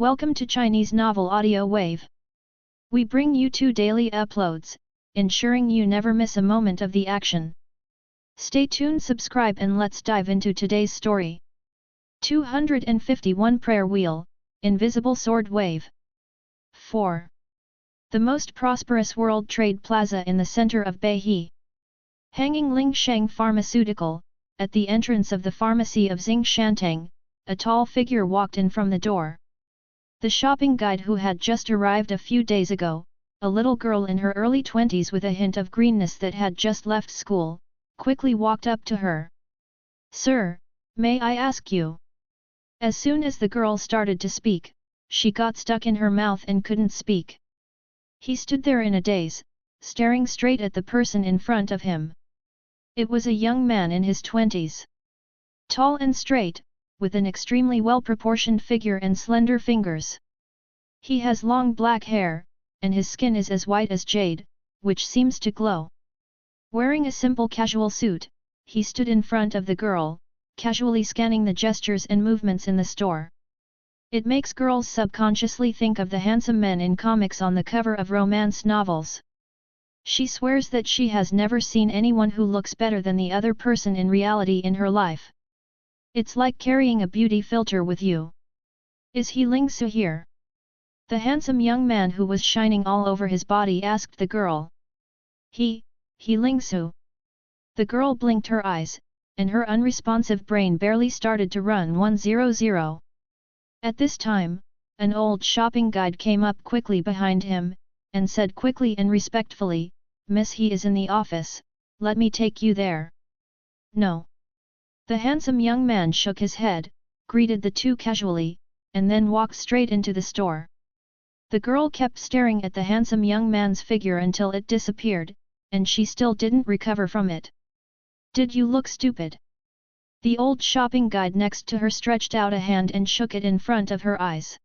Welcome to Chinese Novel Audio Wave. We bring you 2 daily uploads, ensuring you never miss a moment of the action. Stay tuned, subscribe and let's dive into today's story. 251 Prayer Wheel, Invisible Sword Wave. 4. The most prosperous World Trade Plaza in the center of Beihe. Hanging Ling Sheng Pharmaceutical, at the entrance of the pharmacy of Xing Shantang, a tall figure walked in from the door. The shopping guide who had just arrived a few days ago, a little girl in her early 20s with a hint of greenness that had just left school, quickly walked up to her. "Sir, may I ask you?" As soon as the girl started to speak, she got stuck in her mouth and couldn't speak. He stood there in a daze, staring straight at the person in front of him. It was a young man in his 20s. Tall and straight, with an extremely well-proportioned figure and slender fingers. He has long black hair, and his skin is as white as jade, which seems to glow. Wearing a simple casual suit, he stood in front of the girl, casually scanning the gestures and movements in the store. It makes girls subconsciously think of the handsome men in comics on the cover of romance novels. She swears that she has never seen anyone who looks better than the other person in reality in her life. It's like carrying a beauty filter with you. "Is he Ling Su here?" The handsome young man who was shining all over his body asked the girl. He Ling Su." The girl blinked her eyes, and her unresponsive brain barely started to run 100. At this time, an old shopping guide came up quickly behind him, and said quickly and respectfully, "Miss, he is in the office, let me take you there." "No." The handsome young man shook his head, greeted the two casually, and then walked straight into the store. The girl kept staring at the handsome young man's figure until it disappeared, and she still didn't recover from it. "Did you look stupid?" The old shopping guide next to her stretched out a hand and shook it in front of her eyes.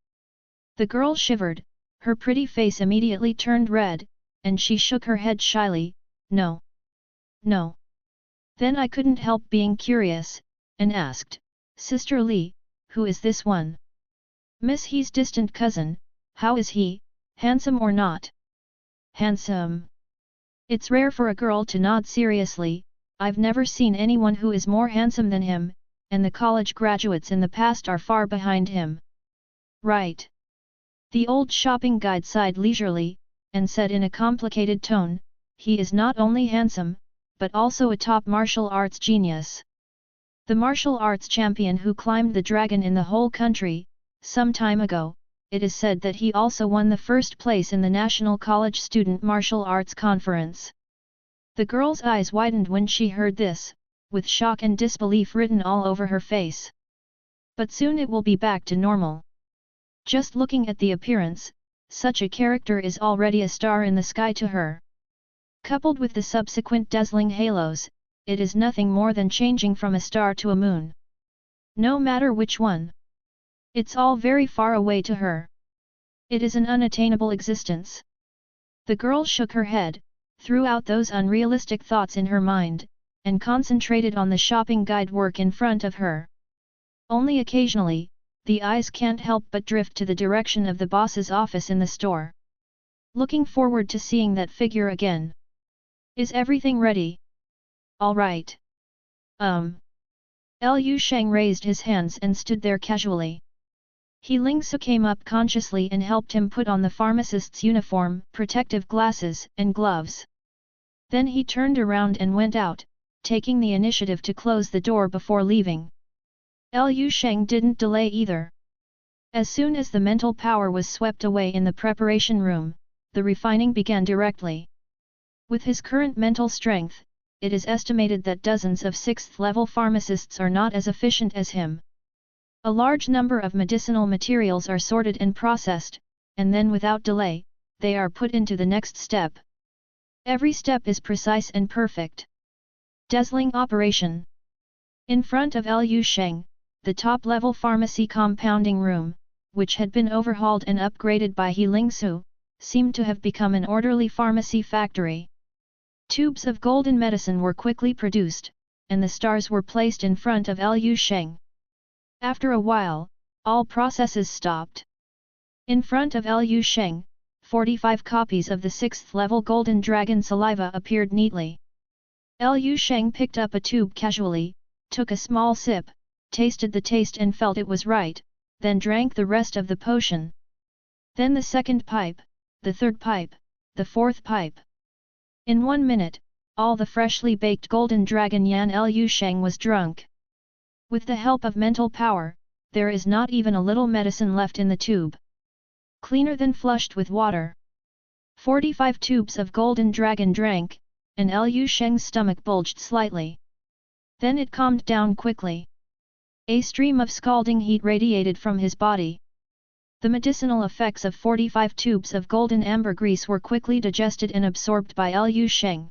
The girl shivered, her pretty face immediately turned red, and she shook her head shyly, "No. No." Then I couldn't help being curious, and asked, "Sister Li, who is this one?" "Miss, he's distant cousin. How is he, handsome or not?" "Handsome? It's rare for a girl to nod seriously. I've never seen anyone who is more handsome than him, and the college graduates in the past are far behind him." "Right." The old shopping guide sighed leisurely, and said in a complicated tone, "He is not only handsome, but also a top martial arts genius. The martial arts champion who climbed the dragon in the whole country. Some time ago, it is said that he also won the first place in the National College Student Martial Arts Conference." The girl's eyes widened when she heard this, with shock and disbelief written all over her face. But soon it will be back to normal. Just looking at the appearance, such a character is already a star in the sky to her. Coupled with the subsequent dazzling halos, it is nothing more than changing from a star to a moon. No matter which one. It's all very far away to her. It is an unattainable existence. The girl shook her head, threw out those unrealistic thoughts in her mind, and concentrated on the shopping guide work in front of her. Only occasionally, the eyes can't help but drift to the direction of the boss's office in the store. Looking forward to seeing that figure again. "Is everything ready?" "All right." Lu Sheng raised his hands and stood there casually. He Ling Su came up consciously and helped him put on the pharmacist's uniform, protective glasses, and gloves. Then he turned around and went out, taking the initiative to close the door before leaving. Lu Sheng didn't delay either. As soon as the mental power was swept away in the preparation room, the refining began directly. With his current mental strength, it is estimated that dozens of 6th-level pharmacists are not as efficient as him. A large number of medicinal materials are sorted and processed, and then without delay, they are put into the next step. Every step is precise and perfect. Dazzling operation. In front of Lu Sheng, the top-level pharmacy compounding room, which had been overhauled and upgraded by He Ling Su, seemed to have become an orderly pharmacy factory. Tubes of golden medicine were quickly produced, and the stars were placed in front of Lu Sheng. After a while, all processes stopped. In front of Liu Sheng, 45 copies of the 6th level Golden Dragon Saliva appeared neatly. Liu Sheng picked up a tube casually, took a small sip, tasted the taste and felt it was right, then drank the rest of the potion. Then the second pipe, the third pipe, the fourth pipe. In 1 minute, all the freshly baked Golden Dragon Yan Liu Sheng was drunk. With the help of mental power, there is not even a little medicine left in the tube. Cleaner than flushed with water. 45 tubes of Golden Dragon drank, and Liu Sheng's stomach bulged slightly. Then it calmed down quickly. A stream of scalding heat radiated from his body. The medicinal effects of 45 tubes of golden ambergris were quickly digested and absorbed by Liu Sheng.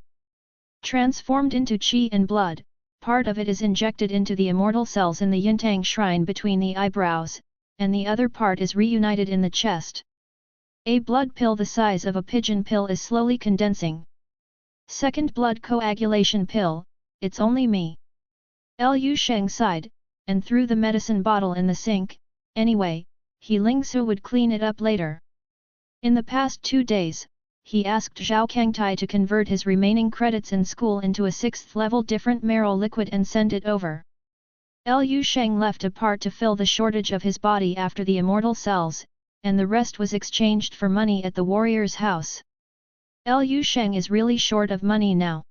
Transformed into qi and blood, part of it is injected into the immortal cells in the Yintang shrine between the eyebrows, and the other part is reunited in the chest. A blood pill the size of a pigeon pill is slowly condensing. Second blood coagulation pill, it's only me. Liu Sheng sighed, and threw the medicine bottle in the sink. Anyway, He Lingsu would clean it up later. In the past 2 days, he asked Zhao Kangtai to convert his remaining credits in school into a 6th level different marrow liquid and send it over. Liu Sheng left a part to fill the shortage of his body after the immortal cells, and the rest was exchanged for money at the warrior's house. Liu Sheng is really short of money now.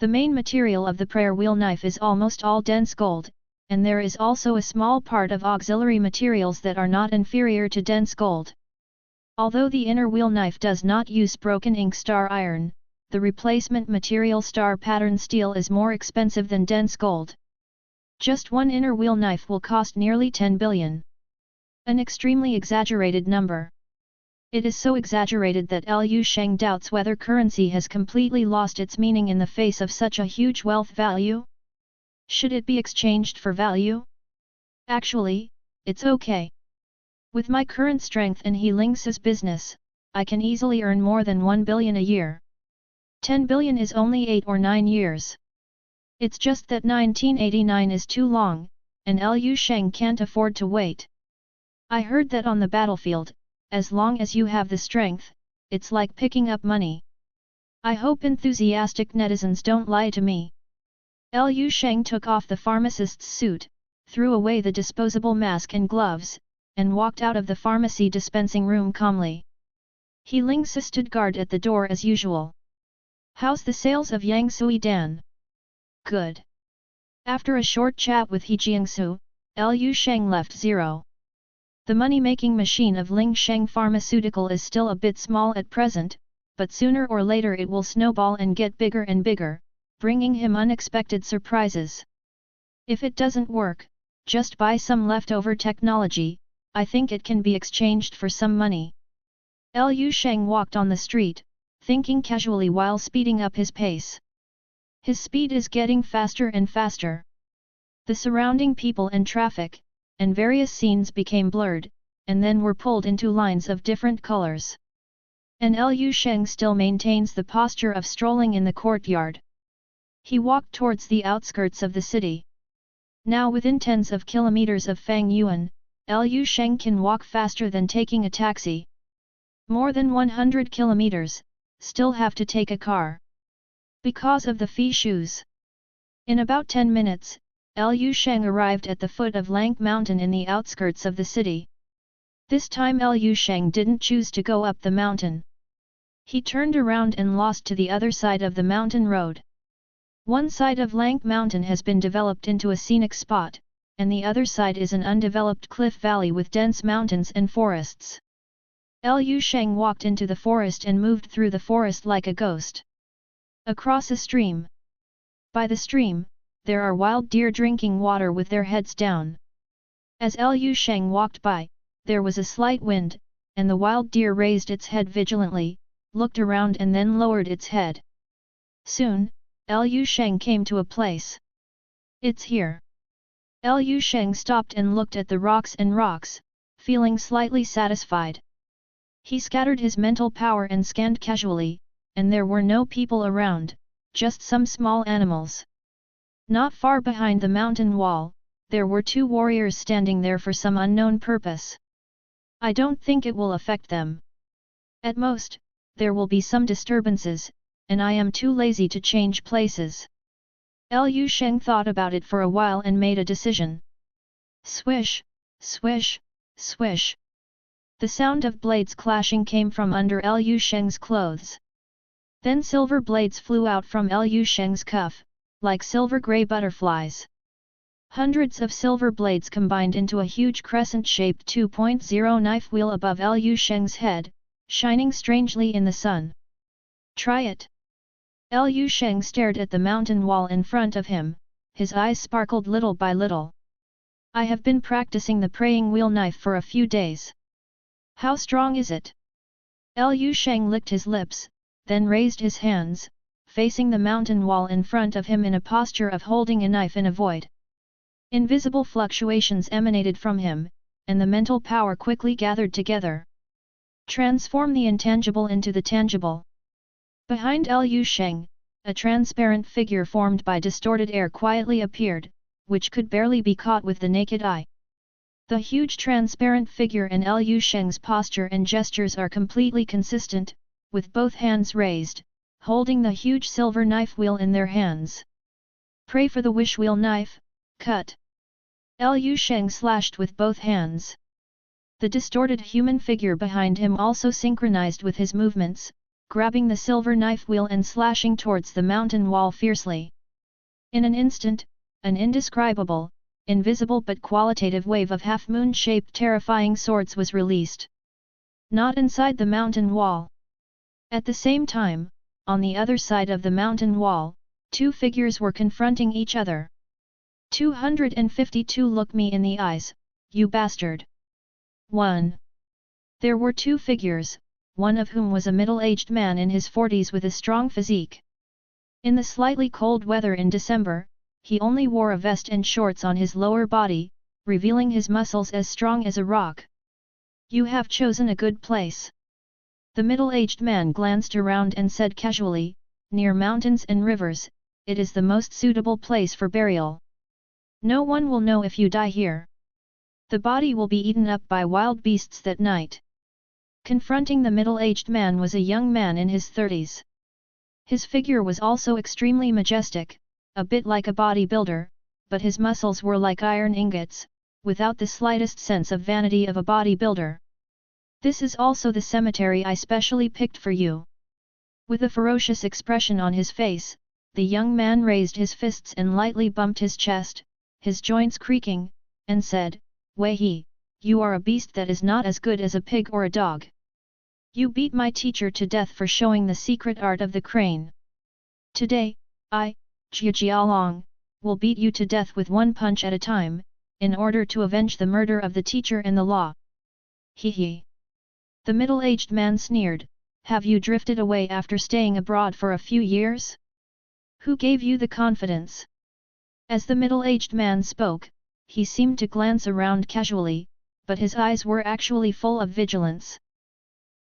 The main material of the prayer wheel knife is almost all dense gold, and there is also a small part of auxiliary materials that are not inferior to dense gold. Although the inner wheel knife does not use broken ink star iron, the replacement material star pattern steel is more expensive than dense gold. Just one inner wheel knife will cost nearly 10 billion. An extremely exaggerated number. It is so exaggerated that Liu Sheng doubts whether currency has completely lost its meaning in the face of such a huge wealth value. Should it be exchanged for value? Actually, it's okay. With my current strength and He Lingsu's business, I can easily earn more than 1 billion a year. 10 billion is only 8 or 9 years. It's just that 1989 is too long, and Liu Sheng can't afford to wait. I heard that on the battlefield, as long as you have the strength, it's like picking up money. I hope enthusiastic netizens don't lie to me. Liu Sheng took off the pharmacist's suit, threw away the disposable mask and gloves, and walked out of the pharmacy dispensing room calmly. He Lingsu stood guard at the door as usual. How's the sales of Yang Sui Dan? Good. After a short chat with He Jiangsu, Liu Sheng left 0. The money-making machine of Ling Sheng Pharmaceutical is still a bit small at present, but sooner or later it will snowball and get bigger and bigger, bringing him unexpected surprises. If it doesn't work, just buy some leftover technology. I think it can be exchanged for some money. Liu Sheng walked on the street, thinking casually while speeding up his pace. His speed is getting faster and faster. The surrounding people and traffic, and various scenes became blurred, and then were pulled into lines of different colors. And Liu Sheng still maintains the posture of strolling in the courtyard. He walked towards the outskirts of the city. Now within tens of kilometers of Fang Yuan, Liu Sheng can walk faster than taking a taxi. More than 100 kilometers, still have to take a car. Because of the fee shoes. In about 10 minutes, Liu Sheng arrived at the foot of Lank Mountain in the outskirts of the city. This time Liu Sheng didn't choose to go up the mountain. He turned around and lost to the other side of the mountain road. One side of Lank Mountain has been developed into a scenic spot, and the other side is an undeveloped cliff valley with dense mountains and forests. Liu Sheng walked into the forest and moved through the forest like a ghost. Across a stream. By the stream, there are wild deer drinking water with their heads down. As Liu Sheng walked by, there was a slight wind, and the wild deer raised its head vigilantly, looked around and then lowered its head. Soon, Liu Sheng came to a place. It's here. Liu Sheng stopped and looked at the rocks, feeling slightly satisfied. He scattered his mental power and scanned casually, and there were no people around, just some small animals. Not far behind the mountain wall, there were 2 warriors standing there for some unknown purpose. I don't think it will affect them. At most, there will be some disturbances, and I am too lazy to change places. Liu Sheng thought about it for a while and made a decision. Swish, swish, swish. The sound of blades clashing came from under Liu Sheng's clothes. Then silver blades flew out from Liu Sheng's cuff, like silver-grey butterflies. Hundreds of silver blades combined into a huge crescent-shaped 2.0 knife wheel above Liu Sheng's head, shining strangely in the sun. Try it! Liu Sheng stared at the mountain wall in front of him, his eyes sparkled little by little. I have been practicing the praying wheel knife for a few days. How strong is it? Liu Sheng licked his lips, then raised his hands, facing the mountain wall in front of him in a posture of holding a knife in a void. Invisible fluctuations emanated from him, and the mental power quickly gathered together. Transform the intangible into the tangible. Behind Liu Sheng, a transparent figure formed by distorted air quietly appeared, which could barely be caught with the naked eye. The huge transparent figure and Liu Sheng's posture and gestures are completely consistent, with both hands raised, holding the huge silver knife wheel in their hands. Pray for the wish wheel knife, cut. Liu Sheng slashed with both hands. The distorted human figure behind him also synchronized with his movements, grabbing the silver knife wheel and slashing towards the mountain wall fiercely. In an instant, an indescribable, invisible but qualitative wave of half-moon-shaped terrifying swords was released. Not inside the mountain wall. At the same time, on the other side of the mountain wall, two figures were confronting each other. 252 Look me in the eyes, you bastard! 1. There were two figures, one of whom was a middle-aged man in his 40s with a strong physique. In the slightly cold weather in December, he only wore a vest and shorts on his lower body, revealing his muscles as strong as a rock. You have chosen a good place. The middle-aged man glanced around and said casually, near mountains and rivers, it is the most suitable place for burial. No one will know if you die here. The body will be eaten up by wild beasts that night. Confronting the middle-aged man was a young man in his 30s. His figure was also extremely majestic, a bit like a bodybuilder, but his muscles were like iron ingots, without the slightest sense of vanity of a bodybuilder. This is also the cemetery I specially picked for you. With a ferocious expression on his face, the young man raised his fists and lightly bumped his chest, his joints creaking, and said, Wei He, you are a beast that is not as good as a pig or a dog. You beat my teacher to death for showing the secret art of the crane. Today, I, Jiajialong, will beat you to death with one punch at a time, in order to avenge the murder of the teacher and the law. He he. The middle-aged man sneered, have you drifted away after staying abroad for a few years? Who gave you the confidence? As the middle-aged man spoke, he seemed to glance around casually, but his eyes were actually full of vigilance.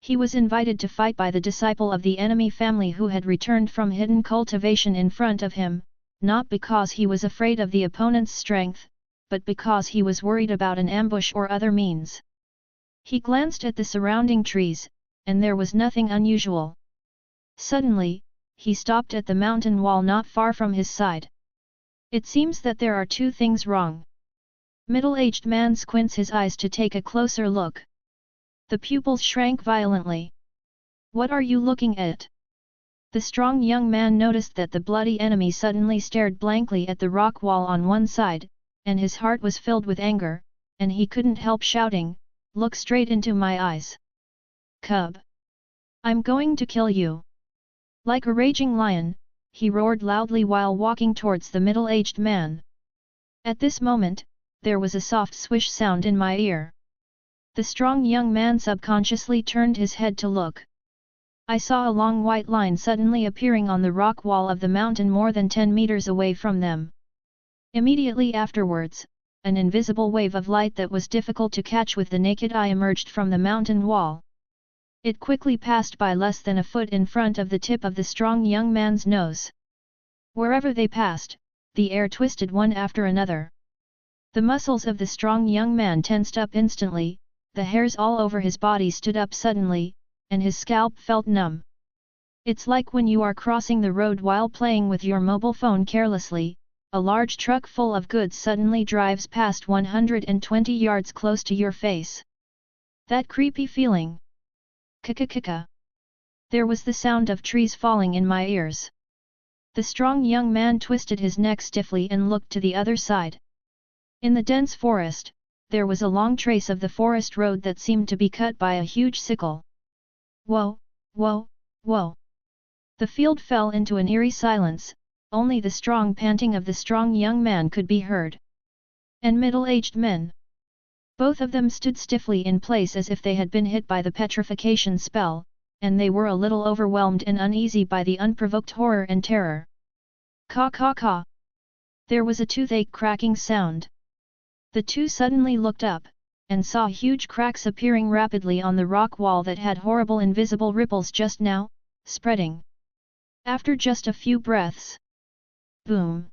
He was invited to fight by the disciple of the enemy family who had returned from hidden cultivation in front of him, not because he was afraid of the opponent's strength, but because he was worried about an ambush or other means. He glanced at the surrounding trees, and there was nothing unusual. Suddenly, he stopped at the mountain wall not far from his side. It seems that there are two things wrong. Middle-aged man squints his eyes to take a closer look. The pupils shrank violently. What are you looking at? The strong young man noticed that the bloody enemy suddenly stared blankly at the rock wall on one side, and his heart was filled with anger, and he couldn't help shouting, Look straight into my eyes. Cub! I'm going to kill you! Like a raging lion, he roared loudly while walking towards the middle-aged man. At this moment, there was a soft swish sound in my ear. The strong young man subconsciously turned his head to look. I saw a long white line suddenly appearing on the rock wall of the mountain more than 10 meters away from them. Immediately afterwards, an invisible wave of light that was difficult to catch with the naked eye emerged from the mountain wall. It quickly passed by less than a foot in front of the tip of the strong young man's nose. Wherever they passed, the air twisted one after another. The muscles of the strong young man tensed up instantly, the hairs all over his body stood up suddenly, and his scalp felt numb. It's like when you are crossing the road while playing with your mobile phone carelessly, a large truck full of goods suddenly drives past 120 yards close to your face. That creepy feeling. Kika. There was the sound of trees falling in my ears. The strong young man twisted his neck stiffly and looked to the other side. In the dense forest, there was a long trace of the forest road that seemed to be cut by a huge sickle. Whoa, whoa, whoa. The field fell into an eerie silence, only the strong panting of the strong young man could be heard. And middle-aged men. Both of them stood stiffly in place as if they had been hit by the petrification spell, and they were a little overwhelmed and uneasy by the unprovoked horror and terror. Caw. There was a toothache cracking sound. The two suddenly looked up, and saw huge cracks appearing rapidly on the rock wall that had horrible invisible ripples just now, spreading. After just a few breaths. Boom!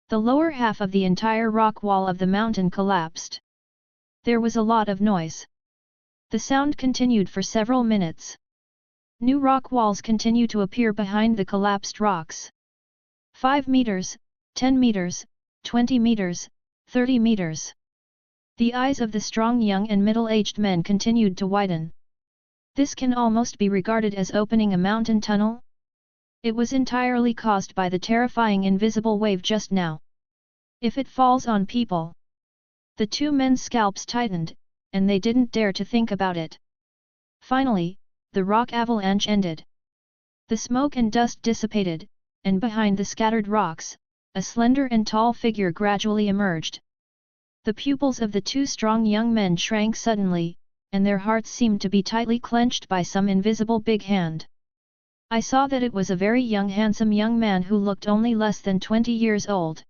The lower half of the entire rock wall of the mountain collapsed. There was a lot of noise. The sound continued for several minutes. New rock walls continue to appear behind the collapsed rocks. 5 meters, 10 meters, 20 meters, 30 meters. The eyes of the strong young and middle-aged men continued to widen. This can almost be regarded as opening a mountain tunnel. It was entirely caused by the terrifying invisible wave just now. If it falls on people. The two men's scalps tightened, and they didn't dare to think about it. Finally, the rock avalanche ended. The smoke and dust dissipated, and behind the scattered rocks, a slender and tall figure gradually emerged. The pupils of the two strong young men shrank suddenly, and their hearts seemed to be tightly clenched by some invisible big hand. I saw that it was a very young handsome young man who looked only less than 20 years old.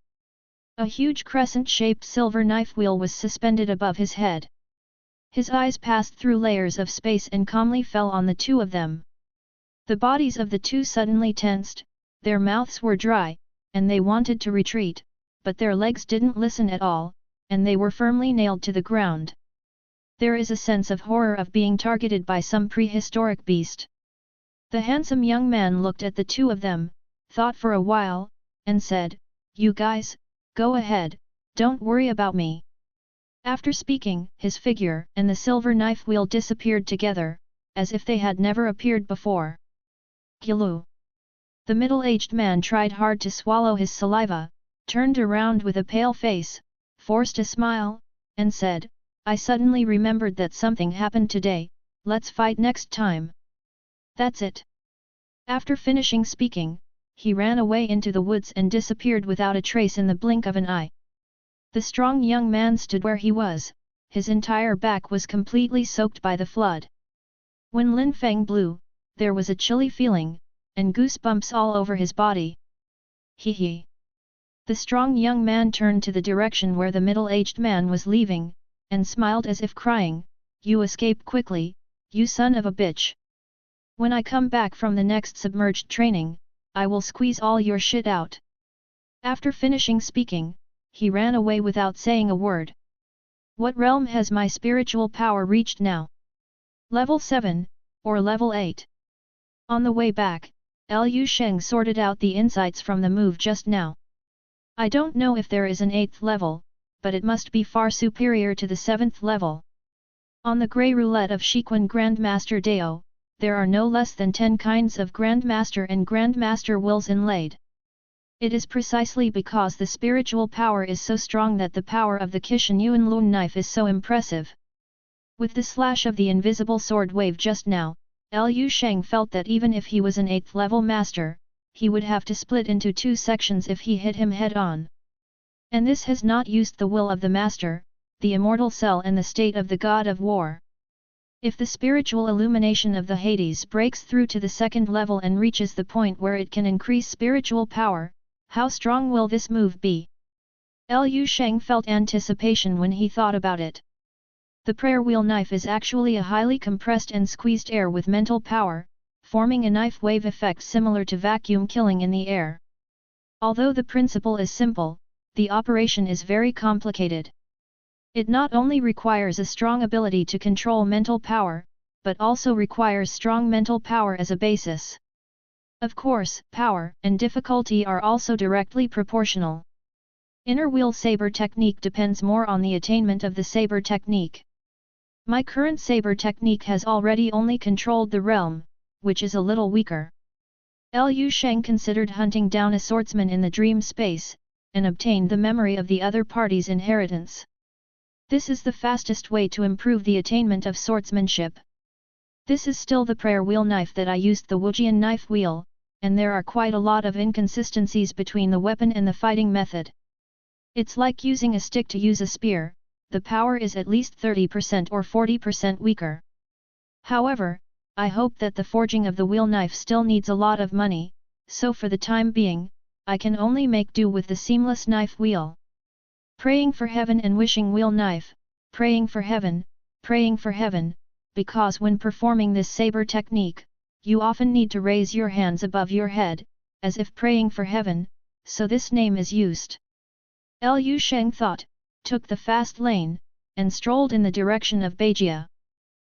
A huge crescent-shaped silver knife wheel was suspended above his head. His eyes passed through layers of space and calmly fell on the two of them. The bodies of the two suddenly tensed, their mouths were dry, and they wanted to retreat, but their legs didn't listen at all, and they were firmly nailed to the ground. There is a sense of horror of being targeted by some prehistoric beast. The handsome young man looked at the two of them, thought for a while, and said, "You guys, go ahead, don't worry about me." After speaking, his figure and the silver knife wheel disappeared together, as if they had never appeared before. Gilu! The middle-aged man tried hard to swallow his saliva, turned around with a pale face, forced a smile, and said, "I suddenly remembered that something happened today, let's fight next time." That's it. After finishing speaking, he ran away into the woods and disappeared without a trace in the blink of an eye. The strong young man stood where he was, his entire back was completely soaked by the flood. When Lin Feng blew, there was a chilly feeling, and goosebumps all over his body. Hee. The strong young man turned to the direction where the middle-aged man was leaving, and smiled as if crying, "You escape quickly, you son of a bitch. When I come back from the next submerged training, I will squeeze all your shit out." After finishing speaking, he ran away without saying a word. What realm has my spiritual power reached now? Level 7, or level 8? On the way back, Sheng sorted out the insights from the move just now. I don't know if there is an 8th level, but it must be far superior to the 7th level. On the grey roulette of Shiquan Grandmaster Dao, there are no less than 10 kinds of Grandmaster and Grandmaster wills inlaid. It is precisely because the spiritual power is so strong that the power of the Qishan Yuan Lun knife is so impressive. With the slash of the invisible sword wave just now, Sheng felt that even if he was an 8th level master, he would have to split into 2 sections if he hit him head-on. And this has not used the will of the master, the immortal cell and the state of the god of war. If the spiritual illumination of the Hades breaks through to the 2nd level and reaches the point where it can increase spiritual power, how strong will this move be? Sheng felt anticipation when he thought about it. The prayer wheel knife is actually a highly compressed and squeezed air with mental power, forming a knife wave effect similar to vacuum killing in the air. Although the principle is simple, the operation is very complicated. It not only requires a strong ability to control mental power, but also requires strong mental power as a basis. Of course, power and difficulty are also directly proportional. Inner wheel saber technique depends more on the attainment of the saber technique. My current saber technique has already only controlled the realm, which is a little weaker. Liu Sheng considered hunting down a swordsman in the dream space, and obtained the memory of the other party's inheritance. This is the fastest way to improve the attainment of swordsmanship. This is still the prayer wheel knife that I used the Wujian knife wheel, and there are quite a lot of inconsistencies between the weapon and the fighting method. It's like using a stick to use a spear, the power is at least 30% or 40% weaker. However, I hope that the forging of the wheel knife still needs a lot of money, so for the time being, I can only make do with the seamless knife wheel. Praying for heaven and wishing wheel knife, praying for heaven, because when performing this saber technique, you often need to raise your hands above your head, as if praying for heaven, so this name is used. Liu Sheng thought, took the fast lane, and strolled in the direction of Beijia.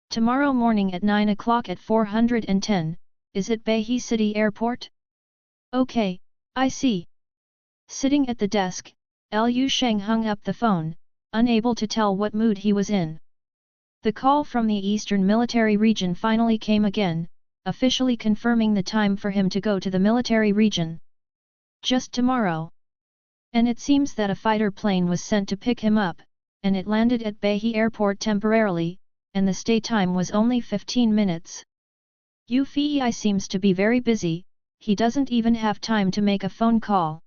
Tomorrow morning at 9 o'clock at 410, is it Beihe City Airport? Okay, I see. Sitting at the desk, Liu Sheng hung up the phone, unable to tell what mood he was in. The call from the Eastern Military Region finally came again, officially confirming the time for him to go to the military region. Just tomorrow. And it seems that a fighter plane was sent to pick him up, and it landed at Beihe Airport temporarily, and the stay time was only 15 minutes. Yu Fei seems to be very busy, he doesn't even have time to make a phone call.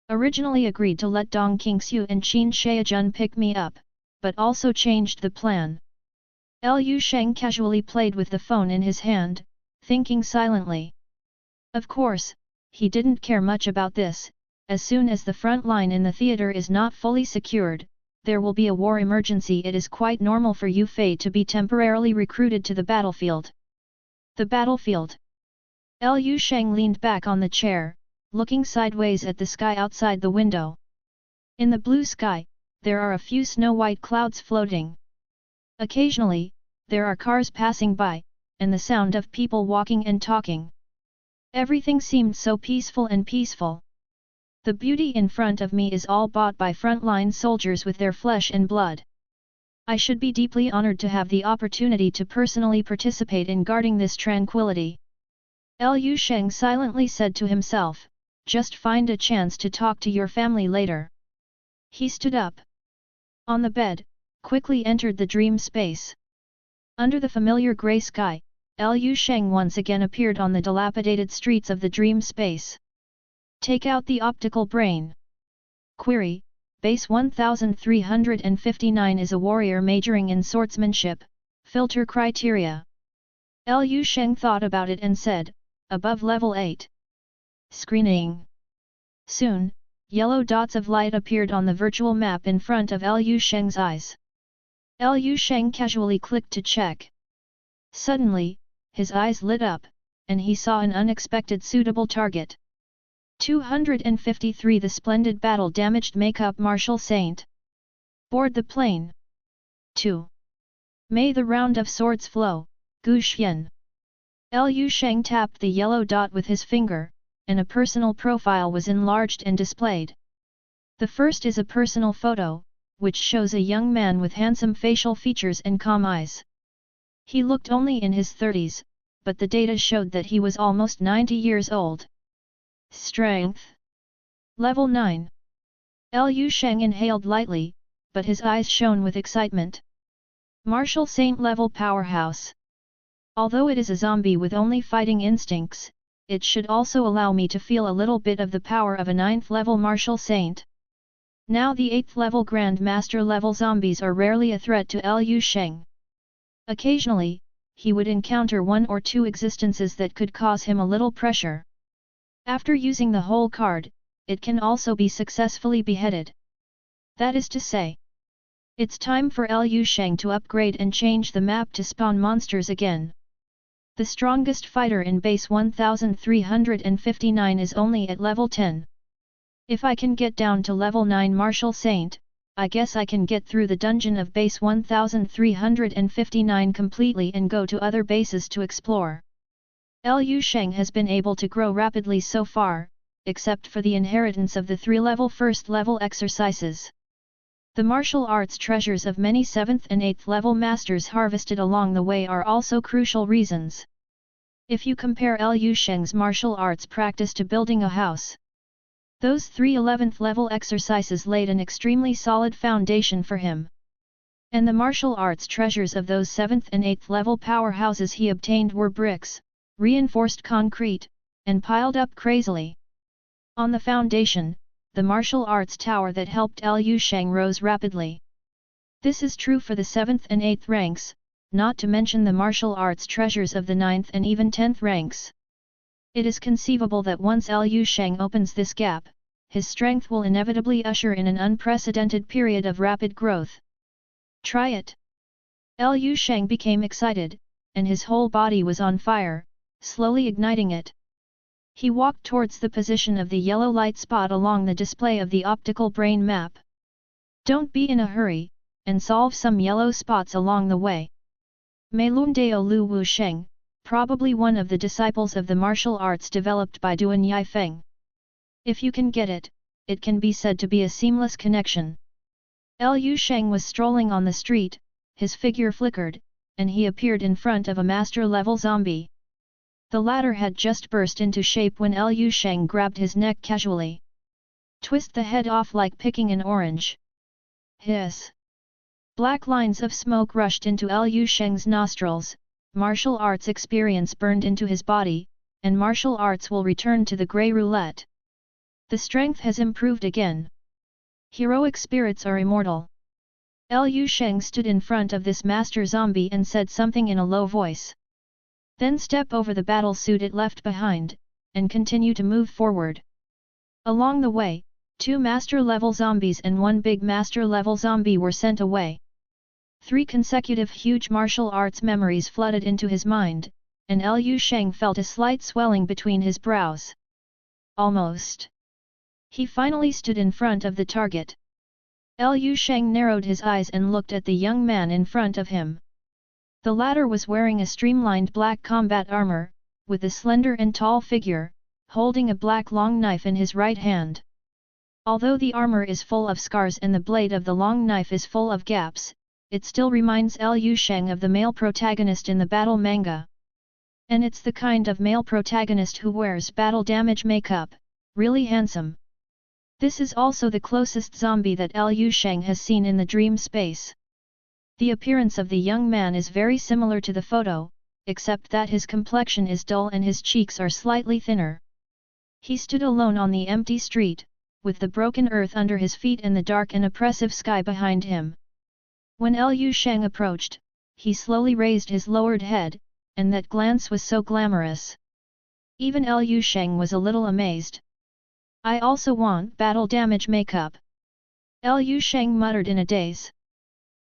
Originally agreed to let Dong Qingxiu and Qin Shaojun pick me up, but also changed the plan. Liu Sheng casually played with the phone in his hand, thinking silently. Of course, he didn't care much about this. As soon as the front line in the theater is not fully secured, there will be a war emergency. It is quite normal for Yu Fei to be temporarily recruited to the battlefield. The battlefield. Liu Sheng leaned back on the chair, looking sideways at the sky outside the window. In the blue sky, there are a few snow-white clouds floating. Occasionally, there are cars passing by, and the sound of people walking and talking. Everything seemed so peaceful and peaceful. The beauty in front of me is all bought by frontline soldiers with their flesh and blood. I should be deeply honored to have the opportunity to personally participate in guarding this tranquility. Liu Sheng silently said to himself, just find a chance to talk to your family later. He stood up. On the bed, quickly entered the dream space. Under the familiar grey sky, Liu Sheng once again appeared on the dilapidated streets of the dream space. Take out the optical brain. Query: Base 1359 is a warrior majoring in swordsmanship. Filter criteria. Liu Sheng thought about it and said, above level 8. Screening. Soon, yellow dots of light appeared on the virtual map in front of Liu Sheng's eyes. Liu Sheng casually clicked to check. Suddenly, his eyes lit up, and he saw an unexpected suitable target. 253 The splendid battle-damaged makeup martial saint. Board the plane. 2. May the round of swords flow, Gu Xian. Liu Sheng tapped the yellow dot with his finger, and a personal profile was enlarged and displayed. The first is a personal photo, which shows a young man with handsome facial features and calm eyes. He looked only in his 30s, but the data showed that he was almost 90 years old. Strength. Level 9. Liu Sheng inhaled lightly, but his eyes shone with excitement. Martial Saint level powerhouse. Although it is a zombie with only fighting instincts, it should also allow me to feel a little bit of the power of a 9th level Martial Saint. Now the 8th level Grand Master level zombies are rarely a threat to Liu Sheng. Occasionally, he would encounter one or two existences that could cause him a little pressure. After using the whole card, it can also be successfully beheaded. That is to say, it's time for Liu Sheng to upgrade and change the map to spawn monsters again. The strongest fighter in base 1359 is only at level 10. If I can get down to level 9 Martial Saint, I guess I can get through the dungeon of base 1359 completely and go to other bases to explore. Liu Sheng has been able to grow rapidly so far, except for the inheritance of the 3-level first-level exercises. The martial arts treasures of many 7th and 8th level masters harvested along the way are also crucial reasons. If you compare Liu Sheng's martial arts practice to building a house, those 3 11th level exercises laid an extremely solid foundation for him. And the martial arts treasures of those 7th and 8th level powerhouses he obtained were bricks, reinforced concrete, and piled up crazily. On the foundation, the martial arts tower that helped Liu Sheng rose rapidly. This is true for the 7th and 8th ranks, not to mention the martial arts treasures of the 9th and even 10th ranks. It is conceivable that once Liu Sheng opens this gap, his strength will inevitably usher in an unprecedented period of rapid growth. Try it! Liu Sheng became excited, and his whole body was on fire, slowly igniting it. He walked towards the position of the yellow light spot along the display of the optical brain map. Don't be in a hurry, and solve some yellow spots along the way. Mei Lundao Lu Wu Sheng, probably one of the disciples of the martial arts developed by Duan Yifeng. If you can get it, it can be said to be a seamless connection. Liu Sheng was strolling on the street, his figure flickered, and he appeared in front of a master-level zombie. The latter had just burst into shape when Liu Sheng grabbed his neck casually. Twist the head off like picking an orange. Hiss! Black lines of smoke rushed into Liu Sheng's nostrils. Martial arts experience burned into his body, and martial arts will return to the grey roulette. The strength has improved again. Heroic spirits are immortal. Liu Sheng stood in front of this master zombie and said something in a low voice. Then step over the battle suit it left behind, and continue to move forward. Along the way, 2 master-level zombies and 1 big master-level zombie were sent away. 3 consecutive huge martial arts memories flooded into his mind, and Liu Sheng felt a slight swelling between his brows. Almost. He finally stood in front of the target. Liu Sheng narrowed his eyes and looked at the young man in front of him. The latter was wearing a streamlined black combat armor, with a slender and tall figure, holding a black long knife in his right hand. Although the armor is full of scars and the blade of the long knife is full of gaps, it still reminds Liu Sheng of the male protagonist in the battle manga. And it's the kind of male protagonist who wears battle damage makeup, really handsome. This is also the closest zombie that Liu Sheng has seen in the dream space. The appearance of the young man is very similar to the photo, except that his complexion is dull and his cheeks are slightly thinner. He stood alone on the empty street, with the broken earth under his feet and the dark and oppressive sky behind him. When Liu Sheng approached, he slowly raised his lowered head, and that glance was so glamorous. Even Liu Sheng was a little amazed. I also want battle damage makeup. Liu Sheng muttered in a daze.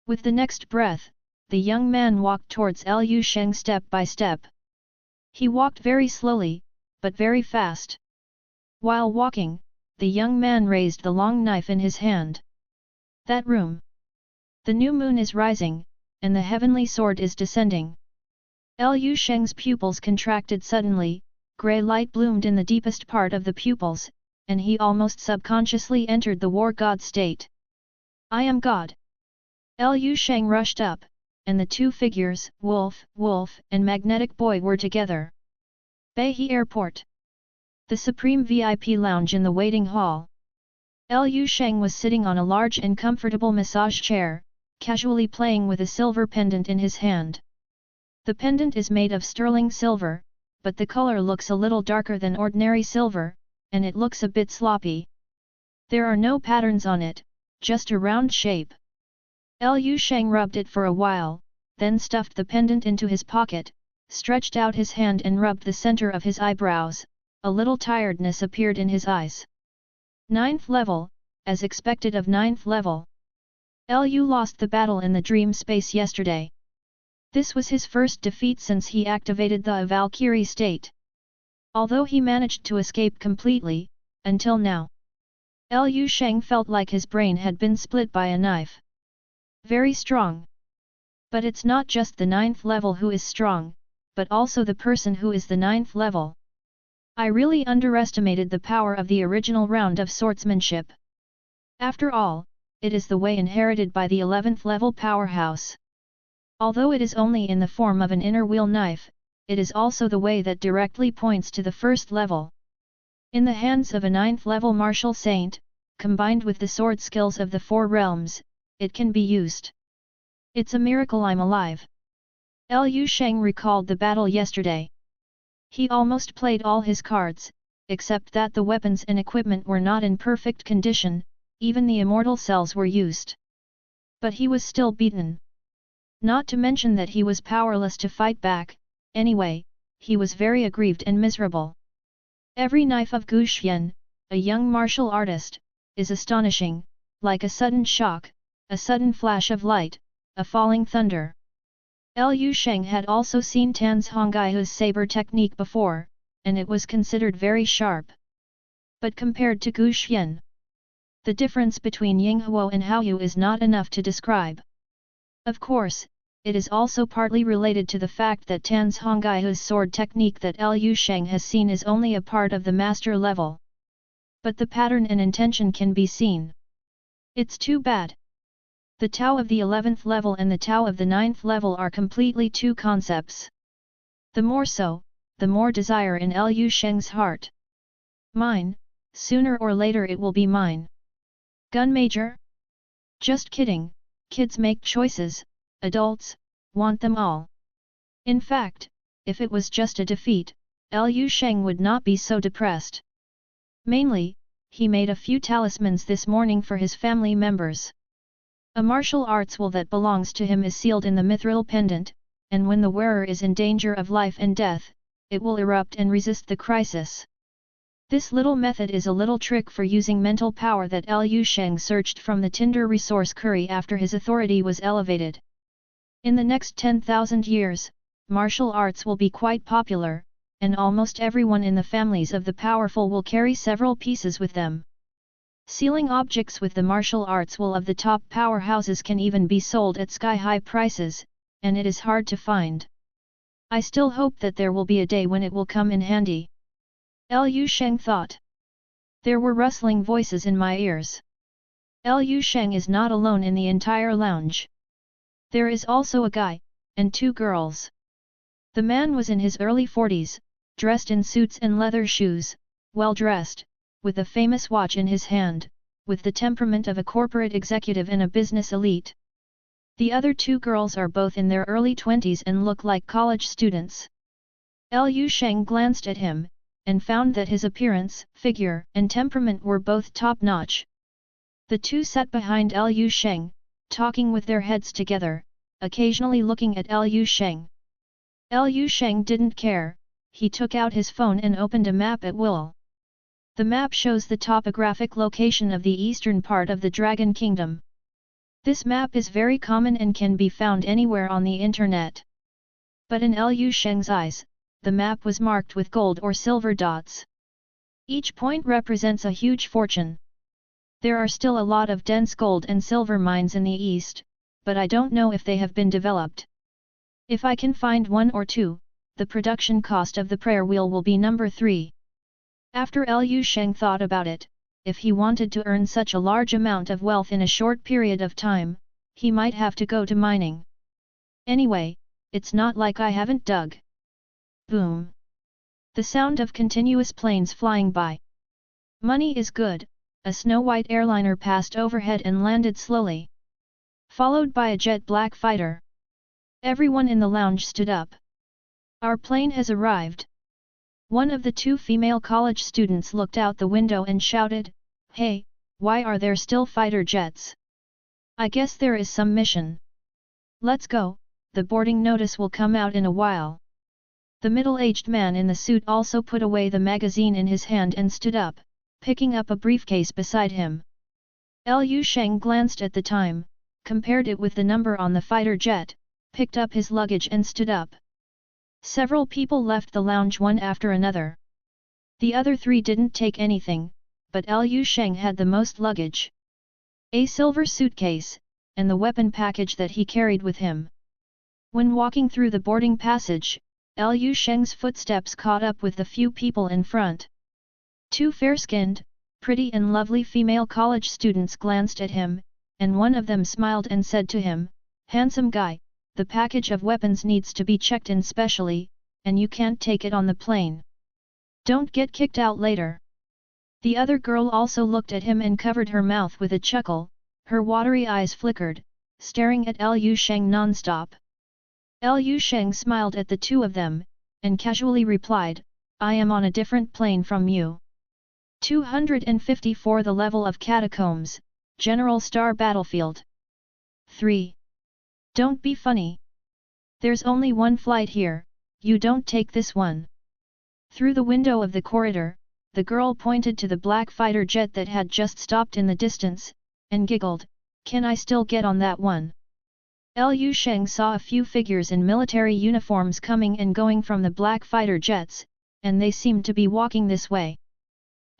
With the next breath, the young man walked towards Liu Sheng step by step. He walked very slowly, but very fast. While walking, the young man raised the long knife in his hand. That room. The new moon is rising, and the heavenly sword is descending. Liu Sheng's pupils contracted suddenly, grey light bloomed in the deepest part of the pupils, and he almost subconsciously entered the war god state. I am God. Liu Sheng rushed up, and the 2 figures, Wolf, and Magnetic Boy were together. Beihe Airport. The Supreme VIP lounge in the waiting hall. Liu Sheng was sitting on a large and comfortable massage chair, casually playing with a silver pendant in his hand. The pendant is made of sterling silver, but the color looks a little darker than ordinary silver, and it looks a bit sloppy. There are no patterns on it, just a round shape. Liu Sheng rubbed it for a while, then stuffed the pendant into his pocket, stretched out his hand and rubbed the center of his eyebrows. A little tiredness appeared in his eyes. 9th level, as expected of 9th level. Liu lost the battle in the dream space yesterday. This was his first defeat since he activated the Valkyrie state. Although he managed to escape completely, until now. Liu Sheng felt like his brain had been split by a knife. Very strong. But it's not just the 9th level who is strong, but also the person who is the 9th level. I really underestimated the power of the original round of swordsmanship. After all, it is the way inherited by the 11th level powerhouse. Although it is only in the form of an inner wheel knife, it is also the way that directly points to the 1st level. In the hands of a 9th level martial saint, combined with the sword skills of the 4 realms, it can be used. It's a miracle I'm alive. Liu Sheng recalled the battle yesterday. He almost played all his cards, except that the weapons and equipment were not in perfect condition, even the immortal cells were used. But he was still beaten. Not to mention that he was powerless to fight back, anyway, he was very aggrieved and miserable. Every knife of Gu Xian, a young martial artist, is astonishing, like a sudden shock, a sudden flash of light, a falling thunder. Liu Sheng had also seen Tan's Honggaihu's saber technique before, and it was considered very sharp. But compared to Gu Xian, the difference between Yinghuo and Haoyu is not enough to describe. Of course, it is also partly related to the fact that Tan's Honggaihu's sword technique that Liu Sheng has seen is only a part of the master level. But the pattern and intention can be seen. It's too bad. The Tao of the 11th level and the Tao of the 9th level are completely two concepts. The more so, the more desire in Liu Sheng's heart. Mine, sooner or later it will be mine. Gun Major? Just kidding, kids make choices, adults want them all. In fact, if it was just a defeat, Liu Sheng would not be so depressed. Mainly, he made a few talismans this morning for his family members. A martial arts will that belongs to him is sealed in the mithril pendant, and when the wearer is in danger of life and death, it will erupt and resist the crisis. This little method is a little trick for using mental power that Liu Sheng searched from the Tinder resource curry after his authority was elevated. In the next 10,000 years, martial arts will be quite popular, and almost everyone in the families of the powerful will carry several pieces with them. Sealing objects with the martial arts will of the top powerhouses can even be sold at sky-high prices, and it is hard to find. I still hope that there will be a day when it will come in handy. Liu Sheng thought. There were rustling voices in my ears. Liu Sheng is not alone in the entire lounge. There is also a guy, and 2 girls. The man was in his early 40s, dressed in suits and leather shoes, well dressed, with a famous watch in his hand, with the temperament of a corporate executive and a business elite. The other 2 girls are both in their early 20s and look like college students. Liu Sheng glanced at him, and found that his appearance, figure, and temperament were both top-notch. The 2 sat behind Liu Sheng, talking with their heads together, occasionally looking at Liu Sheng. Liu Sheng didn't care, he took out his phone and opened a map at will. The map shows the topographic location of the eastern part of the Dragon Kingdom. This map is very common and can be found anywhere on the internet. But in Liu Sheng's eyes, the map was marked with gold or silver dots. Each point represents a huge fortune. There are still a lot of dense gold and silver mines in the east, but I don't know if they have been developed. If I can find 1 or 2, the production cost of the prayer wheel will be number 3. After Liu Sheng thought about it, if he wanted to earn such a large amount of wealth in a short period of time, he might have to go to mining. Anyway, it's not like I haven't dug. Boom! The sound of continuous planes flying by. Money is good, a snow-white airliner passed overhead and landed slowly. Followed by a jet black fighter. Everyone in the lounge stood up. Our plane has arrived. One of the 2 female college students looked out the window and shouted, "Hey, why are there still fighter jets? I guess there is some mission. Let's go, the boarding notice will come out in a while." The middle-aged man in the suit also put away the magazine in his hand and stood up, picking up a briefcase beside him. Liu Sheng glanced at the time, compared it with the number on the fighter jet, picked up his luggage and stood up. Several people left the lounge one after another. The other 3 didn't take anything, but Liu Sheng had the most luggage. A silver suitcase, and the weapon package that he carried with him. When walking through the boarding passage, Liu Sheng's footsteps caught up with the few people in front. Two fair-skinned, pretty and lovely female college students glanced at him, and one of them smiled and said to him, "Handsome guy, the package of weapons needs to be checked in specially, and you can't take it on the plane. Don't get kicked out later." The other girl also looked at him and covered her mouth with a chuckle, her watery eyes flickered, staring at Liu Sheng non-stop. Liu Sheng smiled at the two of them, and casually replied, "I am on a different plane from you." 254 The level of catacombs, General Star Battlefield. 3. Don't be funny. There's only one flight here, you don't take this one. Through the window of the corridor, the girl pointed to the black fighter jet that had just stopped in the distance, and giggled, "Can I still get on that one?" Liu Sheng saw a few figures in military uniforms coming and going from the black fighter jets, and they seemed to be walking this way.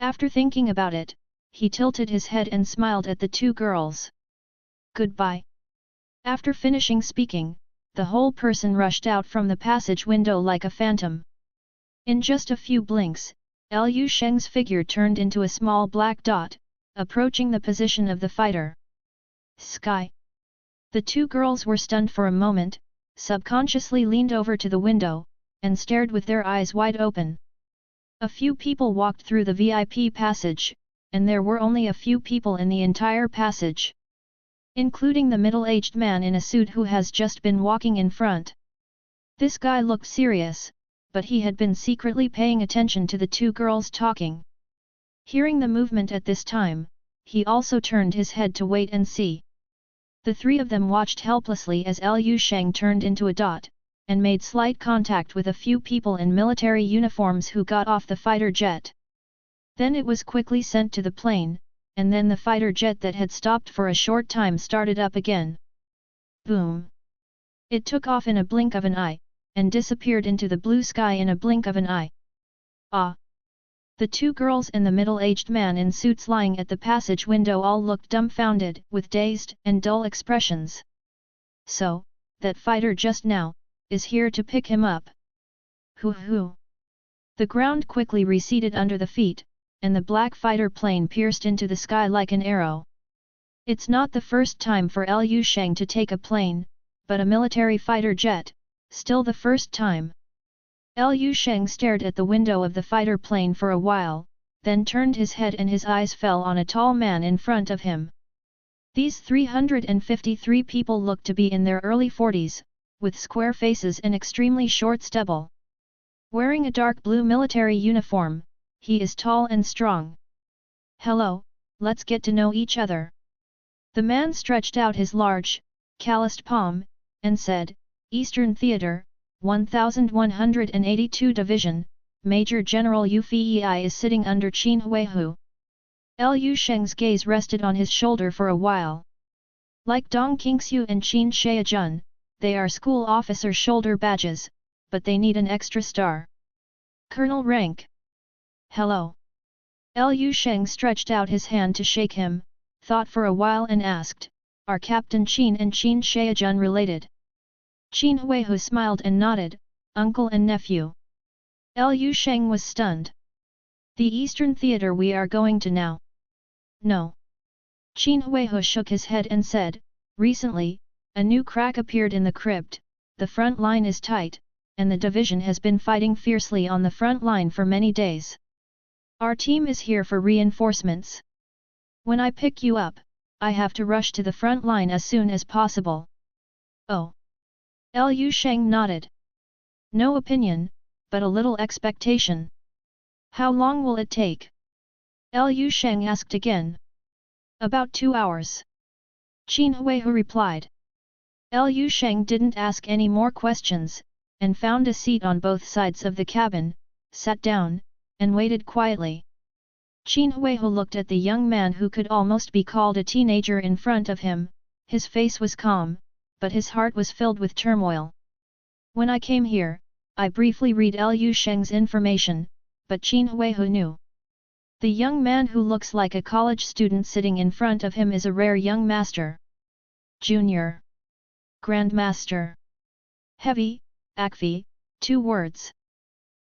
After thinking about it, he tilted his head and smiled at the two girls. "Goodbye." After finishing speaking, the whole person rushed out from the passage window like a phantom. In just a few blinks, Liu Sheng's figure turned into a small black dot, approaching the position of the fighter. Sky. The two girls were stunned for a moment, subconsciously leaned over to the window, and stared with their eyes wide open. A few people walked through the VIP passage, and there were only a few people in the entire passage, including the middle-aged man in a suit who has just been walking in front. This guy looked serious, but he had been secretly paying attention to the two girls talking. Hearing the movement at this time, he also turned his head to wait and see. The three of them watched helplessly as Liu Sheng turned into a dot, and made slight contact with a few people in military uniforms who got off the fighter jet. Then it was quickly sent to the plane, and then the fighter jet that had stopped for a short time started up again. Boom! It took off in a blink of an eye, and disappeared into the blue sky in a blink of an eye. Ah! The two girls and the middle-aged man in suits lying at the passage window all looked dumbfounded, with dazed and dull expressions. So, that fighter just now, is here to pick him up. Hoo. The ground quickly receded under the feet, and the black fighter plane pierced into the sky like an arrow. It's not the first time for Liu Sheng to take a plane, but a military fighter jet, still the first time. Liu Sheng stared at the window of the fighter plane for a while, then turned his head and his eyes fell on a tall man in front of him. These 353 people looked to be in their early 40s, with square faces and extremely short stubble. Wearing a dark blue military uniform, he is tall and strong. "Hello, let's get to know each other." The man stretched out his large, calloused palm, and said, "Eastern Theater, 1182 Division, Major General Yu Fei is sitting under Qin Huihu." Liu Sheng's gaze rested on his shoulder for a while. Like Dong Qingxiu and Qin Shaojun, they are school officer shoulder badges, but they need an extra star. Colonel rank. "Hello." Liu Sheng stretched out his hand to shake him, thought for a while and asked, "Are Captain Qin and Qin Shaojun related?" Qin Huihu smiled and nodded, "Uncle and nephew." Liu Sheng was stunned. "The Eastern Theater we are going to now?" "No." Qin Huihu shook his head and said, "Recently, a new crack appeared in the crypt, the front line is tight, and the division has been fighting fiercely on the front line for many days. Our team is here for reinforcements. When I pick you up, I have to rush to the front line as soon as possible." "Oh." Liu Sheng nodded. "No opinion, but a little expectation. How long will it take?" Liu Sheng asked again. "About 2 hours." Qin Huihu replied. Liu Sheng didn't ask any more questions, and found a seat on both sides of the cabin, sat down, and waited quietly. Qin Huihu looked at the young man who could almost be called a teenager in front of him. His face was calm, but his heart was filled with turmoil. "When I came here, I briefly read Liu Sheng's information, but Qin Huihu knew The young man who looks like a college student sitting in front of him is a rare young master. Junior. Grandmaster. Heavy, Akfi, 2 words.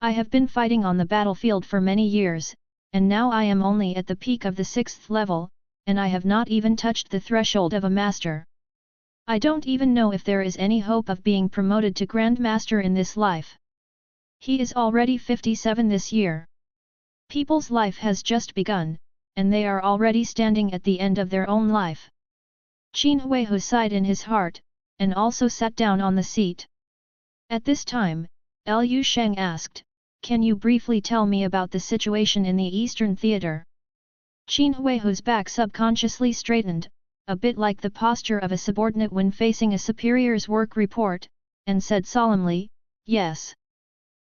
I have been fighting on the battlefield for many years, and now I am only at the peak of the 6th level, and I have not even touched the threshold of a master. I don't even know if there is any hope of being promoted to Grandmaster in this life. He is already 57 this year. People's life has just begun, and they are already standing at the end of their own life. Qin Huihu sighed in his heart, and also sat down on the seat. At this time, Liu Sheng asked, "Can you briefly tell me about the situation in the Eastern Theater?" Qin Huihu's back subconsciously straightened, a bit like the posture of a subordinate when facing a superior's work report, and said solemnly, "Yes.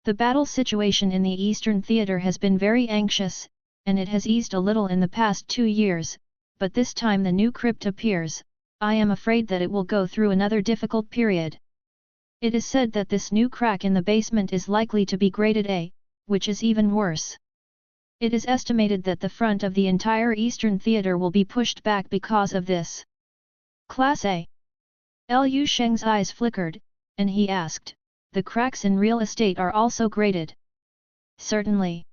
The battle situation in the Eastern Theater has been very anxious, and it has eased a little in the past 2 years, but this time the new crypt appears, I am afraid that it will go through another difficult period. It is said that this new crack in the basement is likely to be graded A, which is even worse. It is estimated that the front of the entire Eastern Theater will be pushed back because of this. Class A." Liu Sheng's eyes flickered, and he asked, "The cracks in real estate are also graded?" "Certainly."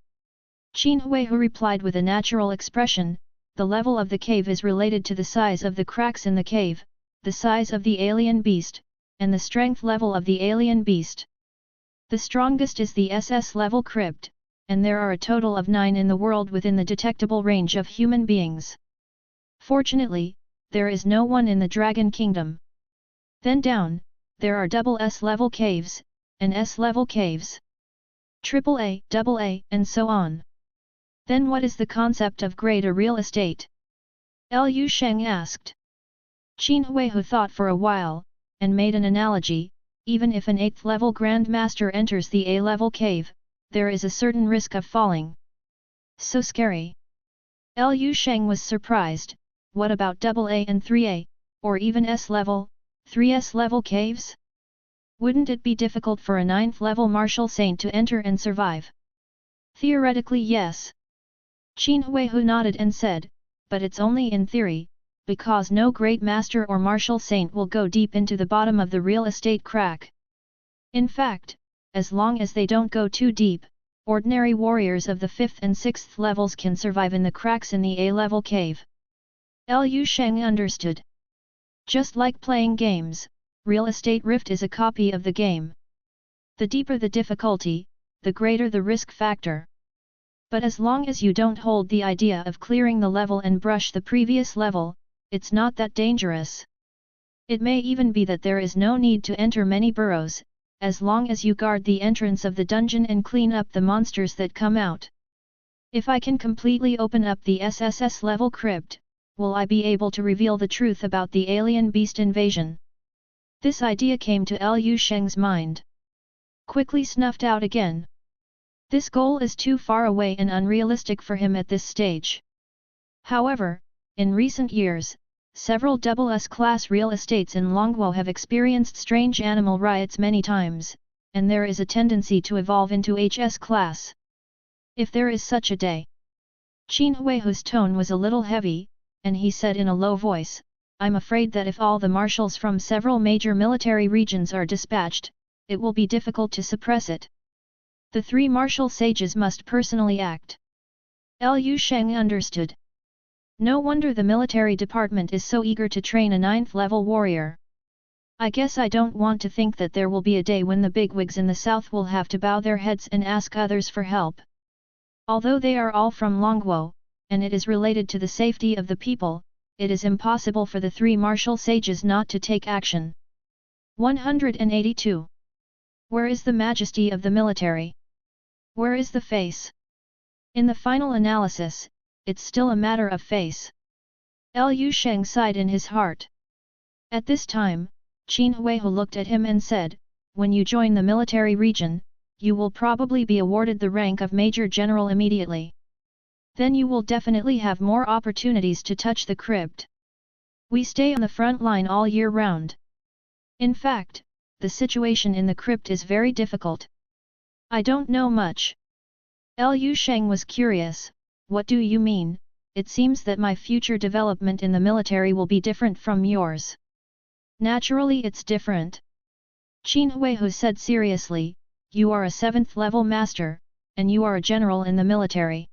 Qin Huihu replied with a natural expression, "The level of the cave is related to the size of the cracks in the cave, the size of the alien beast, and the strength level of the alien beast. The strongest is the SS level crypt, and there are a total of 9 in the world within the detectable range of human beings. Fortunately, there is no one in the Dragon Kingdom. Then down, there are double S level caves, and S level caves. Triple A, double A, and so on. Then what is the concept of grade A real estate?" Liu Sheng asked. Qin Huihu thought for a while, and made an analogy, even if an 8th level Grandmaster enters the A-level cave, there is a certain risk of falling. So scary. Liu Sheng was surprised, what about AA and 3A, or even S-level, 3S level caves? Wouldn't it be difficult for a 9th level martial saint to enter and survive? Theoretically yes. Qin Huihu nodded and said, but it's only in theory, because no great master or martial saint will go deep into the bottom of the real estate crack. In fact, as long as they don't go too deep, ordinary warriors of the 5th and 6th levels can survive in the cracks in the A-level cave. Liu Sheng understood. Just like playing games, Real Estate Rift is a copy of the game. The deeper the difficulty, the greater the risk factor. But as long as you don't hold the idea of clearing the level and brush the previous level, it's not that dangerous. It may even be that there is no need to enter many burrows, as long as you guard the entrance of the dungeon and clean up the monsters that come out. If I can completely open up the SSS level crypt, will I be able to reveal the truth about the alien beast invasion? This idea came to Liu Sheng's mind. Quickly snuffed out again. This goal is too far away and unrealistic for him at this stage. However, in recent years, several SS-class real estates in Longguo have experienced strange animal riots many times, and there is a tendency to evolve into HS class. If there is such a day. Qin Huihu's tone was a little heavy, and he said in a low voice, I'm afraid that if all the marshals from several major military regions are dispatched, it will be difficult to suppress it. The 3 martial sages must personally act. Liu Sheng understood. No wonder the military department is so eager to train a 9th level warrior. I guess I don't want to think that there will be a day when the bigwigs in the south will have to bow their heads and ask others for help. Although they are all from Longguo, and it is related to the safety of the people, it is impossible for the 3 martial sages not to take action. 182. Where is the majesty of the military? Where is the face? In the final analysis, it's still a matter of face. Liu Sheng sighed in his heart. At this time, Qin Huihu looked at him and said, when you join the military region, you will probably be awarded the rank of Major General immediately. Then you will definitely have more opportunities to touch the crypt. We stay on the front line all year round. In fact, the situation in the crypt is very difficult. I don't know much. Liu Sheng was curious, what do you mean? It seems that my future development in the military will be different from yours. Naturally it's different. Qin Huihu said seriously, you are a 7th level master, and you are a general in the military.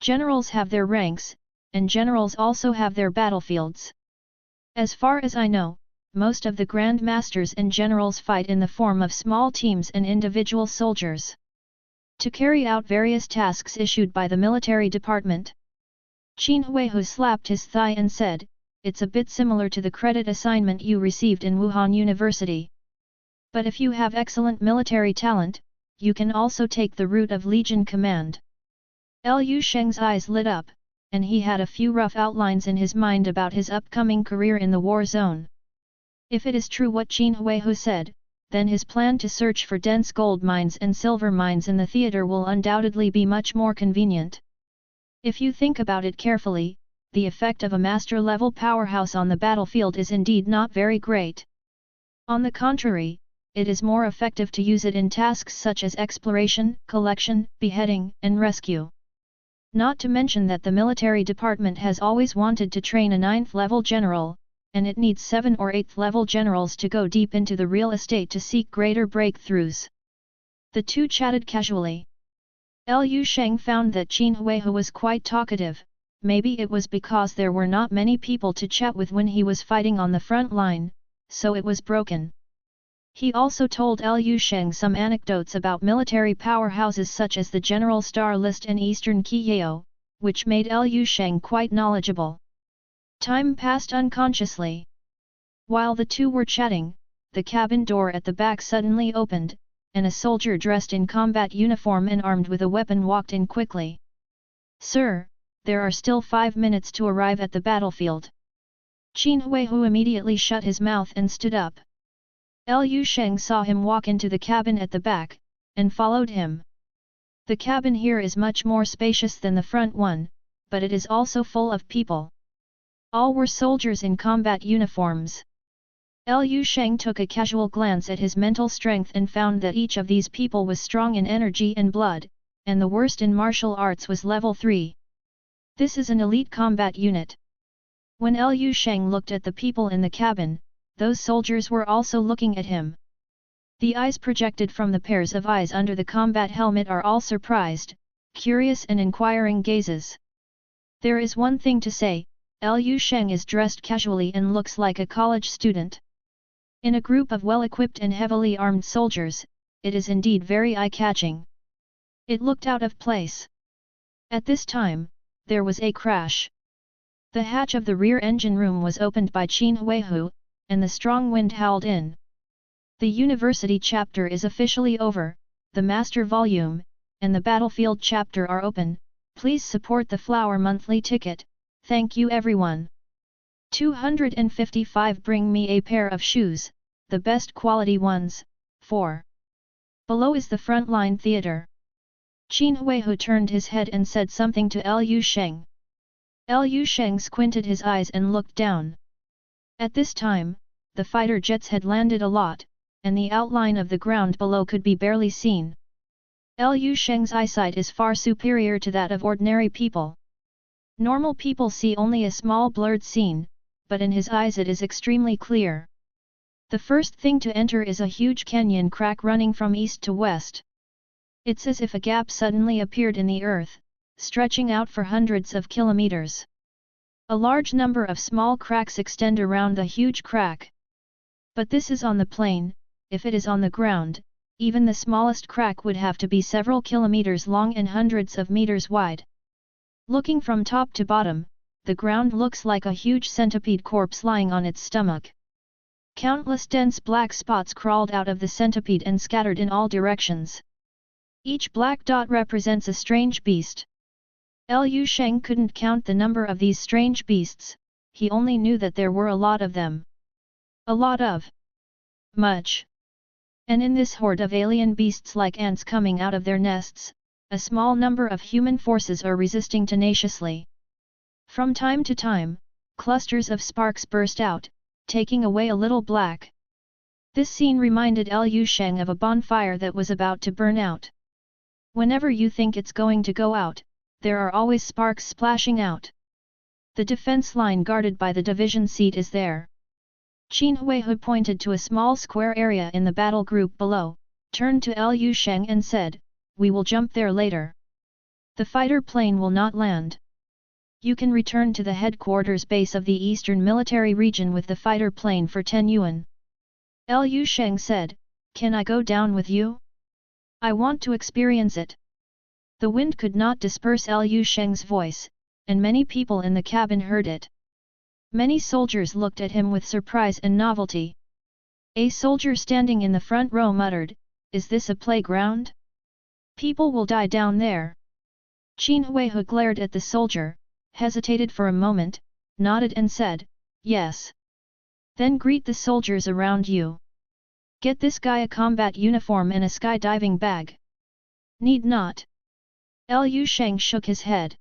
Generals have their ranks, and generals also have their battlefields. As far as I know, most of the Grand Masters and generals fight in the form of small teams and individual soldiers, to carry out various tasks issued by the military department. Qin Huihu slapped his thigh and said, it's a bit similar to the credit assignment you received in Wuhan University. But if you have excellent military talent, you can also take the route of Legion Command. Liu Sheng's eyes lit up, and he had a few rough outlines in his mind about his upcoming career in the war zone. If it is true what Qin Huihu said, then his plan to search for dense gold mines and silver mines in the theater will undoubtedly be much more convenient. If you think about it carefully, the effect of a master-level powerhouse on the battlefield is indeed not very great. On the contrary, it is more effective to use it in tasks such as exploration, collection, beheading, and rescue. Not to mention that the military department has always wanted to train a 9th-level general, and it needs 7th or 8th-level generals to go deep into the real estate to seek greater breakthroughs. The two chatted casually. Liu Sheng found that Qin Huihu was quite talkative. Maybe it was because there were not many people to chat with when he was fighting on the front line, so it was broken. He also told Liu Sheng some anecdotes about military powerhouses such as the General Star List and Eastern Qiyao, which made Liu Sheng quite knowledgeable. Time passed unconsciously. While the two were chatting, the cabin door at the back suddenly opened, and a soldier dressed in combat uniform and armed with a weapon walked in quickly. Sir, there are still 5 minutes to arrive at the battlefield. Qin Huihu immediately shut his mouth and stood up. Liu Sheng saw him walk into the cabin at the back, and followed him. The cabin here is much more spacious than the front one, but it is also full of people. All were soldiers in combat uniforms. Liu Sheng took a casual glance at his mental strength and found that each of these people was strong in energy and blood, and the worst in martial arts was level 3. This is an elite combat unit. When Liu Sheng looked at the people in the cabin, those soldiers were also looking at him. The eyes projected from the pairs of eyes under the combat helmet are all surprised, curious and inquiring gazes. There is one thing to say, Liu Sheng is dressed casually and looks like a college student. In a group of well-equipped and heavily armed soldiers, it is indeed very eye-catching. It looked out of place. At this time, there was a crash. The hatch of the rear engine room was opened by Qin Huihu, and the strong wind howled in. The university chapter is officially over, the master volume, and the battlefield chapter are open. Please support the Flower monthly ticket, thank you everyone. 255 Bring me a pair of shoes, the best quality ones, 4. Below is the frontline theater. Qin Huihu turned his head and said something to Liu Sheng. Liu Sheng squinted his eyes and looked down. At this time, the fighter jets had landed a lot, and the outline of the ground below could be barely seen. Liu Sheng's eyesight is far superior to that of ordinary people. Normal people see only a small blurred scene, but in his eyes it is extremely clear. The first thing to enter is a huge canyon crack running from east to west. It's as if a gap suddenly appeared in the earth, stretching out for hundreds of kilometers. A large number of small cracks extend around the huge crack. But this is on the plain. If it is on the ground, even the smallest crack would have to be several kilometers long and hundreds of meters wide. Looking from top to bottom, the ground looks like a huge centipede corpse lying on its stomach. Countless dense black spots crawled out of the centipede and scattered in all directions. Each black dot represents a strange beast. Liu Sheng couldn't count the number of these strange beasts, he only knew that there were a lot of them. A lot of much. And in this horde of alien beasts like ants coming out of their nests, a small number of human forces are resisting tenaciously. From time to time, clusters of sparks burst out, taking away a little black. This scene reminded Liu Sheng of a bonfire that was about to burn out. Whenever you think it's going to go out, there are always sparks splashing out. The defense line guarded by the division seat is there. Qin Huihu pointed to a small square area in the battle group below, turned to Lu Sheng and said, "We will jump there later. The fighter plane will not land. You can return to the headquarters base of the Eastern Military Region with the fighter plane for 10 yuan. Lu Sheng said, "Can I go down with you? I want to experience it." The wind could not disperse Lu Sheng's voice, and many people in the cabin heard it. Many soldiers looked at him with surprise and novelty. A soldier standing in the front row muttered, "Is this a playground? People will die down there." Qin Huihu glared at the soldier, hesitated for a moment, nodded and said, "Yes." "Then greet the soldiers around you. Get this guy a combat uniform and a skydiving bag." "Need not." Lu Sheng shook his head.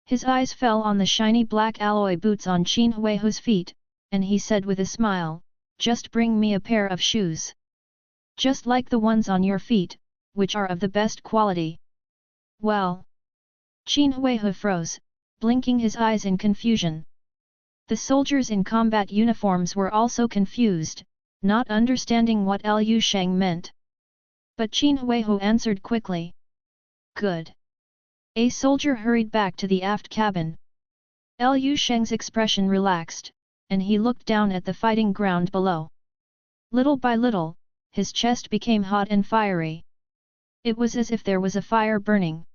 His eyes fell on the shiny black alloy boots on Qin Huihu's feet, and he said with a smile, "Just bring me a pair of shoes. Just like the ones on your feet, which are of the best quality." "Well." Qin Huihu froze, blinking his eyes in confusion. The soldiers in combat uniforms were also confused, not understanding what Lu Sheng meant. But Qin Huihu answered quickly. "Good." A soldier hurried back to the aft cabin. Lu Sheng's expression relaxed, and he looked down at the fighting ground below. Little by little, his chest became hot and fiery. It was as if there was a fire burning.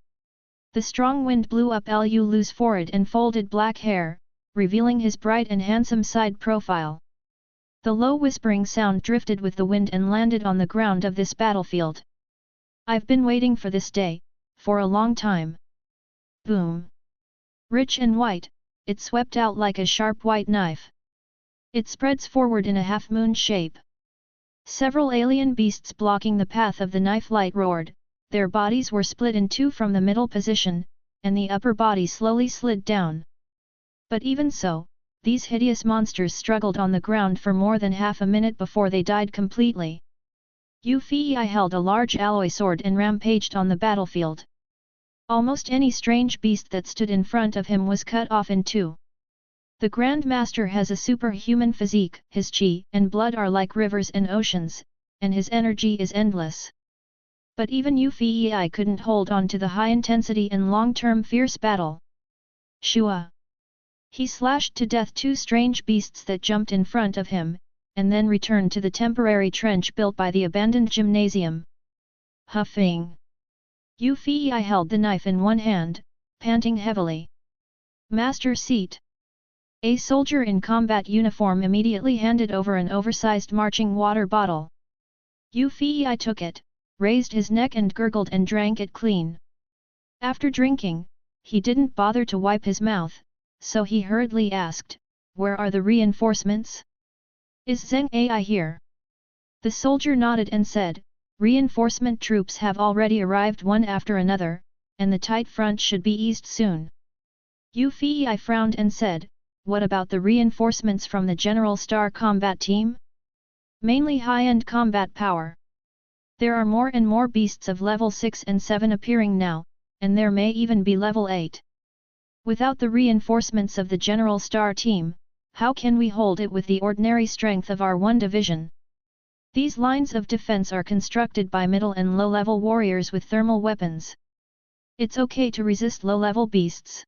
The strong wind blew up Lu's forehead and folded black hair, revealing his bright and handsome side profile. The low whispering sound drifted with the wind and landed on the ground of this battlefield. "I've been waiting for this day, for a long time." Boom! Rich and white, it swept out like a sharp white knife. It spreads forward in a half-moon shape. Several alien beasts blocking the path of the knife light roared, their bodies were split in two from the middle position, and the upper body slowly slid down. But even so, these hideous monsters struggled on the ground for more than half a minute before they died completely. Yu Fei held a large alloy sword and rampaged on the battlefield. Almost any strange beast that stood in front of him was cut off in two. The Grand Master has a superhuman physique, his qi and blood are like rivers and oceans, and his energy is endless. But even Yu Fei couldn't hold on to the high intensity and long-term fierce battle. Shua! He slashed to death two strange beasts that jumped in front of him, and then returned to the temporary trench built by the abandoned gymnasium. Huffing! Yu Fei held the knife in one hand, panting heavily. "Master seat!" A soldier in combat uniform immediately handed over an oversized marching water bottle. Yu Fei took it, raised his neck and gurgled and drank it clean. After drinking, he didn't bother to wipe his mouth, so he hurriedly asked, "Where are the reinforcements? Is Zheng Ai here?" The soldier nodded and said, "Reinforcement troops have already arrived one after another, and the tight front should be eased soon." Yu Fei frowned and said, "What about the reinforcements from the General Star combat team? Mainly high-end combat power. There are more and more beasts of level 6 and 7 appearing now, and there may even be level 8. Without the reinforcements of the General Star team, how can we hold it with the ordinary strength of our one division? These lines of defense are constructed by middle and low-level warriors with thermal weapons. It's okay to resist low-level beasts."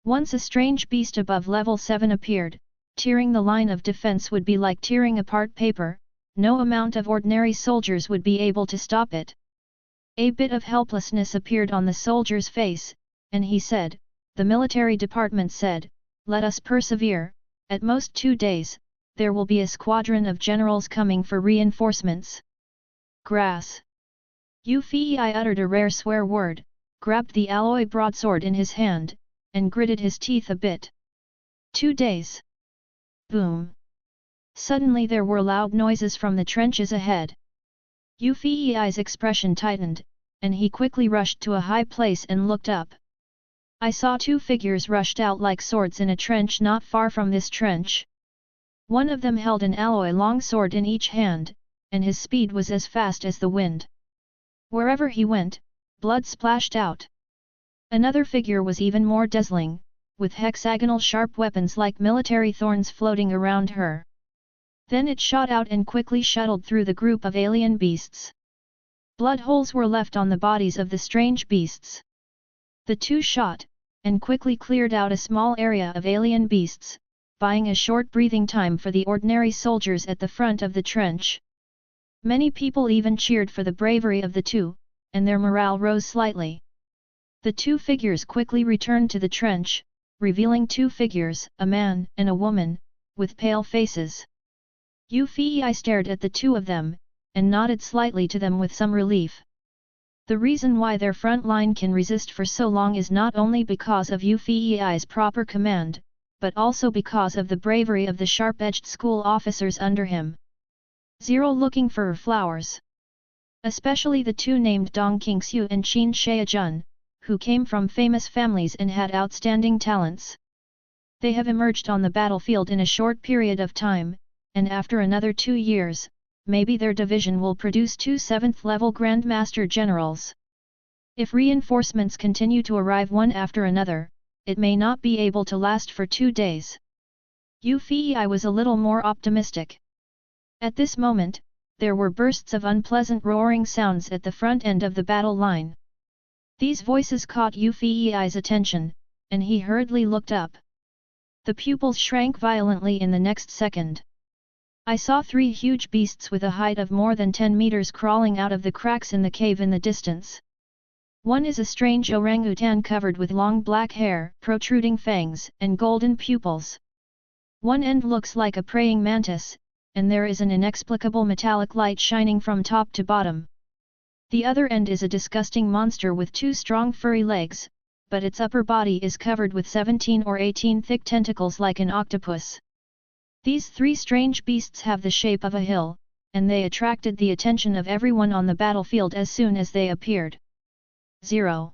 Once a strange beast above level 7 appeared, tearing the line of defense would be like tearing apart paper, no amount of ordinary soldiers would be able to stop it. A bit of helplessness appeared on the soldier's face, and he said, "The military department said, let us persevere, at most 2 days. There will be a squadron of generals coming for reinforcements." Grass! Yu Fei uttered a rare swear word, grabbed the alloy broadsword in his hand, and gritted his teeth a bit. 2 days! Boom! Suddenly there were loud noises from the trenches ahead. Yu Fei's expression tightened, and he quickly rushed to a high place and looked up. "I saw 2 figures rushed out like swords in a trench not far from this trench. One of them held an alloy longsword in each hand, and his speed was as fast as the wind. Wherever he went, blood splashed out. Another figure was even more dazzling, with hexagonal sharp weapons like military thorns floating around her. Then it shot out and quickly shuttled through the group of alien beasts. Blood holes were left on the bodies of the strange beasts. The two shot, and quickly cleared out a small area of alien beasts, buying a short breathing time for the ordinary soldiers at the front of the trench. Many people even cheered for the bravery of the two, and their morale rose slightly. The two figures quickly returned to the trench, revealing two figures, a man and a woman, with pale faces. Yu Fei stared at the two of them, and nodded slightly to them with some relief. The reason why their front line can resist for so long is not only because of Yu Fei's proper command, but also because of the bravery of the sharp-edged school officers under him. Looking for flowers. Especially the two named Dong Qingxiu and Qin Shaojun, who came from famous families and had outstanding talents. They have emerged on the battlefield in a short period of time, and after another 2 years, maybe their division will produce 2 7th-level Grandmaster Generals. If reinforcements continue to arrive one after another, it may not be able to last for 2 days. Yu Fei was a little more optimistic. At this moment, there were bursts of unpleasant roaring sounds at the front end of the battle line. These voices caught Yu Fei's attention, and he hurriedly looked up. The pupils shrank violently in the next second. I saw 3 huge beasts with a height of more than 10 meters crawling out of the cracks in the cave in the distance. One is a strange orangutan covered with long black hair, protruding fangs, and golden pupils. One end looks like a praying mantis, and there is an inexplicable metallic light shining from top to bottom. The other end is a disgusting monster with 2 strong furry legs, but its upper body is covered with 17 or 18 thick tentacles like an octopus. These 3 strange beasts have the shape of a hill, and they attracted the attention of everyone on the battlefield as soon as they appeared. 0.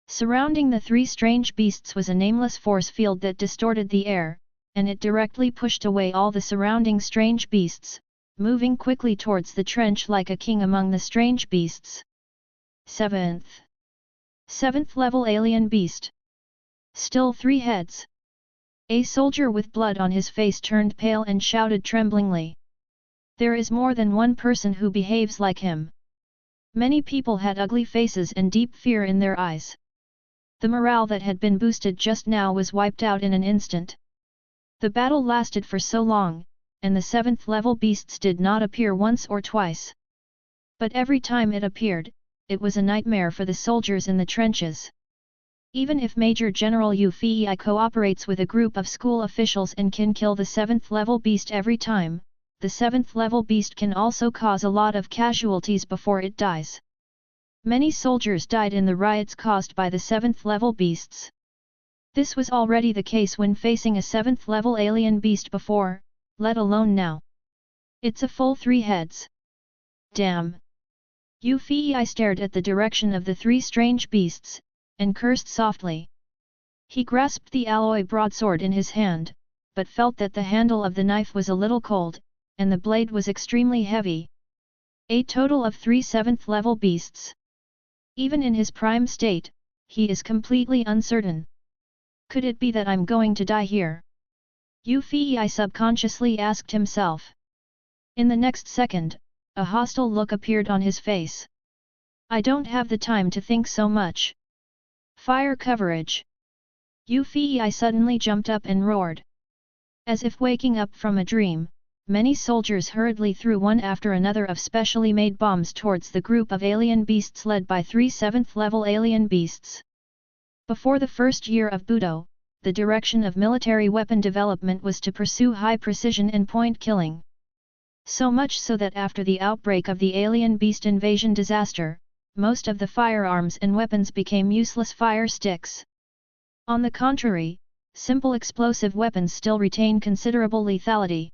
Surrounding the 3 strange beasts was a nameless force field that distorted the air, and it directly pushed away all the surrounding strange beasts, moving quickly towards the trench like a king among the strange beasts. 7th level alien beast. Still 3 heads. A soldier with blood on his face turned pale and shouted tremblingly. There is more than one person who behaves like him. Many people had ugly faces and deep fear in their eyes. The morale that had been boosted just now was wiped out in an instant. The battle lasted for so long, and the 7th level beasts did not appear once or twice. But every time it appeared, it was a nightmare for the soldiers in the trenches. Even if Major General Yu Fei cooperates with a group of school officials and can kill the 7th level beast every time, the 7th level beast can also cause a lot of casualties before it dies. Many soldiers died in the riots caused by the 7th level beasts. This was already the case when facing a 7th level alien beast before, let alone now. It's a full 3 heads. Damn! Yu Fei stared at the direction of the 3 strange beasts, and cursed softly. He grasped the alloy broadsword in his hand, but felt that the handle of the knife was a little cold, and the blade was extremely heavy. A total of 3 7th level beasts. Even in his prime state, he is completely uncertain. Could it be that I'm going to die here? Yu Fei subconsciously asked himself. In the next second, a hostile look appeared on his face. I don't have the time to think so much. Fire coverage! Yu Fei suddenly jumped up and roared. As if waking up from a dream, many soldiers hurriedly threw one after another of specially made bombs towards the group of alien beasts led by 3 7th level alien beasts. Before the first year of Budo, the direction of military weapon development was to pursue high precision and point killing. So much so that after the outbreak of the alien beast invasion disaster, most of the firearms and weapons became useless fire sticks. On the contrary, simple explosive weapons still retain considerable lethality.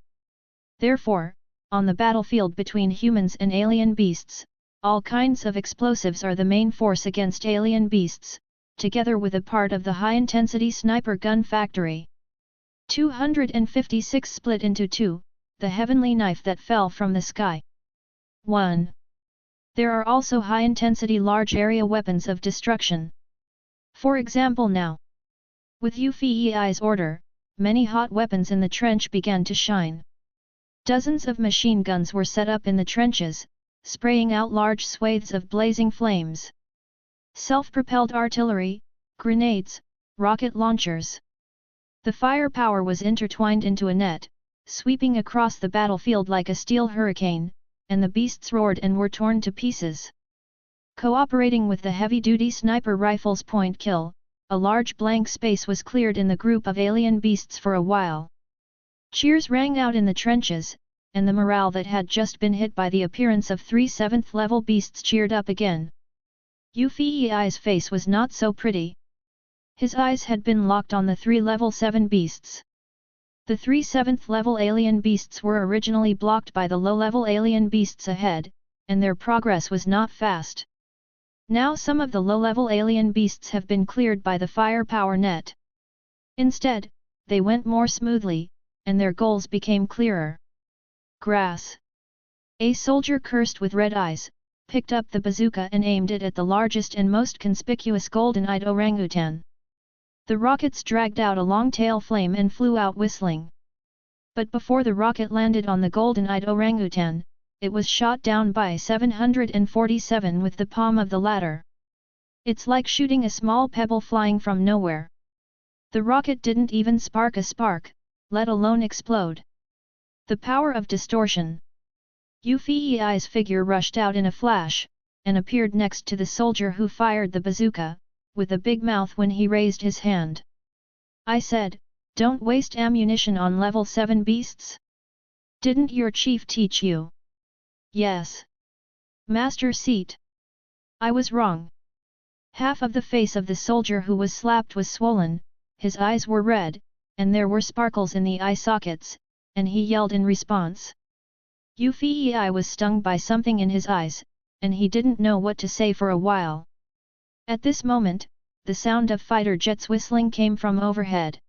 Therefore, on the battlefield between humans and alien beasts, all kinds of explosives are the main force against alien beasts, together with a part of the high-intensity sniper gun factory. 256 split into 2, the heavenly knife that fell from the sky. 1. There are also high-intensity large-area weapons of destruction. For example now. With Yu Fei's order, many hot weapons in the trench began to shine. Dozens of machine guns were set up in the trenches, spraying out large swathes of blazing flames. Self-propelled artillery, grenades, rocket launchers. The firepower was intertwined into a net, sweeping across the battlefield like a steel hurricane, and the beasts roared and were torn to pieces. Cooperating with the heavy-duty sniper rifle's point kill, a large blank space was cleared in the group of alien beasts for a while. Cheers rang out in the trenches, and the morale that had just been hit by the appearance of 3 7th level beasts cheered up again. Yu Fei's face was not so pretty. His eyes had been locked on the 3 level 7 beasts. The 3 7th level alien beasts were originally blocked by the low-level alien beasts ahead, and their progress was not fast. Now some of the low-level alien beasts have been cleared by the firepower net. Instead, they went more smoothly, and their goals became clearer. Grass. A soldier cursed with red eyes, picked up the bazooka and aimed it at the largest and most conspicuous golden-eyed orangutan. The rockets dragged out a long tail flame and flew out whistling. But before the rocket landed on the golden-eyed orangutan, it was shot down by 747 with the palm of the latter. It's like shooting a small pebble flying from nowhere. The rocket didn't even spark a spark, let alone explode. The power of distortion. Yu Fei's figure rushed out in a flash, and appeared next to the soldier who fired the bazooka, with a big mouth when he raised his hand. I said, don't waste ammunition on level 7 beasts? Didn't your chief teach you? Yes. Master Seat. I was wrong. Half of the face of the soldier who was slapped was swollen, his eyes were red, and there were sparkles in the eye sockets, and he yelled in response. Yu Fei was stung by something in his eyes, and he didn't know what to say for a while. At this moment, the sound of fighter jets whistling came from overhead.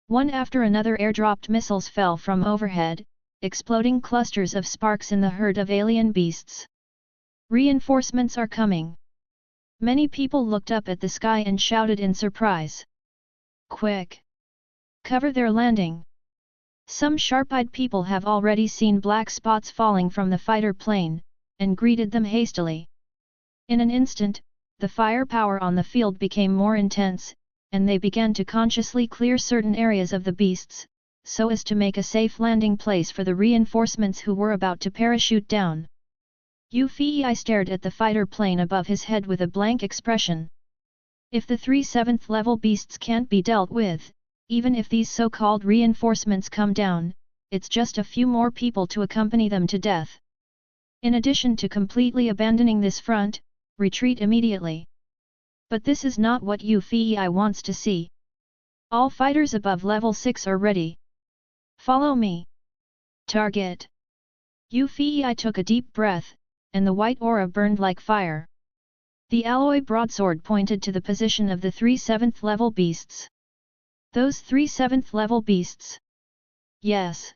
One after another airdropped missiles fell from overhead, exploding clusters of sparks in the herd of alien beasts. Reinforcements are coming. Many people looked up at the sky and shouted in surprise. Quick! Cover their landing! Some sharp-eyed people have already seen black spots falling from the fighter plane, and greeted them hastily. In an instant, the firepower on the field became more intense, and they began to consciously clear certain areas of the beasts, so as to make a safe landing place for the reinforcements who were about to parachute down. Yu Fei stared at the fighter plane above his head with a blank expression. If the 3 7th level beasts can't be dealt with, even if these so-called reinforcements come down, it's just a few more people to accompany them to death. In addition to completely abandoning this front, retreat immediately. But this is not what Yu Fei wants to see. All fighters above level 6 are ready. Follow me. Target. Yu Fei took a deep breath, and the white aura burned like fire. The alloy broadsword pointed to the position of the 3 7th level beasts. Those 3 7th level beasts? Yes.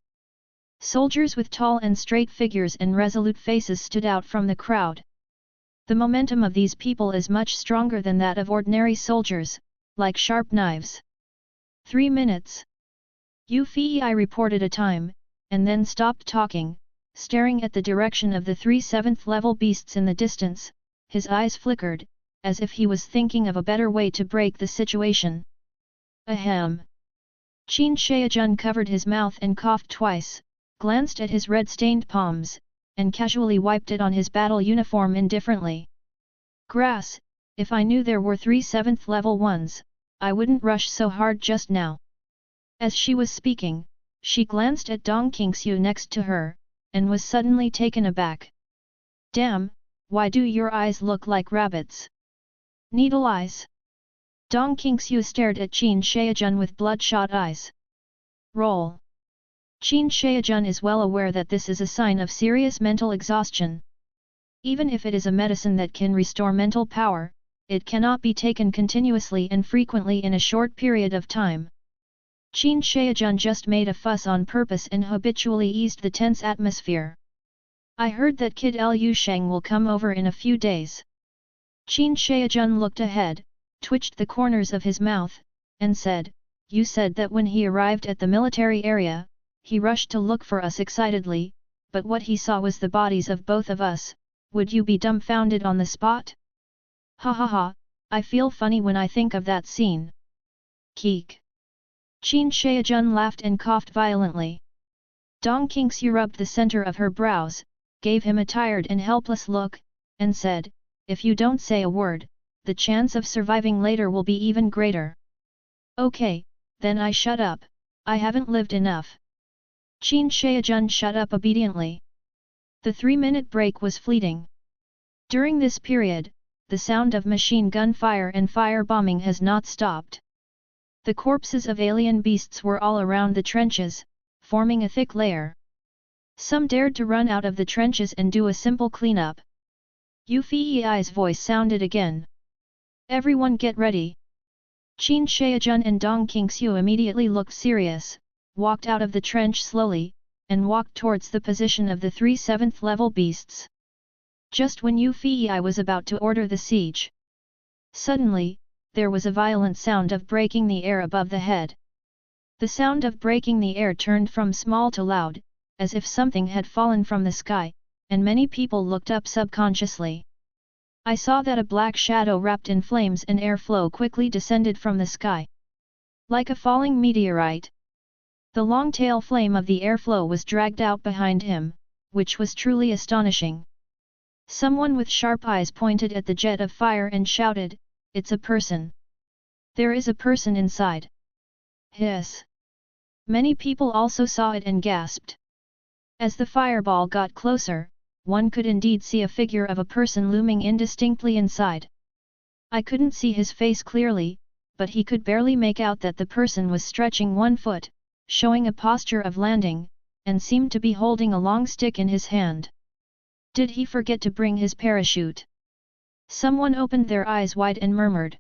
Soldiers with tall and straight figures and resolute faces stood out from the crowd. The momentum of these people is much stronger than that of ordinary soldiers, like sharp knives. 3 minutes. Yu Fei reported a time, and then stopped talking, staring at the direction of the 3 7th level beasts in the distance. His eyes flickered, as if he was thinking of a better way to break the situation. Ahem. Qin Shaojun covered his mouth and coughed twice, glanced at his red-stained palms, and casually wiped it on his battle uniform indifferently. Grass, if I knew there were 3 7th level ones, I wouldn't rush so hard just now. As she was speaking, she glanced at Dong Qingxiu next to her, and was suddenly taken aback. Damn, why do your eyes look like rabbits? Needle eyes? Dong Qingxiu stared at Qin Shaojun with bloodshot eyes. Roll. Qin Shaojun is well aware that this is a sign of serious mental exhaustion. Even if it is a medicine that can restore mental power, it cannot be taken continuously and frequently in a short period of time. Qin Shaojun just made a fuss on purpose and habitually eased the tense atmosphere. I heard that kid Sheng will come over in a few days. Qin Shaojun looked ahead, twitched the corners of his mouth, and said, "You said that when he arrived at the military area, he rushed to look for us excitedly, but what he saw was the bodies of both of us. Would you be dumbfounded on the spot?" "Ha ha ha, I feel funny when I think of that scene." Keek. Qin Shaojun laughed and coughed violently. Dong Qingxiu rubbed the center of her brows, gave him a tired and helpless look, and said, "If you don't say a word, the chance of surviving later will be even greater." "Okay, then I shut up, I haven't lived enough." Qin Shaojun shut up obediently. The 3-minute break was fleeting. During this period, the sound of machine gun fire and fire bombing has not stopped. The corpses of alien beasts were all around the trenches, forming a thick layer. Some dared to run out of the trenches and do a simple cleanup. Yu Fei's voice sounded again. "Everyone get ready." Qin Shaojun and Dong Qingxiu immediately looked serious, walked out of the trench slowly, and walked towards the position of the 3 7th level beasts. Just when Yu Fei was about to order the siege, suddenly, there was a violent sound of breaking the air above the head. The sound of breaking the air turned from small to loud, as if something had fallen from the sky, and many people looked up subconsciously. I saw that a black shadow wrapped in flames and airflow quickly descended from the sky. Like a falling meteorite. The long tail flame of the airflow was dragged out behind him, which was truly astonishing. Someone with sharp eyes pointed at the jet of fire and shouted, "It's a person! There is a person inside!" Hiss! Many people also saw it and gasped. As the fireball got closer, one could indeed see a figure of a person looming indistinctly inside. I couldn't see his face clearly, but he could barely make out that the person was stretching one foot, showing a posture of landing, and seemed to be holding a long stick in his hand. Did he forget to bring his parachute? Someone opened their eyes wide and murmured.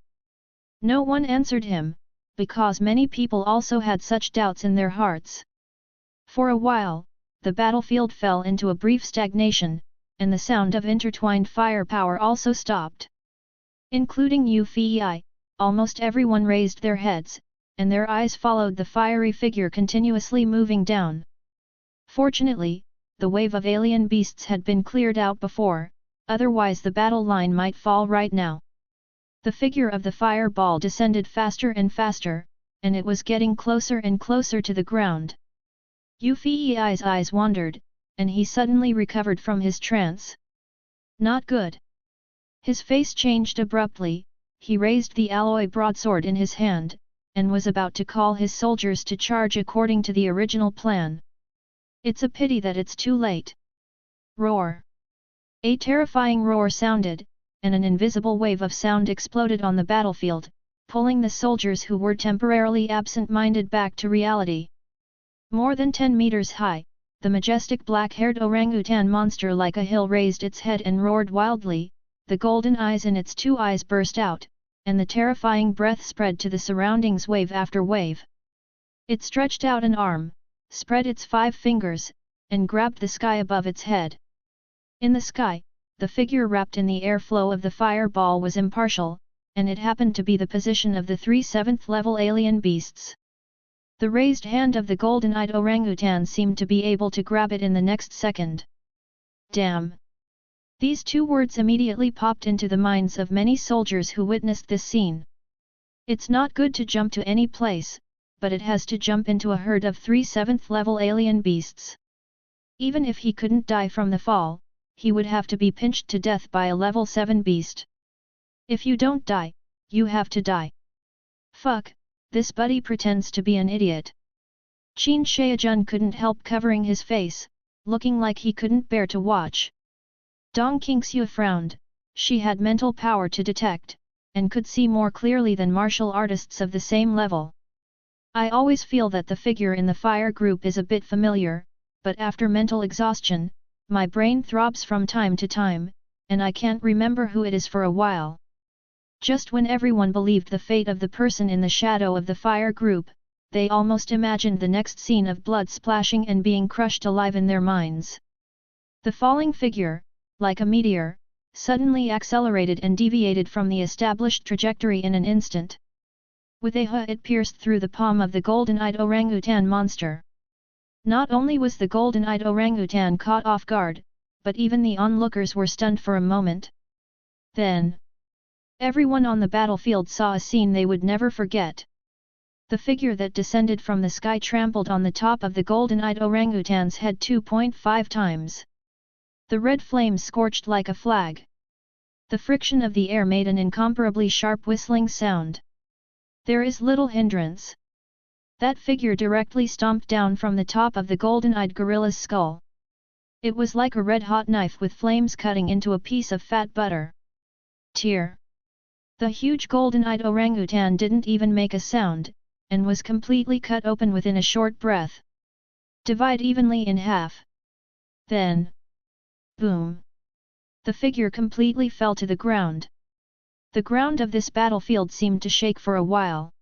No one answered him, because many people also had such doubts in their hearts. For a while, the battlefield fell into a brief stagnation, and the sound of intertwined firepower also stopped. Including Yu Fei, almost everyone raised their heads, and their eyes followed the fiery figure continuously moving down. Fortunately, the wave of alien beasts had been cleared out before, otherwise the battle line might fall right now. The figure of the fireball descended faster and faster, and it was getting closer and closer to the ground. Yu Fei's eyes wandered, and he suddenly recovered from his trance. Not good. His face changed abruptly, he raised the alloy broadsword in his hand, and was about to call his soldiers to charge according to the original plan. It's a pity that it's too late. Roar! A terrifying roar sounded, and an invisible wave of sound exploded on the battlefield, pulling the soldiers who were temporarily absent-minded back to reality. More than 10 meters high, the majestic black-haired orangutan monster like a hill raised its head and roared wildly, the golden eyes in its 2 eyes burst out, and the terrifying breath spread to the surroundings wave after wave. It stretched out an arm, spread its 5 fingers, and grabbed the sky above its head. In the sky, the figure wrapped in the airflow of the fireball was impartial, and it happened to be the position of the 3 7th level alien beasts. The raised hand of the golden-eyed orangutan seemed to be able to grab it in the next second. Damn! These 2 words immediately popped into the minds of many soldiers who witnessed this scene. It's not good to jump to any place, but it has to jump into a herd of 3 7th level alien beasts. Even if he couldn't die from the fall, he would have to be pinched to death by a level 7 beast. If you don't die, you have to die. Fuck, this buddy pretends to be an idiot. Qin Shaojun couldn't help covering his face, looking like he couldn't bear to watch. Dong Qingxiu frowned, she had mental power to detect, and could see more clearly than martial artists of the same level. I always feel that the figure in the fire group is a bit familiar, but after mental exhaustion, my brain throbs from time to time, and I can't remember who it is for a while. Just when everyone believed the fate of the person in the shadow of the fire group, they almost imagined the next scene of blood splashing and being crushed alive in their minds. The falling figure, like a meteor, suddenly accelerated and deviated from the established trajectory in an instant. With a huh, it pierced through the palm of the golden-eyed orangutan monster. Not only was the golden-eyed orangutan caught off guard, but even the onlookers were stunned for a moment. Then, everyone on the battlefield saw a scene they would never forget. The figure that descended from the sky trampled on the top of the golden-eyed orangutan's head 2.5 times. The red flames scorched like a flag. The friction of the air made an incomparably sharp whistling sound. There is little hindrance. That figure directly stomped down from the top of the golden-eyed gorilla's skull. It was like a red-hot knife with flames cutting into a piece of fat butter. Tear. The huge golden-eyed orangutan didn't even make a sound, and was completely cut open within a short breath. Divide evenly in half. Then, boom! The figure completely fell to the ground. The ground of this battlefield seemed to shake for a while.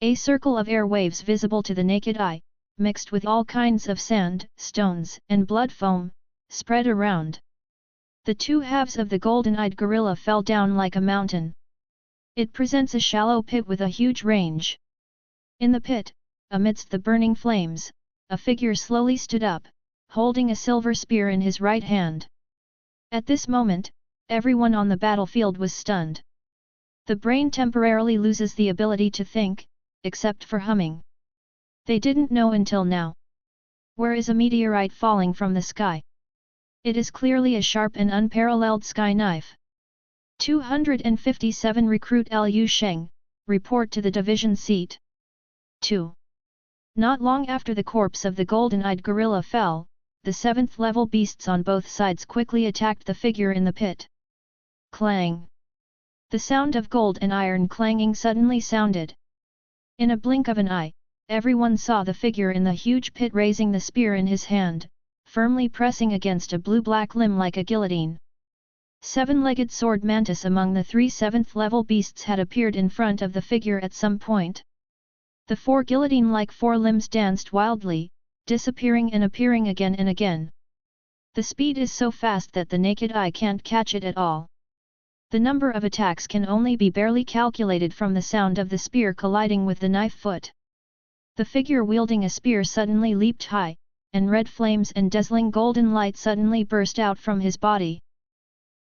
A circle of air waves visible to the naked eye, mixed with all kinds of sand, stones, and blood foam, spread around. The two halves of the golden-eyed gorilla fell down like a mountain. It presents a shallow pit with a huge range. In the pit, amidst the burning flames, a figure slowly stood up, holding a silver spear in his right hand. At this moment, everyone on the battlefield was stunned. The brain temporarily loses the ability to think, except for humming. They didn't know until now. Where is a meteorite falling from the sky? It is clearly a sharp and unparalleled sky knife. 257 Recruit Lu Sheng, report to the division seat. 2. Not long after the corpse of the golden-eyed gorilla fell, the 7th-level beasts on both sides quickly attacked the figure in the pit. Clang! The sound of gold and iron clanging suddenly sounded. In a blink of an eye, everyone saw the figure in the huge pit raising the spear in his hand, firmly pressing against a blue-black limb like a guillotine. 7-legged sword mantis among the 3 7th-level beasts had appeared in front of the figure at some point. The 4 guillotine-like forelimbs danced wildly, disappearing and appearing again and again. The speed is so fast that the naked eye can't catch it at all. The number of attacks can only be barely calculated from the sound of the spear colliding with the knife foot. The figure wielding a spear suddenly leaped high, and red flames and dazzling golden light suddenly burst out from his body.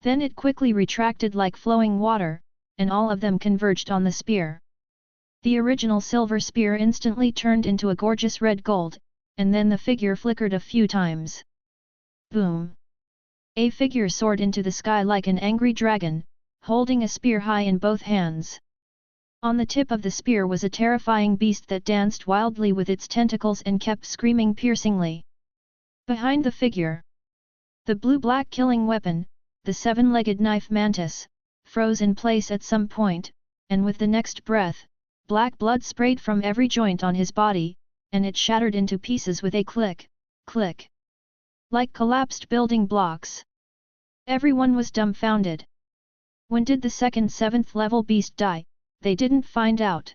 Then it quickly retracted like flowing water, and all of them converged on the spear. The original silver spear instantly turned into a gorgeous red gold, and then the figure flickered a few times. Boom! A figure soared into the sky like an angry dragon, holding a spear high in both hands. On the tip of the spear was a terrifying beast that danced wildly with its tentacles and kept screaming piercingly. Behind the figure, the blue-black killing weapon, the 7-legged knife mantis, froze in place at some point, and with the next breath, black blood sprayed from every joint on his body, and it shattered into pieces with a click, click. Like collapsed building blocks. Everyone was dumbfounded. When did the second 7th-level beast die? They didn't find out.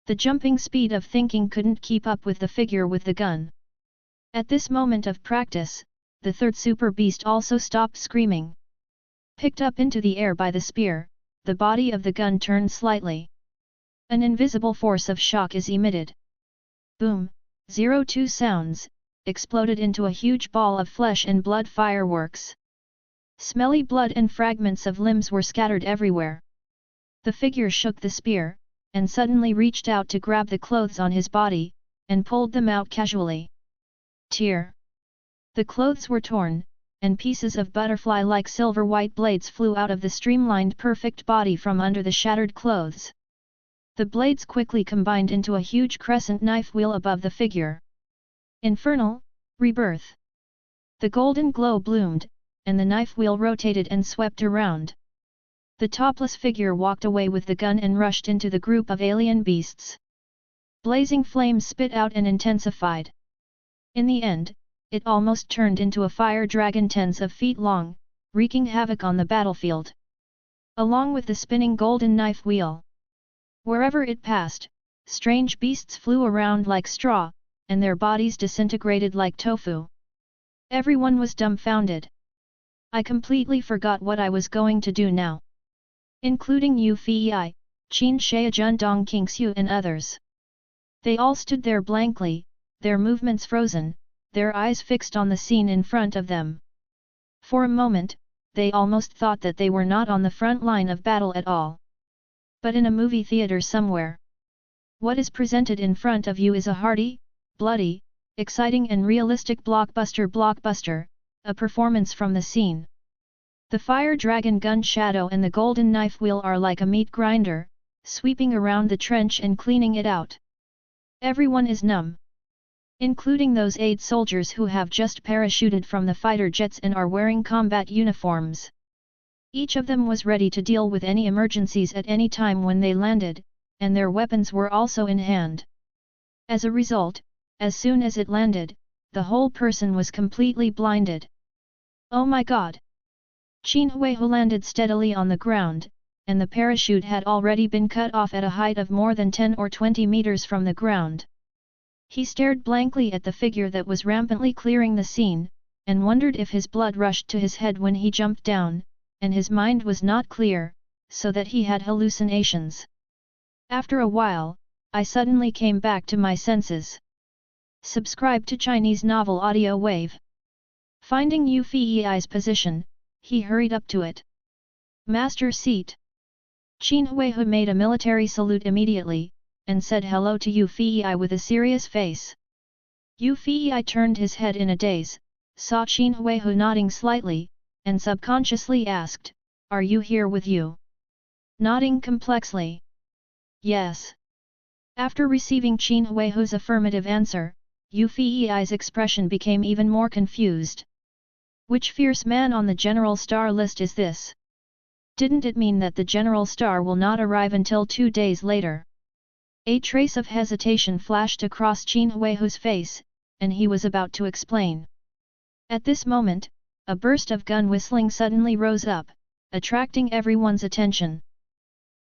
The jumping speed of thinking couldn't keep up with the figure with the gun. At this moment of practice, the 3rd super beast also stopped screaming. Picked up into the air by the spear, the body of the gun turned slightly. An invisible force of shock is emitted. Boom! 02 sounds, exploded into a huge ball of flesh and blood fireworks. Smelly blood and fragments of limbs were scattered everywhere. The figure shook the spear, and suddenly reached out to grab the clothes on his body, and pulled them out casually. Tear! The clothes were torn, and pieces of butterfly-like silver-white blades flew out of the streamlined perfect body from under the shattered clothes. The blades quickly combined into a huge crescent knife wheel above the figure. Infernal, rebirth! The golden glow bloomed, and the knife wheel rotated and swept around. The topless figure walked away with the gun and rushed into the group of alien beasts. Blazing flames spit out and intensified. In the end, it almost turned into a fire dragon tens of feet long, wreaking havoc on the battlefield. Along with the spinning golden knife wheel. Wherever it passed, strange beasts flew around like straw, and their bodies disintegrated like tofu. Everyone was dumbfounded. I completely forgot what I was going to do now. Including Yu Fei, Qin Shaojun Dong Qingxiu and others. They all stood there blankly, their movements frozen, their eyes fixed on the scene in front of them. For a moment, they almost thought that they were not on the front line of battle at all, but in a movie theater somewhere. What is presented in front of you is a hearty, bloody, exciting and realistic blockbuster, a performance from the scene. The fire dragon gun shadow and the golden knife wheel are like a meat grinder, sweeping around the trench and cleaning it out. Everyone is numb. Including those aid soldiers who have just parachuted from the fighter jets and are wearing combat uniforms. Each of them was ready to deal with any emergencies at any time when they landed, and their weapons were also in hand. As a result, as soon as it landed, the whole person was completely blinded. Oh my god! Qin Huaihu landed steadily on the ground, and the parachute had already been cut off at a height of more than 10 or 20 meters from the ground. He stared blankly at the figure that was rampantly clearing the scene, and wondered if his blood rushed to his head when he jumped down, and his mind was not clear, so that he had hallucinations. After a while, I suddenly came back to my senses. Subscribe to Chinese novel audio wave. Finding Yu Fei's position, he hurried up to it. Master seat. Qin Huaihu made a military salute immediately, and said hello to Yu Fei with a serious face. Yu Fei turned his head in a daze, saw Qin Huaihu nodding slightly, and subconsciously asked, "Are you here with you?" Nodding complexly. Yes. After receiving Qin Huaihu's affirmative answer, Yu Fei's expression became even more confused. Which fierce man on the general star list is this? Didn't it mean that the general star will not arrive until 2 days later? A trace of hesitation flashed across Qin Huaihu's face, and he was about to explain. At this moment, a burst of gun whistling suddenly rose up, attracting everyone's attention.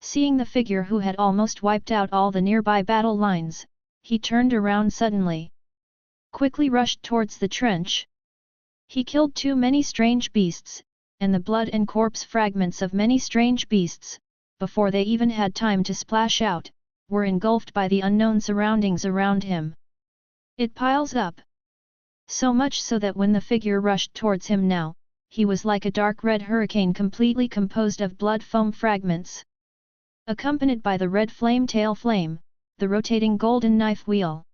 Seeing the figure who had almost wiped out all the nearby battle lines, he turned around suddenly. Quickly rushed towards the trench. He killed too many strange beasts, and the blood and corpse fragments of many strange beasts, before they even had time to splash out, were engulfed by the unknown surroundings around him. It piles up. So much so that when the figure rushed towards him now, he was like a dark red hurricane completely composed of blood foam fragments. Accompanied by the red tail flame, the rotating golden knife wheel.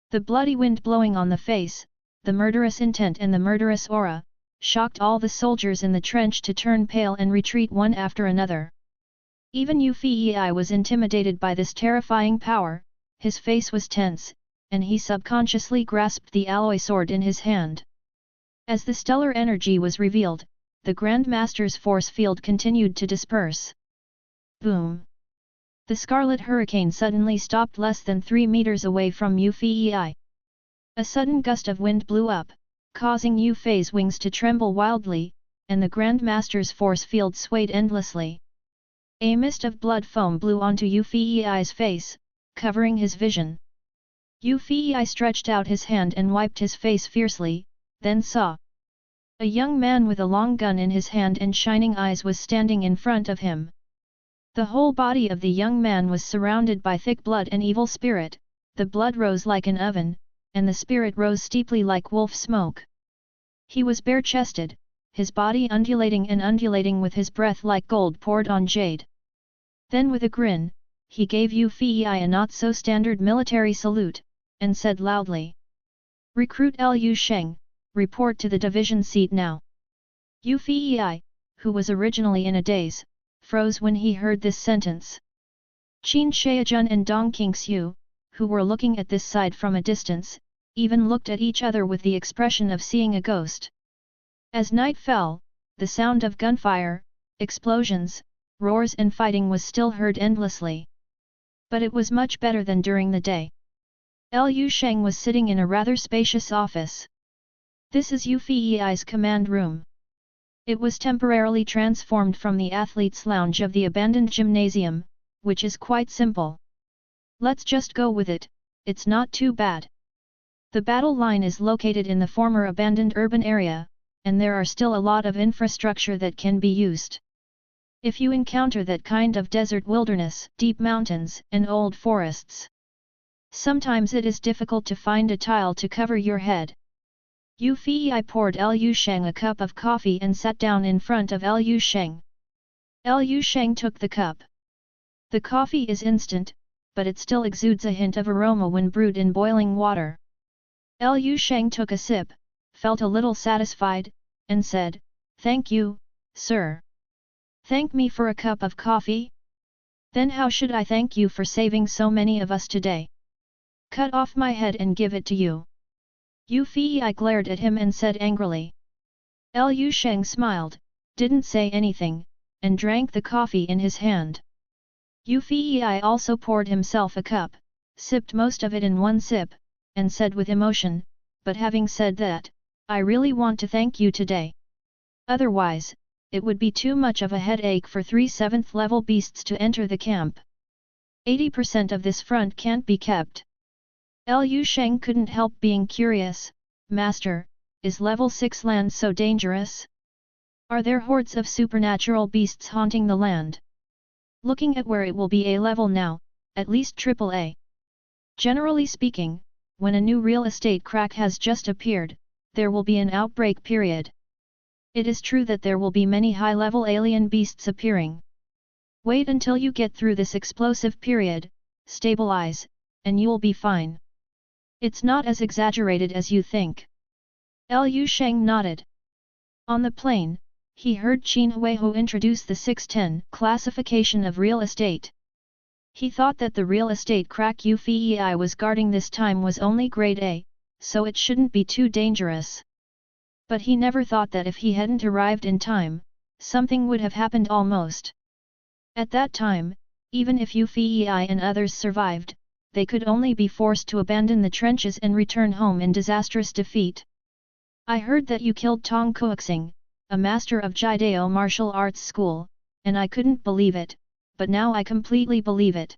The bloody wind blowing on the face, the murderous intent and the murderous aura, shocked all the soldiers in the trench to turn pale and retreat one after another. Even Yu Fei was intimidated by this terrifying power, his face was tense, and he subconsciously grasped the alloy sword in his hand. As the stellar energy was revealed, the Grand Master's force field continued to disperse. Boom! The scarlet hurricane suddenly stopped less than 3 meters away from Yu Fei. A sudden gust of wind blew up, causing Yu Fei's wings to tremble wildly, and the Grand Master's force field swayed endlessly. A mist of blood foam blew onto Yu Fei's face, covering his vision. Yu Fei stretched out his hand and wiped his face fiercely, then saw. A young man with a long gun in his hand and shining eyes was standing in front of him. The whole body of the young man was surrounded by thick blood and evil spirit, the blood rose like an oven, and the spirit rose steeply like wolf smoke. He was bare-chested, his body undulating with his breath like gold poured on jade. Then with a grin, he gave Yu Fei a not-so-standard military salute, and said loudly. "Recruit Lu Sheng, report to the division seat now." Yu Fei, who was originally in a daze, froze when he heard this sentence. Qin Shaojun and Dong Qingxiu, who were looking at this side from a distance, even looked at each other with the expression of seeing a ghost. As night fell, the sound of gunfire, explosions, roars and fighting was still heard endlessly. But it was much better than during the day. Lu Sheng was sitting in a rather spacious office. This is Yu Fei's command room. It was temporarily transformed from the athlete's lounge of the abandoned gymnasium, which is quite simple. Let's just go with it, it's not too bad. The battle line is located in the former abandoned urban area, and there are still a lot of infrastructure that can be used. If you encounter that kind of desert wilderness, deep mountains, and old forests, sometimes it is difficult to find a tile to cover your head. Yu Fei poured Liu Sheng a cup of coffee and sat down in front of Liu Sheng. Liu Sheng took the cup. The coffee is instant, but it still exudes a hint of aroma when brewed in boiling water. Liu Sheng took a sip, felt a little satisfied, and said, "Thank you, sir." "Thank me for a cup of coffee? Then how should I thank you for saving so many of us today? Cut off my head and give it to you." Yu Fei glared at him and said angrily. Liu Sheng smiled, didn't say anything, and drank the coffee in his hand. Yu Fei also poured himself a cup, sipped most of it in one sip, and said with emotion, "But having said that, I really want to thank you today. Otherwise, it would be too much of a headache for 3 7th level beasts to enter the camp. 80% of this front can't be kept." Liu Sheng couldn't help being curious. "Master, is level 6 land so dangerous? Are there hordes of supernatural beasts haunting the land? Looking at where it will be A level now, at least AAA. Generally speaking, when a new real estate crack has just appeared, there will be an outbreak period. It is true that there will be many high-level alien beasts appearing. Wait until you get through this explosive period, stabilize, and you'll be fine. It's not as exaggerated as you think." Liu Sheng nodded. On the plane, he heard Qin Huihu introduce the 610 classification of real estate. He thought that the real estate crack Yu Fei was guarding this time was only grade A, so it shouldn't be too dangerous. But he never thought that if he hadn't arrived in time, something would have happened almost. At that time, even if Yu Fei and others survived, they could only be forced to abandon the trenches and return home in disastrous defeat. "I heard that you killed Tong Kuoxing, a master of Jidao martial arts school, and I couldn't believe it, but now I completely believe it."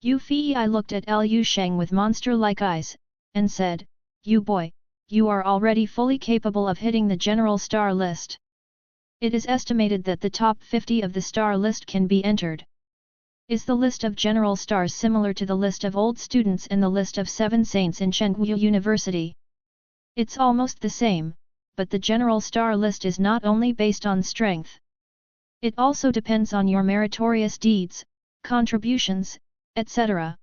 Yu Fei looked at Liu Sheng with monster-like eyes, and said, "You boy, you are already fully capable of hitting the general star list. It is estimated that the top 50 of the star list can be entered. Is the list of general stars similar to the list of old students and the list of 7 saints in Chenghu University? It's almost the same, but the general star list is not only based on strength. It also depends on your meritorious deeds, contributions, etc."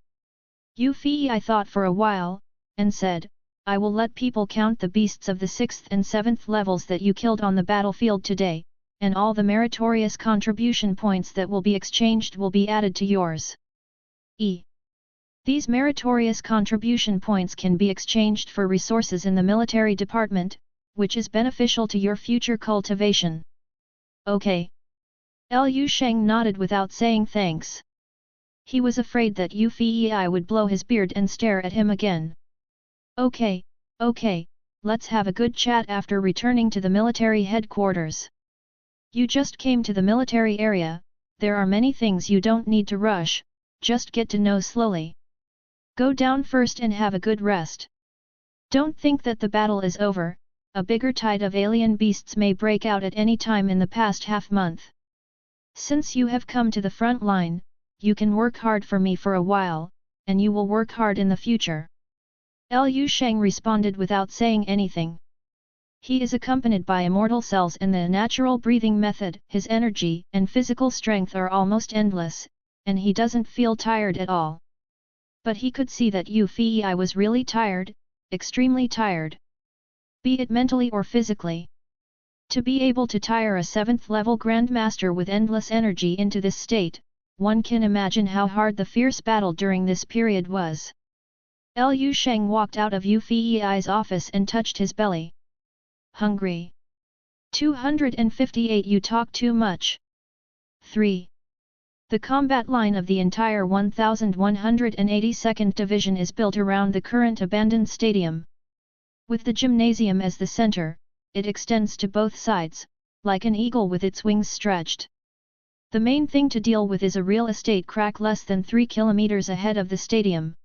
Yu Fei thought for a while, and said, "I will let people count the beasts of the 6th and 7th levels that you killed on the battlefield today, and all the meritorious contribution points that will be exchanged will be added to yours. These meritorious contribution points can be exchanged for resources in the military department, which is beneficial to your future cultivation." "Okay." Liu Sheng nodded without saying thanks. He was afraid that Yu Fei would blow his beard and stare at him again. Okay, let's have a good chat after returning to the military headquarters. You just came to the military area, there are many things you don't need to rush, just get to know slowly. Go down first and have a good rest. Don't think that the battle is over, a bigger tide of alien beasts may break out at any time in the past half-month. Since you have come to the front line, you can work hard for me for a while, and you will work hard in the future." Liu Sheng responded without saying anything. He is accompanied by immortal cells and the natural breathing method. His energy and physical strength are almost endless, and he doesn't feel tired at all. But he could see that Yu Fei was really tired, extremely tired. Be it mentally or physically. To be able to tire a 7th level grandmaster with endless energy into this state, one can imagine how hard the fierce battle during this period was. Liu Sheng walked out of Yu Fei's office and touched his belly. "Hungry. 258 You talk too much." 3. The combat line of the entire 1182nd Division is built around the current abandoned stadium. With the gymnasium as the center, it extends to both sides, like an eagle with its wings stretched. The main thing to deal with is a real estate crack less than 3 kilometers ahead of the stadium.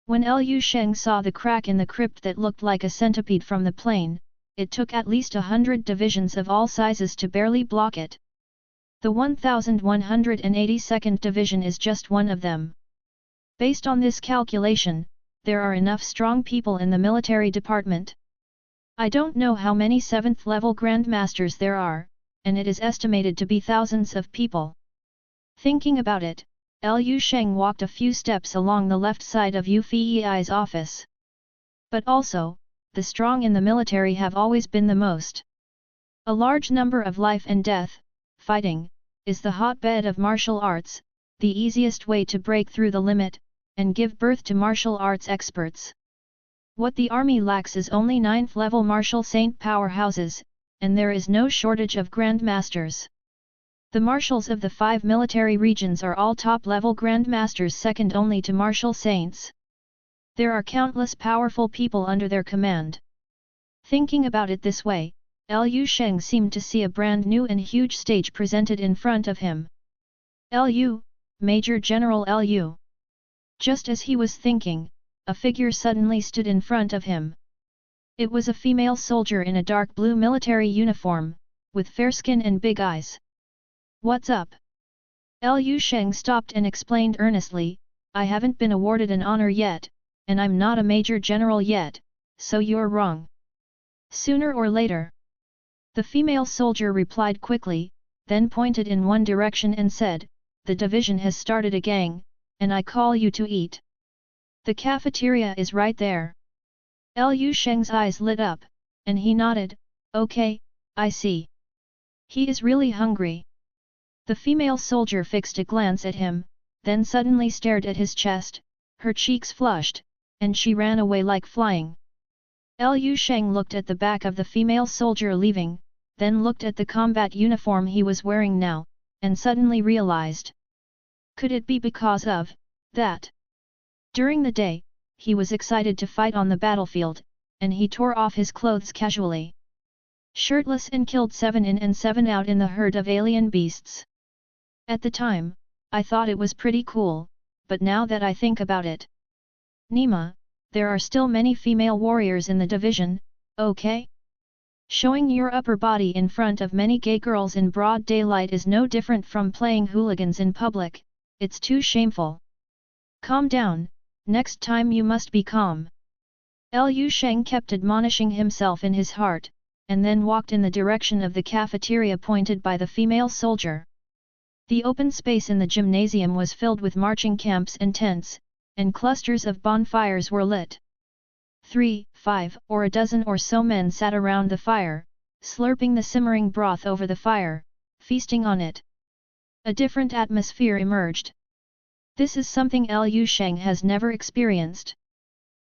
When Liu Sheng saw the crack in the crypt that looked like a centipede from the plane, it took at least 100 divisions of all sizes to barely block it. The 1182nd Division is just one of them. Based on this calculation, there are enough strong people in the military department. I don't know how many 7th level Grandmasters there are, and it is estimated to be thousands of people. Thinking about it, Liu Sheng walked a few steps along the left side of Yu Fei's office. But also, the strong in the military have always been the most. A large number of life and death, fighting, is the hotbed of martial arts, the easiest way to break through the limit, and give birth to martial arts experts. What the army lacks is only 9th level martial saint powerhouses, and there is no shortage of grandmasters. The marshals of the 5 military regions are all top-level grandmasters second only to martial saints. There are countless powerful people under their command. Thinking about it this way, Liu Sheng seemed to see a brand new and huge stage presented in front of him. Liu, Major General Liu. Just as he was thinking, a figure suddenly stood in front of him. It was a female soldier in a dark blue military uniform, with fair skin and big eyes. "What's up?" Liu Sheng stopped and explained earnestly, "I haven't been awarded an honor yet, and I'm not a major general yet, so you're wrong. Sooner or later." The female soldier replied quickly, then pointed in one direction and said, "The division has started a gang, and I call you to eat. The cafeteria is right there." Liu Sheng's eyes lit up, and he nodded, "Okay, I see. He is really hungry." The female soldier fixed a glance at him, then suddenly stared at his chest, her cheeks flushed, and she ran away like flying. Liu Sheng looked at the back of the female soldier leaving, then looked at the combat uniform he was wearing now, and suddenly realized. Could it be because of that? During the day, he was excited to fight on the battlefield, and he tore off his clothes casually. Shirtless and killed 7 in and 7 out in the herd of alien beasts. At the time, I thought it was pretty cool, but now that I think about it. Nima, there are still many female warriors in the division, okay? Showing your upper body in front of many gay girls in broad daylight is no different from playing hooligans in public, it's too shameful. Calm down, next time you must be calm." Liu Sheng kept admonishing himself in his heart, and then walked in the direction of the cafeteria pointed by the female soldier. The open space in the gymnasium was filled with marching camps and tents, and clusters of bonfires were lit. 3, 5, or a dozen or so men sat around the fire, slurping the simmering broth over the fire, feasting on it. A different atmosphere emerged. This is something Liu Sheng has never experienced.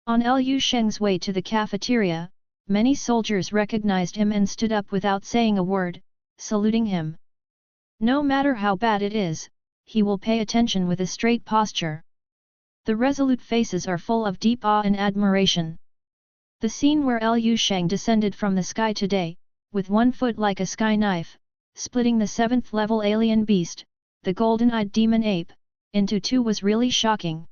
On Liu Sheng's way to the cafeteria, many soldiers recognized him and stood up without saying a word, saluting him. No matter how bad it is, he will pay attention with a straight posture. The resolute faces are full of deep awe and admiration. The scene where Liu Sheng descended from the sky today, with one foot like a sky knife, splitting the 7th level alien beast, the golden-eyed demon ape, into two was really shocking.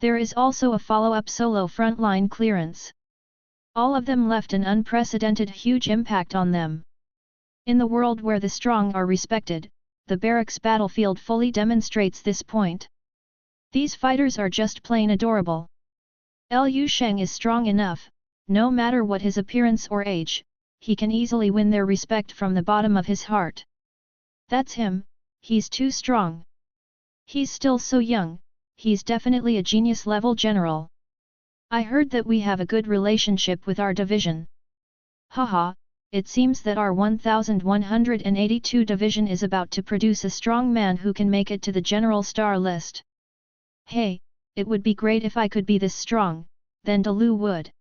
There is also a follow-up solo frontline clearance. All of them left an unprecedented huge impact on them. In the world where the strong are respected, the barracks battlefield fully demonstrates this point. These fighters are just plain adorable. Liu Sheng is strong enough, no matter what his appearance or age, he can easily win their respect from the bottom of his heart. That's him, he's too strong. He's still so young, he's definitely a genius-level general. I heard that we have a good relationship with our division. Haha, it seems that our 1182 division is about to produce a strong man who can make it to the general star list. Hey, it would be great if I could be this strong, then Dalu would.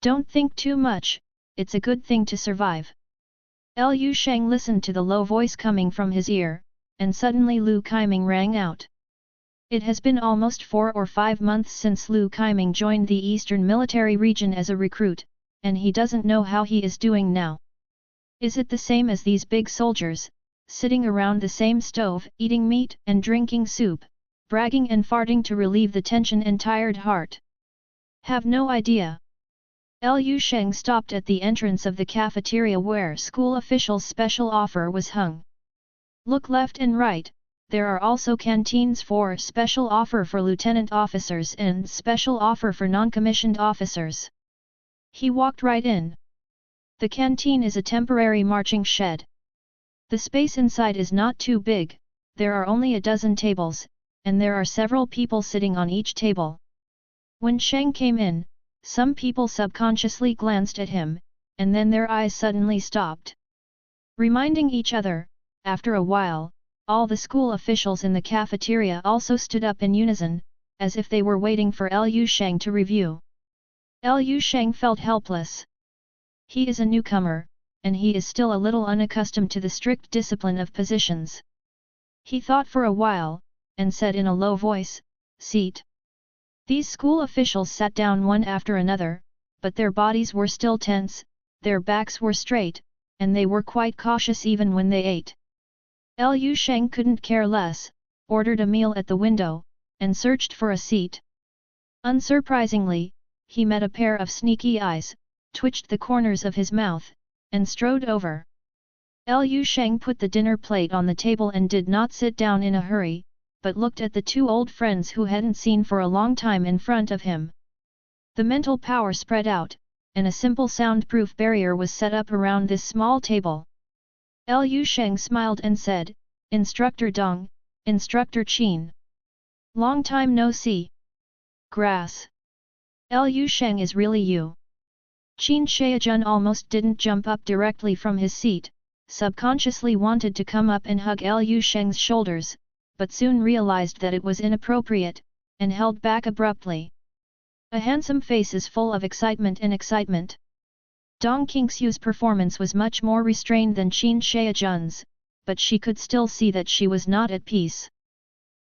Don't think too much, it's a good thing to survive. Liu Sheng listened to the low voice coming from his ear, and suddenly Lu Kaiming rang out. It has been almost 4 or 5 months since Lu Kaiming joined the Eastern Military Region as a recruit, and he doesn't know how he is doing now. Is it the same as these big soldiers, sitting around the same stove, eating meat and drinking soup, bragging and farting to relieve the tension and tired heart? Have no idea. Liu Sheng stopped at the entrance of the cafeteria where school officials' special offer was hung. Look left and right, there are also canteens for special offer for lieutenant officers and special offer for non-commissioned officers. He walked right in. The canteen is a temporary marching shed. The space inside is not too big, there are only a dozen tables, and there are several people sitting on each table. When Sheng came in, some people subconsciously glanced at him, and then their eyes suddenly stopped. Reminding each other, after a while, all the school officials in the cafeteria also stood up in unison, as if they were waiting for Liu Sheng to review. Liu Sheng felt helpless. He is a newcomer, and he is still a little unaccustomed to the strict discipline of positions. He thought for a while, and said in a low voice, "Seat." These school officials sat down one after another, but their bodies were still tense, their backs were straight, and they were quite cautious even when they ate. Liu Sheng couldn't care less, ordered a meal at the window, and searched for a seat. Unsurprisingly, he met a pair of sneaky eyes, twitched the corners of his mouth, and strode over. Liu Sheng put the dinner plate on the table and did not sit down in a hurry, but looked at the two old friends who hadn't seen for a long time in front of him. The mental power spread out, and a simple soundproof barrier was set up around this small table. Liu Sheng smiled and said, "Instructor Dong, Instructor Qin. Long time no see. Grass. Liu Sheng, is really you?" Qin Shaojun almost didn't jump up directly from his seat, subconsciously wanted to come up and hug Liu Sheng's shoulders, but soon realized that it was inappropriate, and held back abruptly. A handsome face is full of excitement and excitement. Dong Qingxiu's performance was much more restrained than Qin Shaojun's, but she could still see that she was not at peace.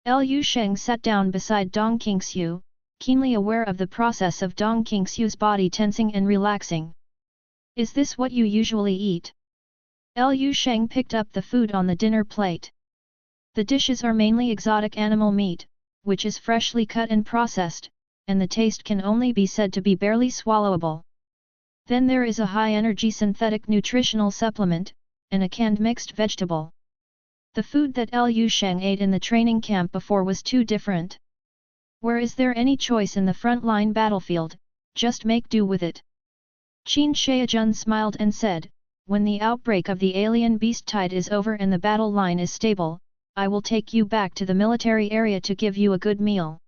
Liu Sheng sat down beside Dong Qingxiu, keenly aware of the process of Dong Qingxiu's body tensing and relaxing. "Is this what you usually eat?" Liu Sheng picked up the food on the dinner plate. The dishes are mainly exotic animal meat, which is freshly cut and processed, and the taste can only be said to be barely swallowable. Then there is a high-energy synthetic nutritional supplement, and a canned mixed vegetable. The food that Liu Sheng ate in the training camp before was too different. Where is there any choice in the front-line battlefield, just make do with it. Qin Shaojun smiled and said, "When the outbreak of the alien beast tide is over and the battle line is stable, I will take you back to the military area to give you a good meal."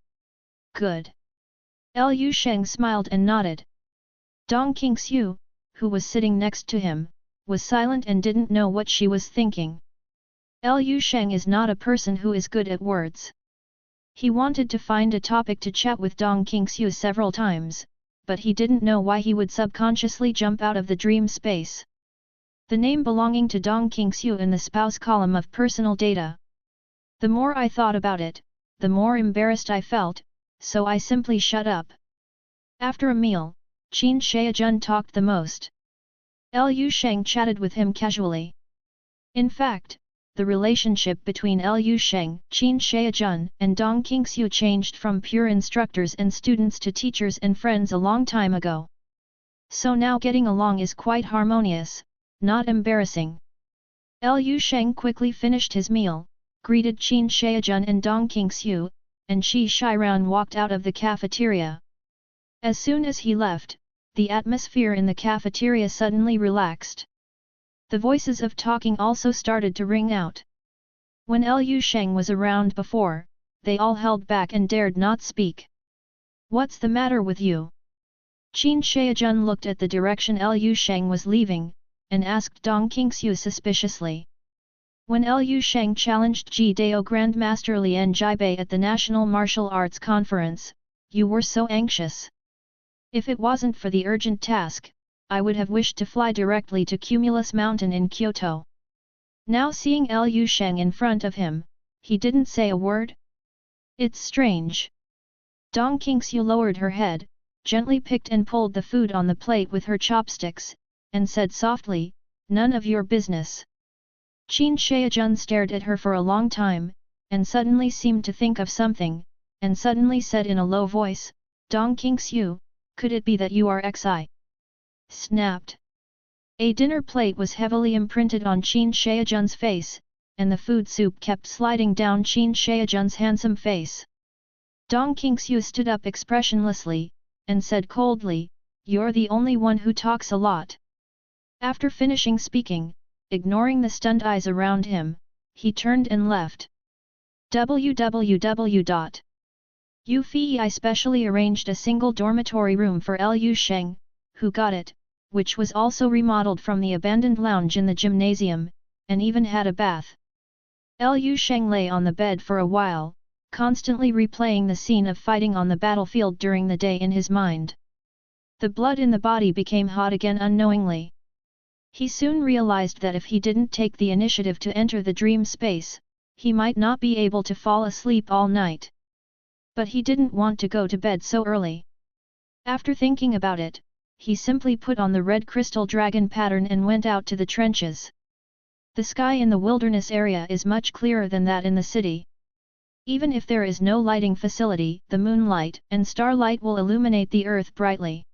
"Good." Liu Sheng smiled and nodded. Dong Qingxiu, who was sitting next to him, was silent and didn't know what she was thinking. Liu Sheng is not a person who is good at words. He wanted to find a topic to chat with Dong Qingxiu several times, but he didn't know why he would subconsciously jump out of the dream space. The name belonging to Dong Qingxiu in the spouse column of personal data. The more I thought about it, the more embarrassed I felt, so I simply shut up. After a meal, Qin Shaojun talked the most. Liu Sheng chatted with him casually. In fact, the relationship between Liu Sheng, Qin Shaojun, and Dong Qingxiu changed from pure instructors and students to teachers and friends a long time ago. So now getting along is quite harmonious, not embarrassing. Liu Sheng quickly finished his meal, greeted Qin Shaojun and Dong Qingxiu, and Qi Shiran walked out of the cafeteria. As soon as he left, the atmosphere in the cafeteria suddenly relaxed. The voices of talking also started to ring out. When Liu Sheng was around before, they all held back and dared not speak. "What's the matter with you?" Qin Shaojun looked at the direction Liu Sheng was leaving, and asked Dong Qingxiu suspiciously. When Liu Sheng challenged Ji Dao Grandmaster Lian Jibai at the National Martial Arts Conference, you were so anxious. If it wasn't for the urgent task, I would have wished to fly directly to Cumulus Mountain in Kyoto. Now seeing Liu Sheng in front of him, he didn't say a word. It's strange. Dong Qingxiu lowered her head, gently picked and pulled the food on the plate with her chopsticks, and said softly, "None of your business." Qin Shaojun stared at her for a long time, and suddenly seemed to think of something, and suddenly said in a low voice, "Dong Qingxiu, could it be that you are Xi?" snapped. A dinner plate was heavily imprinted on Qin Shaojun's face, and the food soup kept sliding down Qin Shaojun's handsome face. Dong Qingxiu stood up expressionlessly, and said coldly, "You're the only one who talks a lot." After finishing speaking, ignoring the stunned eyes around him, he turned and left. www.Ufei specially arranged a single dormitory room for Lu Sheng, who got it, which was also remodeled from the abandoned lounge in the gymnasium, and even had a bath. Lu Sheng lay on the bed for a while, constantly replaying the scene of fighting on the battlefield during the day in his mind. The blood in the body became hot again unknowingly. He soon realized that if he didn't take the initiative to enter the dream space, he might not be able to fall asleep all night. But he didn't want to go to bed so early. After thinking about it, he simply put on the red crystal dragon pattern and went out to the trenches. The sky in the wilderness area is much clearer than that in the city. Even if there is no lighting facility, the moonlight and starlight will illuminate the earth brightly.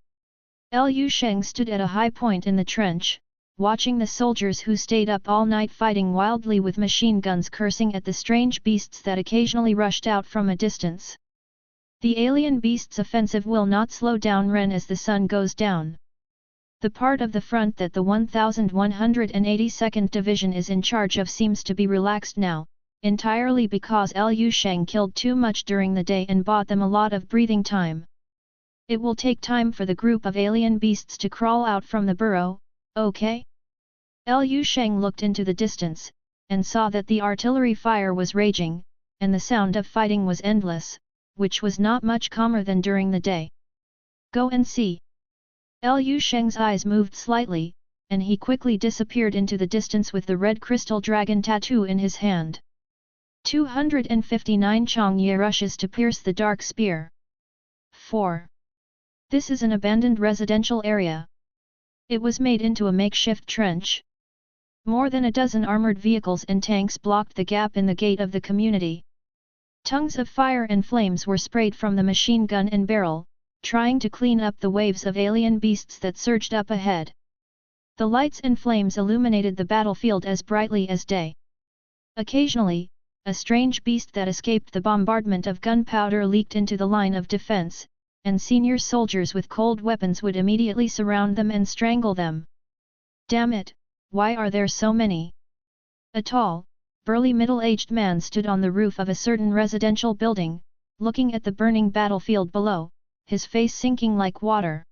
Lu Sheng stood at a high point in the trench, watching the soldiers who stayed up all night fighting wildly with machine guns, cursing at the strange beasts that occasionally rushed out from a distance. The alien beasts' offensive will not slow down Ren as the sun goes down. The part of the front that the 1182nd Division is in charge of seems to be relaxed now, entirely because Lu Sheng killed too much during the day and bought them a lot of breathing time. It will take time for the group of alien beasts to crawl out from the burrow, okay? Lu Sheng looked into the distance, and saw that the artillery fire was raging, and the sound of fighting was endless, which was not much calmer than during the day. Go and see. Lu Sheng's eyes moved slightly, and he quickly disappeared into the distance with the red crystal dragon tattoo in his hand. 259 Chang Ye rushes to pierce the dark spear. 4. This is an abandoned residential area. It was made into a makeshift trench. More than a dozen armored vehicles and tanks blocked the gap in the gate of the community. Tongues of fire and flames were sprayed from the machine gun and barrel, trying to clean up the waves of alien beasts that surged up ahead. The lights and flames illuminated the battlefield as brightly as day. Occasionally, a strange beast that escaped the bombardment of gunpowder leaked into the line of defense, and senior soldiers with cold weapons would immediately surround them and strangle them. Damn it, why are there so many? A tall, burly middle-aged man stood on the roof of a certain residential building, looking at the burning battlefield below, his face sinking like water.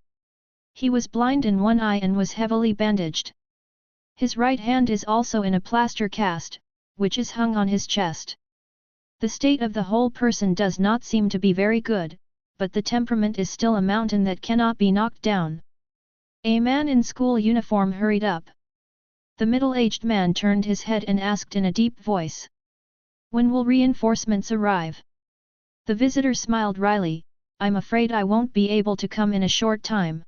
He was blind in one eye and was heavily bandaged. His right hand is also in a plaster cast, which is hung on his chest. The state of the whole person does not seem to be very good, but the temperament is still a mountain that cannot be knocked down. A man in school uniform hurried up. The middle-aged man turned his head and asked in a deep voice, "When will reinforcements arrive?" The visitor smiled wryly, "I'm afraid I won't be able to come in a short time."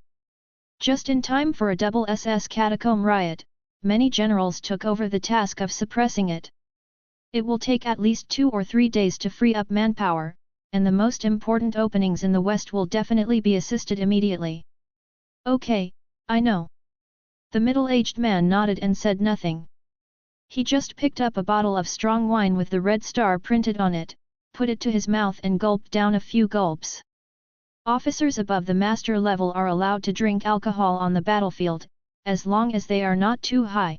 Just in time for a double SS catacomb riot, many generals took over the task of suppressing it. It will take at least 2 or 3 days to free up manpower, and the most important openings in the West will definitely be assisted immediately. Okay, I know. The middle-aged man nodded and said nothing. He just picked up a bottle of strong wine with the red star printed on it, put it to his mouth and gulped down a few gulps. Officers above the master level are allowed to drink alcohol on the battlefield, as long as they are not too high.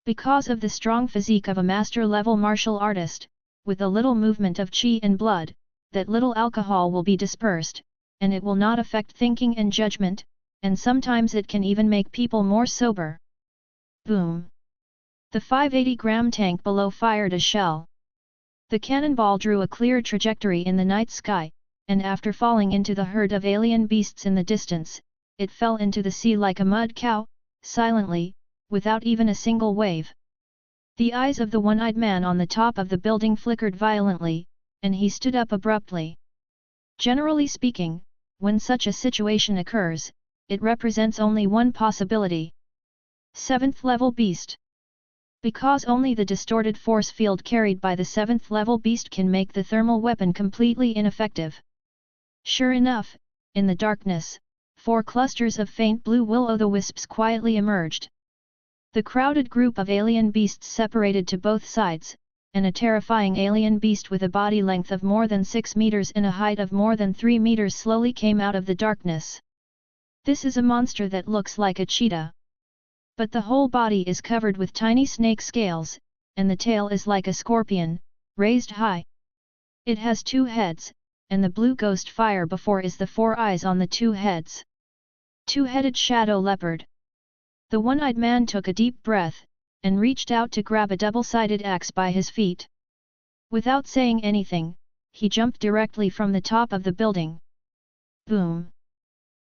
Because of the strong physique of a master-level martial artist, with a little movement of qi and blood, that little alcohol will be dispersed, and it will not affect thinking and judgment, and sometimes it can even make people more sober. Boom! The 580-gram tank below fired a shell. The cannonball drew a clear trajectory in the night sky, and after falling into the herd of alien beasts in the distance, it fell into the sea like a mud cow, silently, without even a single wave. The eyes of the one-eyed man on the top of the building flickered violently, and he stood up abruptly. Generally speaking, when such a situation occurs, it represents only one possibility. 7th level beast. Because only the distorted force field carried by the 7th level beast can make the thermal weapon completely ineffective. Sure enough, in the darkness, 4 clusters of faint blue will-o'-the-wisps quietly emerged. The crowded group of alien beasts separated to both sides, and a terrifying alien beast with a body length of more than 6 meters and a height of more than 3 meters slowly came out of the darkness. This is a monster that looks like a cheetah. But the whole body is covered with tiny snake scales, and the tail is like a scorpion, raised high. It has 2 heads, and the blue ghost fire before is the 4 eyes on the 2 heads. 2-headed shadow leopard. The one-eyed man took a deep breath, and reached out to grab a double-sided axe by his feet. Without saying anything, he jumped directly from the top of the building. Boom!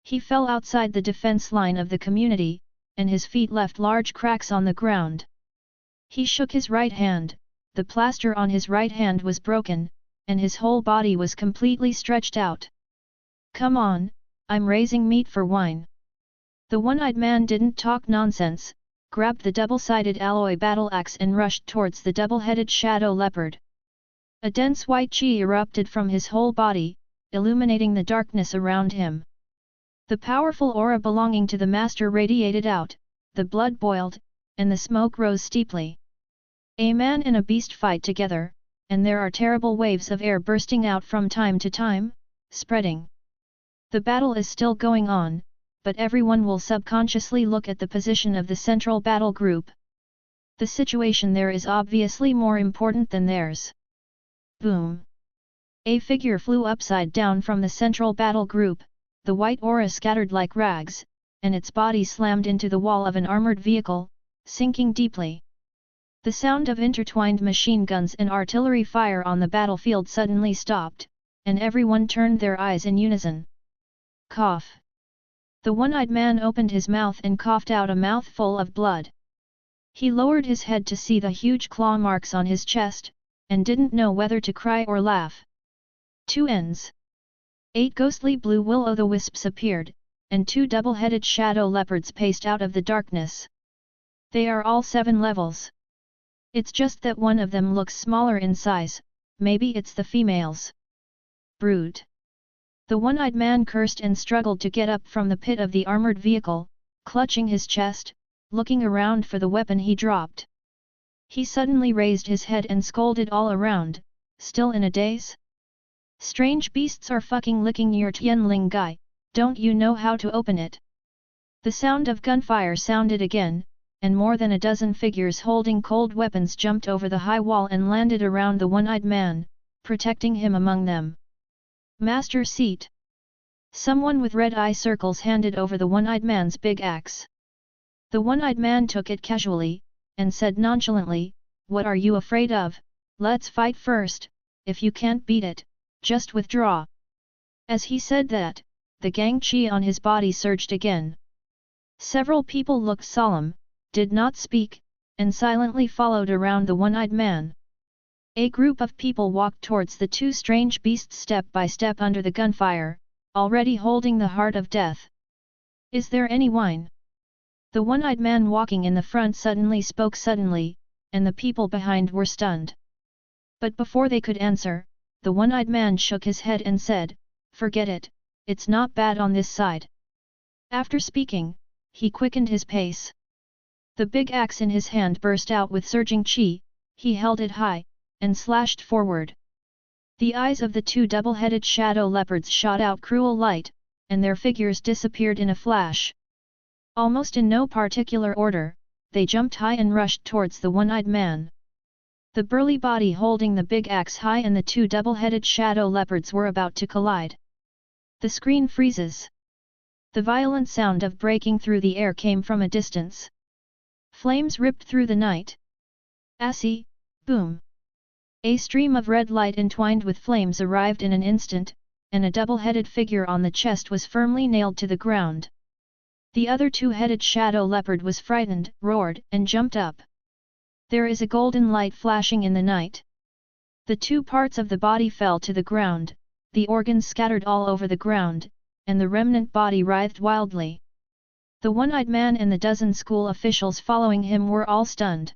He fell outside the defense line of the community, and his feet left large cracks on the ground. He shook his right hand, the plaster on his right hand was broken, and his whole body was completely stretched out. Come on, I'm raising meat for wine. The one-eyed man didn't talk nonsense, grabbed the double-sided alloy battle axe and rushed towards the double-headed shadow leopard. A dense white chi erupted from his whole body, illuminating the darkness around him. The powerful aura belonging to the master radiated out, the blood boiled, and the smoke rose steeply. A man and a beast fight together, and there are terrible waves of air bursting out from time to time, spreading. The battle is still going on, but everyone will subconsciously look at the position of the central battle group. The situation there is obviously more important than theirs. Boom! A figure flew upside down from the central battle group, the white aura scattered like rags, and its body slammed into the wall of an armored vehicle, sinking deeply. The sound of intertwined machine guns and artillery fire on the battlefield suddenly stopped, and everyone turned their eyes in unison. Cough! The one-eyed man opened his mouth and coughed out a mouthful of blood. He lowered his head to see the huge claw marks on his chest, and didn't know whether to cry or laugh. 2 ends. 8 ghostly blue will-o'-the-wisps appeared, and 2 double-headed shadow leopards paced out of the darkness. They are all 7 levels. It's just that one of them looks smaller in size, maybe it's the females. Brute! The one-eyed man cursed and struggled to get up from the pit of the armored vehicle, clutching his chest, looking around for the weapon he dropped. He suddenly raised his head and scolded all around, still in a daze? Strange beasts are fucking licking your Tianling guy, don't you know how to open it? The sound of gunfire sounded again, and more than a dozen figures holding cold weapons jumped over the high wall and landed around the one-eyed man, protecting him among them. Master seat. Someone with red eye circles handed over the one-eyed man's big axe. The one-eyed man took it casually, and said nonchalantly, "What are you afraid of? Let's fight first, if you can't beat it, just withdraw." As he said that, the gang chi on his body surged again. Several people looked solemn, did not speak, and silently followed around the one-eyed man. A group of people walked towards the 2 strange beasts step by step under the gunfire, already holding the heart of death. "Is there any wine?" The one-eyed man walking in the front suddenly spoke suddenly, and the people behind were stunned. But before they could answer, the one-eyed man shook his head and said, "Forget it, it's not bad on this side." After speaking, he quickened his pace. The big axe in his hand burst out with surging chi, he held it high, and slashed forward. The eyes of the 2 double-headed shadow leopards shot out cruel light, and their figures disappeared in a flash. Almost in no particular order, they jumped high and rushed towards the one-eyed man. The burly body holding the big axe high and the 2 double-headed shadow leopards were about to collide. The screen freezes. The violent sound of breaking through the air came from a distance. Flames ripped through the night. Assy, boom! A stream of red light entwined with flames arrived in an instant, and a double-headed figure on the chest was firmly nailed to the ground. The other 2-headed shadow leopard was frightened, roared, and jumped up. There is a golden light flashing in the night. The 2 parts of the body fell to the ground, the organs scattered all over the ground, and the remnant body writhed wildly. The one-eyed man and the dozen school officials following him were all stunned.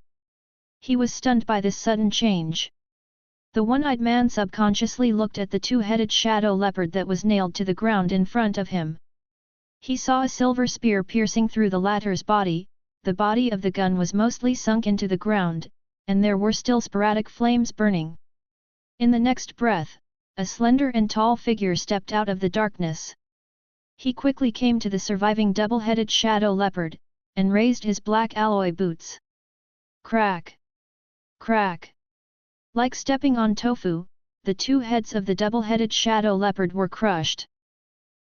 He was stunned by this sudden change. The one-eyed man subconsciously looked at the 2-headed shadow leopard that was nailed to the ground in front of him. He saw a silver spear piercing through the latter's body. The body of the gun was mostly sunk into the ground, and there were still sporadic flames burning. In the next breath, a slender and tall figure stepped out of the darkness. He quickly came to the surviving double-headed shadow leopard, and raised his black alloy boots. Crack! Crack! Like stepping on tofu, the two heads of the double-headed shadow leopard were crushed.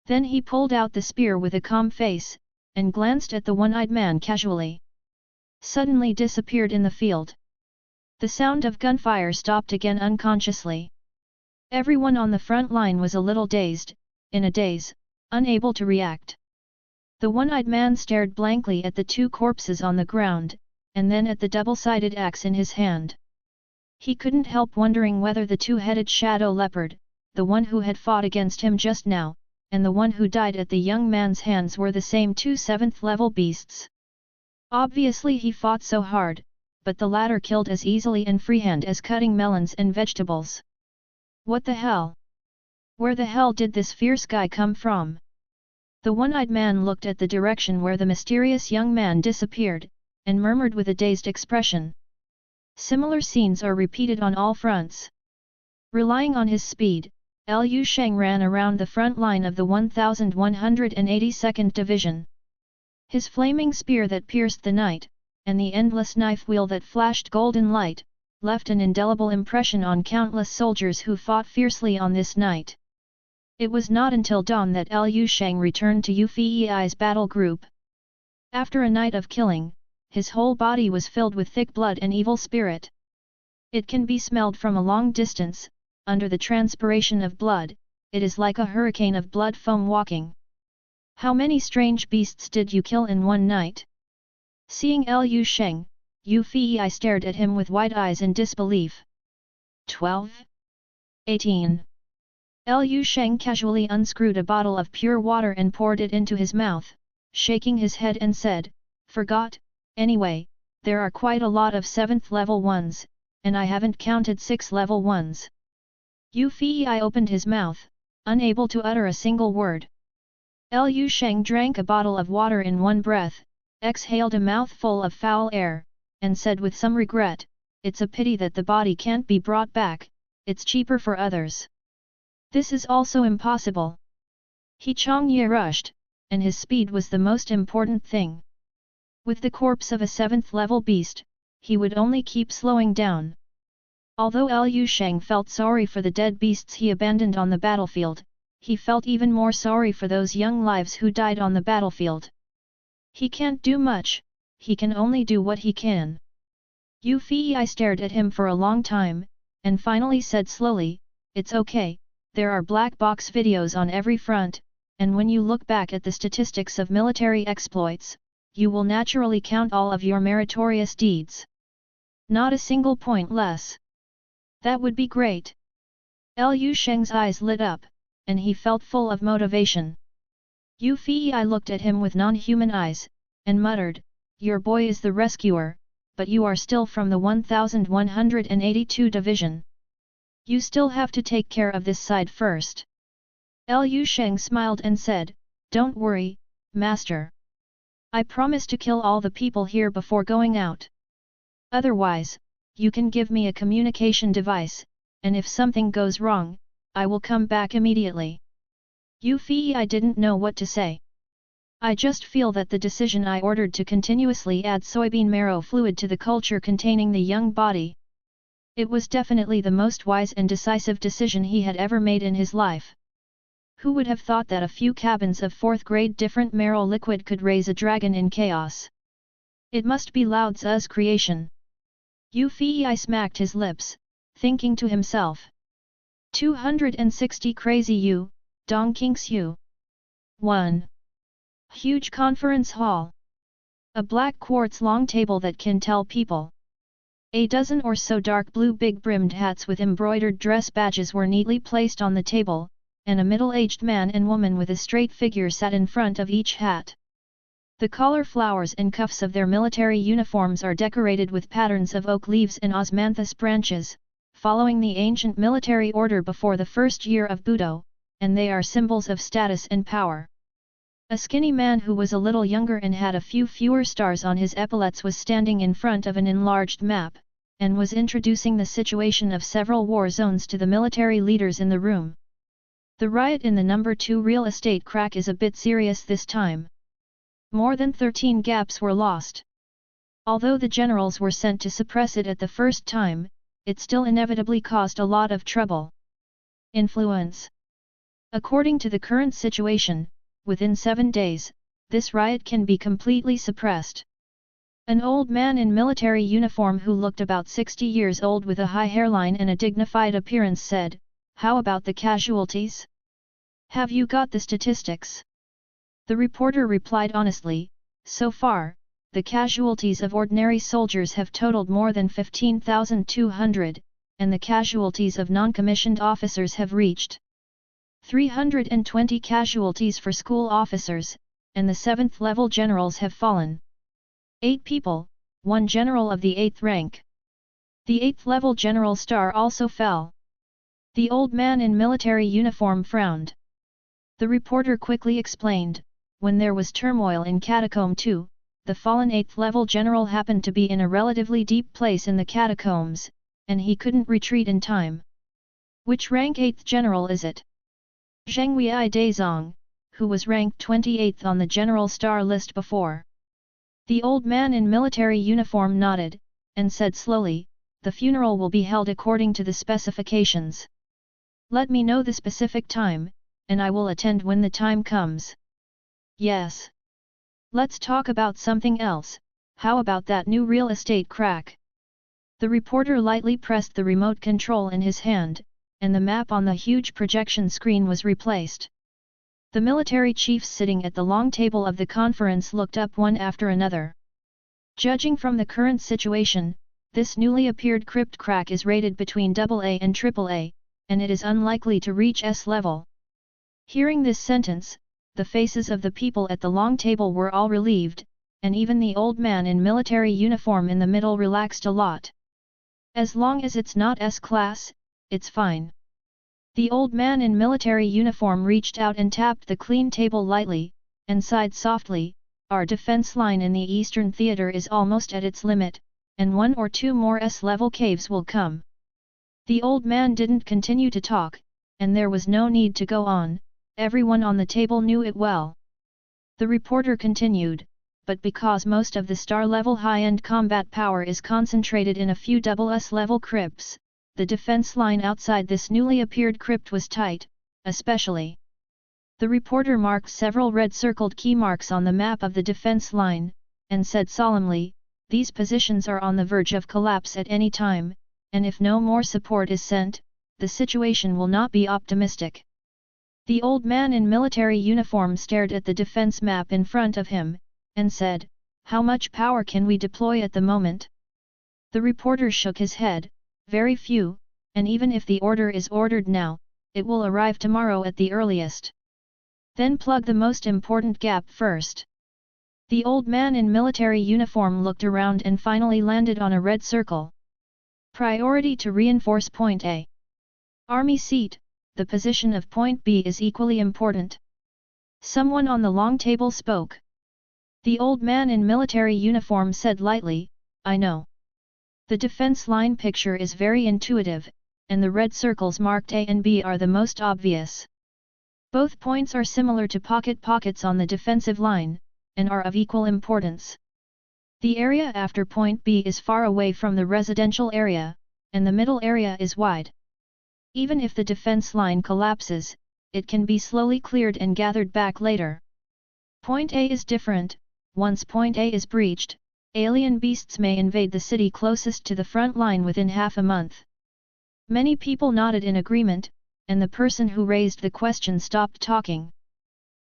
Then he pulled out the spear with a calm face, and glanced at the one-eyed man casually. Suddenly disappeared in the field. The sound of gunfire stopped again unconsciously. Everyone on the front line was a little dazed, in a daze, unable to react. The one-eyed man stared blankly at the two corpses on the ground, and then at the double-sided axe in his hand. He couldn't help wondering whether the two-headed shadow leopard, the one who had fought against him just now, and the one who died at the young man's hands were the same two 7th-level beasts. Obviously he fought so hard, but the latter killed as easily and freehand as cutting melons and vegetables. What the hell? Where the hell did this fierce guy come from? The one-eyed man looked at the direction where the mysterious young man disappeared, and murmured with a dazed expression. Similar scenes are repeated on all fronts. Relying on his speed, Sheng ran around the front line of the 1182nd Division. His flaming spear that pierced the night, and the endless knife wheel that flashed golden light, left an indelible impression on countless soldiers who fought fiercely on this night. It was not until dawn that Sheng returned to Yu Fei's battle group. After a night of killing, his whole body was filled with thick blood and evil spirit. It can be smelled from a long distance. Under the transpiration of blood, it is like a hurricane of blood foam walking. How many strange beasts did you kill in one night? Seeing Sheng, Yu Fei stared at him with wide eyes in disbelief. 12? 18. Sheng casually unscrewed a bottle of pure water and poured it into his mouth, shaking his head and said, "Forgot, anyway, there are quite a lot of 7th-level ones, and I haven't counted 6th-level ones." Yu Fei opened his mouth, unable to utter a single word. Sheng drank a bottle of water in one breath, exhaled a mouthful of foul air, and said with some regret, "It's a pity that the body can't be brought back, it's cheaper for others. This is also impossible." He Changye rushed, and his speed was the most important thing. With the corpse of a 7th-level beast, he would only keep slowing down. Although Sheng felt sorry for the dead beasts he abandoned on the battlefield, he felt even more sorry for those young lives who died on the battlefield. He can't do much, he can only do what he can. Yu Fei stared at him for a long time, and finally said slowly, "It's okay, there are black box videos on every front, and when you look back at the statistics of military exploits, you will naturally count all of your meritorious deeds. Not a single point less. That would be great." Sheng's eyes lit up, and he felt full of motivation. Yu Fei looked at him with non-human eyes, and muttered, "Your boy is the rescuer, but you are still from the 1182 Division. You still have to take care of this side first." Sheng smiled and said, "Don't worry, Master. I promise to kill all the people here before going out. Otherwise, you can give me a communication device, and if something goes wrong, I will come back immediately." Yu Fei didn't know what to say. "I just feel that the decision I ordered to continuously add soybean marrow fluid to the culture containing the young body. It was definitely the most wise and decisive decision he had ever made in his life. Who would have thought that a few cabins of 4th-grade different marrow liquid could raise a dragon in chaos? It must be Lao Tzu's creation." Yu Fei smacked his lips, thinking to himself. 260 Crazy Yu, Dong Kinks Yu. 1. Huge conference hall. A black quartz long table that can tell people. A dozen or so dark blue big-brimmed hats with embroidered dress badges were neatly placed on the table, and a middle-aged man and woman with a straight figure sat in front of each hat. The collar flowers and cuffs of their military uniforms are decorated with patterns of oak leaves and osmanthus branches, following the ancient military order before the first year of Budo, and they are symbols of status and power. A skinny man who was a little younger and had a few fewer stars on his epaulets was standing in front of an enlarged map, and was introducing the situation of several war zones to the military leaders in the room. The riot in the number 2 real estate crack is a bit serious this time. More than 13 gaps were lost. Although the generals were sent to suppress it at the first time, it still inevitably caused a lot of trouble. Influence. According to the current situation, within 7 days, this riot can be completely suppressed. An old man in military uniform who looked about 60 years old with a high hairline and a dignified appearance said, "How about the casualties? Have you got the statistics?" The reporter replied honestly, "So far, the casualties of ordinary soldiers have totaled more than 15,200, and the casualties of non-commissioned officers have reached 320 casualties for school officers, and the 7th level generals have fallen. 8 people, 1 general of the 8th rank. The 8th level general star also fell." The old man in military uniform frowned. The reporter quickly explained, "When there was turmoil in Catacomb 2, the fallen 8th level general happened to be in a relatively deep place in the catacombs, and he couldn't retreat in time." "Which rank 8th general is it?" Zheng Wei Daizong, who was ranked 28th on the general star list before. The old man in military uniform nodded, and said slowly, "The funeral will be held according to the specifications. Let me know the specific time, and I will attend when the time comes." "Yes. Let's talk about something else. How about that new real estate crack?" The reporter lightly pressed the remote control in his hand, and the map on the huge projection screen was replaced. The military chiefs sitting at the long table of the conference looked up one after another. Judging from the current situation, this newly appeared crypt crack is rated between AA and AAA, and it is unlikely to reach S level. Hearing this sentence, the faces of the people at the long table were all relieved, and even the old man in military uniform in the middle relaxed a lot. "As long as it's not S-class, it's fine." The old man in military uniform reached out and tapped the clean table lightly, and sighed softly, "Our defense line in the Eastern Theater is almost at its limit, and 1 or 2 more S-level caves will come." The old man didn't continue to talk, and there was no need to go on, everyone on the table knew it well. The reporter continued, "But because most of the star-level high-end combat power is concentrated in a few SS-level crypts, the defense line outside this newly appeared crypt was tight, especially." The reporter marked several red-circled key marks on the map of the defense line, and said solemnly, "These positions are on the verge of collapse at any time, and if no more support is sent, the situation will not be optimistic." The old man in military uniform stared at the defense map in front of him, and said, "How much power can we deploy at the moment?" The reporter shook his head, "Very few, and even if the order is ordered now, it will arrive tomorrow at the earliest. Then plug the most important gap first." The old man in military uniform looked around and finally landed on a red circle. "Priority to reinforce Point A. Army seat, the position of Point B is equally important." Someone on the long table spoke. The old man in military uniform said lightly, "I know. The defense line picture is very intuitive, and the red circles marked A and B are the most obvious. Both points are similar to pockets on the defensive line, and are of equal importance. The area after Point B is far away from the residential area, and the middle area is wide. Even if the defense line collapses, it can be slowly cleared and gathered back later. Point A is different. Once Point A is breached, alien beasts may invade the city closest to the front line within half a month." Many people nodded in agreement, and the person who raised the question stopped talking.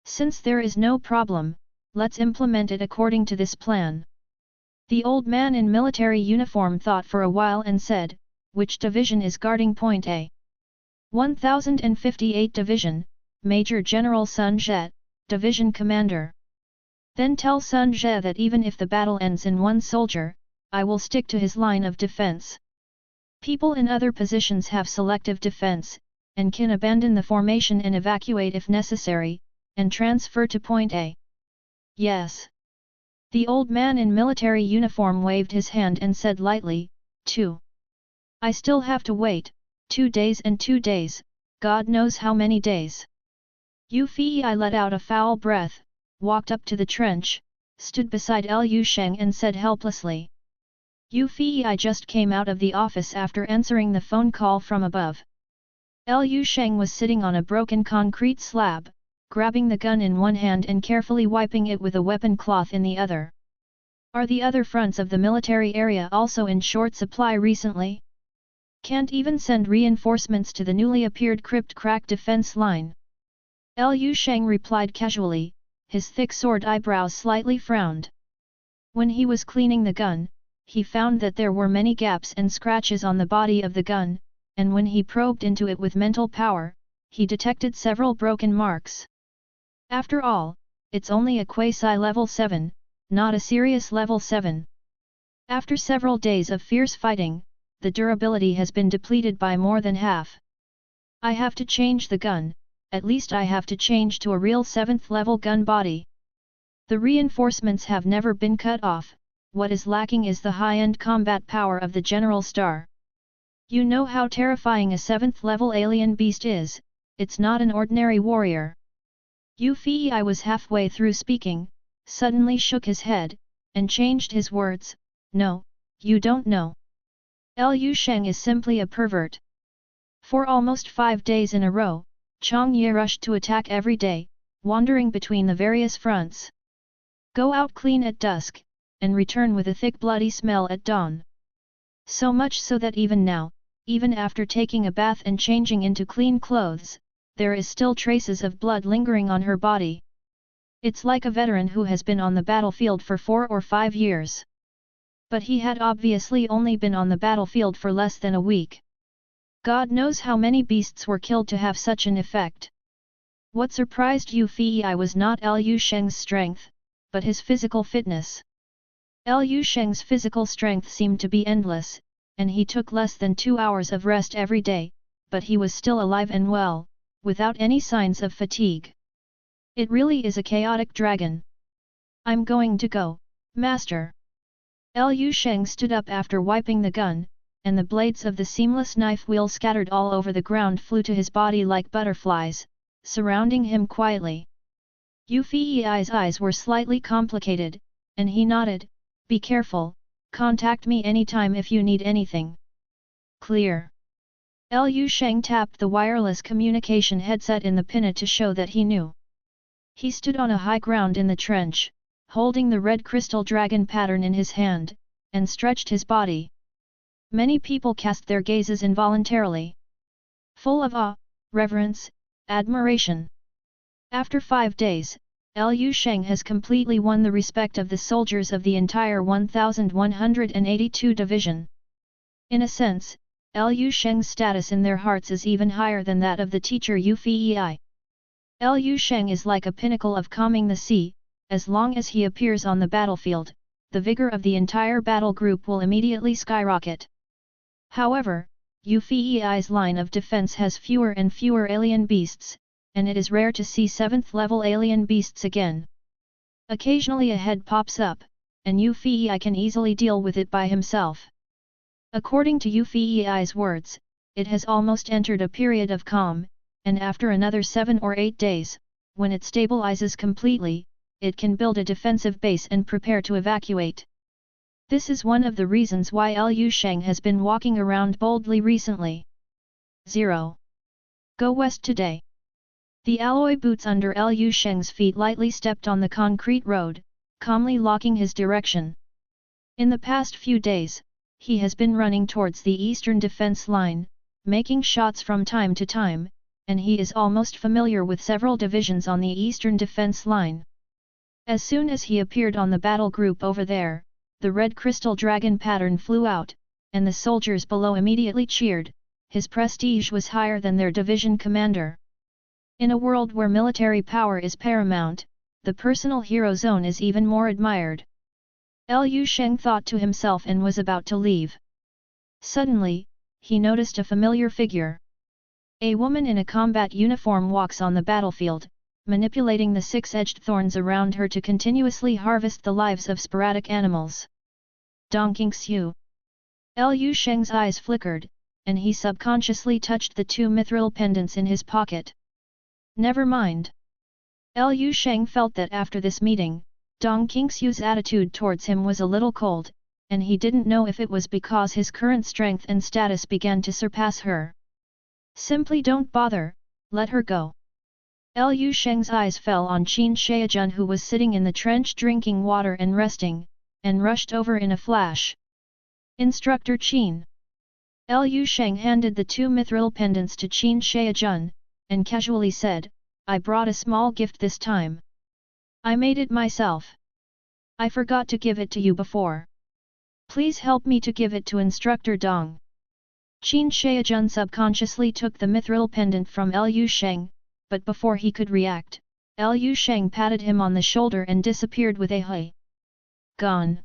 "Since there is no problem, let's implement it according to this plan." The old man in military uniform thought for a while and said, "Which division is guarding Point A?" 1058 Division, Major General Sun Zhe, Division Commander. "Then tell Sun Zhe that even if the battle ends in 1 soldier, I will stick to his line of defense. People in other positions have selective defense, and can abandon the formation and evacuate if necessary, and transfer to point A. Yes. The old man in military uniform waved his hand and said lightly, 2. I still have to wait, 2 days and 2 days, God knows how many days. Yu Fei let out a foul breath, walked up to the trench, stood beside Liu Sheng and said helplessly. Yu Fei just came out of the office after answering the phone call from above. Liu Sheng was sitting on a broken concrete slab, grabbing the gun in one hand and carefully wiping it with a weapon cloth in the other. Are the other fronts of the military area also in short supply recently? Can't even send reinforcements to the newly appeared crypt-crack defense line. Liu Sheng replied casually, his thick sword eyebrows slightly frowned. When he was cleaning the gun, he found that there were many gaps and scratches on the body of the gun, and when he probed into it with mental power, he detected several broken marks. After all, it's only a quasi-level 7, not a serious level 7. After several days of fierce fighting, the durability has been depleted by more than half. I have to change the gun, at least I have to change to a real 7th level gun body. The reinforcements have never been cut off, what is lacking is the high-end combat power of the General Star. You know how terrifying a 7th level alien beast is, it's not an ordinary warrior. Yu Fei was halfway through speaking, suddenly shook his head, and changed his words, no, you don't know. Liu Sheng is simply a pervert. For almost 5 days in a row, Chang Ye rushed to attack every day, wandering between the various fronts. Go out clean at dusk, and return with a thick bloody smell at dawn. So much so that even now, even after taking a bath and changing into clean clothes, there is still traces of blood lingering on her body. It's like a veteran who has been on the battlefield for 4 or 5 years. But he had obviously only been on the battlefield for less than a week. God knows how many beasts were killed to have such an effect. What surprised Yu Fei was not Liu Sheng's strength, but his physical fitness. Liu Sheng's physical strength seemed to be endless, and he took less than 2 hours of rest every day, but he was still alive and well, without any signs of fatigue. It really is a chaotic dragon. I'm going to go, Master. Liu Sheng stood up after wiping the gun, and the blades of the seamless knife wheel scattered all over the ground flew to his body like butterflies, surrounding him quietly. Yu Fei's eyes were slightly complicated, and he nodded, be careful, contact me anytime if you need anything. Clear. Liu Sheng tapped the wireless communication headset in the pinna to show that he knew. He stood on a high ground in the trench, holding the red crystal dragon pattern in his hand, and stretched his body. Many people cast their gazes involuntarily, full of awe, reverence, admiration. After 5 days, Liu Sheng has completely won the respect of the soldiers of the entire 1182 Division. In a sense, Liu Sheng's status in their hearts is even higher than that of the teacher Yu Fei. Liu Sheng is like a pinnacle of calming the sea. As long as he appears on the battlefield, the vigor of the entire battle group will immediately skyrocket. However, Yu Fei's line of defense has fewer and fewer alien beasts, and it is rare to see 7th level alien beasts again. Occasionally a head pops up, and Yu Fei can easily deal with it by himself. According to Yu Fei's words, it has almost entered a period of calm, and after another 7 or 8 days, when it stabilizes completely, it can build a defensive base and prepare to evacuate. This is one of the reasons why Liu Sheng has been walking around boldly recently. 0. Go west today. The alloy boots under Liu Sheng's feet lightly stepped on the concrete road, calmly locking his direction. In the past few days, he has been running towards the eastern defense line, making shots from time to time, and he is almost familiar with several divisions on the eastern defense line. As soon as he appeared on the battle group over there, the red crystal dragon pattern flew out, and the soldiers below immediately cheered. His prestige was higher than their division commander. In a world where military power is paramount, the personal hero zone is even more admired. Liu Sheng thought to himself and was about to leave. Suddenly, he noticed a familiar figure. A woman in a combat uniform walks on the battlefield, manipulating the six-edged thorns around her to continuously harvest the lives of sporadic animals. Dong Qingxiu. Lu Sheng's eyes flickered, and he subconsciously touched the two mithril pendants in his pocket. Never mind. Lu Sheng felt that after this meeting, Dong Qingxiu's attitude towards him was a little cold, and he didn't know if it was because his current strength and status began to surpass her. Simply don't bother, let her go. Lu Sheng's eyes fell on Qin Shaojun, who was sitting in the trench drinking water and resting, and rushed over in a flash. Instructor Qin. Lu Sheng handed the two mithril pendants to Qin Shaojun, and casually said, I brought a small gift this time. I made it myself. I forgot to give it to you before. Please help me to give it to Instructor Dong. Qin Shaojun subconsciously took the mithril pendant from Lu Sheng, but before he could react, Lu Sheng patted him on the shoulder and disappeared with a "Hui." Gone.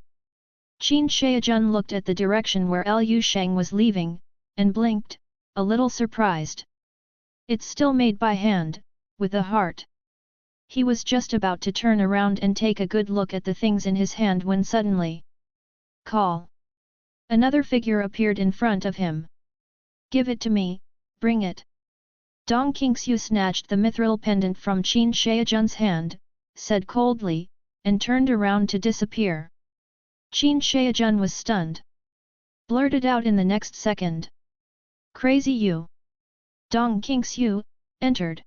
Qin Shaojun looked at the direction where Lu Sheng was leaving, and blinked, a little surprised. It's still made by hand, with a heart. He was just about to turn around and take a good look at the things in his hand when suddenly, call! Another figure appeared in front of him. Give it to me, bring it. Dong Qingxiu snatched the mithril pendant from Qin Shaojun's hand, said coldly, and turned around to disappear. Qin Shaojun was stunned. Blurted out in the next second. Crazy you! Dong Qingxiu entered.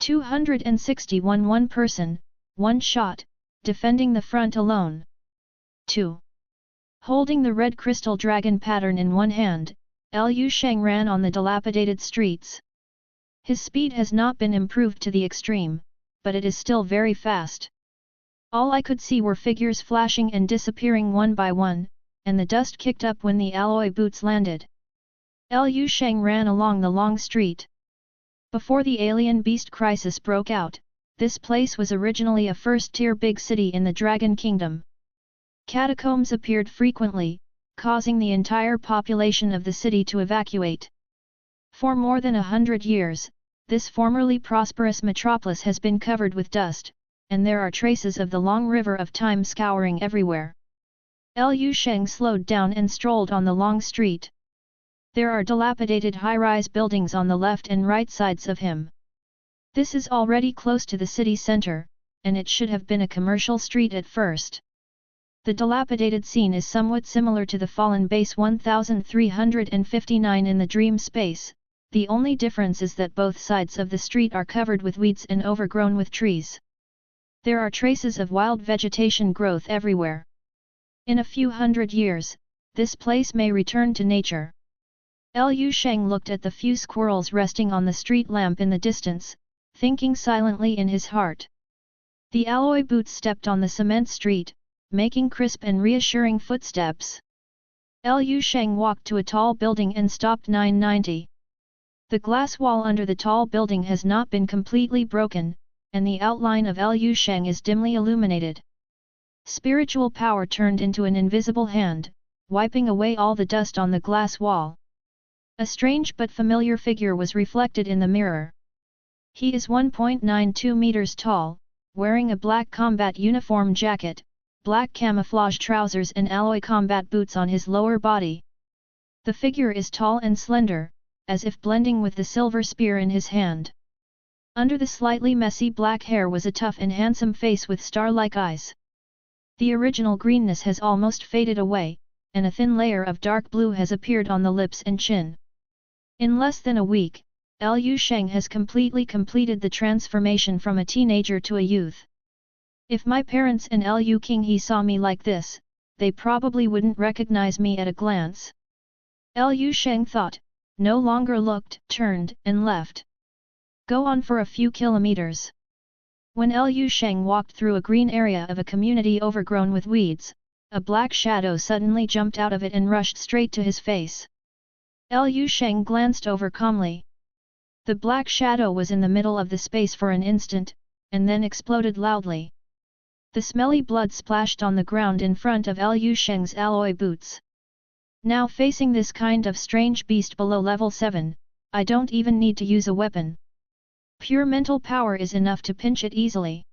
261 one person, one shot, defending the front alone. 2. Holding the red crystal dragon pattern in one hand, Lu Sheng ran on the dilapidated streets. His speed has not been improved to the extreme, but it is still very fast. All I could see were figures flashing and disappearing one by one, and the dust kicked up when the alloy boots landed. Lu Sheng ran along the long street. Before the alien beast crisis broke out, this place was originally a first-tier big city in the Dragon Kingdom. Catacombs appeared frequently, causing the entire population of the city to evacuate. For more than 100 years, this formerly prosperous metropolis has been covered with dust, and there are traces of the long river of time scouring everywhere. Lu Sheng slowed down and strolled on the long street. There are dilapidated high-rise buildings on the left and right sides of him. This is already close to the city center, and it should have been a commercial street at first. The dilapidated scene is somewhat similar to the fallen base 1359 in the dream space. The only difference is that both sides of the street are covered with weeds and overgrown with trees. There are traces of wild vegetation growth everywhere. In a few hundred years, this place may return to nature. Lu Sheng looked at the few squirrels resting on the street lamp in the distance, thinking silently in his heart. The alloy boots stepped on the cement street, making crisp and reassuring footsteps. Lu Sheng walked to a tall building and stopped 990. The glass wall under the tall building has not been completely broken, and the outline of Lu Sheng is dimly illuminated. Spiritual power turned into an invisible hand, wiping away all the dust on the glass wall. A strange but familiar figure was reflected in the mirror. He is 1.92 meters tall, wearing a black combat uniform jacket, black camouflage trousers and alloy combat boots on his lower body. The figure is tall and slender, as if blending with the silver spear in his hand. Under the slightly messy black hair was a tough and handsome face with star-like eyes. The original greenness has almost faded away, and a thin layer of dark blue has appeared on the lips and chin. In less than a week, Lu Sheng has completely completed the transformation from a teenager to a youth. If my parents and Lu Qinghe saw me like this, they probably wouldn't recognize me at a glance. Lu Sheng thought, no longer looked, turned, and left. Go on for a few kilometers. When Lu Sheng walked through a green area of a community overgrown with weeds, a black shadow suddenly jumped out of it and rushed straight to his face. Lu Sheng glanced over calmly. The black shadow was in the middle of the space for an instant, and then exploded loudly. The smelly blood splashed on the ground in front of Lu Sheng's alloy boots. Now facing this kind of strange beast below level 7, I don't even need to use a weapon. Pure mental power is enough to pinch it easily.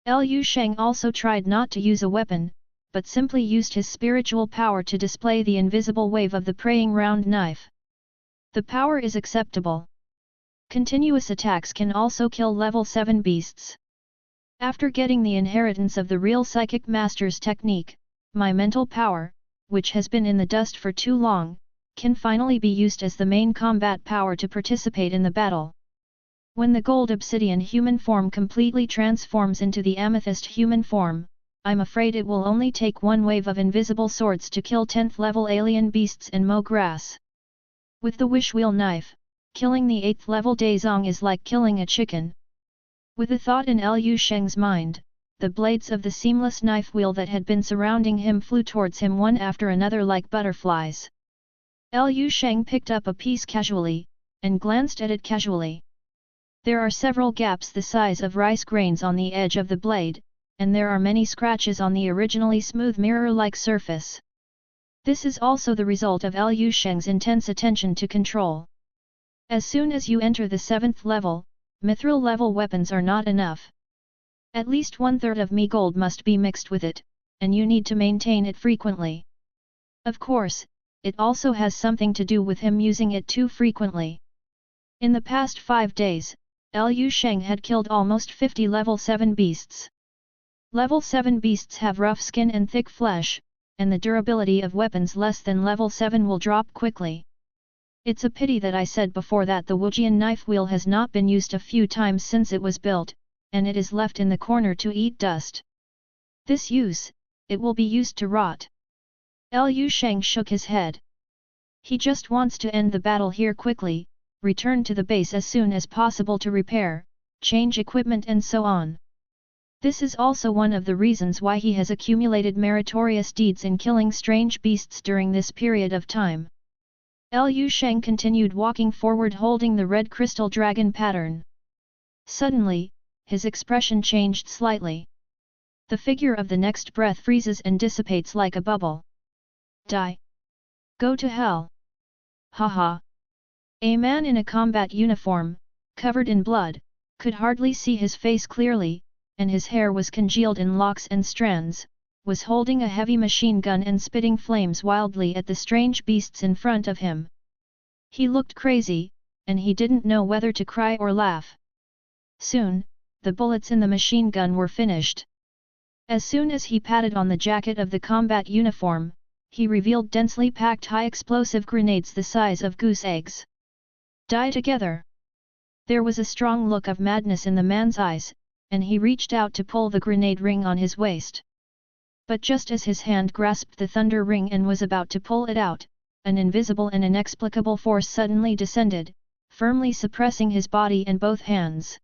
Liu Sheng also tried not to use a weapon, but simply used his spiritual power to display the invisible wave of the praying round knife. The power is acceptable. Continuous attacks can also kill level 7 beasts. After getting the inheritance of the real psychic master's technique, my mental power, which has been in the dust for too long, can finally be used as the main combat power to participate in the battle. When the gold obsidian human form completely transforms into the amethyst human form, I'm afraid it will only take one wave of invisible swords to kill 10th level alien beasts and mow grass. With the wish wheel knife, killing the 8th level Dazong is like killing a chicken. With a thought in Liu Sheng's mind, the blades of the seamless knife wheel that had been surrounding him flew towards him one after another like butterflies. Liu Sheng picked up a piece casually, and glanced at it casually. There are several gaps the size of rice grains on the edge of the blade, and there are many scratches on the originally smooth mirror-like surface. This is also the result of Liu Sheng's intense attention to control. As soon as you enter the 7th level, mithril level weapons are not enough. At least 1/3 of Mi gold must be mixed with it, and you need to maintain it frequently. Of course, it also has something to do with him using it too frequently. In the past 5 days, Liu Sheng had killed almost 50 level 7 beasts. Level 7 beasts have rough skin and thick flesh, and the durability of weapons less than level 7 will drop quickly. It's a pity that I said before that the Wujian knife wheel has not been used a few times since it was built, and it is left in the corner to eat dust. This use, it will be used to rot. Liu Sheng shook his head. He just wants to end the battle here quickly, return to the base as soon as possible to repair, change equipment and so on. This is also one of the reasons why he has accumulated meritorious deeds in killing strange beasts during this period of time. Liu Sheng continued walking forward holding the red crystal dragon pattern. Suddenly, his expression changed slightly. The figure of the next breath freezes and dissipates like a bubble. Die! Go to hell! Haha! A man in a combat uniform, covered in blood, could hardly see his face clearly, and his hair was congealed in locks and strands, was holding a heavy machine gun and spitting flames wildly at the strange beasts in front of him. He looked crazy, and he didn't know whether to cry or laugh. Soon, the bullets in the machine gun were finished. As soon as he patted on the jacket of the combat uniform, he revealed densely packed high-explosive grenades the size of goose eggs. Die together! There was a strong look of madness in the man's eyes, and he reached out to pull the grenade ring on his waist. But just as his hand grasped the thunder ring and was about to pull it out, an invisible and inexplicable force suddenly descended, firmly suppressing his body and both hands.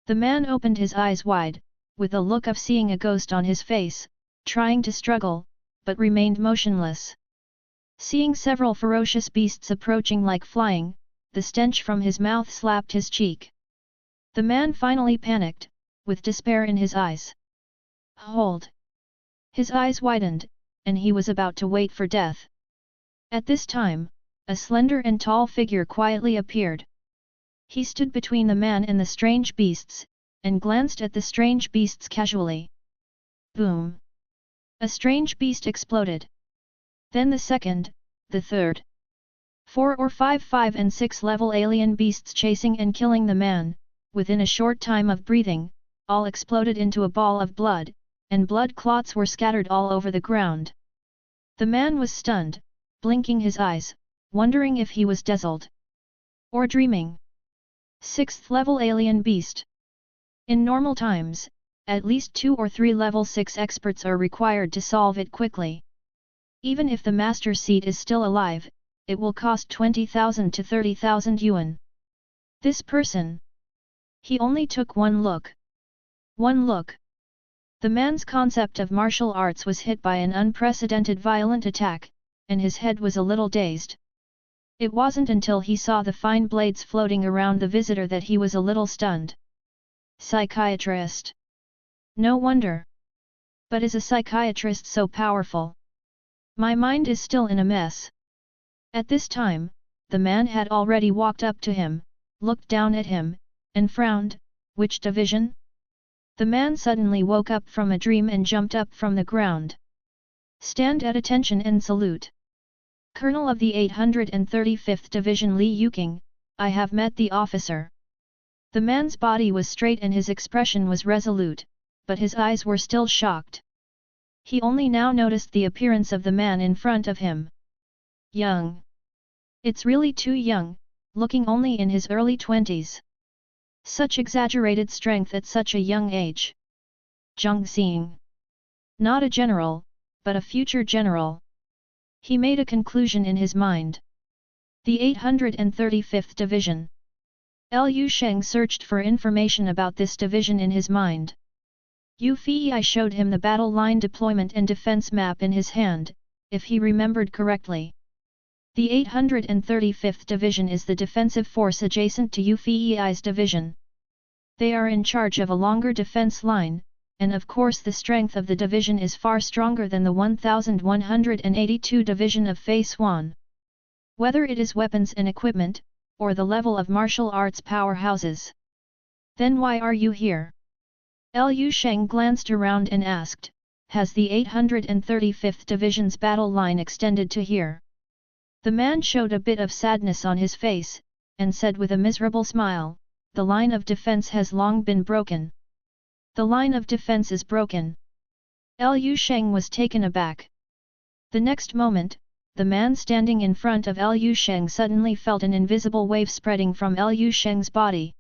The man opened his eyes wide, with a look of seeing a ghost on his face, trying to struggle, but remained motionless. Seeing several ferocious beasts approaching like flying, the stench from his mouth slapped his cheek. The man finally panicked, with despair in his eyes. Hold! His eyes widened, and he was about to wait for death. At this time, a slender and tall figure quietly appeared. He stood between the man and the strange beasts, and glanced at the strange beasts casually. Boom! A strange beast exploded. Then the second, the third. 4 or 5 and 6 level alien beasts chasing and killing the man, within a short time of breathing, all exploded into a ball of blood, and blood clots were scattered all over the ground. The man was stunned, blinking his eyes, wondering if he was dazzled or dreaming. 6th level alien beast. In normal times, at least 2 or 3 level 6 experts are required to solve it quickly. Even if the master seat is still alive, it will cost 20,000 to 30,000 yuan. This person. He only took one look. One look. The man's concept of martial arts was hit by an unprecedented violent attack, and his head was a little dazed. It wasn't until he saw the fine blades floating around the visitor that he was a little stunned. Psychiatrist. No wonder. But is a psychiatrist so powerful? My mind is still in a mess. At this time, the man had already walked up to him, looked down at him, and frowned. Which division? The man suddenly woke up from a dream and jumped up from the ground. Stand at attention and salute. Colonel of the 835th Division Li Yuqing, I have met the officer. The man's body was straight and his expression was resolute, but his eyes were still shocked. He only now noticed the appearance of the man in front of him. Young. It's really too young, looking only in his early 20s. Such exaggerated strength at such a young age. Zhang Xing. Not a general, but a future general. He made a conclusion in his mind. The 835th Division. Liu Sheng searched for information about this division in his mind. Yu Fei showed him the battle line deployment and defense map in his hand, if he remembered correctly. The 835th Division is the defensive force adjacent to Yu Fei's division. They are in charge of a longer defense line, and of course the strength of the division is far stronger than the 1182 division of Fei Xuan. Whether it is weapons and equipment, or the level of martial arts powerhouses. Then why are you here? Liu Sheng glanced around and asked, has the 835th Division's battle line extended to here? The man showed a bit of sadness on his face, and said with a miserable smile, the line of defense has long been broken. The line of defense is broken. Liu Sheng was taken aback. The next moment, the man standing in front of Liu Sheng suddenly felt an invisible wave spreading from Liu Sheng's body.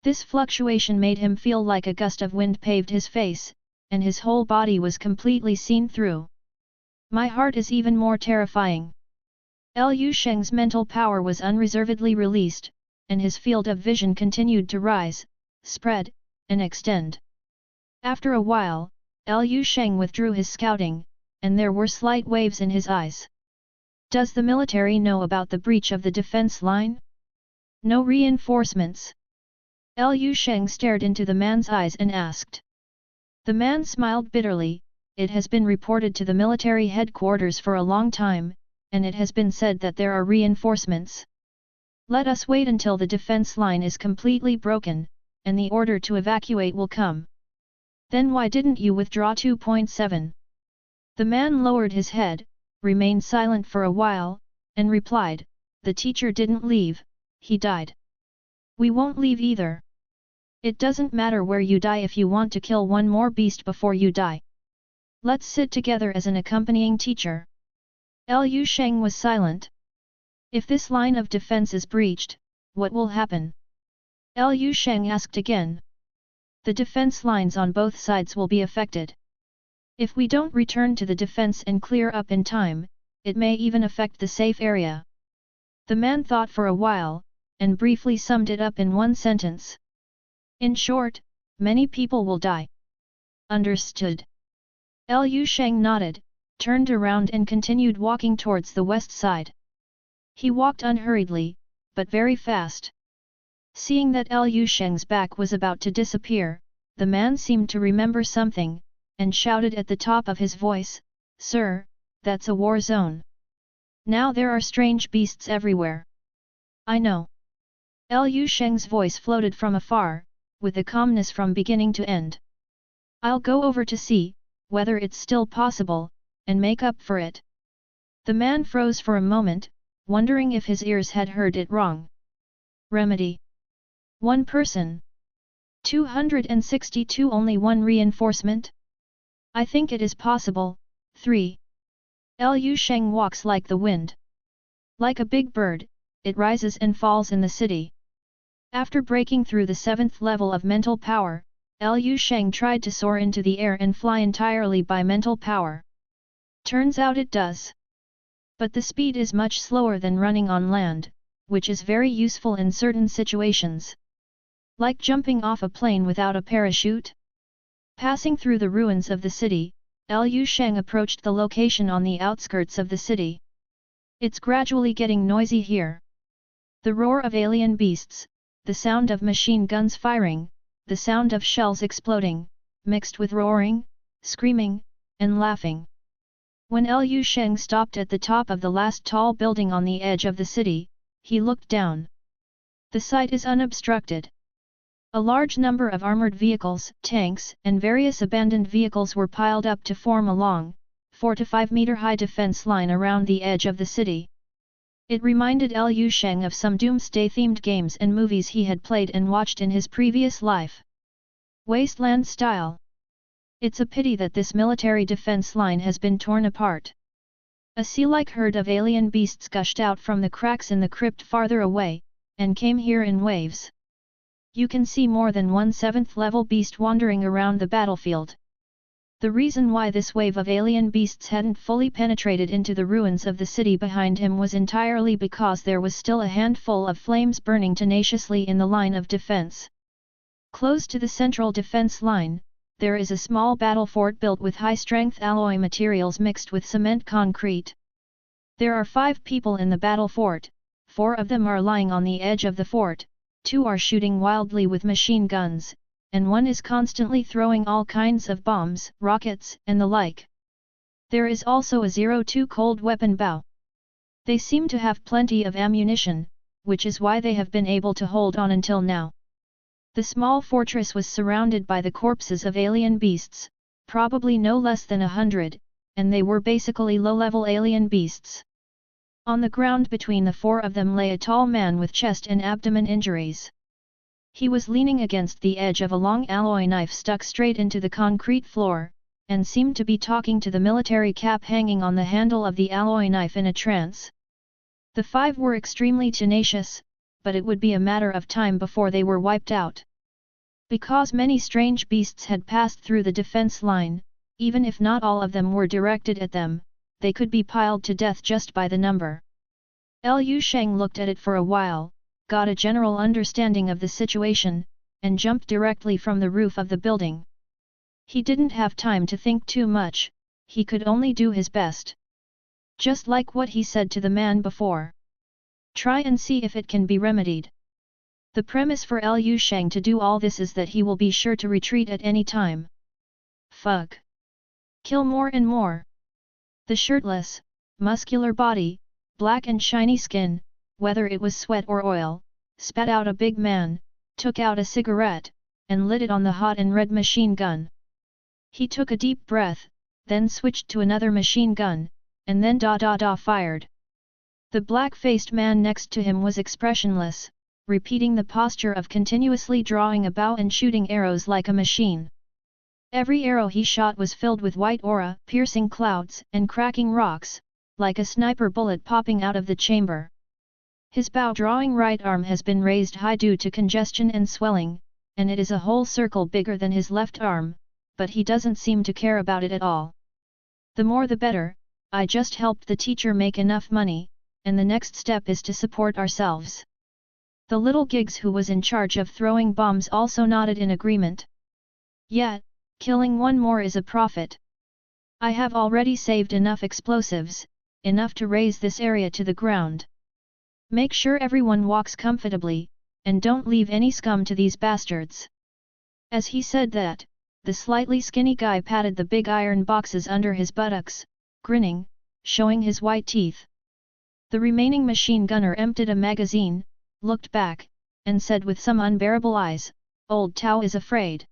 This fluctuation made him feel like a gust of wind paved his face, and his whole body was completely seen through. My heart is even more terrifying. Liu Sheng's mental power was unreservedly released, and his field of vision continued to rise, spread, and extend. After a while, Liu Sheng withdrew his scouting, and there were slight waves in his eyes. Does the military know about the breach of the defense line? No reinforcements. Liu Sheng stared into the man's eyes and asked. The man smiled bitterly. It has been reported to the military headquarters for a long time, and it has been said that there are reinforcements. Let us wait until the defense line is completely broken, and the order to evacuate will come. Then why didn't you withdraw 2.7? The man lowered his head, remained silent for a while, and replied, the teacher didn't leave, he died. We won't leave either. It doesn't matter where you die if you want to kill one more beast before you die. Let's sit together as an accompanying teacher. Liu Sheng was silent. If this line of defense is breached, what will happen? Liu Sheng asked again. The defense lines on both sides will be affected. If we don't return to the defense and clear up in time, it may even affect the safe area. The man thought for a while, and briefly summed it up in one sentence. In short, many people will die. Understood. Liu Sheng nodded, turned around and continued walking towards the west side. He walked unhurriedly, but very fast. Seeing that Liu Sheng's back was about to disappear, the man seemed to remember something, and shouted at the top of his voice, Sir, that's a war zone. Now there are strange beasts everywhere. I know. Liu Sheng's voice floated from afar, with a calmness from beginning to end. I'll go over to see, whether it's still possible, and make up for it. The man froze for a moment, wondering if his ears had heard it wrong. Remedy. One person. 262 only one reinforcement? I think it is possible. 3. Liu Sheng walks like the wind. Like a big bird, it rises and falls in the city. After breaking through the 7th level of mental power, Liu Sheng tried to soar into the air and fly entirely by mental power. Turns out it does. But the speed is much slower than running on land, which is very useful in certain situations. Like jumping off a plane without a parachute. Passing through the ruins of the city, Liu Sheng approached the location on the outskirts of the city. It's gradually getting noisy here. The roar of alien beasts, the sound of machine guns firing, the sound of shells exploding, mixed with roaring, screaming, and laughing. When Liu Sheng stopped at the top of the last tall building on the edge of the city, he looked down. The sight is unobstructed. A large number of armored vehicles, tanks, and various abandoned vehicles were piled up to form a long, 4 to 5 meter high defense line around the edge of the city. It reminded Liu Sheng of some doomsday-themed games and movies he had played and watched in his previous life. Wasteland style. It's a pity that this military defense line has been torn apart. A sea-like herd of alien beasts gushed out from the cracks in the crypt farther away, and came here in waves. You can see more than one 7th level beast wandering around the battlefield. The reason why this wave of alien beasts hadn't fully penetrated into the ruins of the city behind him was entirely because there was still a handful of flames burning tenaciously in the line of defense. Close to the central defense line, there is a small battle fort built with high-strength alloy materials mixed with cement concrete. There are 5 people in the battle fort, 4 of them are lying on the edge of the fort, 2 are shooting wildly with machine guns, and 1 is constantly throwing all kinds of bombs, rockets, and the like. There is also a 02 cold weapon bow. They seem to have plenty of ammunition, which is why they have been able to hold on until now. The small fortress was surrounded by the corpses of alien beasts, probably no less than 100, and they were basically low-level alien beasts. On the ground between the 4 of them lay a tall man with chest and abdomen injuries. He was leaning against the edge of a long alloy knife stuck straight into the concrete floor, and seemed to be talking to the military cap hanging on the handle of the alloy knife in a trance. The 5 were extremely tenacious, but it would be a matter of time before they were wiped out. Because many strange beasts had passed through the defense line, even if not all of them were directed at them, they could be piled to death just by the number. Liu Sheng looked at it for a while, got a general understanding of the situation, and jumped directly from the roof of the building. He didn't have time to think too much, he could only do his best. Just like what he said to the man before. Try and see if it can be remedied. The premise for Liu Sheng to do all this is that he will be sure to retreat at any time. Fuck. Kill more and more. The shirtless, muscular body, black and shiny skin, whether it was sweat or oil, spat out a big man, took out a cigarette, and lit it on the hot and red machine gun. He took a deep breath, then switched to another machine gun, and then fired. The black-faced man next to him was expressionless, repeating the posture of continuously drawing a bow and shooting arrows like a machine. Every arrow he shot was filled with white aura, piercing clouds and cracking rocks, like a sniper bullet popping out of the chamber. His bow-drawing right arm has been raised high due to congestion and swelling, and it is a whole circle bigger than his left arm, but he doesn't seem to care about it at all. The more the better, I just helped the teacher make enough money, and the next step is to support ourselves. The little Gigs who was in charge of throwing bombs also nodded in agreement. Yet, killing 1 more is a profit. I have already saved enough explosives, enough to raise this area to the ground. Make sure everyone walks comfortably, and don't leave any scum to these bastards. As he said that, the slightly skinny guy patted the big iron boxes under his buttocks, grinning, showing his white teeth. The remaining machine gunner emptied a magazine, looked back, and said with some unbearable eyes, "Old Tao is afraid."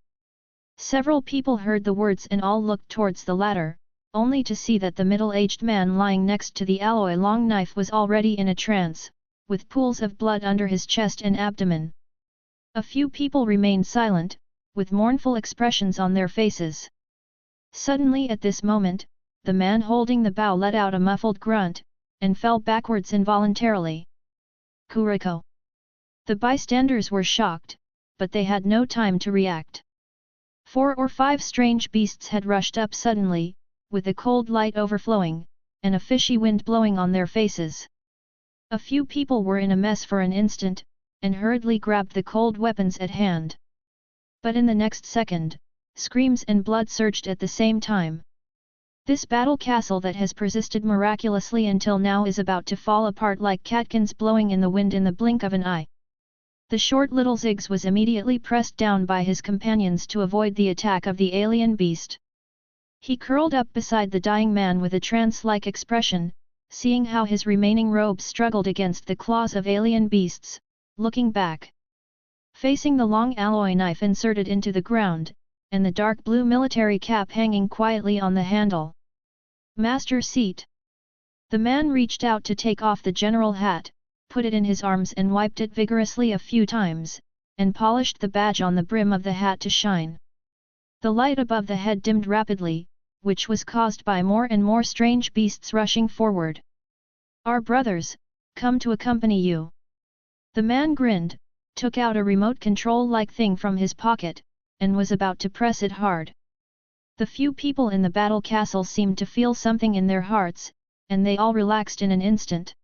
Several people heard the words and all looked towards the latter, only to see that the middle-aged man lying next to the alloy long knife was already in a trance, with pools of blood under his chest and abdomen. A few people remained silent, with mournful expressions on their faces. Suddenly at this moment, the man holding the bow let out a muffled grunt, and fell backwards involuntarily. Kuriko. The bystanders were shocked, but they had no time to react. 4 or 5 strange beasts had rushed up suddenly, with the cold light overflowing, and a fishy wind blowing on their faces. A few people were in a mess for an instant, and hurriedly grabbed the cold weapons at hand. But in the next second, screams and blood surged at the same time. This battle castle that has persisted miraculously until now is about to fall apart like catkins blowing in the wind in the blink of an eye. The short little Ziggs was immediately pressed down by his companions to avoid the attack of the alien beast. He curled up beside the dying man with a trance-like expression, seeing how his remaining robes struggled against the claws of alien beasts, looking back. facing the long alloy knife inserted into the ground, and the dark blue military cap hanging quietly on the handle. Master seat. The man reached out to take off the general hat, put it in his arms and wiped it vigorously a few times, and polished the badge on the brim of the hat to shine. The light above the head dimmed rapidly, which was caused by more and more strange beasts rushing forward. Our brothers, come to accompany you. The man grinned, took out a remote control-like thing from his pocket, and was about to press it hard. The few people in the battle castle seemed to feel something in their hearts, and they all relaxed in an instant.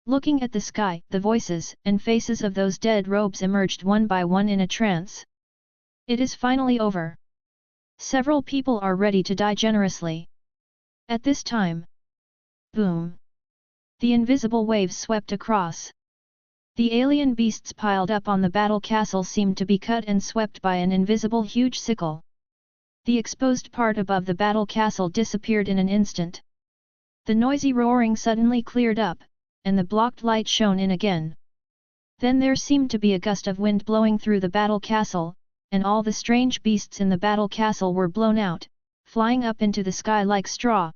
Looking at the sky, the voices and faces of those dead robes emerged one by one in a trance. It is finally over. Several people are ready to die generously. At this time, boom! The invisible waves swept across. The alien beasts piled up on the battle castle seemed to be cut and swept by an invisible huge sickle. The exposed part above the battle castle disappeared in an instant. The noisy roaring suddenly cleared up, and the blocked light shone in again. Then there seemed to be a gust of wind blowing through the battle castle, and all the strange beasts in the battle castle were blown out, flying up into the sky like straw.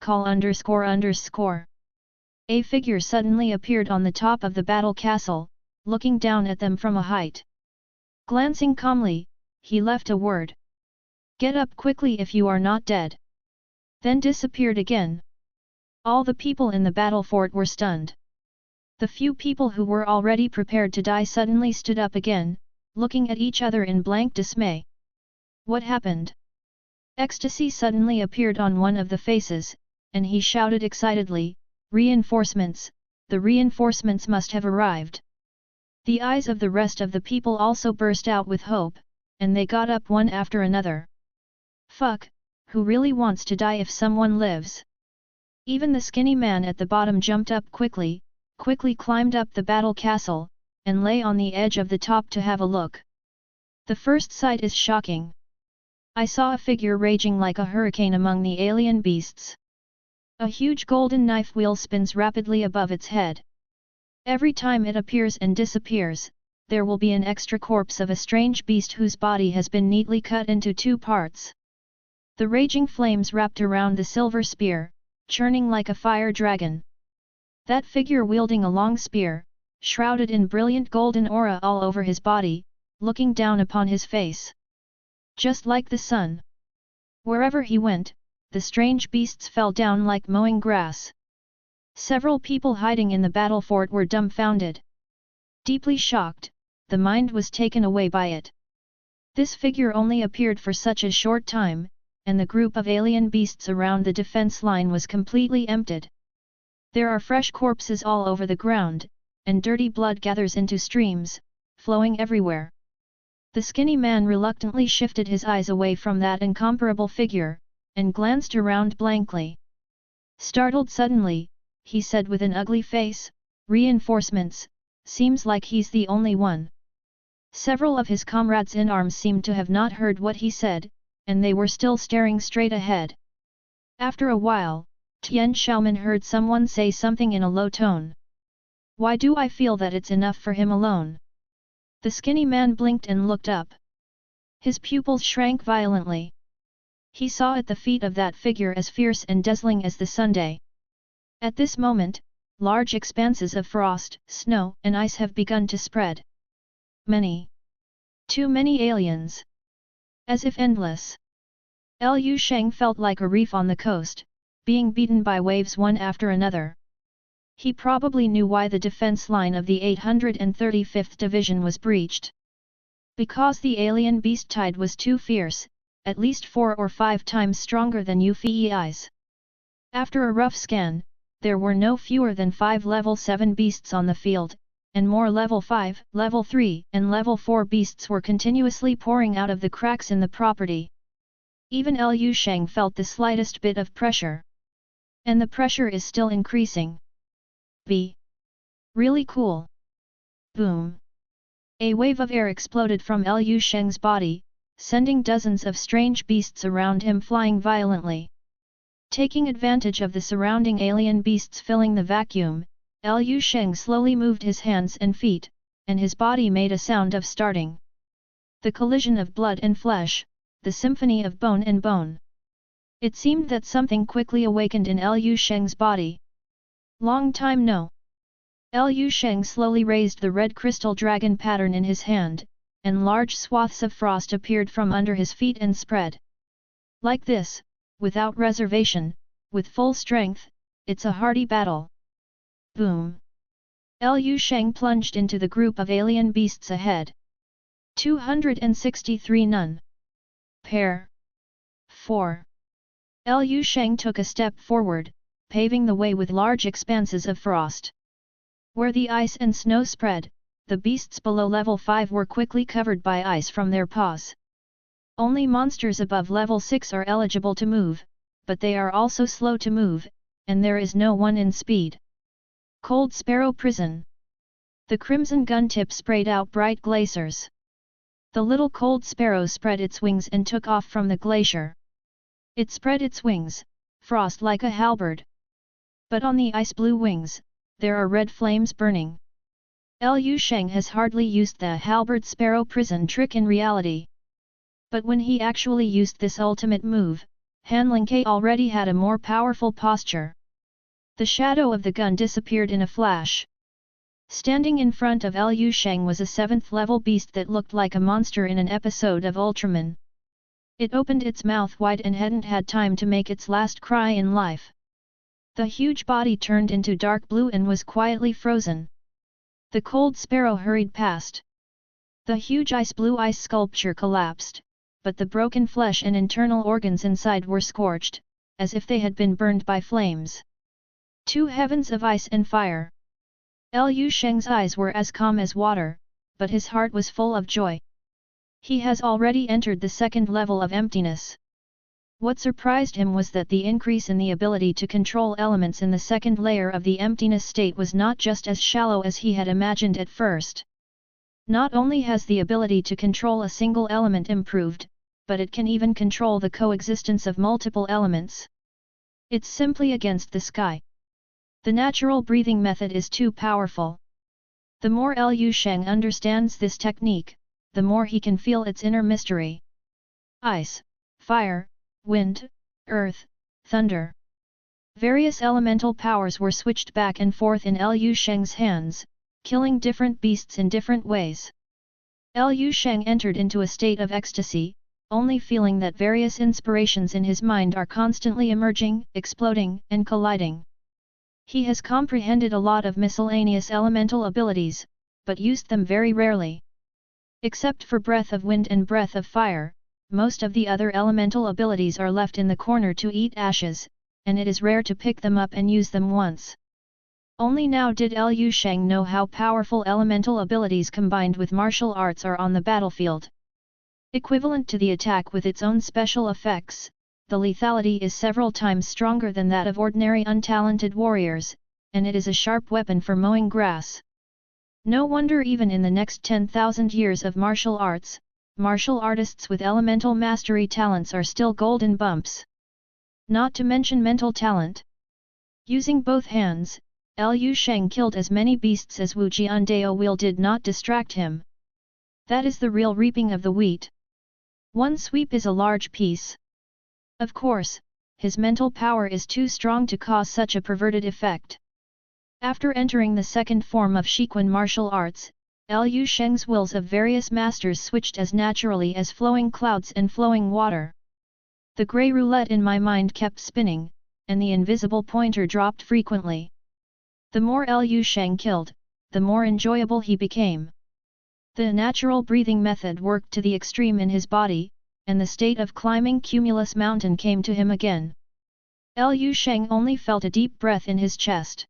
Call ___. A figure suddenly appeared on the top of the battle castle, looking down at them from a height. Glancing calmly, he left a word. Get up quickly if you are not dead. Then disappeared again. All the people in the battle fort were stunned. The few people who were already prepared to die suddenly stood up again, looking at each other in blank dismay. What happened? Ecstasy suddenly appeared on one of the faces, and he shouted excitedly, Reinforcements! The reinforcements must have arrived. The eyes of the rest of the people also burst out with hope, and they got up one after another. Fuck, who really wants to die if someone lives? Even the skinny man at the bottom jumped up quickly climbed up the battle castle, and lay on the edge of the top to have a look. The first sight is shocking. I saw a figure raging like a hurricane among the alien beasts. A huge golden knife wheel spins rapidly above its head. Every time it appears and disappears, there will be an extra corpse of a strange beast whose body has been neatly cut into two parts. The raging flames wrapped around the silver spear, churning like a fire dragon. That figure wielding a long spear, shrouded in brilliant golden aura all over his body, looking down upon his face. Just like the sun. Wherever he went, the strange beasts fell down like mowing grass. Several people hiding in the battle fort were dumbfounded. Deeply shocked, the mind was taken away by it. This figure only appeared for such a short time, and the group of alien beasts around the defense line was completely emptied. There are fresh corpses all over the ground, and dirty blood gathers into streams, flowing everywhere. The skinny man reluctantly shifted his eyes away from that incomparable figure, and glanced around blankly. Startled suddenly, he said with an ugly face, Reinforcements, seems like he's the only one. Several of his comrades in arms seemed to have not heard what he said, and they were still staring straight ahead. After a while, Tian Xiaoman heard someone say something in a low tone. Why do I feel that it's enough for him alone? The skinny man blinked and looked up. His pupils shrank violently. He saw at the feet of that figure as fierce and dazzling as the Sunday. At this moment, large expanses of frost, snow and ice have begun to spread. Too many aliens. As if endless. Lu Sheng felt like a reef on the coast, being beaten by waves one after another. He probably knew why the defense line of the 835th Division was breached. Because the alien beast tide was too fierce, at least 4 or 5 times stronger than Ufei's. After a rough scan, there were no fewer than 5 level 7 beasts on the field, and more level 5, level 3 and level 4 beasts were continuously pouring out of the cracks in the property. Even Lu Sheng felt the slightest bit of pressure. And the pressure is still increasing. Really cool. Boom. A wave of air exploded from Lu Sheng's body, sending dozens of strange beasts around him flying violently. Taking advantage of the surrounding alien beasts filling the vacuum, Lu Sheng slowly moved his hands and feet, and his body made a sound of starting. The collision of blood and flesh, the symphony of bone and bone. It seemed that something quickly awakened in Liu Sheng's body. Long time no. Liu Sheng slowly raised the red crystal dragon pattern in his hand, and large swaths of frost appeared from under his feet and spread. Like this, without reservation, with full strength, it's a hardy battle. Boom! Liu Sheng plunged into the group of alien beasts ahead. 263 None. Pair. 4. Liu Sheng took a step forward, paving the way with large expanses of frost. Where the ice and snow spread, the beasts below level 5 were quickly covered by ice from their paws. Only monsters above level 6 are eligible to move, but they are also slow to move, and there is no one in speed. Cold Sparrow Prison. The crimson gun tip sprayed out bright glaciers. The little cold sparrow spread its wings and took off from the glacier. It spread its wings, frost like a halberd. But on the ice-blue wings, there are red flames burning. Liu Sheng has hardly used the halberd sparrow prison trick in reality. But when he actually used this ultimate move, Han Lingke already had a more powerful posture. The shadow of the gun disappeared in a flash. Standing in front of Liu Sheng was a 7th level beast that looked like a monster in an episode of Ultraman. It opened its mouth wide and hadn't had time to make its last cry in life. The huge body turned into dark blue and was quietly frozen. The cold sparrow hurried past. The huge ice-blue ice sculpture collapsed, but the broken flesh and internal organs inside were scorched, as if they had been burned by flames. 2 heavens of ice and fire. Liu Sheng's eyes were as calm as water, but his heart was full of joy. He has already entered the 2nd level of emptiness. What surprised him was that the increase in the ability to control elements in the 2nd layer of the emptiness state was not just as shallow as he had imagined at first. Not only has the ability to control a single element improved, but it can even control the coexistence of multiple elements. It's simply against the sky. The natural breathing method is too powerful. The more Liu Sheng understands this technique, the more he can feel its inner mystery. Ice, fire, wind, earth, thunder. Various elemental powers were switched back and forth in Liu Sheng's hands, killing different beasts in different ways. Liu Sheng entered into a state of ecstasy, only feeling that various inspirations in his mind are constantly emerging, exploding, and colliding. He has comprehended a lot of miscellaneous elemental abilities, but used them very rarely. Except for Breath of Wind and Breath of Fire, most of the other elemental abilities are left in the corner to eat ashes, and it is rare to pick them up and use them once. Only now did Liu Sheng know how powerful elemental abilities combined with martial arts are on the battlefield. Equivalent to the attack with its own special effects, the lethality is several times stronger than that of ordinary untalented warriors, and it is a sharp weapon for mowing grass. No wonder even in the next 10,000 years of martial arts, martial artists with elemental mastery talents are still golden bumps. Not to mention mental talent. Using both hands, Liu Sheng killed as many beasts as Wu Jiandao wheel did not distract him. That is the real reaping of the wheat. One sweep is a large piece. Of course, his mental power is too strong to cause such a perverted effect. After entering the 2nd form of Shiquan martial arts, Liu Sheng's wills of various masters switched as naturally as flowing clouds and flowing water. The grey roulette in my mind kept spinning, and the invisible pointer dropped frequently. The more Liu Sheng killed, the more enjoyable he became. The natural breathing method worked to the extreme in his body, and the state of climbing Cumulus Mountain came to him again. Liu Sheng only felt a deep breath in his chest.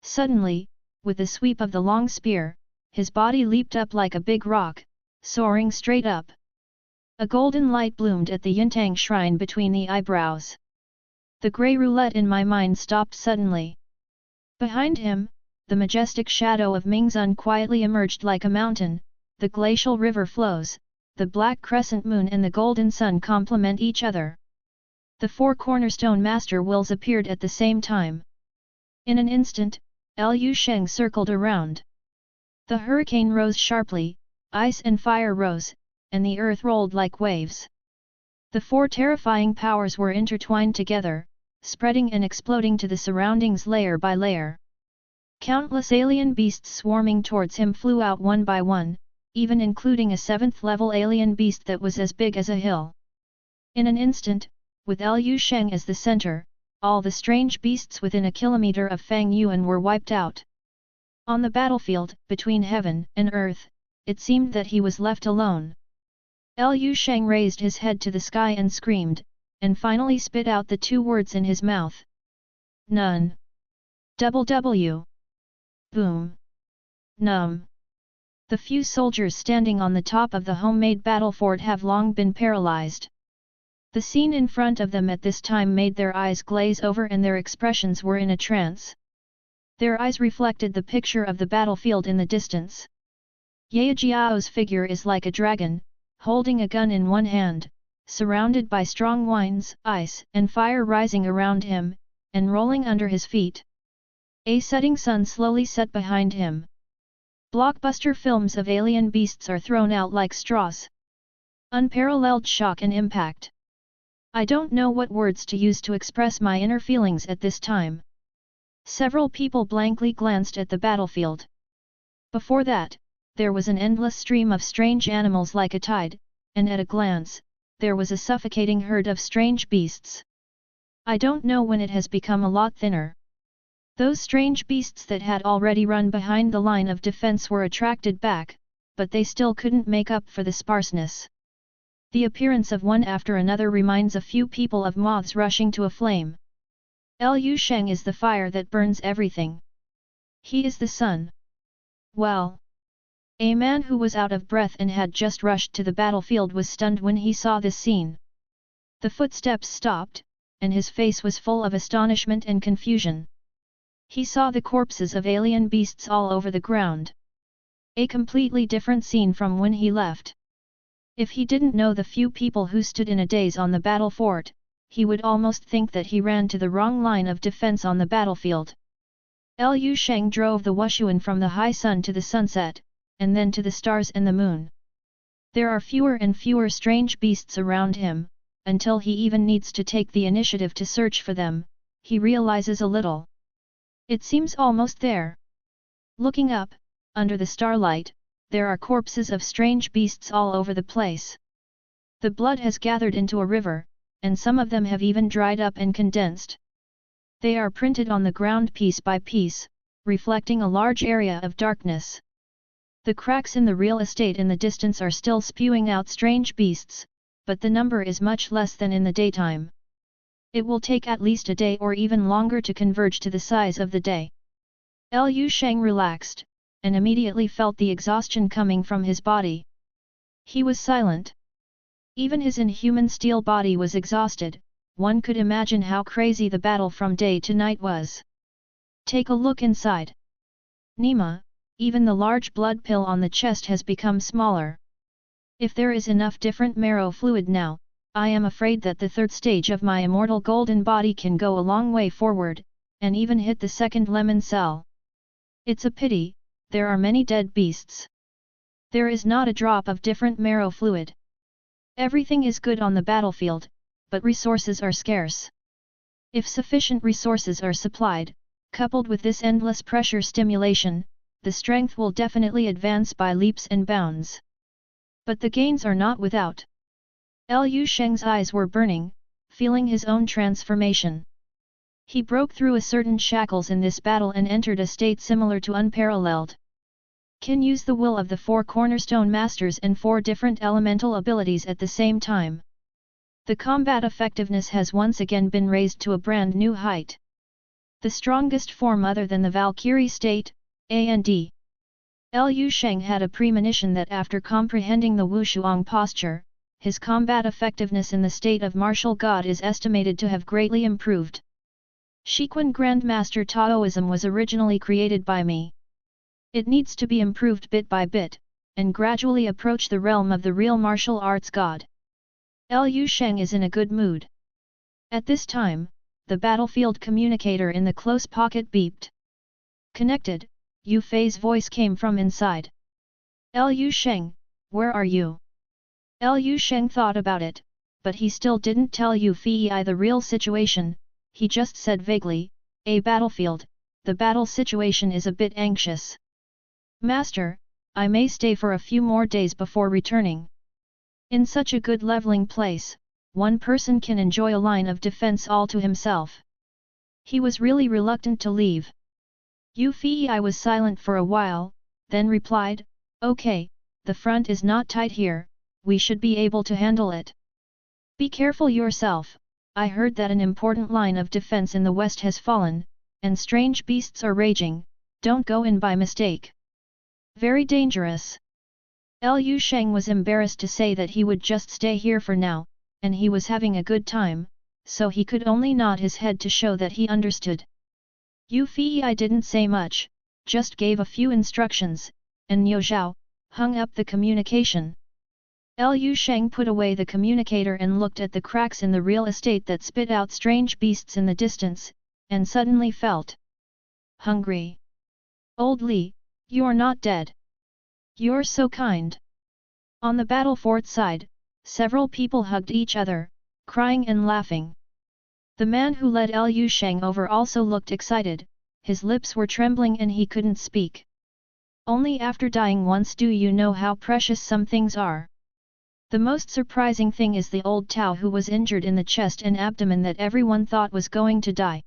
Suddenly, with the sweep of the long spear, his body leaped up like a big rock, soaring straight up. A golden light bloomed at the Yintang shrine between the eyebrows. The grey roulette in my mind stopped suddenly. Behind him, the majestic shadow of Mingzun quietly emerged like a mountain, the glacial river flows, the black crescent moon and the golden sun complement each other. The 4 cornerstone master wills appeared at the same time. In an instant, Liu Sheng circled around. The hurricane rose sharply, ice and fire rose, and the earth rolled like waves. The four terrifying powers were intertwined together, spreading and exploding to the surroundings layer by layer. Countless alien beasts swarming towards him flew out one by one, even including a 7th-level alien beast that was as big as a hill. In an instant, with Liu Sheng as the center, all the strange beasts within a kilometer of Fang Yuan were wiped out. On the battlefield, between heaven and earth, it seemed that he was left alone. Liu Sheng raised his head to the sky and screamed, and finally spit out the 2 words in his mouth. None. W. Boom. Numb. The few soldiers standing on the top of the homemade battle fort have long been paralyzed. The scene in front of them at this time made their eyes glaze over and their expressions were in a trance. Their eyes reflected the picture of the battlefield in the distance. Ye Jiao's figure is like a dragon, holding a gun in one hand, surrounded by strong winds, ice and fire rising around him, and rolling under his feet. A setting sun slowly set behind him. Blockbuster films of alien beasts are thrown out like straws. Unparalleled shock and impact. I don't know what words to use to express my inner feelings at this time. Several people blankly glanced at the battlefield. Before that, there was an endless stream of strange animals like a tide, and at a glance, there was a suffocating herd of strange beasts. I don't know when it has become a lot thinner. Those strange beasts that had already run behind the line of defense were attracted back, but they still couldn't make up for the sparseness. The appearance of one after another reminds a few people of moths rushing to a flame. Liu Sheng is the fire that burns everything. He is the sun. Well. A man who was out of breath and had just rushed to the battlefield was stunned when he saw this scene. The footsteps stopped, and his face was full of astonishment and confusion. He saw the corpses of alien beasts all over the ground. A completely different scene from when he left. If he didn't know the few people who stood in a daze on the battle fort, he would almost think that he ran to the wrong line of defense on the battlefield. Liu Sheng drove the Wushuan from the high sun to the sunset, and then to the stars and the moon. There are fewer and fewer strange beasts around him, until he even needs to take the initiative to search for them, he realizes a little. It seems almost there. Looking up, under the starlight, there are corpses of strange beasts all over the place. The blood has gathered into a river, and some of them have even dried up and condensed. They are printed on the ground piece by piece, reflecting a large area of darkness. The cracks in the real estate in the distance are still spewing out strange beasts, but the number is much less than in the daytime. It will take at least a day or even longer to converge to the size of the day. Liu Sheng relaxed, and immediately felt the exhaustion coming from his body. He was silent. Even his inhuman steel body was exhausted, one could imagine how crazy the battle from day to night was. Take a look inside. Nima, even the large blood pill on the chest has become smaller. If there is enough different marrow fluid now, I am afraid that the 3rd stage of my immortal golden body can go a long way forward, and even hit the 2nd lemon cell. It's a pity, there are many dead beasts. There is not a drop of different marrow fluid. Everything is good on the battlefield, but resources are scarce. If sufficient resources are supplied, coupled with this endless pressure stimulation, the strength will definitely advance by leaps and bounds. But the gains are not without. Liu Sheng's eyes were burning, feeling his own transformation. He broke through a certain shackles in this battle and entered a state similar to unparalleled. Can use the will of the 4 cornerstone masters and 4 different elemental abilities at the same time. The combat effectiveness has once again been raised to a brand new height. The strongest form other than the Valkyrie state, and Liu Sheng had a premonition that after comprehending the Wushuang posture, his combat effectiveness in the state of martial god is estimated to have greatly improved. Shiquan Grandmaster Taoism was originally created by me. It needs to be improved bit by bit, and gradually approach the realm of the real martial arts god. Liu Sheng is in a good mood. At this time, the battlefield communicator in the close pocket beeped. Connected, Yu Fei's voice came from inside. Lu Sheng, where are you? Lu Sheng thought about it, but he still didn't tell Yu Fei the real situation. He just said vaguely, a battlefield, the battle situation is a bit anxious. Master, I may stay for a few more days before returning. In such a good leveling place, one person can enjoy a line of defense all to himself. He was really reluctant to leave. Yu Fei was silent for a while, then replied, okay, the front is not tight here, we should be able to handle it. Be careful yourself, I heard that an important line of defense in the west has fallen, and strange beasts are raging, don't go in by mistake. Very dangerous. Lu Sheng was embarrassed to say that he would just stay here for now, and he was having a good time, so he could only nod his head to show that he understood. Yu Fei didn't say much, just gave a few instructions, and Niu Zhao hung up the communication. Lu Sheng put away the communicator and looked at the cracks in the real estate that spit out strange beasts in the distance, and suddenly felt hungry. Old Li, you're not dead. You're so kind. On the battle fort side, several people hugged each other, crying and laughing. The man who led Lu Sheng over also looked excited, his lips were trembling and he couldn't speak. Only after dying once do you know how precious some things are. The most surprising thing is the old Tao who was injured in the chest and abdomen that everyone thought was going to die.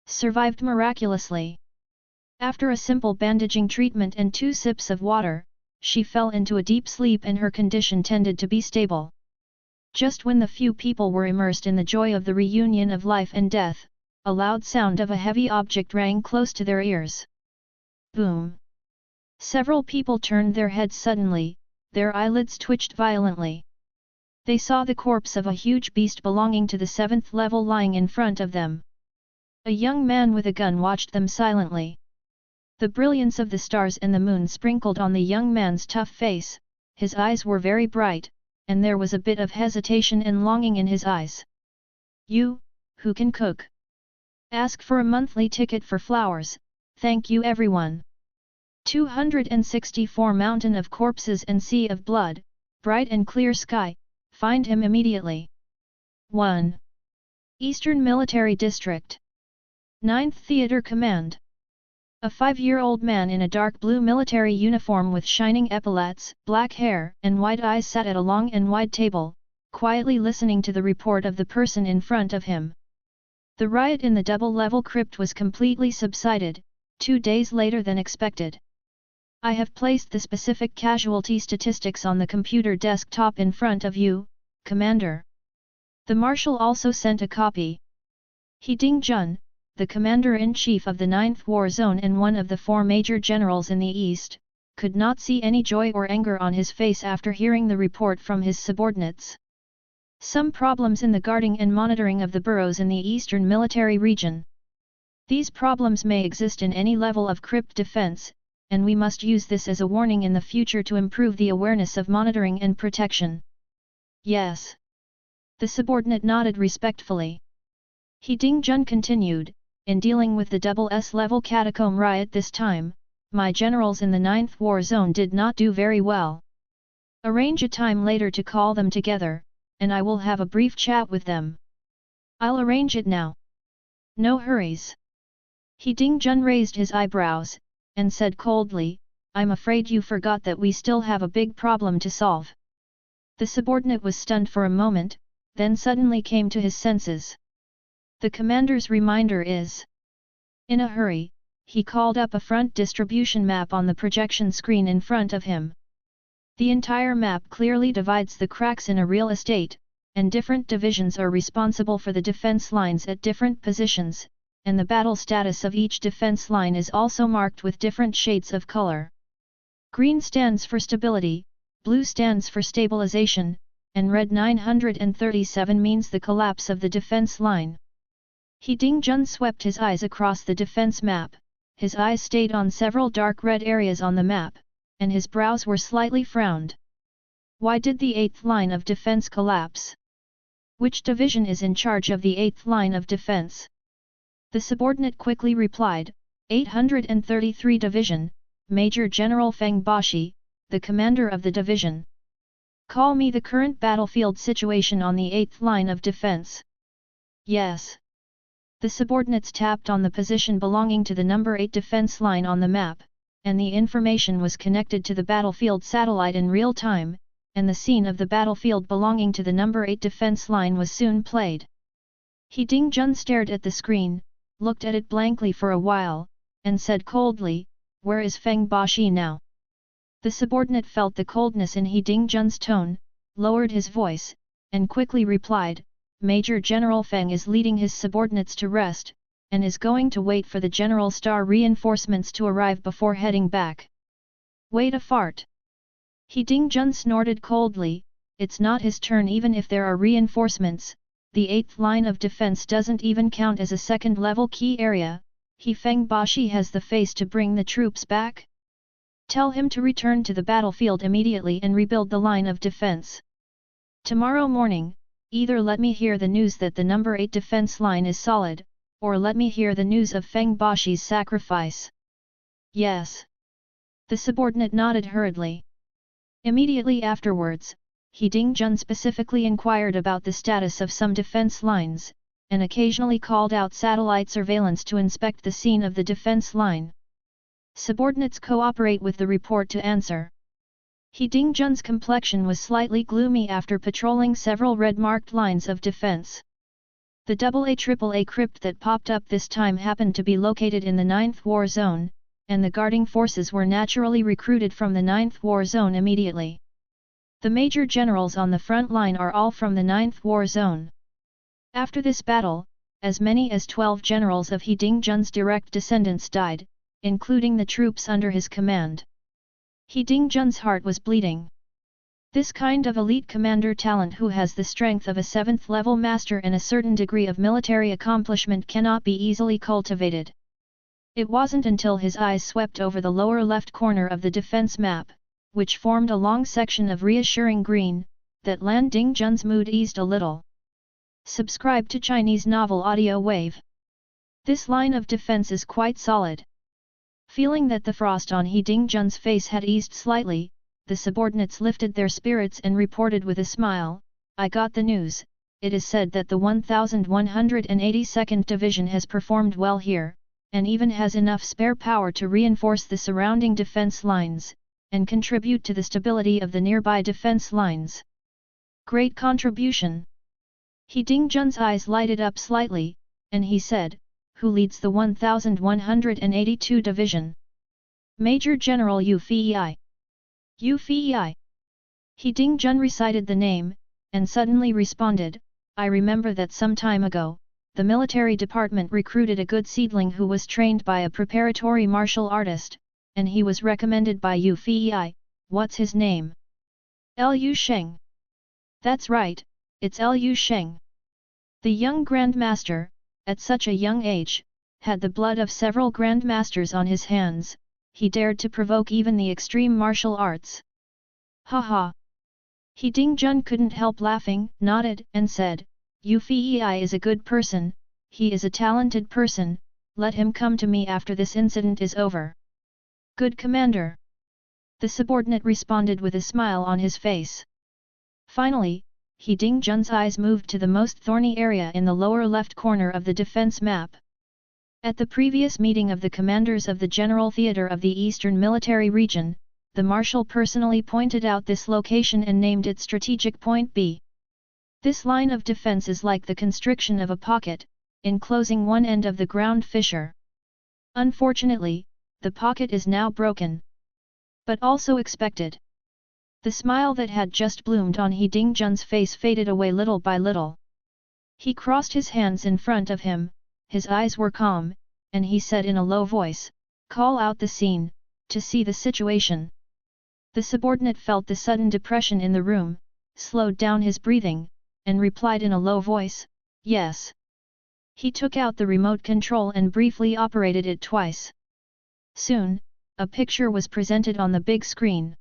Survived miraculously. After a simple bandaging treatment and 2 sips of water, she fell into a deep sleep and her condition tended to be stable. Just when the few people were immersed in the joy of the reunion of life and death, a loud sound of a heavy object rang close to their ears. Boom! Several people turned their heads suddenly, their eyelids twitched violently. They saw the corpse of a huge beast belonging to the 7th level lying in front of them. A young man with a gun watched them silently. The brilliance of the stars and the moon sprinkled on the young man's tough face, his eyes were very bright, and there was a bit of hesitation and longing in his eyes. You, who can cook? Ask for a monthly ticket for flowers, thank you everyone. 264 Mountain of Corpses and Sea of Blood, bright and clear sky, find him immediately. 1. Eastern Military District. 9th Theatre Command. A 5-year-old man in a dark blue military uniform with shining epaulets, black hair, and white eyes sat at a long and wide table, quietly listening to the report of the person in front of him. The riot in the double-level crypt was completely subsided, 2 days later than expected. I have placed the specific casualty statistics on the computer desktop in front of you, Commander. The Marshal also sent a copy. He Ding Jun, the Commander-in-Chief of the 9th War Zone and one of the 4 major generals in the East, could not see any joy or anger on his face after hearing the report from his subordinates. Some problems in the guarding and monitoring of the burrows in the Eastern Military Region. These problems may exist in any level of crypt defense, and we must use this as a warning in the future to improve the awareness of monitoring and protection. Yes. The subordinate nodded respectfully. He Ding Jun continued, in dealing with the SS-level catacomb riot this time, my generals in the 9th War Zone did not do very well. Arrange a time later to call them together, and I will have a brief chat with them. I'll arrange it now. No hurries. He Ding Jun raised his eyebrows, and said coldly, I'm afraid you forgot that we still have a big problem to solve. The subordinate was stunned for a moment, then suddenly came to his senses. The commander's reminder is. In a hurry, he called up a front distribution map on the projection screen in front of him. The entire map clearly divides the cracks in a real estate, and different divisions are responsible for the defense lines at different positions, and the battle status of each defense line is also marked with different shades of color. Green stands for stability, blue stands for stabilization, and red 937 means the collapse of the defense line. He Ding Jun swept his eyes across the defense map, his eyes stayed on several dark red areas on the map, and his brows were slightly frowned. Why did the 8th line of defense collapse? Which division is in charge of the 8th line of defense? The subordinate quickly replied, 833 Division, Major General Feng Bashi, the commander of the division. Call me the current battlefield situation on the 8th line of defense. Yes. The subordinates tapped on the position belonging to the number 8 defense line on the map, and the information was connected to the battlefield satellite in real time, and the scene of the battlefield belonging to the number 8 defense line was soon played. He Dingjun stared at the screen, looked at it blankly for a while, and said coldly, "Where is Feng Bashi now?" The subordinate felt the coldness in He Dingjun's tone, lowered his voice, and quickly replied, "Major General Feng is leading his subordinates to rest, and is going to wait for the General Star reinforcements to arrive before heading back." Wait a fart. He Dingjun snorted coldly, "It's not his turn even if there are reinforcements, the 8th line of defense doesn't even count as a second-level key area, He Feng Bashi has the face to bring the troops back? Tell him to return to the battlefield immediately and rebuild the line of defense. Tomorrow morning, either let me hear the news that the number 8 defense line is solid, or let me hear the news of Feng Bashi's sacrifice." Yes. The subordinate nodded hurriedly. Immediately afterwards, He Dingjun specifically inquired about the status of some defense lines, and occasionally called out satellite surveillance to inspect the scene of the defense line. Subordinates cooperate with the report to answer. He Dingjun's complexion was slightly gloomy after patrolling several red-marked lines of defense. The AA-AAA crypt that popped up this time happened to be located in the 9th War Zone, and the guarding forces were naturally recruited from the 9th War Zone immediately. The major generals on the front line are all from the 9th War Zone. After this battle, as many as 12 generals of He Dingjun's direct descendants died, including the troops under his command. He Dingjun's heart was bleeding. This kind of elite commander talent who has the strength of a 7th-level master and a certain degree of military accomplishment cannot be easily cultivated. It wasn't until his eyes swept over the lower left corner of the defense map, which formed a long section of reassuring green, that Lan Dingjun's mood eased a little. Subscribe to Chinese Novel Audio Wave. This line of defense is quite solid. Feeling that the frost on He Dingjun's face had eased slightly, the subordinates lifted their spirits and reported with a smile, "I got the news. It is said that the 1182nd Division has performed well here, and even has enough spare power to reinforce the surrounding defense lines, and contribute to the stability of the nearby defense lines." Great contribution! He Dingjun's eyes lighted up slightly, and he said, "Who leads the 1182 Division?" "Major General Yu Fei. Yu Fei." He Dingjun recited the name, and suddenly responded, "I remember that some time ago, the military department recruited a good seedling who was trained by a preparatory martial artist, and he was recommended by Yu Fei. What's his name?" "Lu Sheng." "That's right, it's Lu Sheng." The young Grandmaster, at such a young age, had the blood of several Grandmasters on his hands. He dared to provoke even the extreme martial arts. "Ha ha!" He Dingjun couldn't help laughing, nodded, and said, "Yu Fei is a good person, he is a talented person, let him come to me after this incident is over." "Good commander!" The subordinate responded with a smile on his face. Finally, He Dingjun's eyes moved to the most thorny area in the lower left corner of the defense map. At the previous meeting of the commanders of the General Theatre of the Eastern Military Region, the Marshal personally pointed out this location and named it Strategic Point B. This line of defense is like the constriction of a pocket, enclosing one end of the ground fissure. Unfortunately, the pocket is now broken. But also expected. The smile that had just bloomed on He Dingjun's face faded away little by little. He crossed his hands in front of him, his eyes were calm, and he said in a low voice, "Call out the scene, to see the situation." The subordinate felt the sudden depression in the room, slowed down his breathing, and replied in a low voice, "Yes." He took out the remote control and briefly operated it twice. Soon, a picture was presented on the big screen.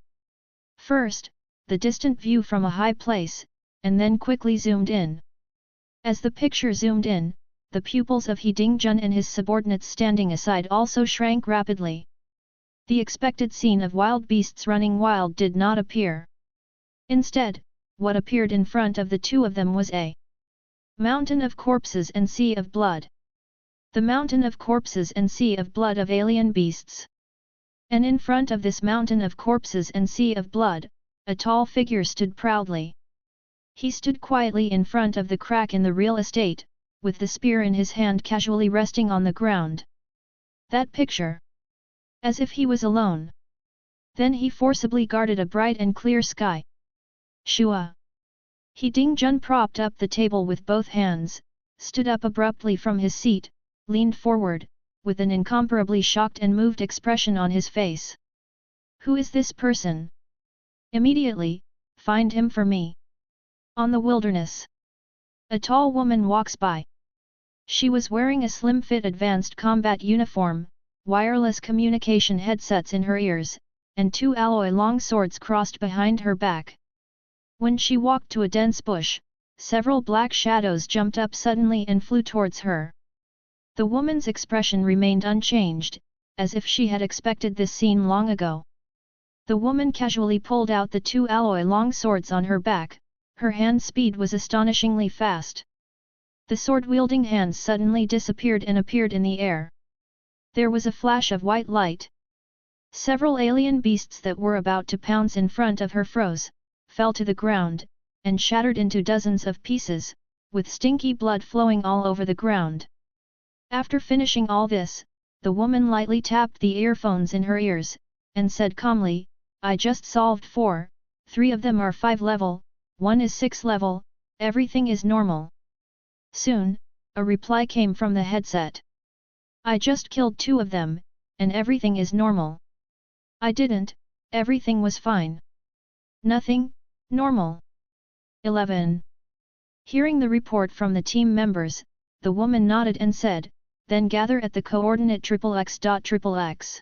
First, the distant view from a high place, and then quickly zoomed in. As the picture zoomed in, the pupils of He Dingjun and his subordinates standing aside also shrank rapidly. The expected scene of wild beasts running wild did not appear. Instead, what appeared in front of the two of them was a mountain of corpses and sea of blood. The mountain of corpses and sea of blood of alien beasts. And in front of this mountain of corpses and sea of blood, a tall figure stood proudly. He stood quietly in front of the crack in the real estate, with the spear in his hand casually resting on the ground. That picture. As if he was alone. Then he forcibly guarded a bright and clear sky. Shua. He Dingjun propped up the table with both hands, stood up abruptly from his seat, leaned forward, with an incomparably shocked and moved expression on his face. Who is this person? Immediately, find him for me. On the wilderness. A tall woman walks by. She was wearing a slim-fit advanced combat uniform, wireless communication headsets in her ears, and two alloy long swords crossed behind her back. When she walked to a dense bush, several black shadows jumped up suddenly and flew towards her. The woman's expression remained unchanged, as if she had expected this scene long ago. The woman casually pulled out the two alloy long swords on her back, her hand speed was astonishingly fast. The sword-wielding hands suddenly disappeared and appeared in the air. There was a flash of white light. Several alien beasts that were about to pounce in front of her froze, fell to the ground, and shattered into dozens of pieces, with stinky blood flowing all over the ground. After finishing all this, the woman lightly tapped the earphones in her ears, and said calmly, I just solved 4, 3 of them are 5 level, 1 is 6 level, everything is normal. Soon, a reply came from the headset. I just killed 2 of them, and everything is normal. I didn't, everything was fine. Nothing, normal. 11. Hearing the report from the team members, the woman nodded and said, then gather at the coordinate XXX.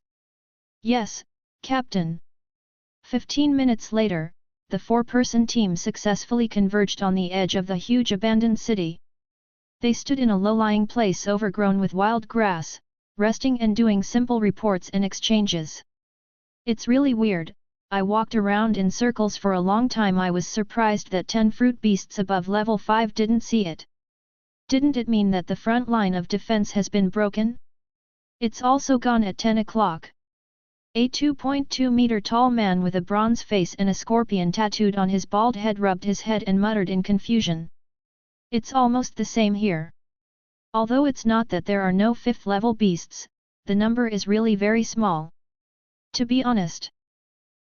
Yes, Captain. 15 minutes later, the 4-person team successfully converged on the edge of the huge abandoned city. They stood in a low-lying place overgrown with wild grass, resting and doing simple reports and exchanges. It's really weird, I walked around in circles for a long time. I was surprised that 10 fruit beasts above level 5 didn't see it. Didn't it mean that the front line of defense has been broken? It's also gone at 10 o'clock. A 2.2 meter tall man with a bronze face and a scorpion tattooed on his bald head rubbed his head and muttered in confusion. It's almost the same here. Although it's not that there are no 5th level beasts, the number is really very small. To be honest.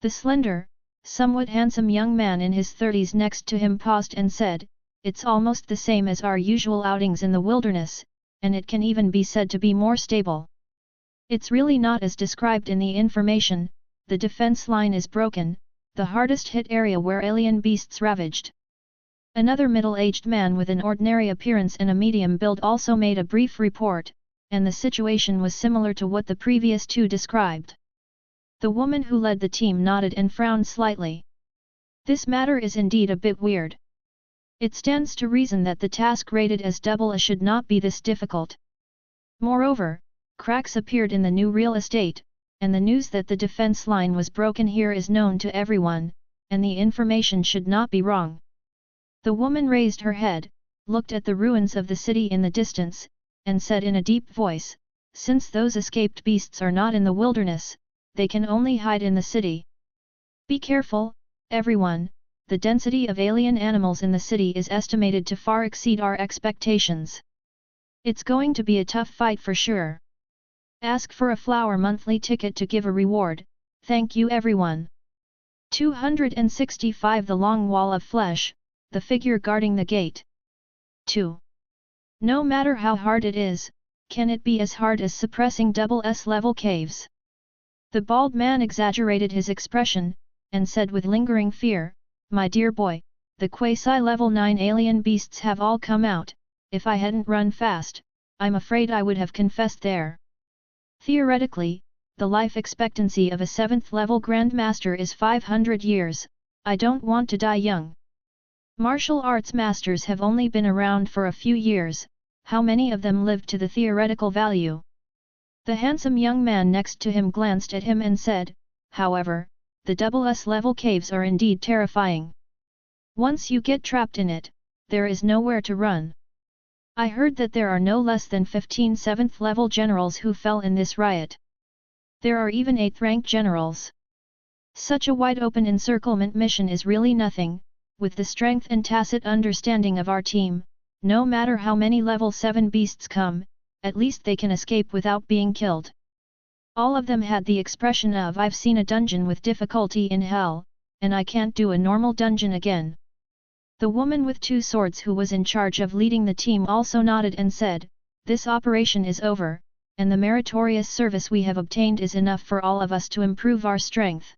The slender, somewhat handsome young man in his 30s next to him paused and said, it's almost the same as our usual outings in the wilderness, and it can even be said to be more stable. It's really not as described in the information, the defense line is broken, the hardest hit area where alien beasts ravaged. Another middle-aged man with an ordinary appearance and a medium build also made a brief report, and the situation was similar to what the previous 2 described. The woman who led the team nodded and frowned slightly. This matter is indeed a bit weird. It stands to reason that the task rated as AA should not be this difficult. Moreover, cracks appeared in the new real estate, and the news that the defense line was broken here is known to everyone, and the information should not be wrong. The woman raised her head, looked at the ruins of the city in the distance, and said in a deep voice, since those escaped beasts are not in the wilderness, they can only hide in the city. Be careful, everyone, the density of alien animals in the city is estimated to far exceed our expectations. It's going to be a tough fight for sure. Ask for a flower monthly ticket to give a reward, thank you everyone. 265 The long wall of flesh, the figure guarding the gate. 2. No matter how hard it is, can it be as hard as suppressing SS level caves? The bald man exaggerated his expression, and said with lingering fear, my dear boy, the quasi-level 9 alien beasts have all come out, if I hadn't run fast, I'm afraid I would have confessed there. Theoretically, the life expectancy of a 7th level Grandmaster is 500 years, I don't want to die young. Martial arts masters have only been around for a few years, how many of them lived to the theoretical value? The handsome young man next to him glanced at him and said, however, the SS level caves are indeed terrifying. Once you get trapped in it, there is nowhere to run. I heard that there are no less than 15 7th level generals who fell in this riot. There are even 8th rank generals. Such a wide open encirclement mission is really nothing. With the strength and tacit understanding of our team, no matter how many level 7 beasts come, at least they can escape without being killed. All of them had the expression of I've seen a dungeon with difficulty in hell, and I can't do a normal dungeon again. The woman with 2 swords who was in charge of leading the team also nodded and said, this operation is over, and the meritorious service we have obtained is enough for all of us to improve our strength.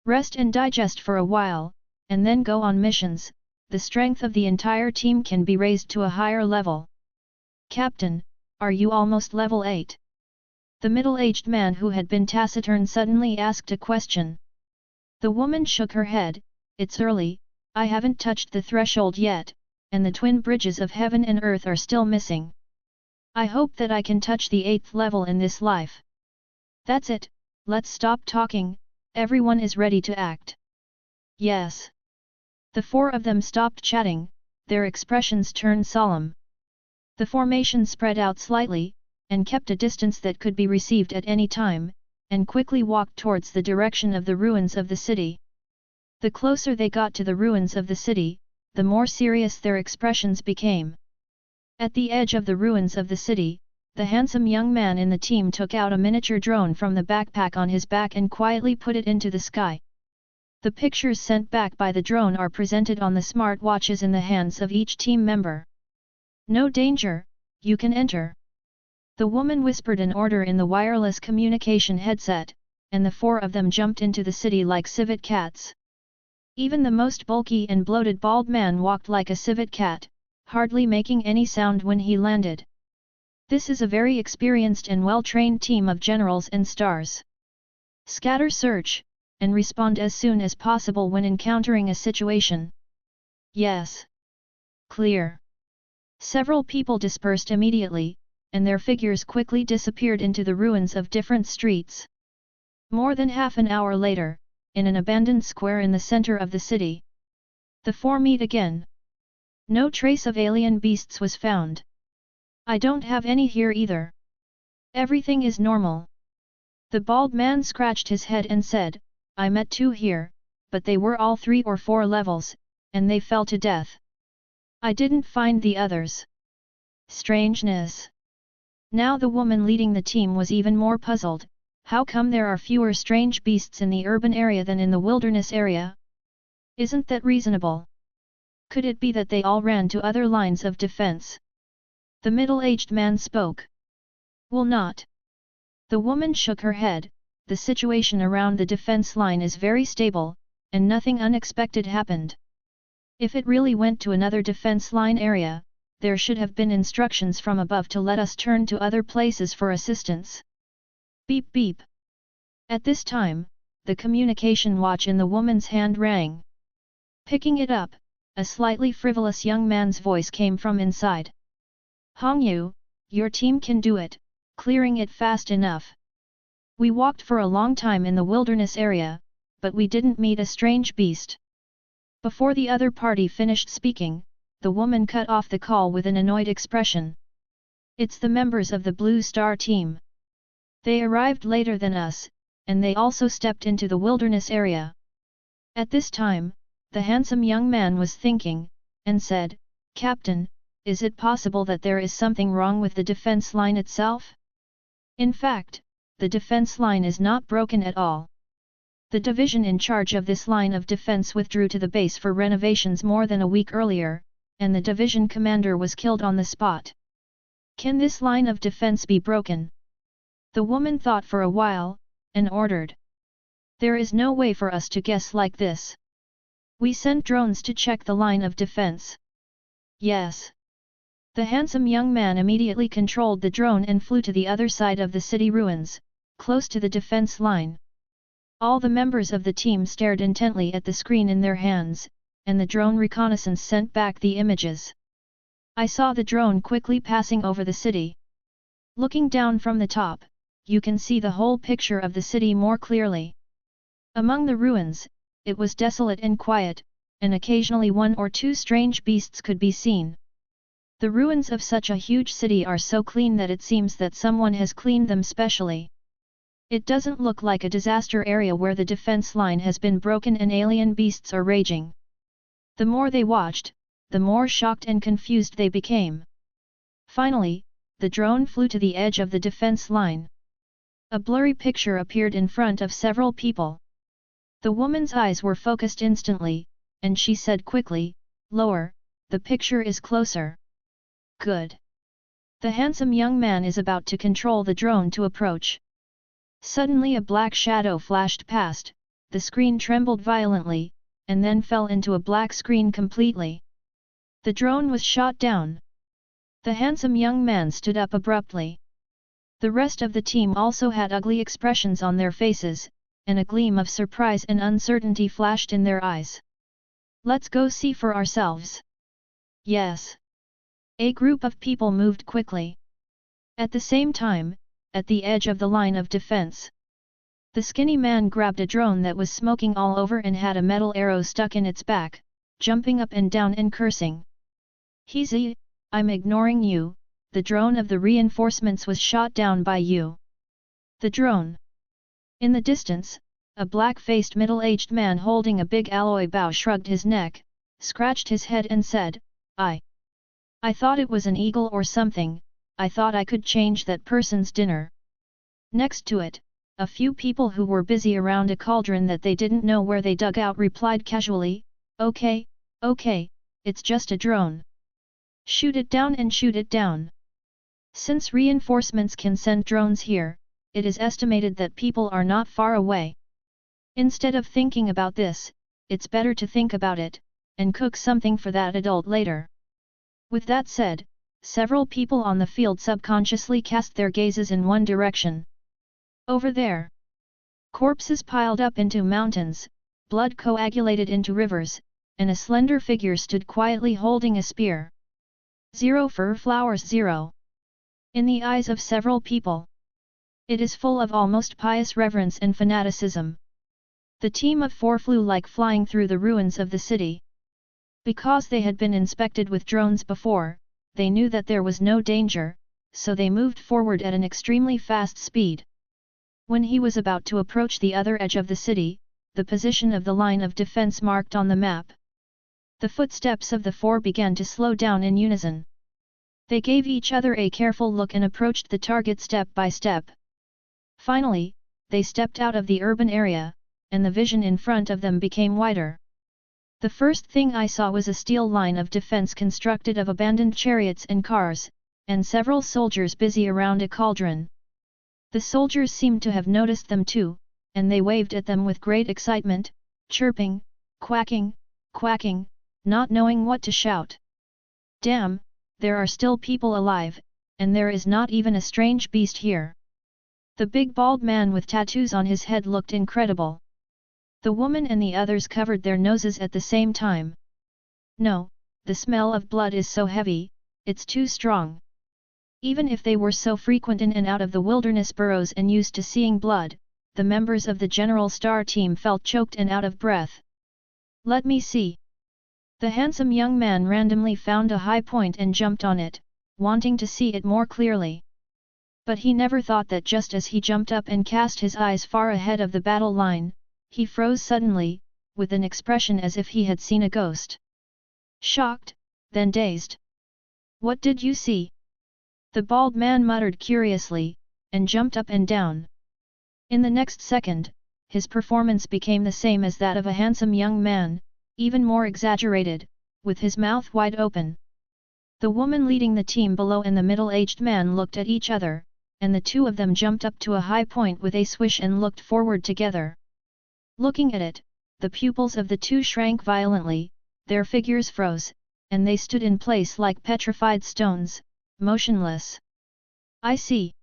Rest and digest for a while, and then go on missions. The strength of the entire team can be raised to a higher level. Captain, are you almost level 8? The middle-aged man who had been taciturn suddenly asked a question. The woman shook her head, it's early, I haven't touched the threshold yet, and the twin bridges of heaven and earth are still missing. I hope that I can touch the 8th level in this life. That's it, let's stop talking, everyone is ready to act. Yes. The 4 of them stopped chatting, their expressions turned solemn. The formation spread out slightly, and kept a distance that could be received at any time, and quickly walked towards the direction of the ruins of the city. The closer they got to the ruins of the city, the more serious their expressions became. At the edge of the ruins of the city, the handsome young man in the team took out a miniature drone from the backpack on his back and quietly put it into the sky. The pictures sent back by the drone are presented on the smart watches in the hands of each team member. No danger, you can enter. The woman whispered an order in the wireless communication headset, and the 4 of them jumped into the city like civet cats. Even the most bulky and bloated bald man walked like a civet cat, hardly making any sound when he landed. This is a very experienced and well-trained team of generals and stars. Scatter search, and respond as soon as possible when encountering a situation. Yes. Clear. Several people dispersed immediately, and their figures quickly disappeared into the ruins of different streets. More than half an hour later, in an abandoned square in the center of the city, the 4 meet again. No trace of alien beasts was found. I don't have any here either. Everything is normal. The bald man scratched his head and said, I met 2 here, but they were all 3 or 4 levels, and they fell to death. I didn't find the others. Strangeness. Now the woman leading the team was even more puzzled. How come there are fewer strange beasts in the urban area than in the wilderness area? Isn't that reasonable? Could it be that they all ran to other lines of defense? The middle-aged man spoke. Will not. The woman shook her head, the situation around the defense line is very stable, and nothing unexpected happened. If it really went to another defense line area, there should have been instructions from above to let us turn to other places for assistance. Beep beep. At this time, the communication watch in the woman's hand rang. Picking it up, a slightly frivolous young man's voice came from inside. Hongyu, your team can do it, clearing it fast enough. We walked for a long time in the wilderness area, but we didn't meet a strange beast. Before the other party finished speaking, the woman cut off the call with an annoyed expression. It's the members of the Blue Star team. They arrived later than us, and they also stepped into the wilderness area. At this time, the handsome young man was thinking, and said, Captain, is it possible that there is something wrong with the defense line itself? In fact, the defense line is not broken at all. The division in charge of this line of defense withdrew to the base for renovations more than a week earlier, and the division commander was killed on the spot. Can this line of defense be broken? The woman thought for a while, and ordered. There is no way for us to guess like this. We sent drones to check the line of defense. Yes. The handsome young man immediately controlled the drone and flew to the other side of the city ruins, close to the defense line. All the members of the team stared intently at the screen in their hands, and the drone reconnaissance sent back the images. I saw the drone quickly passing over the city. Looking down from the top, you can see the whole picture of the city more clearly. Among the ruins, it was desolate and quiet, and occasionally one or two strange beasts could be seen. The ruins of such a huge city are so clean that it seems that someone has cleaned them specially. It doesn't look like a disaster area where the defense line has been broken and alien beasts are raging. The more they watched, the more shocked and confused they became. Finally, the drone flew to the edge of the defense line. A blurry picture appeared in front of several people. The woman's eyes were focused instantly, and she said quickly, "Lower, the picture is closer." Good. The handsome young man is about to control the drone to approach. Suddenly a black shadow flashed past, the screen trembled violently, and then fell into a black screen completely. The drone was shot down. The handsome young man stood up abruptly. The rest of the team also had ugly expressions on their faces, and a gleam of surprise and uncertainty flashed in their eyes. "Let's go see for ourselves." "Yes." A group of people moved quickly. At the same time, at the edge of the line of defense, the skinny man grabbed a drone that was smoking all over and had a metal arrow stuck in its back, jumping up and down and cursing. "Heezy, I'm ignoring you, the drone of the reinforcements was shot down by you." The drone. In the distance, a black-faced middle-aged man holding a big alloy bow shrugged his neck, scratched his head and said, I thought it was an eagle or something, I thought I could change that person's dinner." Next to it, a few people who were busy around a cauldron that they didn't know where they dug out replied casually, Okay, it's just a drone. Shoot it down and shoot it down." Since reinforcements can send drones here, it is estimated that people are not far away. Instead of thinking about this, it's better to think about it, and cook something for that adult later. With that said, several people on the field subconsciously cast their gazes in one direction. Over there, corpses piled up into mountains, blood coagulated into rivers, and a slender figure stood quietly holding a spear. 0 fir flowers 0. In the eyes of several people, it is full of almost pious reverence and fanaticism. The team of 4 flew like flying through the ruins of the city. Because they had been inspected with drones before, they knew that there was no danger, so they moved forward at an extremely fast speed. When he was about to approach the other edge of the city, the position of the line of defense marked on the map, the footsteps of the 4 began to slow down in unison. They gave each other a careful look and approached the target step by step. Finally, they stepped out of the urban area, and the vision in front of them became wider. The first thing I saw was a steel line of defense constructed of abandoned chariots and cars, and several soldiers busy around a cauldron. The soldiers seemed to have noticed them too, and they waved at them with great excitement, chirping, quacking, not knowing what to shout. "Damn, there are still people alive, and there is not even a strange beast here." The big bald man with tattoos on his head looked incredible. The woman and the others covered their noses at the same time. "No, the smell of blood is so heavy, it's too strong." Even if they were so frequent in and out of the wilderness burrows and used to seeing blood, the members of the General Star team felt choked and out of breath. "Let me see." The handsome young man randomly found a high point and jumped on it, wanting to see it more clearly. But he never thought that just as he jumped up and cast his eyes far ahead of the battle line, he froze suddenly, with an expression as if he had seen a ghost. Shocked, then dazed. "What did you see?" The bald man muttered curiously, and jumped up and down. In the next second, his performance became the same as that of a handsome young man, even more exaggerated, with his mouth wide open. The woman leading the team below and the middle-aged man looked at each other, and the two of them jumped up to a high point with a swish and looked forward together. Looking at it, the pupils of the two shrank violently, their figures froze, and they stood in place like petrified stones, motionless. "I see."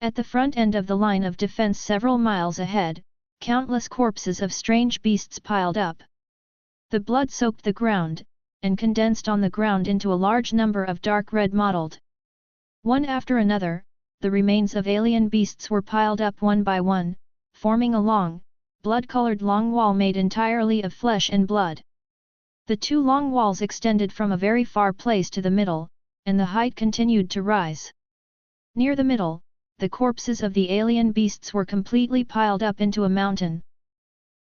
At the front end of the line of defense several miles ahead, countless corpses of strange beasts piled up. The blood soaked the ground, and condensed on the ground into a large number of dark red mottled. One after another, the remains of alien beasts were piled up one by one, forming a long, blood-colored long wall made entirely of flesh and blood. The two long walls extended from a very far place to the middle, and the height continued to rise. Near the middle, the corpses of the alien beasts were completely piled up into a mountain.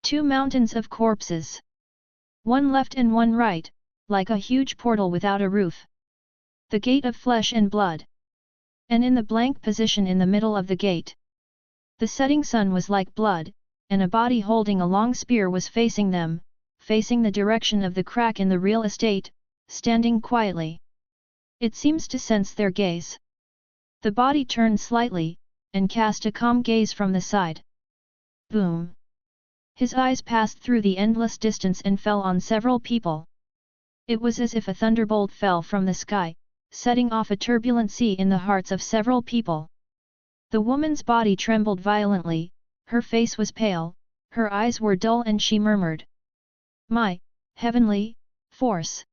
Two mountains of corpses. One left and one right, like a huge portal without a roof. The gate of flesh and blood. And in the blank position in the middle of the gate, the setting sun was like blood, and a body holding a long spear was facing them, facing the direction of the crack in the real estate, standing quietly. It seems to sense their gaze. The body turned slightly, and cast a calm gaze from the side. Boom! His eyes passed through the endless distance and fell on several people. It was as if a thunderbolt fell from the sky, setting off a turbulent sea in the hearts of several people. The woman's body trembled violently, her face was pale, her eyes were dull, and she murmured, "My heavenly force!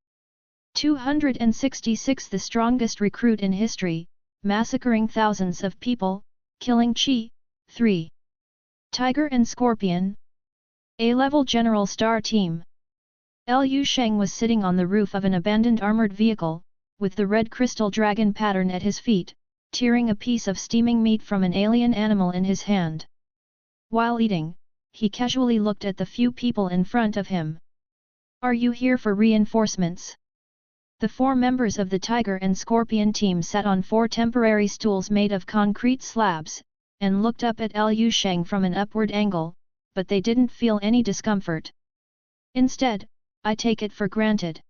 266 The strongest recruit in history, massacring thousands of people, killing Qi, 3. Tiger and Scorpion. A-level General Star Team." Liu Sheng was sitting on the roof of an abandoned armored vehicle, with the red crystal dragon pattern at his feet, tearing a piece of steaming meat from an alien animal in his hand. While eating, he casually looked at the few people in front of him. "Are you here for reinforcements?" The 4 members of the Tiger and Scorpion team sat on 4 temporary stools made of concrete slabs, and looked up at Liu Sheng from an upward angle, but they didn't feel any discomfort. "Instead, I take it for granted."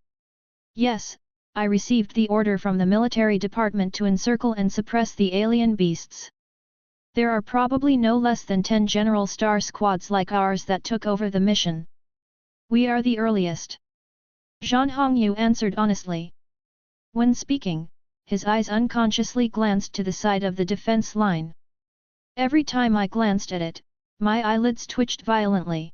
"Yes, I received the order from the military department to encircle and suppress the alien beasts. There are probably no less than 10 General Star squads like ours that took over the mission. We are the earliest." Zhan Hongyu answered honestly. When speaking, his eyes unconsciously glanced to the side of the defense line. Every time I glanced at it, my eyelids twitched violently.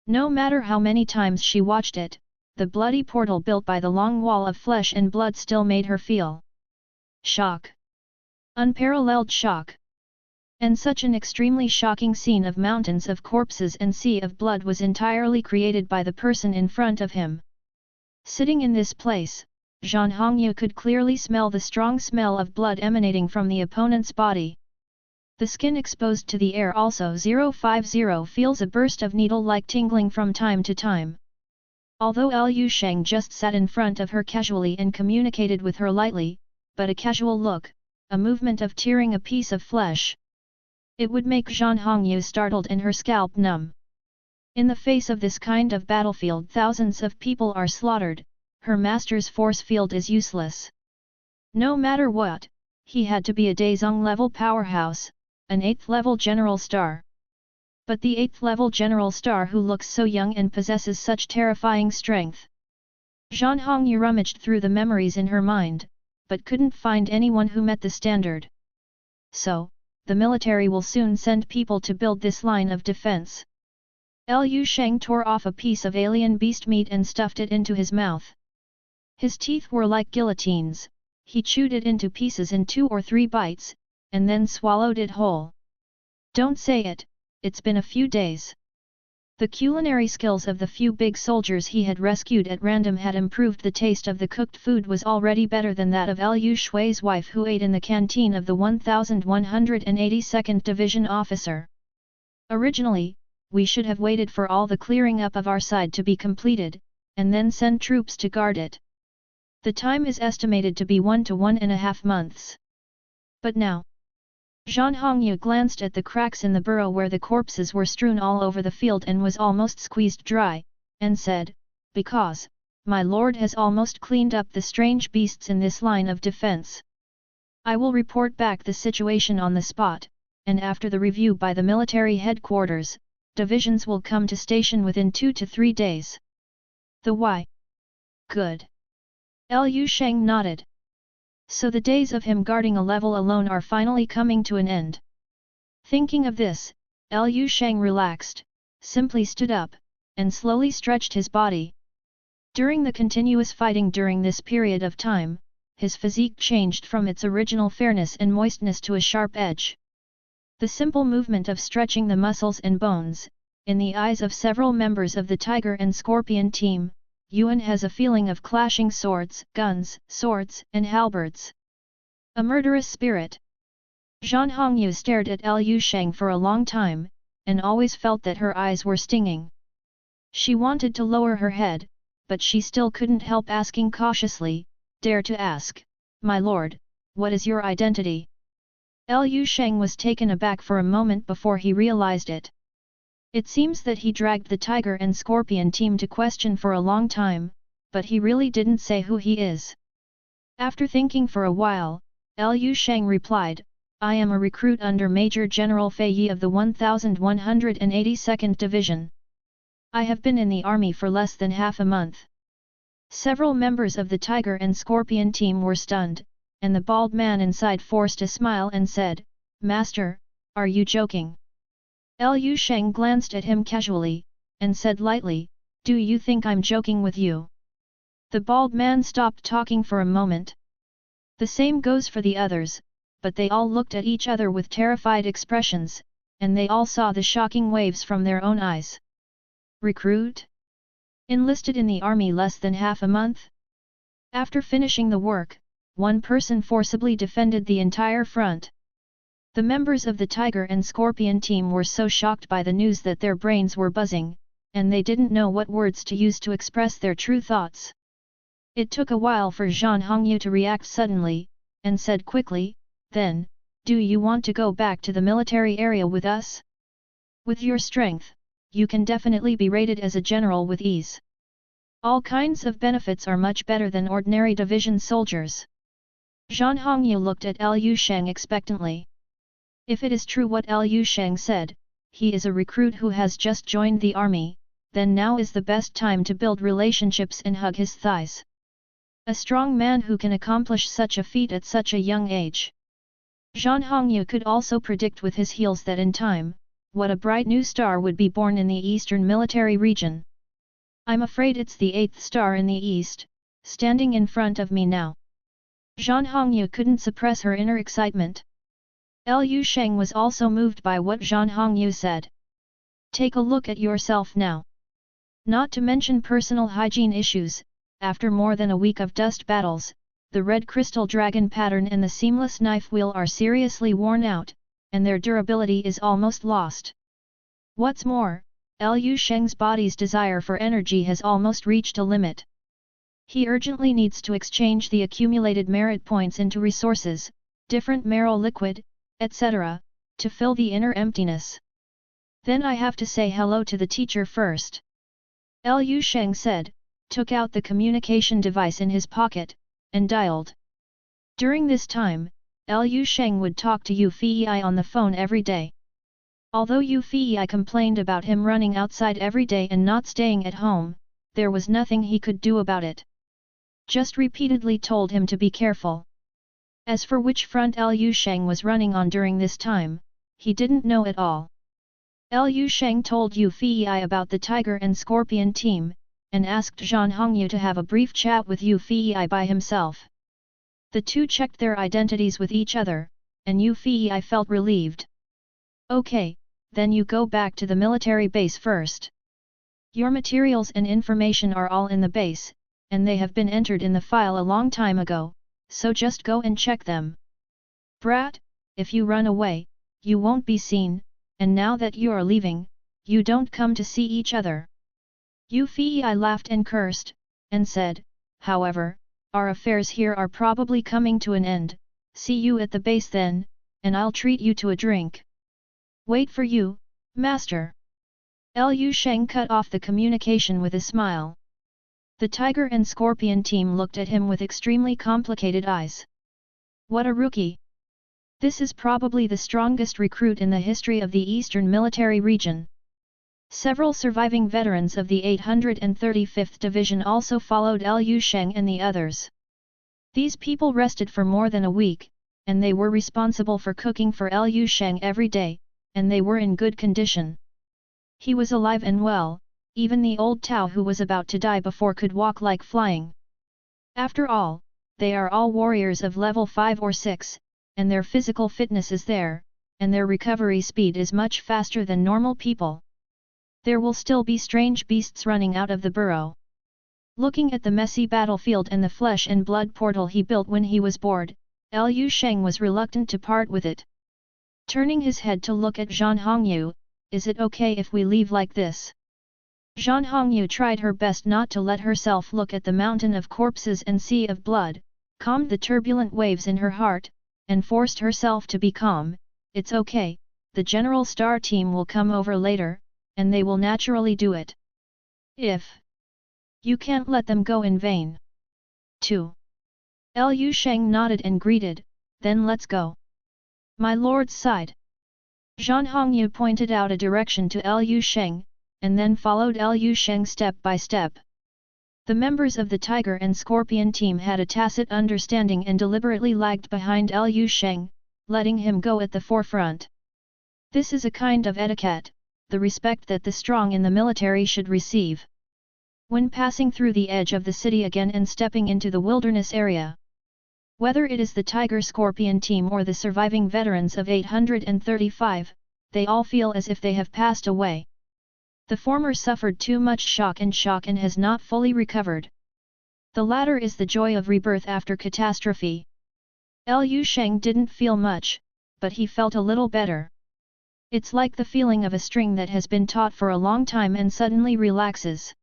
No matter how many times she watched it, the bloody portal built by the long wall of flesh and blood still made her feel shock. Unparalleled shock. And such an extremely shocking scene of mountains of corpses and sea of blood was entirely created by the person in front of him. Sitting in this place, Zhan Hongyu could clearly smell the strong smell of blood emanating from the opponent's body. The skin exposed to the air also 050 feels a burst of needle-like tingling from time to time. Although Liu Sheng just sat in front of her casually and communicated with her lightly, but a casual look, a movement of tearing a piece of flesh, it would make Zhan Hongyu startled and her scalp numb. In the face of this kind of battlefield thousands of people are slaughtered, her master's force field is useless. No matter what, he had to be a Daezong-level powerhouse, an 8th-level General Star. But the 8th-level General Star who looks so young and possesses such terrifying strength. Zhan Hongyu rummaged through the memories in her mind, but couldn't find anyone who met the standard. So, the military will soon send people to build this line of defense. Liu Sheng tore off a piece of alien beast meat and stuffed it into his mouth. His teeth were like guillotines, he chewed it into pieces in 2 or 3 bites, and then swallowed it whole. Don't say it, it's been a few days. The culinary skills of the few big soldiers he had rescued at random had improved. The taste of the cooked food was already better than that of Liu Shui's wife who ate in the canteen of the 1182nd Division officer. Originally, we should have waited for all the clearing up of our side to be completed, and then send troops to guard it. The time is estimated to be 1 to 1.5 months. But now, Zhan Hongyu glanced at the cracks in the burrow where the corpses were strewn all over the field and was almost squeezed dry, and said, "Because, my lord has almost cleaned up the strange beasts in this line of defense. I will report back the situation on the spot, and after the review by the military headquarters, divisions will come to station within 2 to 3 days. The why? Good." Liu Sheng nodded. So the days of him guarding a level alone are finally coming to an end. Thinking of this, Liu Sheng relaxed, simply stood up, and slowly stretched his body. During the continuous fighting during this period of time, his physique changed from its original fairness and moistness to a sharp edge. The simple movement of stretching the muscles and bones, in the eyes of several members of the Tiger and Scorpion team, Yuan has a feeling of clashing swords, guns, swords, and halberds. A murderous spirit. Zhan Hongyu stared at Liu Sheng for a long time, and always felt that her eyes were stinging. She wanted to lower her head, but she still couldn't help asking cautiously, "Dare to ask, my lord, what is your identity?" Liu Sheng was taken aback for a moment before he realized it. It seems that he dragged the Tiger and Scorpion team to question for a long time, but he really didn't say who he is. After thinking for a while, Liu Sheng replied, "I am a recruit under Major General Fei Yi of the 1182nd Division. I have been in the army for less than half a month." Several members of the Tiger and Scorpion team were stunned, and the bald man inside forced a smile and said, "Master, are you joking?" Liu Sheng glanced at him casually, and said lightly, "Do you think I'm joking with you?" The bald man stopped talking for a moment. The same goes for the others, but they all looked at each other with terrified expressions, and they all saw the shocking waves from their own eyes. Recruit? Enlisted in the army less than half a month? After finishing the work, one person forcibly defended the entire front. The members of the Tiger and Scorpion team were so shocked by the news that their brains were buzzing, and they didn't know what words to use to express their true thoughts. It took a while for Zhan Hongyu to react suddenly, and said quickly, "Then, do you want to go back to the military area with us? With your strength, you can definitely be rated as a general with ease. All kinds of benefits are much better than ordinary division soldiers." Zhan Hongyu looked at Liu Sheng expectantly. If it is true what Liu Sheng said, he is a recruit who has just joined the army, then now is the best time to build relationships and hug his thighs. A strong man who can accomplish such a feat at such a young age. Zhan Hongyu could also predict with his heels that in time, what a bright new star would be born in the eastern military region. I'm afraid it's the 8th star in the east, standing in front of me now. Zhan Hongyu couldn't suppress her inner excitement. Liu Sheng was also moved by what Zhan Hongyu said. Take a look at yourself now. Not to mention personal hygiene issues, after more than a week of dust battles, the red crystal dragon pattern and the seamless knife wheel are seriously worn out, and their durability is almost lost. What's more, Liu Sheng's body's desire for energy has almost reached a limit. He urgently needs to exchange the accumulated merit points into resources, different marrow liquid, etc., to fill the inner emptiness. Then I have to say hello to the teacher first. Liu Sheng said, took out the communication device in his pocket, and dialed. During this time, Liu Sheng would talk to Yu Fei on the phone every day. Although Yu Fei complained about him running outside every day and not staying at home, there was nothing he could do about it. Just repeatedly told him to be careful. As for which front Liu Sheng was running on during this time, he didn't know at all. Liu Sheng told Yu Fei about the Tiger and Scorpion team, and asked Zhan Hongyu to have a brief chat with Yu Fei by himself. The two checked their identities with each other, and Yu Fei felt relieved. Okay, then you go back to the military base first. Your materials and information are all in the base, and they have been entered in the file a long time ago, so just go and check them. Brat, if you run away, you won't be seen, and now that you are leaving, you don't come to see each other. Yu Fei laughed and cursed, and said, however, our affairs here are probably coming to an end, see you at the base then, and I'll treat you to a drink. Wait for you, master. Liu Sheng cut off the communication with a smile. The Tiger and Scorpion team looked at him with extremely complicated eyes. What a rookie! This is probably the strongest recruit in the history of the Eastern Military Region. Several surviving veterans of the 835th Division also followed Liu Sheng and the others. These people rested for more than a week, and they were responsible for cooking for Liu Sheng every day, and they were in good condition. He was alive and well, even the old Tao who was about to die before could walk like flying. After all, they are all warriors of level 5 or 6, and their physical fitness is there, and their recovery speed is much faster than normal people. There will still be strange beasts running out of the burrow. Looking at the messy battlefield and the flesh and blood portal he built when he was bored, Liu Sheng was reluctant to part with it. Turning his head to look at Zhan Hongyu, "Is it okay if we leave like this?" Zhan Hongyu tried her best not to let herself look at the mountain of corpses and sea of blood, calmed the turbulent waves in her heart, and forced herself to be calm. "It's okay, the General Star team will come over later, and they will naturally do it. If you can't let them go in vain." 2. Liu Sheng nodded and greeted, "Then let's go." "My lord's side." Zhan Hongyu pointed out a direction to Liu Sheng, and then followed Liu Sheng step by step. The members of the Tiger and Scorpion team had a tacit understanding and deliberately lagged behind Liu Sheng, letting him go at the forefront. This is a kind of etiquette, the respect that the strong in the military should receive. When passing through the edge of the city again and stepping into the wilderness area. Whether it is the Tiger Scorpion team or the surviving veterans of 835, they all feel as if they have passed away. The former suffered too much shock and has not fully recovered. The latter is the joy of rebirth after catastrophe. Liu Sheng didn't feel much, but he felt a little better. It's like the feeling of a string that has been taut for a long time and suddenly relaxes.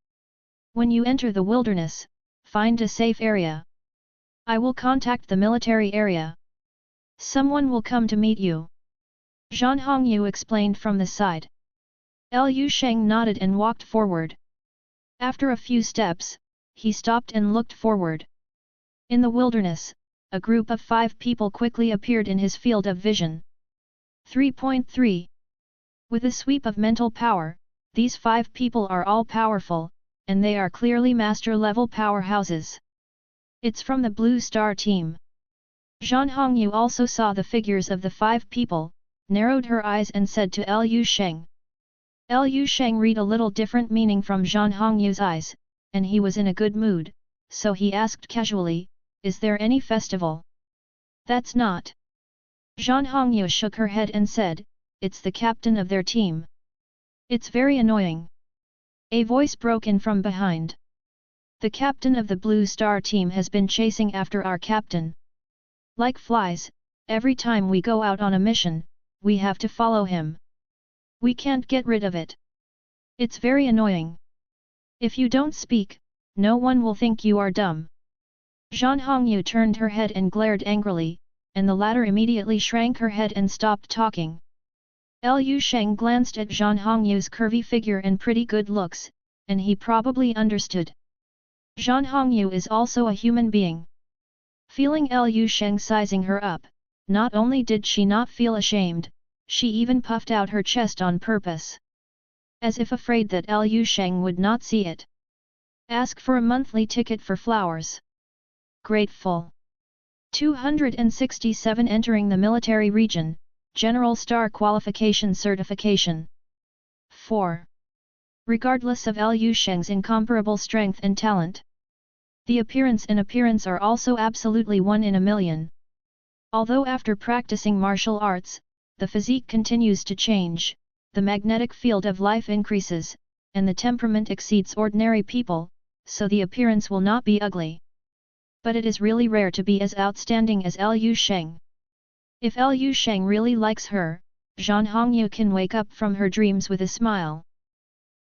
When you enter the wilderness, find a safe area. I will contact the military area. Someone will come to meet you. Zhan Hongyu explained from the side. Liu Sheng nodded and walked forward. After a few steps, he stopped and looked forward. In the wilderness, a group of 5 people quickly appeared in his field of vision. 3.3. With a sweep of mental power, these 5 people are all powerful, and they are clearly master-level powerhouses. It's from the Blue Star team. Zhan Hongyu also saw the figures of the 5 people, narrowed her eyes and said to Liu Sheng. Liu Sheng read a little different meaning from Zhan Hongyu's eyes, and he was in a good mood, so he asked casually, "Is there any festival?" "That's not." Zhan Hongyu shook her head and said, "It's the captain of their team. It's very annoying." A voice broke in from behind. "The captain of the Blue Star team has been chasing after our captain. Like flies, every time we go out on a mission, we have to follow him. We can't get rid of it. It's very annoying. If you don't speak, no one will think you are dumb." Zhan Hongyu turned her head and glared angrily, and the latter immediately shrank her head and stopped talking. Liu Sheng glanced at Zhan Hongyu's curvy figure and pretty good looks, and he probably understood. Zhan Hongyu is also a human being. Feeling Liu Sheng sizing her up, not only did she not feel ashamed, she even puffed out her chest on purpose. As if afraid that Liu Sheng would not see it. "Ask for a monthly ticket for flowers." Grateful. 267 Entering the military region, General Star Qualification Certification. 4. Regardless of Liu Sheng's incomparable strength and talent, the appearance and appearance are also absolutely 1 in a million. Although after practicing martial arts, the physique continues to change, the magnetic field of life increases, and the temperament exceeds ordinary people, so the appearance will not be ugly. But it is really rare to be as outstanding as Liu Sheng. If Liu Sheng really likes her, Zhan Hongyu can wake up from her dreams with a smile.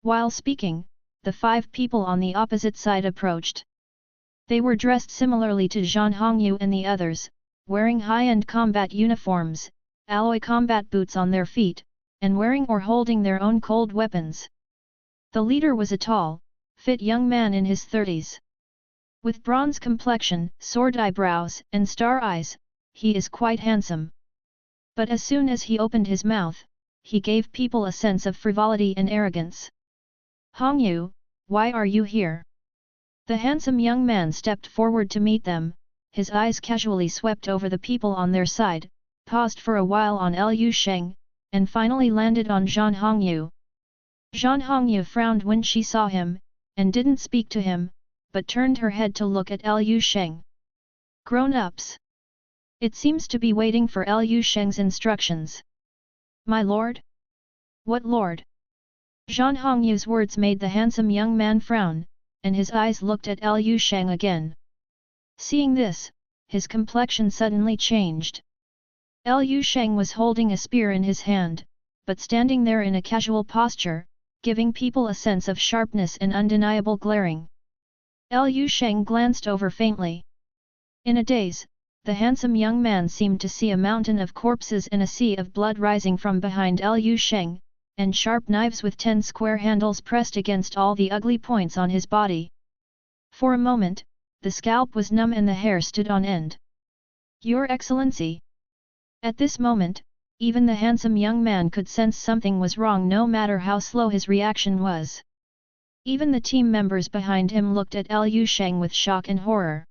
While speaking, the 5 people on the opposite side approached. They were dressed similarly to Zhan Hongyu and the others, wearing high-end combat uniforms, alloy combat boots on their feet, and wearing or holding their own cold weapons. The leader was a tall, fit young man in his 30s. With bronze complexion, sword eyebrows, and star eyes, he is quite handsome. But as soon as he opened his mouth, he gave people a sense of frivolity and arrogance. "Hongyu, why are you here?" The handsome young man stepped forward to meet them, his eyes casually swept over the people on their side, paused for a while on Liu Sheng, and finally landed on Zhan Hongyu. Zhan Hongyu frowned when she saw him, and didn't speak to him, but turned her head to look at Liu Sheng. Grown-ups. It seems to be waiting for Liu Sheng's instructions. My lord? What lord? Zhan Hongyu's words made the handsome young man frown, and his eyes looked at Liu Sheng again. Seeing this, his complexion suddenly changed. Liu Sheng was holding a spear in his hand, but standing there in a casual posture, giving people a sense of sharpness and undeniable glaring. Liu Sheng glanced over faintly. In a daze, the handsome young man seemed to see a mountain of corpses and a sea of blood rising from behind Liu Sheng, and sharp knives with 10 square handles pressed against all the ugly points on his body. For a moment, the scalp was numb and the hair stood on end. Your Excellency! At this moment, even the handsome young man could sense something was wrong no matter how slow his reaction was. Even the team members behind him looked at Liu Sheng with shock and horror.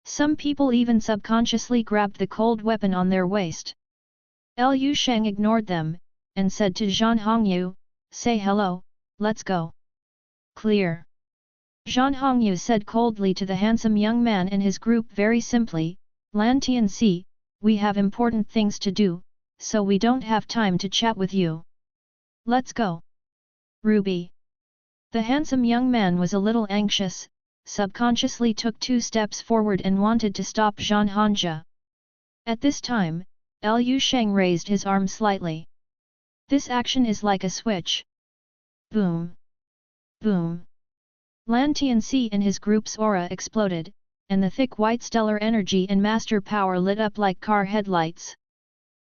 Some people even subconsciously grabbed the cold weapon on their waist. Liu Sheng ignored them, and said to Zhan Hongyu, "Say hello, let's go." Clear. Zhan Hongyu said coldly to the handsome young man and his group very simply, "Lan Tianxi, we have important things to do, so we don't have time to chat with you. Let's go." Ruby. The handsome young man was a little anxious, subconsciously took 2 steps forward and wanted to stop Zhan Hongyu. At this time, Liu Sheng raised his arm slightly. This action is like a switch. Boom! Boom! Lan Tianxi and his group's aura exploded, and the thick white stellar energy and master power lit up like car headlights.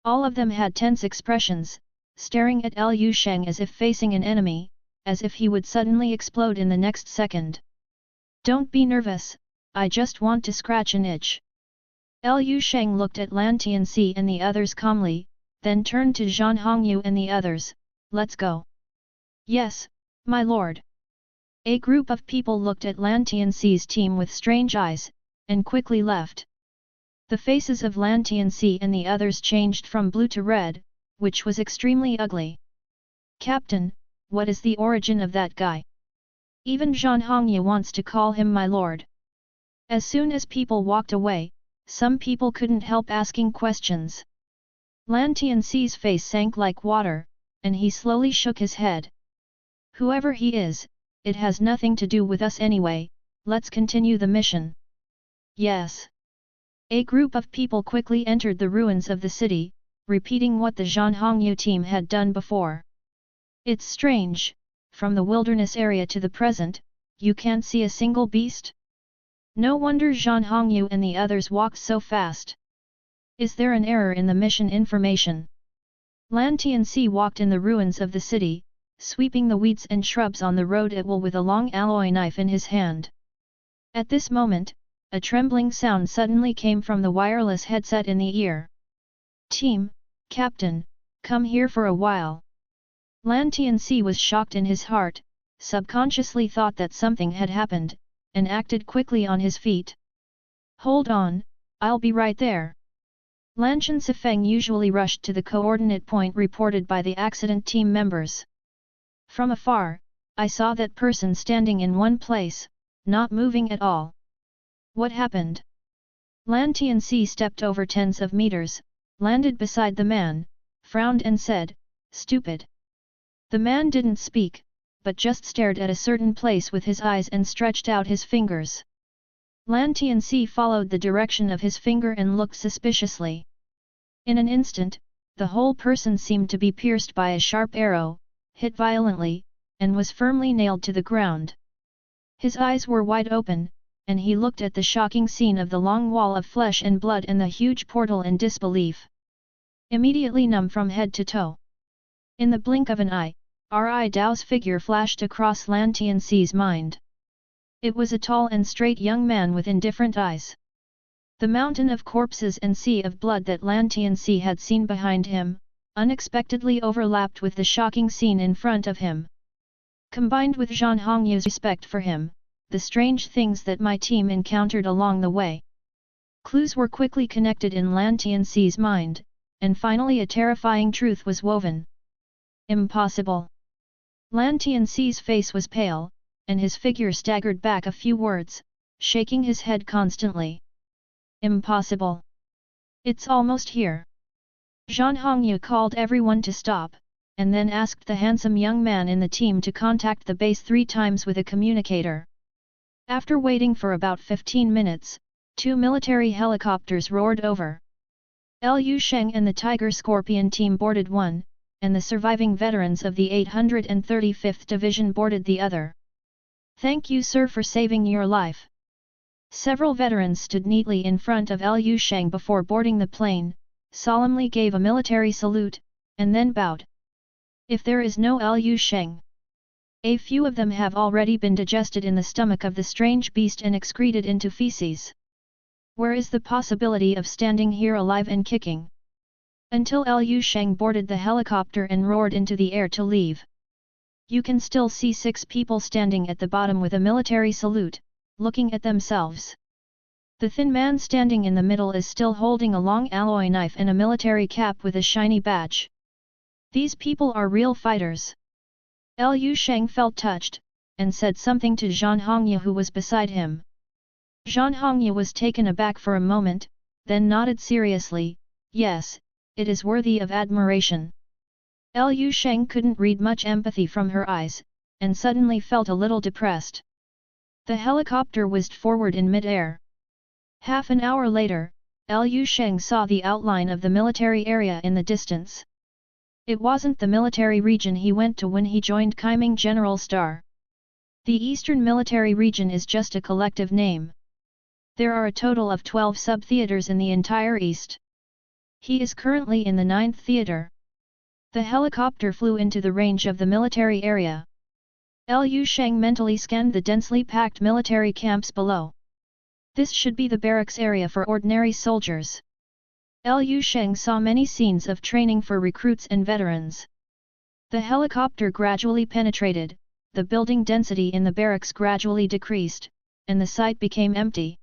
All of them had tense expressions, staring at Liu Sheng as if facing an enemy, as if he would suddenly explode in the next second. Don't be nervous, I just want to scratch an itch. Liu Sheng looked at Lan Tianxi and the others calmly, then turned to Zhan Hongyu and the others, let's go. Yes, my lord. A group of people looked at Lan Tianxi's team with strange eyes, and quickly left. The faces of Lan Tianxi and the others changed from blue to red, which was extremely ugly. Captain, what is the origin of that guy? Even Zhan Hongyu wants to call him my lord. As soon as people walked away, some people couldn't help asking questions. Lan Tianxi's face sank like water, and he slowly shook his head. Whoever he is, it has nothing to do with us anyway, let's continue the mission. Yes. A group of people quickly entered the ruins of the city, repeating what the Zhan Hongyu team had done before. It's strange, from the wilderness area to the present, you can't see a single beast? No wonder Zhan Hongyu and the others walked so fast. Is there an error in the mission information? Lan Tianxi walked in the ruins of the city, sweeping the weeds and shrubs on the road at will with a long alloy knife in his hand. At this moment, a trembling sound suddenly came from the wireless headset in the ear. Team, Captain, come here for a while. Lan Tianxi was shocked in his heart, subconsciously thought that something had happened, and acted quickly on his feet. Hold on, I'll be right there. Lan Sifeng usually rushed to the coordinate point reported by the accident team members. From afar, I saw that person standing in one place, not moving at all. What happened? Lan Tianxi stepped over tens of meters, landed beside the man, frowned and said, "Stupid." The man didn't speak, but just stared at a certain place with his eyes and stretched out his fingers. Lan Tianxi followed the direction of his finger and looked suspiciously. In an instant, the whole person seemed to be pierced by a sharp arrow, hit violently, and was firmly nailed to the ground. His eyes were wide open, and he looked at the shocking scene of the long wall of flesh and blood and the huge portal in disbelief. Immediately numb from head to toe. In the blink of an eye, R.I. Dao's figure flashed across Lan Tianxi's mind. It was a tall and straight young man with indifferent eyes. The mountain of corpses and sea of blood that Lan Tianxi had seen behind him, unexpectedly overlapped with the shocking scene in front of him. Combined with Zhan Hongyu's respect for him, the strange things that my team encountered along the way. Clues were quickly connected in Lan Tianxi's mind, and finally a terrifying truth was woven. Impossible. Lan Tianxi's face was pale, and his figure staggered back a few words, shaking his head constantly. Impossible. It's almost here. Zhan Hongyu called everyone to stop, and then asked the handsome young man in the team to contact the base 3 times with a communicator. After waiting for about 15 minutes, 2 military helicopters roared over. Liu Sheng and the Tiger Scorpion team boarded one, and the surviving veterans of the 835th Division boarded the other. Thank you, sir, for saving your life. Several veterans stood neatly in front of Liu Sheng before boarding the plane, solemnly gave a military salute, and then bowed. If there is no Liu Sheng, a few of them have already been digested in the stomach of the strange beast and excreted into feces. Where is the possibility of standing here alive and kicking? Until Liu Sheng boarded the helicopter and roared into the air to leave. You can still see 6 people standing at the bottom with a military salute, looking at themselves. The thin man standing in the middle is still holding a long alloy knife and a military cap with a shiny badge. These people are real fighters. Liu Sheng felt touched, and said something to Zhan Hongyu who was beside him. Zhan Hongyu was taken aback for a moment, then nodded seriously, yes, it is worthy of admiration. Liu Sheng couldn't read much empathy from her eyes, and suddenly felt a little depressed. The helicopter whizzed forward in mid-air. Half an hour later, Liu Sheng saw the outline of the military area in the distance. It wasn't the military region he went to when he joined Kaiming General Star. The Eastern Military Region is just a collective name. There are a total of 12 sub-theaters in the entire East. He is currently in the 9th theater. The helicopter flew into the range of the military area. Liu Sheng mentally scanned the densely packed military camps below. This should be the barracks area for ordinary soldiers. Liu Sheng saw many scenes of training for recruits and veterans. The helicopter gradually penetrated, the building density in the barracks gradually decreased, and the site became empty.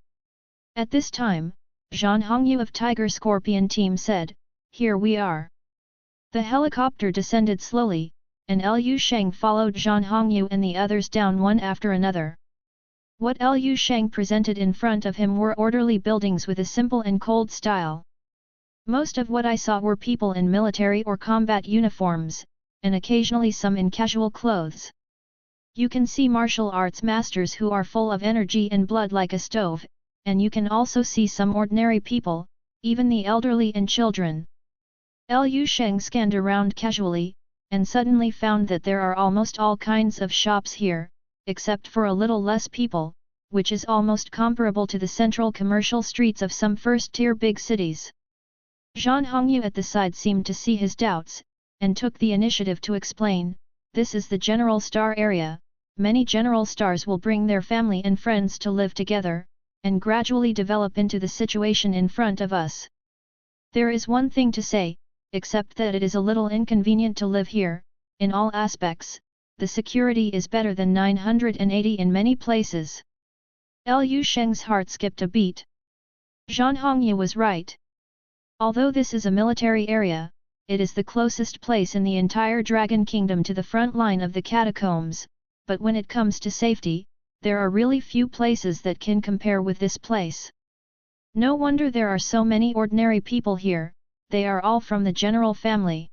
At this time, Zhan Hongyu of Tiger Scorpion team said, "Here we are." The helicopter descended slowly, and Liu Sheng followed Zhan Hongyu and the others down one after another. What Liu Sheng presented in front of him were orderly buildings with a simple and cold style. Most of what I saw were people in military or combat uniforms, and occasionally some in casual clothes. You can see martial arts masters who are full of energy and blood like a stove, and you can also see some ordinary people, even the elderly and children. Liu Sheng scanned around casually, and suddenly found that there are almost all kinds of shops here, except for a little less people, which is almost comparable to the central commercial streets of some first-tier big cities. Zhan Hongyu at the side seemed to see his doubts, and took the initiative to explain, "This is the General Star area, many General Stars will bring their family and friends to live together, and gradually develop into the situation in front of us. There is one thing to say, except that it is a little inconvenient to live here. In all aspects, the security is better than 980 in many places." Liu Sheng's heart skipped a beat. Zhan Hongyu was right. Although this is a military area, it is the closest place in the entire Dragon Kingdom to the front line of the catacombs, but when it comes to safety, there are really few places that can compare with this place. No wonder there are so many ordinary people here, they are all from the general family.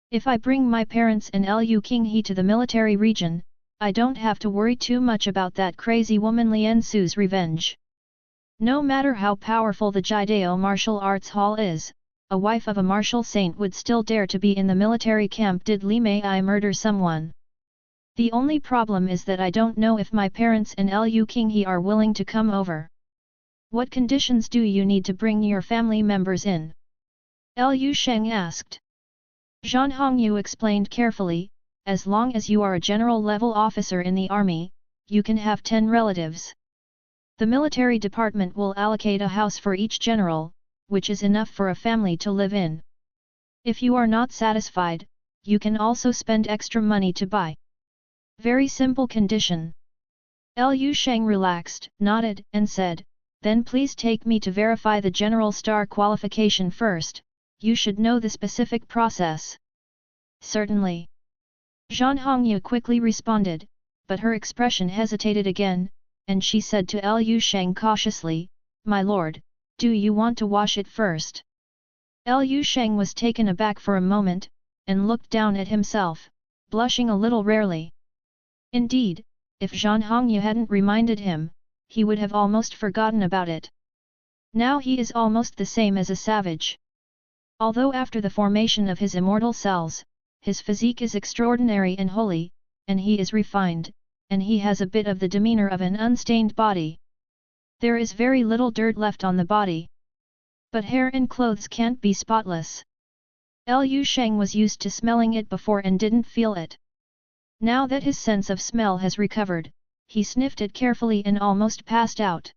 If I bring my parents and Liu Qinghe to the military region, I don't have to worry too much about that crazy woman Lian Su's revenge. No matter how powerful the Jidao martial arts hall is, a wife of a martial saint would still dare to be in the military camp did Li Mei I murder someone. The only problem is that I don't know if my parents and Liu Qinghe are willing to come over. What conditions do you need to bring your family members in? Liu Sheng asked. Zhan Hongyu explained carefully, as long as you are a general-level officer in the army, you can have 10 relatives. The military department will allocate a house for each general, which is enough for a family to live in. If you are not satisfied, you can also spend extra money to buy. Very simple condition. Liu Sheng relaxed, nodded, and said, "Then please take me to verify the General Star qualification first, you should know the specific process." Certainly. Zhan Hongyu quickly responded, but her expression hesitated again, and she said to Liu Sheng cautiously, "My lord, do you want to wash it first?" Liu Sheng was taken aback for a moment, and looked down at himself, blushing a little rarely. Indeed, if Zhan Hongyu hadn't reminded him, he would have almost forgotten about it. Now he is almost the same as a savage. Although after the formation of his immortal cells, his physique is extraordinary and holy, and he is refined, and he has a bit of the demeanor of an unstained body. There is very little dirt left on the body. But hair and clothes can't be spotless. Liu Sheng was used to smelling it before and didn't feel it. Now that his sense of smell has recovered, he sniffed it carefully and almost passed out.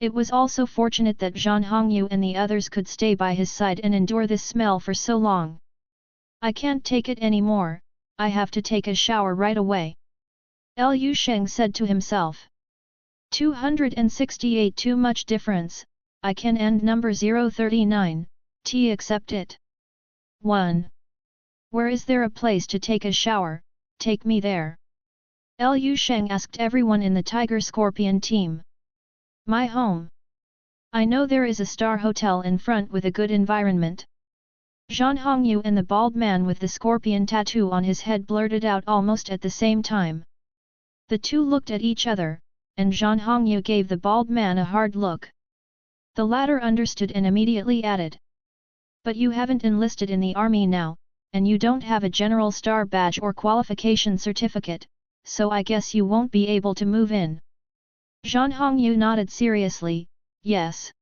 It was also fortunate that Zhan Hongyu and the others could stay by his side and endure this smell for so long. "I can't take it anymore, I have to take a shower right away," Liu Sheng said to himself. 268 Too much difference, I can end number 039, T accept it. 1. Where is there a place to take a shower, take me there. Liu Sheng asked everyone in the Tiger Scorpion team. My home. I know there is a star hotel in front with a good environment. Zhan Hongyu and the bald man with the scorpion tattoo on his head blurted out almost at the same time. The two looked at each other, and Zhan Hongyu gave the bald man a hard look. The latter understood and immediately added. But you haven't enlisted in the army now, and you don't have a general star badge or qualification certificate, so I guess you won't be able to move in. Zhan Hongyu nodded seriously, yes.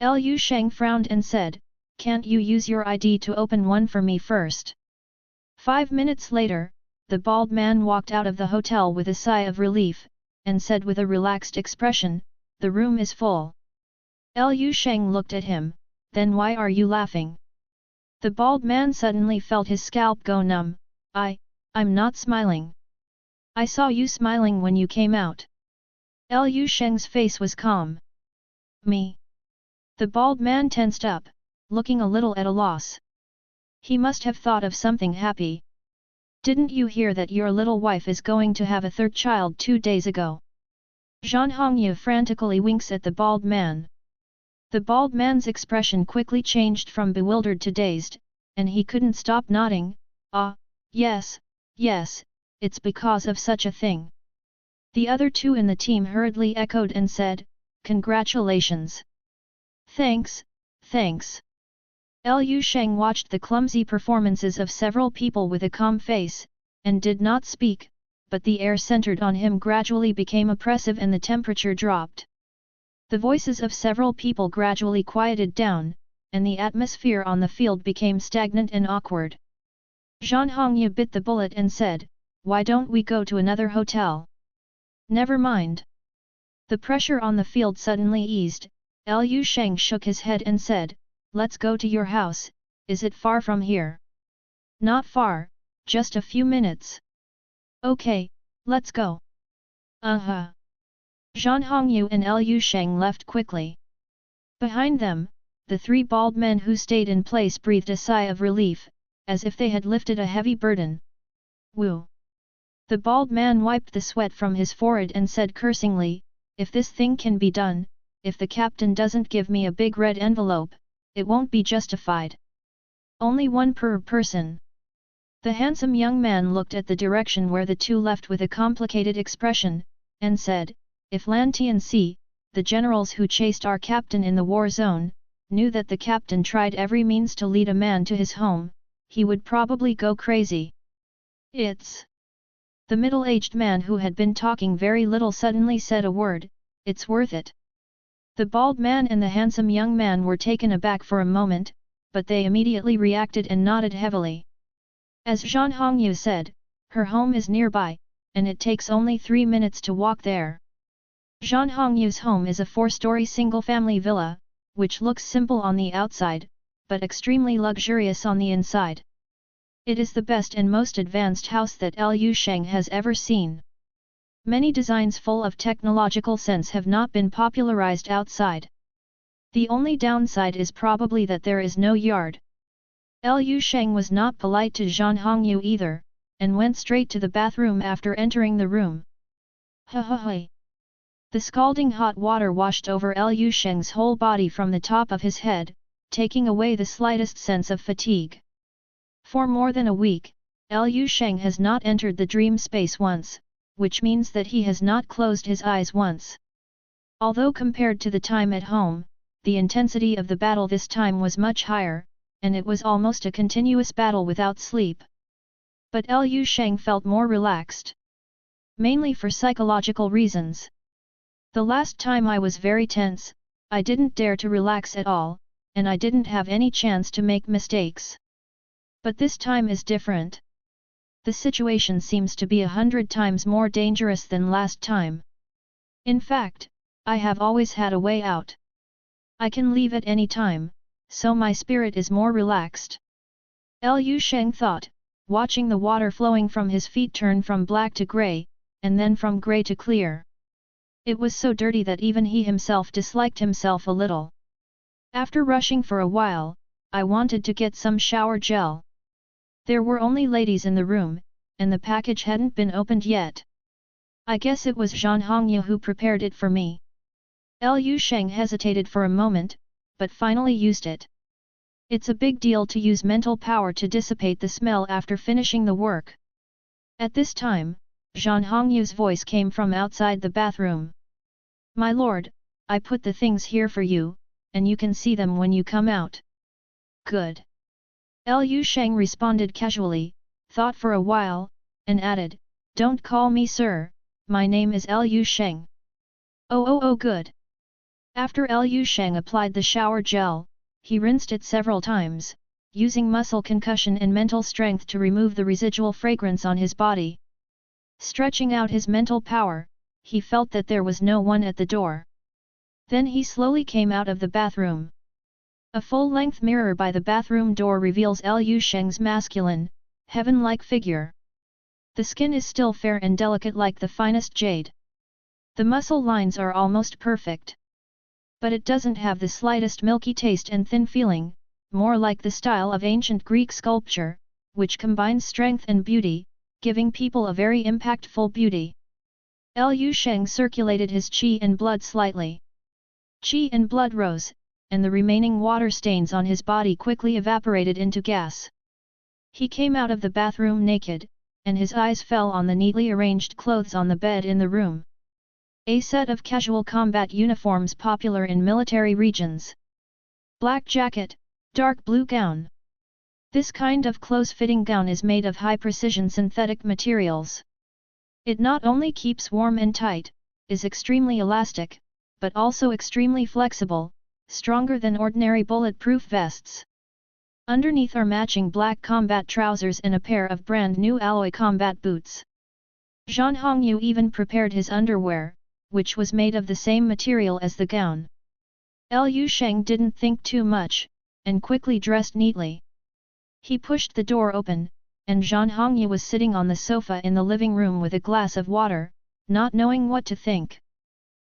Liu Sheng frowned and said, can't you use your ID to open one for me first? 5 minutes later, the bald man walked out of the hotel with a sigh of relief, and said with a relaxed expression, the room is full. Liu Sheng looked at him, then why are you laughing? The bald man suddenly felt his scalp go numb. I'm not smiling. I saw you smiling when you came out. Liu Sheng's face was calm. Me? The bald man tensed up, looking a little at a loss. He must have thought of something happy. Didn't you hear that your little wife is going to have a third child 2 days ago? Zhan Hongyu frantically winks at the bald man. The bald man's expression quickly changed from bewildered to dazed, and he couldn't stop nodding. Yes, it's because of such a thing. The other two in the team hurriedly echoed and said, congratulations. Thanks. Liu Sheng watched the clumsy performances of several people with a calm face, and did not speak, but the air centered on him gradually became oppressive and the temperature dropped. The voices of several people gradually quieted down, and the atmosphere on the field became stagnant and awkward. Zhan Hongyu bit the bullet and said, why don't we go to another hotel? Never mind. The pressure on the field suddenly eased. Liu Sheng shook his head and said, let's go to your house, is it far from here? Not far, just a few minutes. Okay, let's go. Zhan Hongyu and Liu Sheng left quickly. Behind them, the three bald men who stayed in place breathed a sigh of relief, as if they had lifted a heavy burden. Woo! The bald man wiped the sweat from his forehead and said cursingly, if this thing can be done, if the captain doesn't give me a big red envelope, it won't be justified. Only one per person. The handsome young man looked at the direction where the two left with a complicated expression, and said, if Lan Tianxi, the generals who chased our captain in the war zone, knew that the captain tried every means to lead a man to his home, he would probably go crazy. It's... The middle-aged man who had been talking very little suddenly said a word, it's worth it. The bald man and the handsome young man were taken aback for a moment, but they immediately reacted and nodded heavily. As Zhan Hongyu said, her home is nearby, and it takes only 3 minutes to walk there. Zhan Hongyu's home is a 4-story single-family villa, which looks simple on the outside, but extremely luxurious on the inside. It is the best and most advanced house that Liu Sheng has ever seen. Many designs full of technological sense have not been popularized outside. The only downside is probably that there is no yard. Liu Sheng was not polite to Zhan Hongyu either, and went straight to the bathroom after entering the room. Ha ha ha! The scalding hot water washed over Liu Sheng's whole body from the top of his head, taking away the slightest sense of fatigue. For more than a week, Liu Sheng has not entered the dream space once, which means that he has not closed his eyes once. Although compared to the time at home, the intensity of the battle this time was much higher, and it was almost a continuous battle without sleep. But Liu Sheng felt more relaxed. Mainly for psychological reasons. The last time I was very tense, I didn't dare to relax at all, and I didn't have any chance to make mistakes. But this time is different. The situation seems to be 100 times more dangerous than last time. In fact, I have always had a way out. I can leave at any time, so my spirit is more relaxed. Liu Sheng thought, watching the water flowing from his feet turn from black to grey, and then from grey to clear. It was so dirty that even he himself disliked himself a little. After rushing for a while, I wanted to get some shower gel. There were only ladies in the room, and the package hadn't been opened yet. I guess it was Zhan Hongyu who prepared it for me. Liu Sheng hesitated for a moment, but finally used it. It's a big deal to use mental power to dissipate the smell after finishing the work. At this time, Zhan Hongyu's voice came from outside the bathroom. My lord, I put the things here for you, and you can see them when you come out. Good. Liu Sheng responded casually, thought for a while, and added, Don't call me sir, my name is Liu Sheng. Oh good. After Liu Sheng applied the shower gel, he rinsed it several times, using muscle concussion and mental strength to remove the residual fragrance on his body. Stretching out his mental power, he felt that there was no one at the door. Then he slowly came out of the bathroom. A full-length mirror by the bathroom door reveals Liu Sheng's masculine, heaven-like figure. The skin is still fair and delicate like the finest jade. The muscle lines are almost perfect. But it doesn't have the slightest milky taste and thin feeling, more like the style of ancient Greek sculpture, which combines strength and beauty, giving people a very impactful beauty. Liu Sheng circulated his qi and blood slightly. Qi and blood rose, and the remaining water stains on his body quickly evaporated into gas. He came out of the bathroom naked, and his eyes fell on the neatly arranged clothes on the bed in the room. A set of casual combat uniforms popular in military regions. Black jacket, dark blue gown. This kind of close-fitting gown is made of high-precision synthetic materials. It not only keeps warm and tight, is extremely elastic, but also extremely flexible, stronger than ordinary bulletproof vests. Underneath are matching black combat trousers and a pair of brand-new alloy combat boots. Zhan Hongyu even prepared his underwear, which was made of the same material as the gown. Liu Sheng didn't think too much, and quickly dressed neatly. He pushed the door open, and Zhan Hongyu was sitting on the sofa in the living room with a glass of water, not knowing what to think.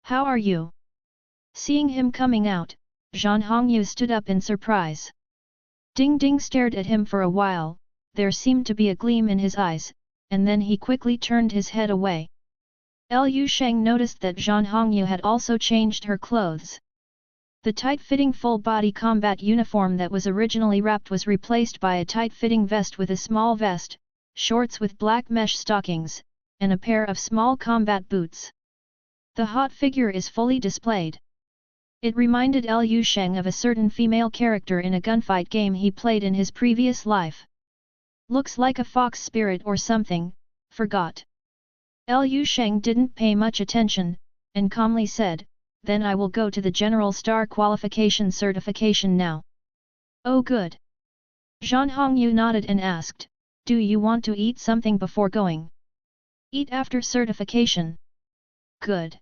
How are you? Seeing him coming out, Zhan Hongyu stood up in surprise. Ding Ding stared at him for a while, there seemed to be a gleam in his eyes, and then he quickly turned his head away. Liu Sheng noticed that Zhan Hongyu had also changed her clothes. The tight-fitting full-body combat uniform that was originally wrapped was replaced by a tight-fitting vest with a small vest, shorts with black mesh stockings, and a pair of small combat boots. The hot figure is fully displayed. It reminded Liu Sheng of a certain female character in a gunfight game he played in his previous life. Looks like a fox spirit or something, forgot. Liu Sheng didn't pay much attention, and calmly said, Then I will go to the General Star Qualification certification now. Oh good. Zhan Hongyu nodded and asked, Do you want to eat something before going? Eat after certification. Good.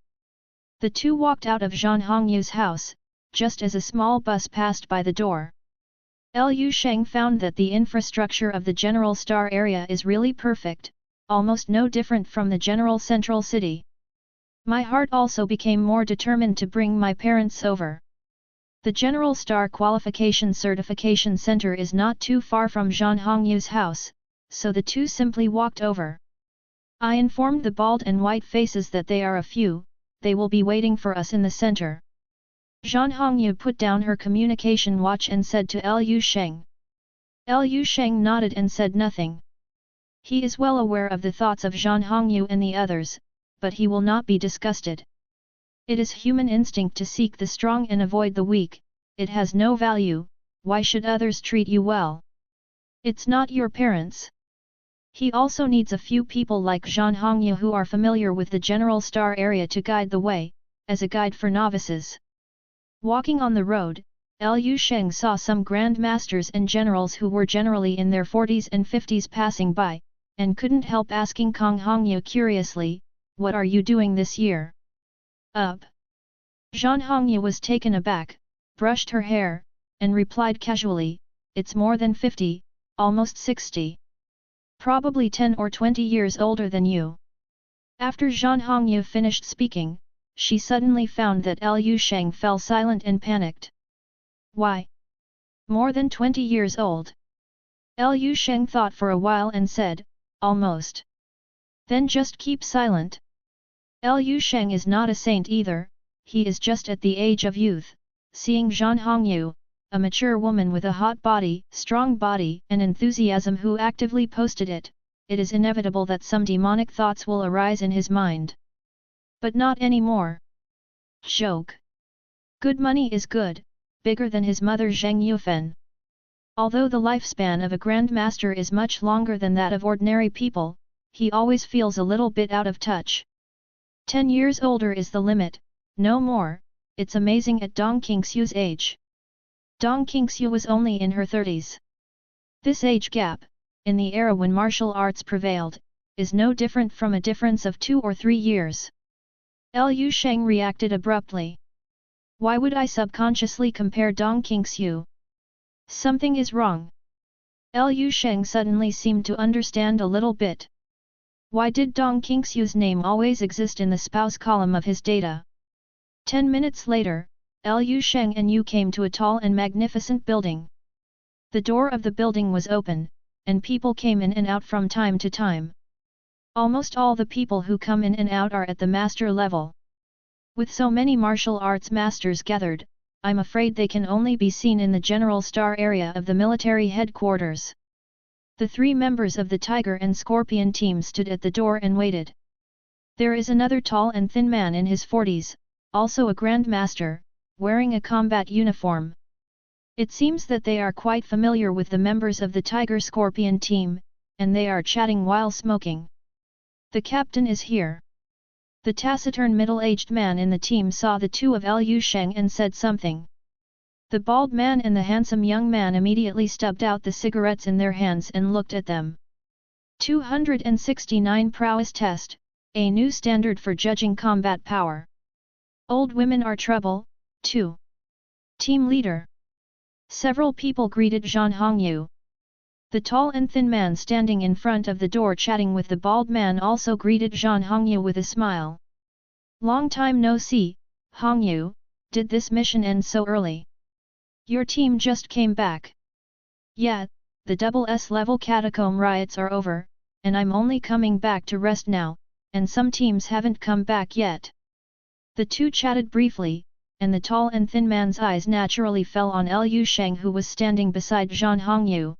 The two walked out of Zhan Hongyu's house, just as a small bus passed by the door. Liu Sheng found that the infrastructure of the General Star area is really perfect, almost no different from the general central city. My heart also became more determined to bring my parents over. The General Star Qualification Certification Center is not too far from Zhan Hongyu's house, so the two simply walked over. I informed the bald and white faces that they are a few, they will be waiting for us in the center. Zhan Hongyu put down her communication watch and said to Liu Sheng. Liu Sheng nodded and said nothing. He is well aware of the thoughts of Zhan Hongyu and the others, but he will not be disgusted. It is human instinct to seek the strong and avoid the weak, it has no value, why should others treat you well? It's not your parents. He also needs a few people like Zhan Hongyu who are familiar with the general star area to guide the way, as a guide for novices. Walking on the road, Liu Sheng saw some grand masters and generals who were generally in their 40s and 50s passing by, and couldn't help asking Kong Hongyu curiously, "What are you doing this year?" "Up." Zhan Hongyu was taken aback, brushed her hair, and replied casually, "It's more than 50, almost 60. Probably 10 or 20 years older than you." After Zhan Hongyu finished speaking, she suddenly found that Liu Sheng fell silent and panicked. "Why? More than 20 years old?" Liu Sheng thought for a while and said, "Almost." "Then just keep silent." Liu Sheng is not a saint either, he is just at the age of youth. Seeing Zhan Hongyu, a mature woman with a hot body, strong body and enthusiasm who actively posted it, it is inevitable that some demonic thoughts will arise in his mind. But not anymore. Joke. Good money is good, bigger than his mother Zheng Yufen. Although the lifespan of a Grand Master is much longer than that of ordinary people, he always feels a little bit out of touch. 10 years older is the limit, no more. It's amazing at Dong Qingxiu's age. Dong Qingxiu was only in her 30s. This age gap, in the era when martial arts prevailed, is no different from a difference of 2 or 3 years. Liu Sheng reacted abruptly. Why would I subconsciously compare Dong Qingxiu? Something is wrong. Liu Sheng suddenly seemed to understand a little bit. Why did Dong Qingxiu's name always exist in the spouse column of his data? 10 minutes later, Liu Sheng and Yu came to a tall and magnificent building. The door of the building was open, and people came in and out from time to time. Almost all the people who come in and out are at the master level. With so many martial arts masters gathered, I'm afraid they can only be seen in the general star area of the military headquarters. The 3 members of the Tiger and Scorpion team stood at the door and waited. There is another tall and thin man in his 40s, also a Grand Master, wearing a combat uniform. It seems that they are quite familiar with the members of the Tiger Scorpion team, and they are chatting while smoking. The captain is here. The taciturn middle-aged man in the team saw the two of Liu Sheng and said something. The bald man and the handsome young man immediately stubbed out the cigarettes in their hands and looked at them. 269 Prowess Test, a new standard for judging combat power. Old women are trouble, too. Team leader. Several people greeted Zhan Hongyu. The tall and thin man standing in front of the door chatting with the bald man also greeted Zhan Hongyu with a smile. Long time no see, Hongyu, did this mission end so early? Your team just came back. Yeah, the double S level catacomb riots are over, and I'm only coming back to rest now, and some teams haven't come back yet. The two chatted briefly, and the tall and thin man's eyes naturally fell on Liu Sheng who was standing beside Zhan Hongyu.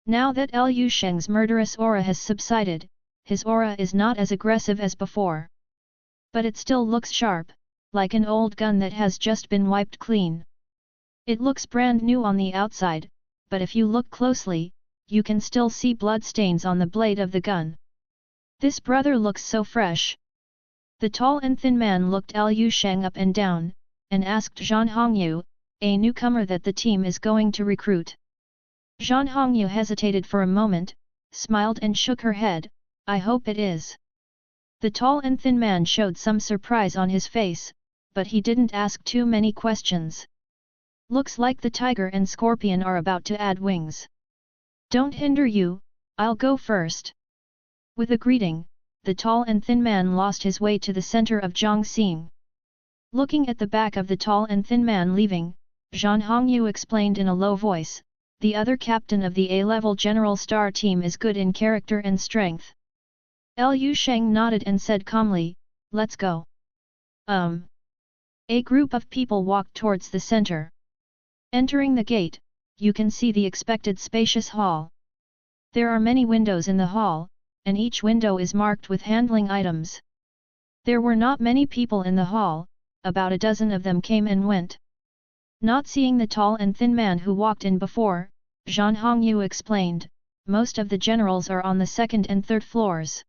Now that Liu Sheng's murderous aura has subsided, his aura is not as aggressive as before. But it still looks sharp, like an old gun that has just been wiped clean. It looks brand new on the outside, but if you look closely, you can still see blood stains on the blade of the gun. This brother looks so fresh. The tall and thin man looked Liu Sheng up and down, and asked Zhan Hongyu, a newcomer that the team is going to recruit. Zhan Hongyu hesitated for a moment, smiled and shook her head, I hope it is. The tall and thin man showed some surprise on his face, but he didn't ask too many questions. Looks like the Tiger and Scorpion are about to add wings. Don't hinder you, I'll go first. With a greeting, the tall and thin man lost his way to the center of Zhongxing. Looking at the back of the tall and thin man leaving, Zhan Hongyu explained in a low voice, the other captain of the A-level General Star team is good in character and strength. Liu Sheng nodded and said calmly, let's go. A group of people walked towards the center. Entering the gate, you can see the expected spacious hall. There are many windows in the hall, and each window is marked with handling items. There were not many people in the hall, about a dozen of them came and went. Not seeing the tall and thin man who walked in before, Zhan Hongyu explained, most of the generals are on the second and third floors.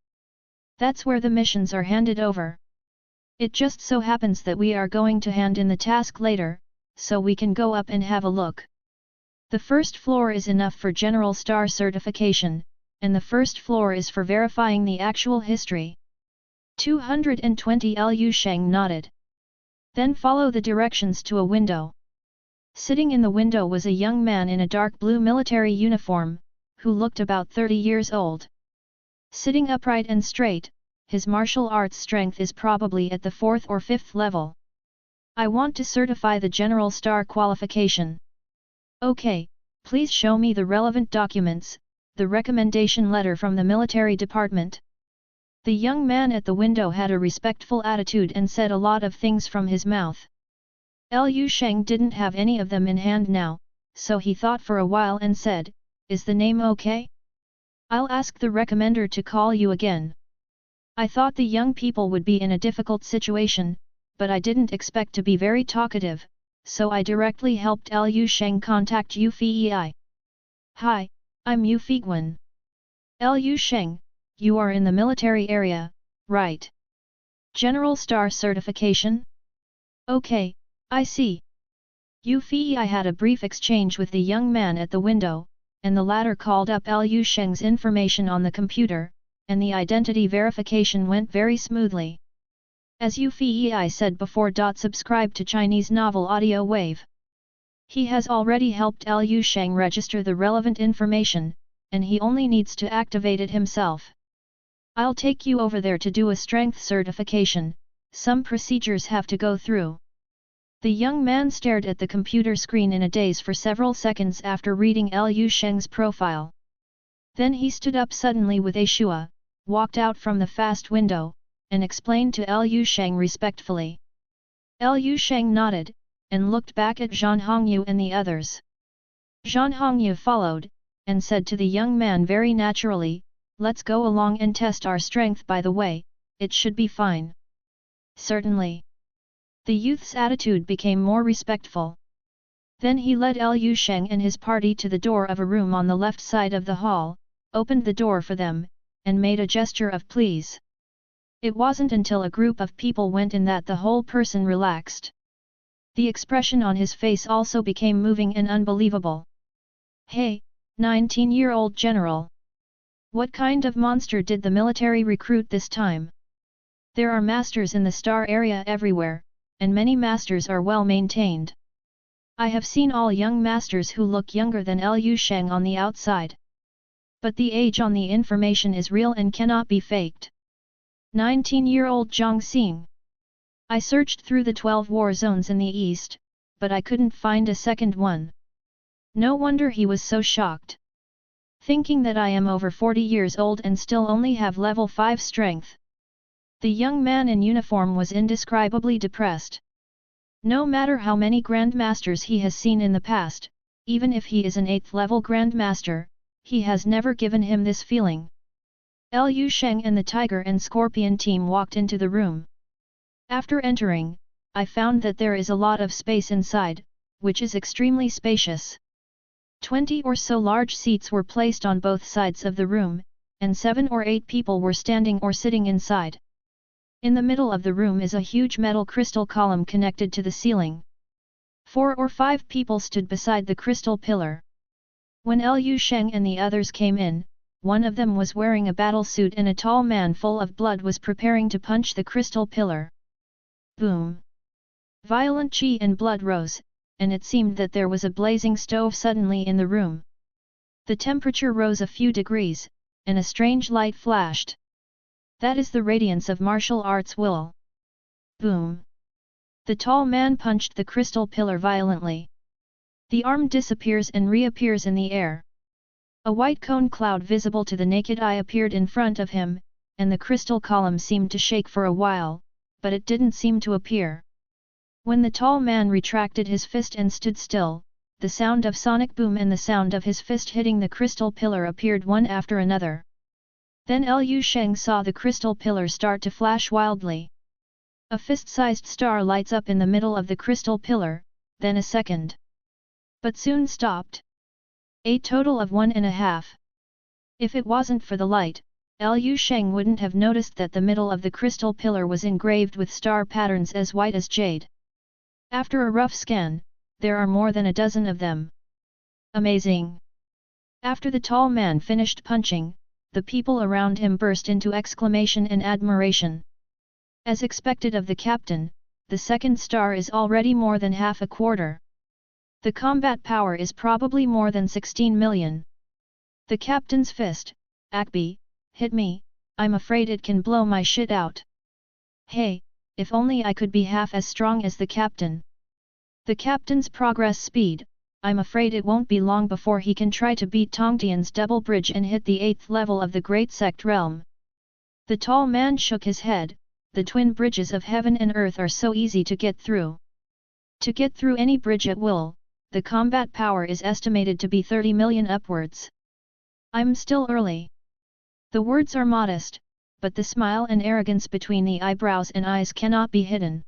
That's where the missions are handed over. It just so happens that we are going to hand in the task later, so we can go up and have a look. The first floor is enough for General Star certification, and the first floor is for verifying the actual history. 220 Liu Sheng nodded. Then follow the directions to a window. Sitting in the window was a young man in a dark blue military uniform, who looked about 30 years old. Sitting upright and straight, his martial arts strength is probably at the 4th or 5th level. I want to certify the General Star qualification. Okay, please show me the relevant documents, the recommendation letter from the military department. The young man at the window had a respectful attitude and said a lot of things from his mouth. Liu Sheng didn't have any of them in hand now, so he thought for a while and said, is the name okay? I'll ask the recommender to call you again. I thought the young people would be in a difficult situation, but I didn't expect to be very talkative, so I directly helped Liu Sheng contact Yu Fei. Hi, I'm Yu Feiguan. Liu Sheng, you are in the military area, right? General Star certification? Okay, I see. Yu Fei had a brief exchange with the young man at the window, and the latter called up Liu Sheng's information on the computer, and the identity verification went very smoothly. As Yu Fei said before, subscribe to Chinese Novel Audio Wave. He has already helped Liu Sheng register the relevant information, and he only needs to activate it himself. I'll take you over there to do a strength certification, some procedures have to go through. The young man stared at the computer screen in a daze for several seconds after reading Liu Sheng's profile. Then he stood up suddenly with a shua, walked out from the fast window, and explained to Liu Sheng respectfully. Liu Sheng nodded, and looked back at Zhan Hongyu and the others. Zhan Hongyu followed, and said to the young man very naturally, let's go along and test our strength. By the way, it should be fine. Certainly. The youth's attitude became more respectful. Then he led Liu Sheng and his party to the door of a room on the left side of the hall, opened the door for them, and made a gesture of please. It wasn't until a group of people went in that the whole person relaxed. The expression on his face also became moving and unbelievable. Hey, 19-year-old general! What kind of monster did the military recruit this time? There are masters in the star area everywhere, and many masters are well maintained. I have seen all young masters who look younger than Liu Sheng on the outside. But the age on the information is real and cannot be faked. 19-year-old Zhang Xing. I searched through the 12 war zones in the east, but I couldn't find a second one. No wonder he was so shocked. Thinking that I am over 40 years old and still only have level 5 strength. The young man in uniform was indescribably depressed. No matter how many grandmasters he has seen in the past, even if he is an 8th level grandmaster, he has never given him this feeling. Liu Sheng and the Tiger and Scorpion team walked into the room. After entering, I found that there is a lot of space inside, which is extremely spacious. 20 or so large seats were placed on both sides of the room, and 7 or 8 people were standing or sitting inside. In the middle of the room is a huge metal crystal column connected to the ceiling. 4 or 5 people stood beside the crystal pillar. When Liu Sheng and the others came in, one of them was wearing a battle suit and a tall man full of blood was preparing to punch the crystal pillar. Boom! Violent chi and blood rose, and it seemed that there was a blazing stove suddenly in the room. The temperature rose a few degrees, and a strange light flashed. That is the radiance of martial arts will. Boom! The tall man punched the crystal pillar violently. The arm disappears and reappears in the air. A white cone cloud visible to the naked eye appeared in front of him, and the crystal column seemed to shake for a while, but it didn't seem to appear. When the tall man retracted his fist and stood still, the sound of sonic boom and the sound of his fist hitting the crystal pillar appeared one after another. Then Sheng saw the crystal pillar start to flash wildly. A fist-sized star lights up in the middle of the crystal pillar, then a second. But soon stopped. A total of 1.5. If it wasn't for the light, Sheng wouldn't have noticed that the middle of the crystal pillar was engraved with star patterns as white as jade. After a rough scan, there are more than a dozen of them. Amazing! After the tall man finished punching, the people around him burst into exclamation and admiration. As expected of the captain, the second star is already more than half a quarter. The combat power is probably more than 16 million. The captain's fist, Akbi, hit me, I'm afraid it can blow my shit out. Hey, if only I could be half as strong as the captain. The captain's progress speed, I'm afraid it won't be long before he can try to beat Tongtian's double bridge and hit the 8th level of the Great Sect Realm. The tall man shook his head, the twin bridges of heaven and earth are so easy to get through. To get through any bridge at will, the combat power is estimated to be 30 million upwards. I'm still early. The words are modest, but the smile and arrogance between the eyebrows and eyes cannot be hidden.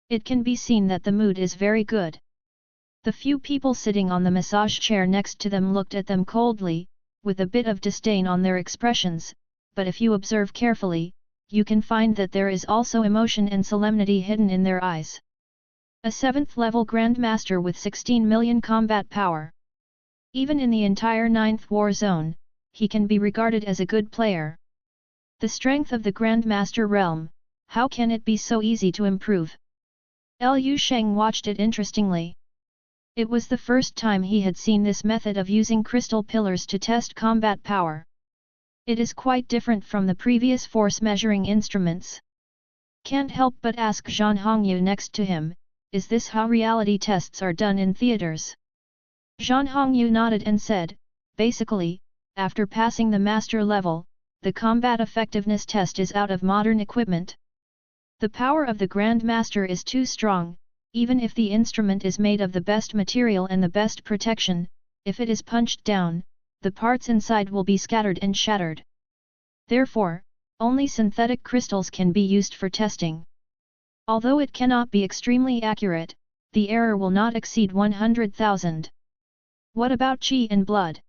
It can be seen that the mood is very good. The few people sitting on the massage chair next to them looked at them coldly, with a bit of disdain on their expressions, but if you observe carefully, you can find that there is also emotion and solemnity hidden in their eyes. A 7th level Grandmaster with 16 million combat power. Even in the entire 9th war zone, he can be regarded as a good player. The strength of the Grandmaster realm, how can it be so easy to improve? Sheng watched it interestingly. It was the first time he had seen this method of using crystal pillars to test combat power. It is quite different from the previous force measuring instruments. Can't help but ask Zhan Hongyu next to him, is this how reality tests are done in theaters? Zhan Hongyu nodded and said, basically, after passing the master level, the combat effectiveness test is out of modern equipment. The power of the Grand Master is too strong, even if the instrument is made of the best material and the best protection, if it is punched down, the parts inside will be scattered and shattered. Therefore, only synthetic crystals can be used for testing. Although it cannot be extremely accurate, the error will not exceed 100,000. What about qi and blood?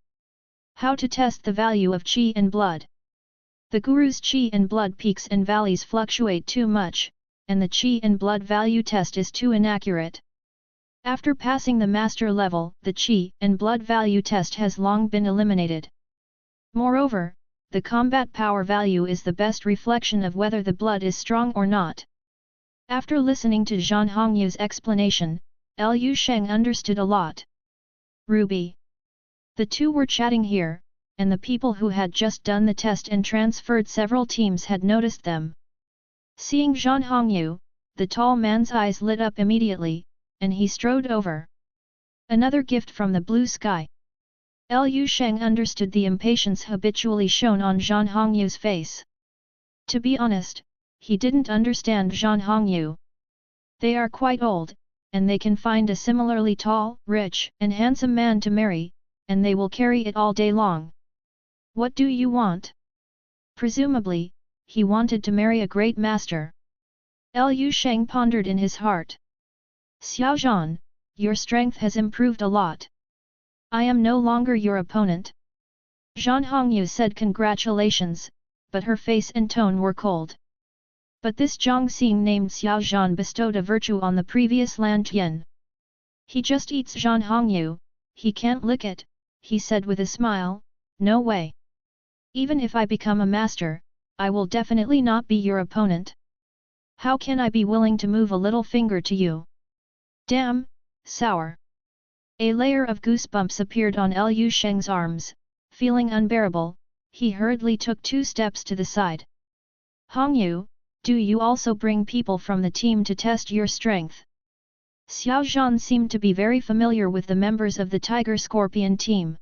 How to test the value of qi and blood? The Guru's qi and blood peaks and valleys fluctuate too much, and the qi and blood value test is too inaccurate. After passing the master level, the qi and blood value test has long been eliminated. Moreover, the combat power value is the best reflection of whether the blood is strong or not. After listening to Zhan Hongyu's explanation, Sheng understood a lot. Ruby. The two were chatting here, and the people who had just done the test and transferred several teams had noticed them. Seeing Zhan Hongyu, the tall man's eyes lit up immediately, and he strode over. Another gift from the blue sky. Sheng understood the impatience habitually shown on Zhan Hongyu's face. To be honest, he didn't understand Zhan Hongyu. They are quite old, and they can find a similarly tall, rich, and handsome man to marry, and they will carry it all day long. What do you want? Presumably, he wanted to marry a great master. Sheng pondered in his heart. Xiao Zhan, your strength has improved a lot. I am no longer your opponent. Zhan Hongyu said congratulations, but her face and tone were cold. But this Zhang Xing named Xiao Zhan bestowed a virtue on the previous Lan Tian. He just eats Zhan Hongyu, he can't lick it, he said with a smile, no way. Even if I become a master, I will definitely not be your opponent. How can I be willing to move a little finger to you? Damn, sour. A layer of goosebumps appeared on Sheng's arms, feeling unbearable, he hurriedly took 2 steps to the side. Hongyu, do you also bring people from the team to test your strength? Xiao Zhan seemed to be very familiar with the members of the Tiger Scorpion team.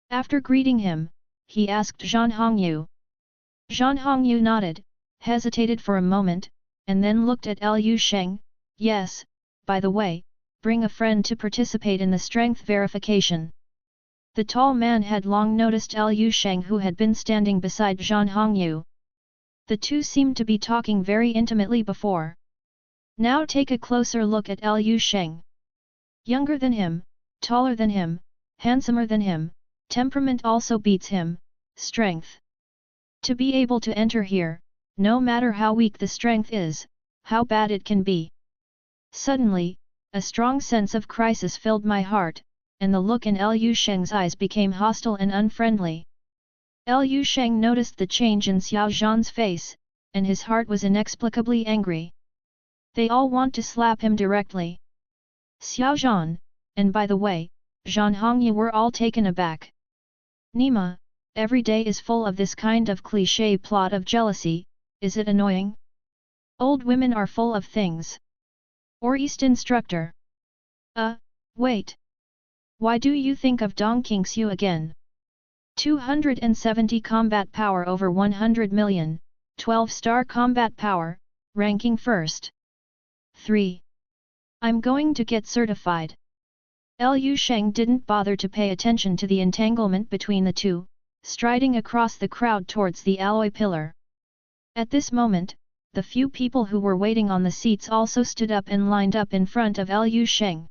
After greeting him, he asked Zhan Hongyu. Zhan Hongyu nodded, hesitated for a moment, and then looked at Liu Sheng. Yes, by the way, bring a friend to participate in the strength verification. The tall man had long noticed Liu Sheng, who had been standing beside Zhan Hongyu. The two seemed to be talking very intimately before. Now take a closer look at Liu Sheng. Younger than him, taller than him, handsomer than him, temperament also beats him, strength. To be able to enter here, no matter how weak the strength is, how bad it can be. Suddenly, a strong sense of crisis filled my heart, and the look in Liu Sheng's eyes became hostile and unfriendly. Liu Sheng noticed the change in Xiao Zhan's face, and his heart was inexplicably angry. They all want to slap him directly. Xiao Zhan, and by the way, Zhan Hongyu were all taken aback. Nima, every day is full of this kind of cliché plot of jealousy, is it annoying? Old women are full of things. Or East instructor. Wait. Why do you think of Dong Qingxiu again? 270 combat power over 100 million, 12-star combat power, ranking first. 3. I'm going to get certified. Liu Sheng didn't bother to pay attention to the entanglement between the two, striding across the crowd towards the alloy pillar. At this moment, the few people who were waiting on the seats also stood up and lined up in front of Liu Sheng.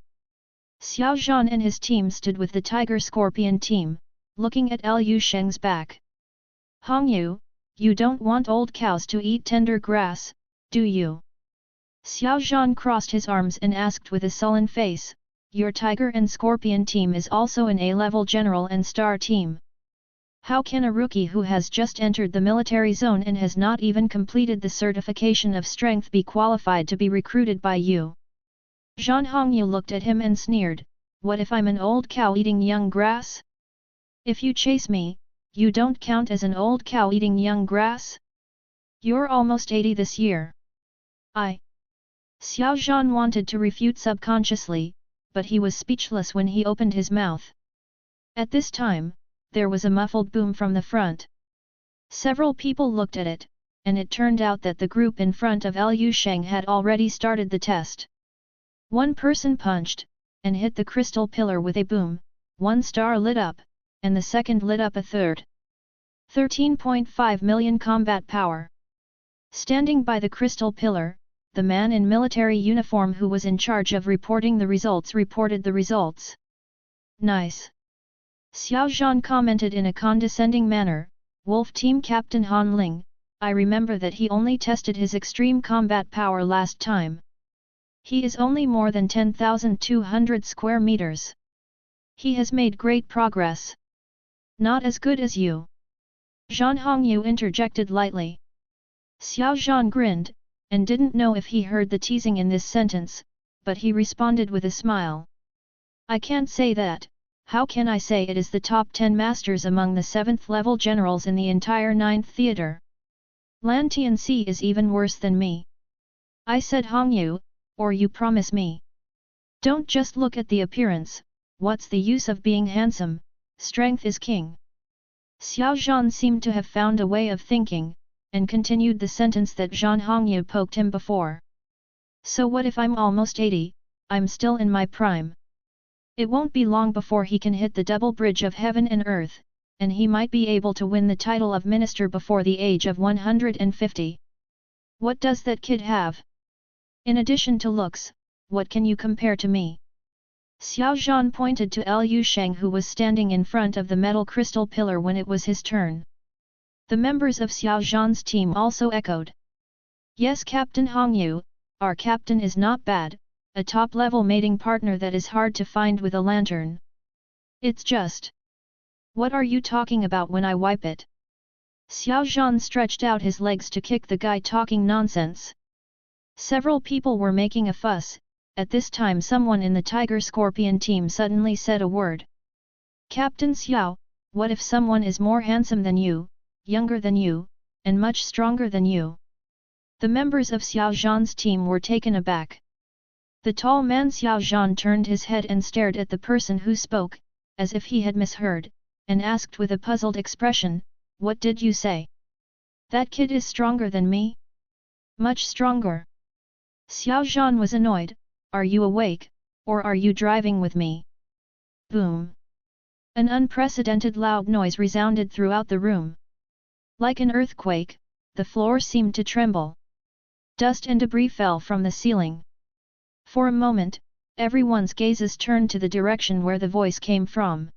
Xiao Zhan and his team stood with the Tiger Scorpion team, looking at Liu Sheng's back. Hongyu, you don't want old cows to eat tender grass, do you? Xiao Zhan crossed his arms and asked with a sullen face, your Tiger and Scorpion team is also an A-level general and star team. How can a rookie who has just entered the military zone and has not even completed the certification of strength be qualified to be recruited by you? Zhan Hongyu looked at him and sneered, what if I'm an old cow eating young grass? If you chase me, you don't count as an old cow eating young grass? You're almost 80 this year. Xiao Zhan wanted to refute subconsciously, but he was speechless when he opened his mouth. At this time, there was a muffled boom from the front. Several people looked at it, and it turned out that the group in front of Liu Sheng had already started the test. One person punched, and hit the crystal pillar with a boom, one star lit up, and the second lit up a third. 13.5 million combat power. Standing by the crystal pillar, the man in military uniform who was in charge of reporting the results reported the results. Nice. Xiao Zhan commented in a condescending manner, Wolf Team Captain Han Ling, I remember that he only tested his extreme combat power last time. He is only more than 10,200 square meters. He has made great progress. Not as good as you. Zhan Hongyu interjected lightly. Xiao Zhan grinned, and didn't know if he heard the teasing in this sentence, but he responded with a smile. I can't say that, how can I say it is the top 10 masters among the 7th level generals in the entire 9th theater? Lan Tianxi is even worse than me. I said Hongyu, or you promise me. Don't just look at the appearance, what's the use of being handsome, strength is king. Xiao Zhan seemed to have found a way of thinking, and continued the sentence that Zhan Hongyu poked him before. So what if I'm almost 80, I'm still in my prime? It won't be long before he can hit the double bridge of heaven and earth, and he might be able to win the title of minister before the age of 150. What does that kid have? In addition to looks, what can you compare to me? Xiao Zhan pointed to Liu Sheng, who was standing in front of the metal crystal pillar when it was his turn. The members of Xiao Zhan's team also echoed. Yes, Captain Hongyu, our captain is not bad, a top-level mating partner that is hard to find with a lantern. It's just... What are you talking about when I wipe it? Xiao Zhan stretched out his legs to kick the guy talking nonsense. Several people were making a fuss. At this time someone in the Tiger Scorpion team suddenly said a word. Captain Xiao, what if someone is more handsome than you, younger than you, and much stronger than you? The members of Xiao Zhan's team were taken aback. The tall man Xiao Zhan turned his head and stared at the person who spoke, as if he had misheard, and asked with a puzzled expression, "What did you say? That kid is stronger than me? Much stronger." Xiao Zhan was annoyed. "Are you awake, or are you driving with me?" Boom! An unprecedented loud noise resounded throughout the room. Like an earthquake, the floor seemed to tremble. Dust and debris fell from the ceiling. For a moment, everyone's gazes turned to the direction where the voice came from.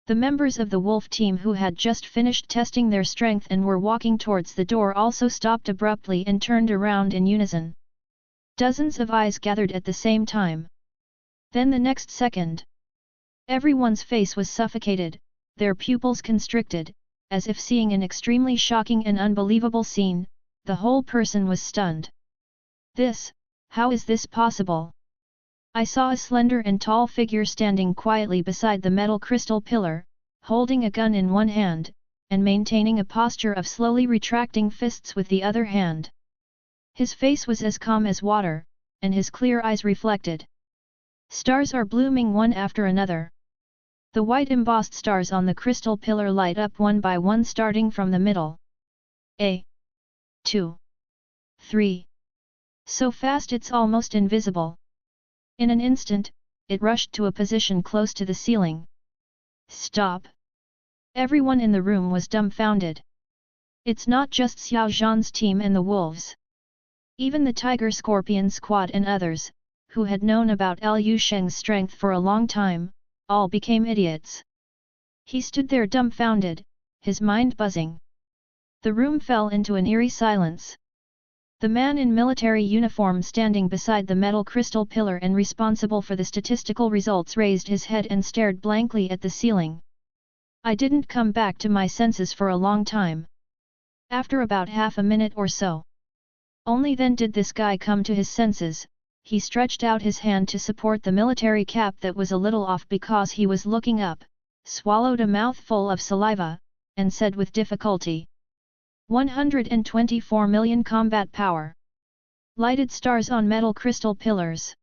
The members of the wolf team who had just finished testing their strength and were walking towards the door also stopped abruptly and turned around in unison. Dozens of eyes gathered at the same time. Then the next second, everyone's face was suffocated, their pupils constricted, as if seeing an extremely shocking and unbelievable scene. The whole person was stunned. How is this possible? I saw a slender and tall figure standing quietly beside the metal crystal pillar, holding a gun in one hand, and maintaining a posture of slowly retracting fists with the other hand. His face was as calm as water, and his clear eyes reflected. Stars are blooming one after another. The white embossed stars on the crystal pillar light up one by one starting from the middle. 2. 3. So fast it's almost invisible. In an instant, it rushed to a position close to the ceiling. Stop! Everyone in the room was dumbfounded. It's not just Xiao Zhan's team and the wolves. Even the Tiger Scorpion Squad and others, who had known about Liu Sheng's strength for a long time, all became idiots. He stood there dumbfounded, his mind buzzing. The room fell into an eerie silence. The man in military uniform standing beside the metal crystal pillar and responsible for the statistical results raised his head and stared blankly at the ceiling. I didn't come back to my senses for a long time. After about half a minute or so. Only then did this guy come to his senses. He stretched out his hand to support the military cap that was a little off because he was looking up, swallowed a mouthful of saliva, and said with difficulty, 124 million combat power. Lighted stars on metal crystal pillars.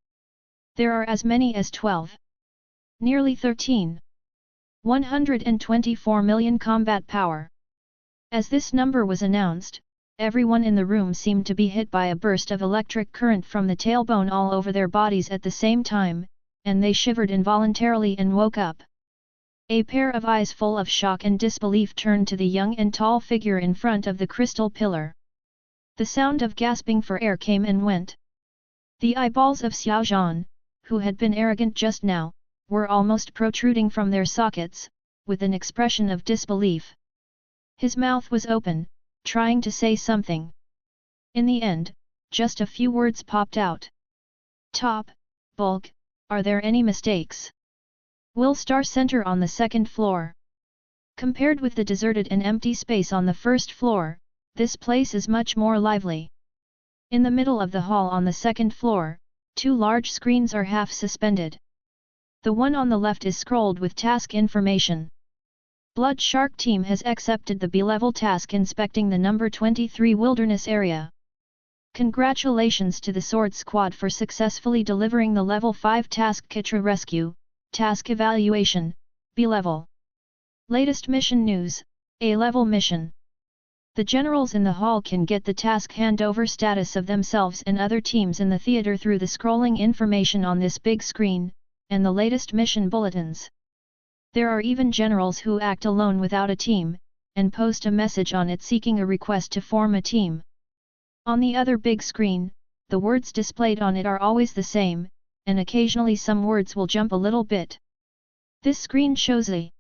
There are as many as 12. Nearly 13. 124 million combat power. As this number was announced, everyone in the room seemed to be hit by a burst of electric current from the tailbone all over their bodies at the same time, and they shivered involuntarily and woke up. A pair of eyes full of shock and disbelief turned to the young and tall figure in front of the crystal pillar. The sound of gasping for air came and went. The eyeballs of Xiao Zhan, who had been arrogant just now, were almost protruding from their sockets, with an expression of disbelief. His mouth was open, trying to say something. In the end, just a few words popped out. Top, bulk, are there any mistakes? Will Star Center on the second floor. Compared with the deserted and empty space on the first floor, this place is much more lively. In the middle of the hall on the second floor, 2 large screens are half suspended. The one on the left is scrolled with task information. Blood Shark Team has accepted the B-level task inspecting the number 23 wilderness area. Congratulations to the Sword Squad for successfully delivering the level 5 task Kitra Rescue. Task Evaluation, B-Level. Latest mission news, A-Level mission. The generals in the hall can get the task handover status of themselves and other teams in the theater through the scrolling information on this big screen, and the latest mission bulletins. There are even generals who act alone without a team, and post a message on it seeking a request to form a team. On the other big screen, the words displayed on it are always the same, and occasionally some words will jump a little bit. This screen shows a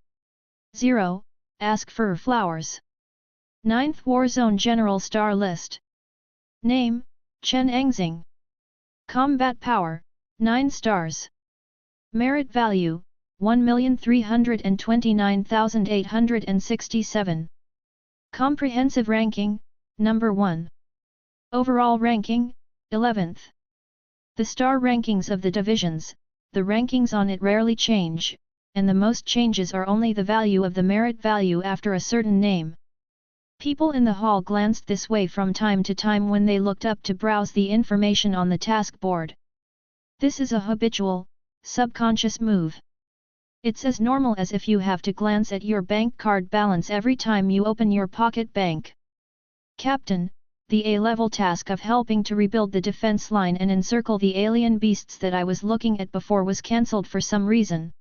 0, ask for flowers. 9th War Zone General Star List. Name, Chen Engxing. Combat Power, 9 stars. Merit Value, 1,329,867. Comprehensive Ranking, Number 1. Overall Ranking, 11th. The star rankings of the divisions, the rankings on it rarely change, and the most changes are only the value of the merit value after a certain name. People in the hall glanced this way from time to time when they looked up to browse the information on the task board. This is a habitual, subconscious move. It's as normal as if you have to glance at your bank card balance every time you open your pocket bank. Captain, the A-level task of helping to rebuild the defense line and encircle the alien beasts that I was looking at before was cancelled for some reason.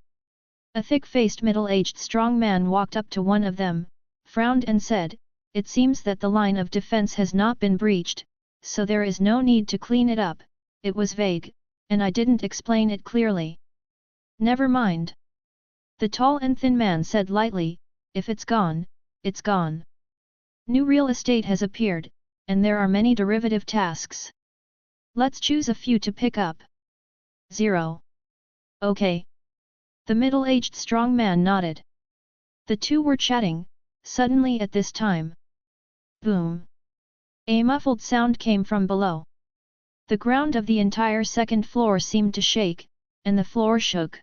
A thick-faced middle-aged strong man walked up to one of them, frowned and said, "It seems that the line of defense has not been breached, so there is no need to clean it up." It was vague, and I didn't explain it clearly. "Never mind." The tall and thin man said lightly, "If it's gone, it's gone. New real estate has appeared, and there are many derivative tasks. Let's choose a few to pick up." 0. Okay. The middle-aged strong man nodded. The two were chatting, suddenly at this time. Boom! A muffled sound came from below. The ground of the entire second floor seemed to shake, and the floor shook.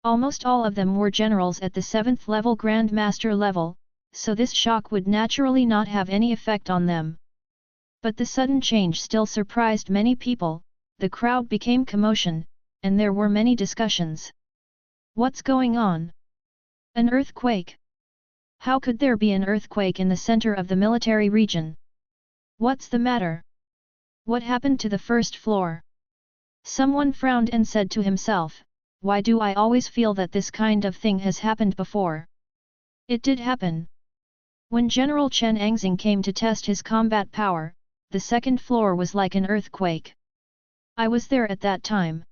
Almost all of them were generals at the 7th level Grand Master level, so this shock would naturally not have any effect on them. But the sudden change still surprised many people. The crowd became commotion, and there were many discussions. What's going on? An earthquake? How could there be an earthquake in the center of the military region? What's the matter? What happened to the first floor? Someone frowned and said to himself, "Why do I always feel that this kind of thing has happened before?" It did happen. When General Chen Angxing came to test his combat power, the second floor was like an earthquake. I was there at that time.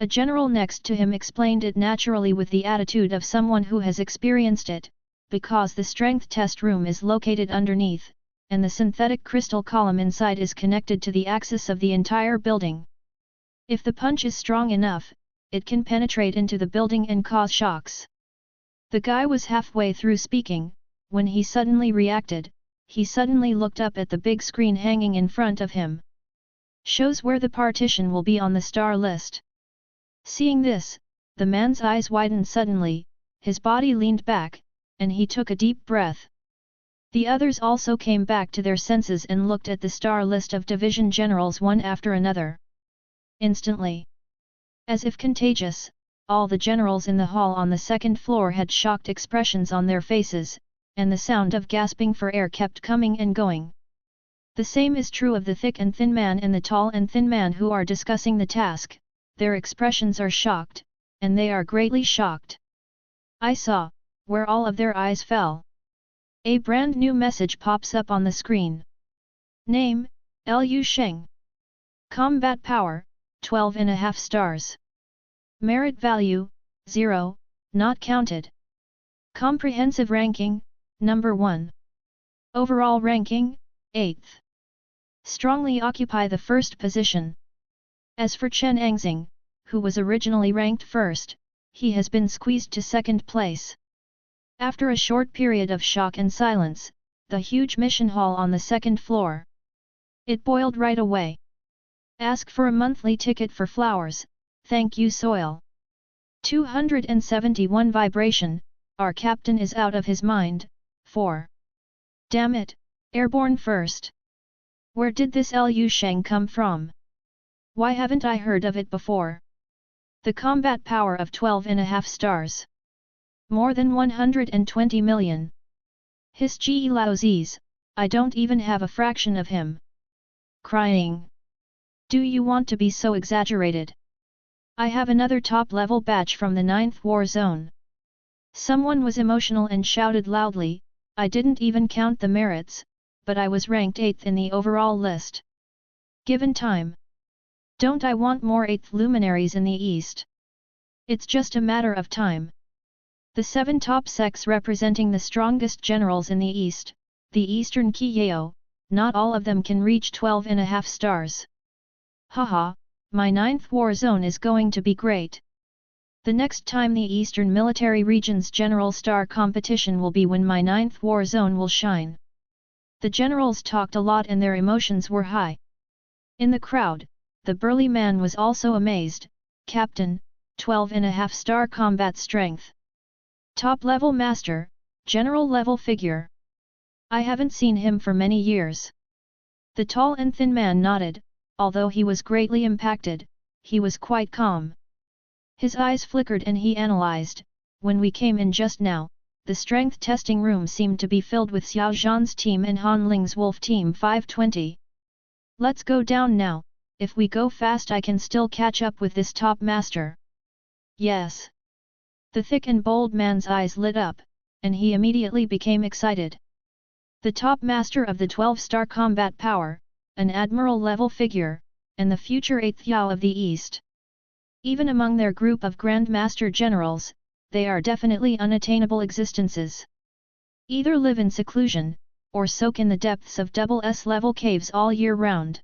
A general next to him explained it naturally with the attitude of someone who has experienced it, because the strength test room is located underneath, and the synthetic crystal column inside is connected to the axis of the entire building. If the punch is strong enough, it can penetrate into the building and cause shocks. The guy was halfway through speaking, when he suddenly reacted. He suddenly looked up at the big screen hanging in front of him. Shows where the partition will be on the star list. Seeing this, the man's eyes widened suddenly, his body leaned back, and he took a deep breath. The others also came back to their senses and looked at the star list of division generals one after another. Instantly, as if contagious, all the generals in the hall on the second floor had shocked expressions on their faces, and the sound of gasping for air kept coming and going. The same is true of the thick and thin man and the tall and thin man who are discussing the task. Their expressions are shocked, and they are greatly shocked. I saw, where all of their eyes fell. A brand new message pops up on the screen. Name, Lu Sheng. Combat power, 12.5 stars. Merit value, 0, not counted. Comprehensive ranking, number 1. Overall ranking, 8th. Strongly occupy the first position. As for Chen Angxing, who was originally ranked first, he has been squeezed to second place. After a short period of shock and silence, the huge mission hall on the second floor. It boiled right away. Ask for a monthly ticket for flowers, thank you soil. 271 vibration, our captain is out of his mind, 4. Damn it, airborne first. Where did this Lu Sheng come from? Why haven't I heard of it before? The combat power of 12.5 stars. More than 120 million. His Ge Laozi's, I don't even have a fraction of him. Crying. Do you want to be so exaggerated? I have another top-level batch from the 9th war zone. Someone was emotional and shouted loudly, I didn't even count the merits, but I was ranked 8th in the overall list. Given time. Don't I want more 8th luminaries in the East? It's just a matter of time. The 7 top sects representing the strongest generals in the East, the Eastern Qiyao, not all of them can reach 12.5 stars. Haha, my 9th war zone is going to be great. The next time the Eastern Military Region's General Star competition will be when my 9th war zone will shine. The generals talked a lot and their emotions were high. In the crowd, the burly man was also amazed. Captain, 12.5 star combat strength. Top-level master, general-level figure. I haven't seen him for many years. The tall and thin man nodded, although he was greatly impacted, he was quite calm. His eyes flickered and he analyzed, when we came in just now, the strength testing room seemed to be filled with Xiao Zhan's team and Han Ling's wolf team 520. Let's go down now, if we go fast I can still catch up with this top master. Yes. The thick and bold man's eyes lit up, and he immediately became excited. The top master of the 12-star combat power, an admiral-level figure, and the future 8th Yao of the East. Even among their group of Grand Master Generals, they are definitely unattainable existences. Either live in seclusion, or soak in the depths of SS-level caves all year round.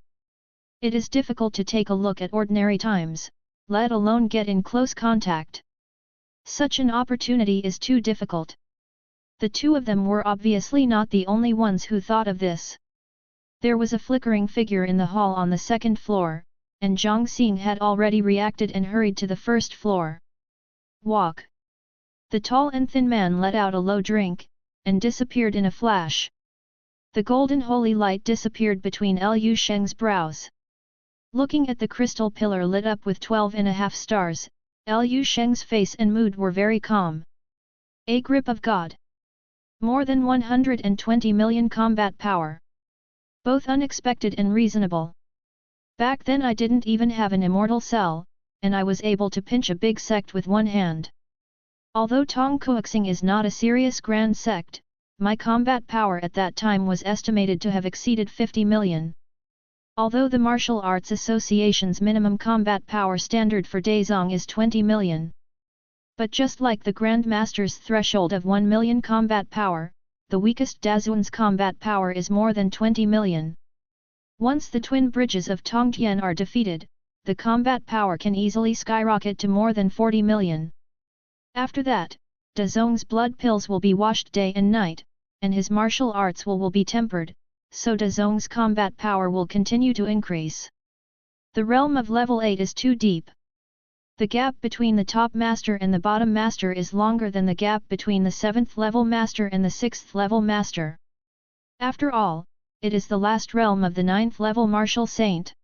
It is difficult to take a look at ordinary times, let alone get in close contact. Such an opportunity is too difficult. The two of them were obviously not the only ones who thought of this. There was a flickering figure in the hall on the second floor, and Zhang Xing had already reacted and hurried to the first floor. Walk! The tall and thin man let out a low drink, and disappeared in a flash. The golden holy light disappeared between Liu Sheng's brows. Looking at the crystal pillar lit up with 12.5 stars, Liu Sheng's face and mood were very calm. A grip of God. More than 120 million combat power. Both unexpected and reasonable. Back then I didn't even have an immortal cell, and I was able to pinch a big sect with one hand. Although Tong Kuoxing is not a serious grand sect, my combat power at that time was estimated to have exceeded 50 million. Although the Martial Arts Association's minimum combat power standard for Daizong is 20 million. But just like the Grand Master's threshold of 1 million combat power, the weakest Dazun's combat power is more than 20 million. Once the twin bridges of Tongtian are defeated, the combat power can easily skyrocket to more than 40 million. After that, Dazong's blood pills will be washed day and night, and his martial arts will be tempered, so Dazong's combat power will continue to increase. The realm of level 8 is too deep. The gap between the top master and the bottom master is longer than the gap between the 7th level master and the 6th level master. After all, it is the last realm of the 9th level martial saint.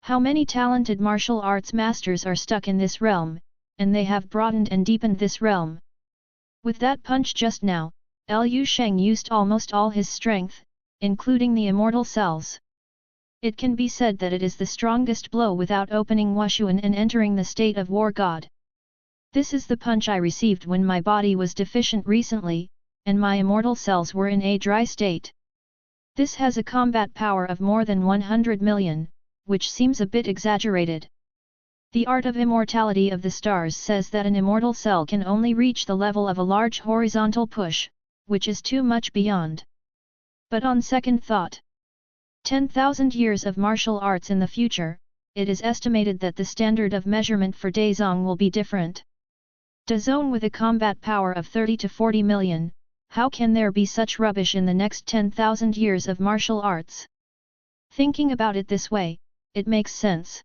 How many talented martial arts masters are stuck in this realm, and they have broadened and deepened this realm. With that punch just now, Liu Sheng used almost all his strength, including the immortal cells. It can be said that it is the strongest blow without opening Wushuan and entering the state of war god. This is the punch I received when my body was deficient recently, and my immortal cells were in a dry state. This has a combat power of more than 100 million, which seems a bit exaggerated. The art of immortality of the stars says that an immortal cell can only reach the level of a large horizontal push, which is too much beyond. But on second thought, 10,000 years of martial arts in the future, it is estimated that the standard of measurement for Daizong will be different. Dazong with a combat power of 30 to 40 million, how can there be such rubbish in the next 10,000 years of martial arts? Thinking about it this way, it makes sense.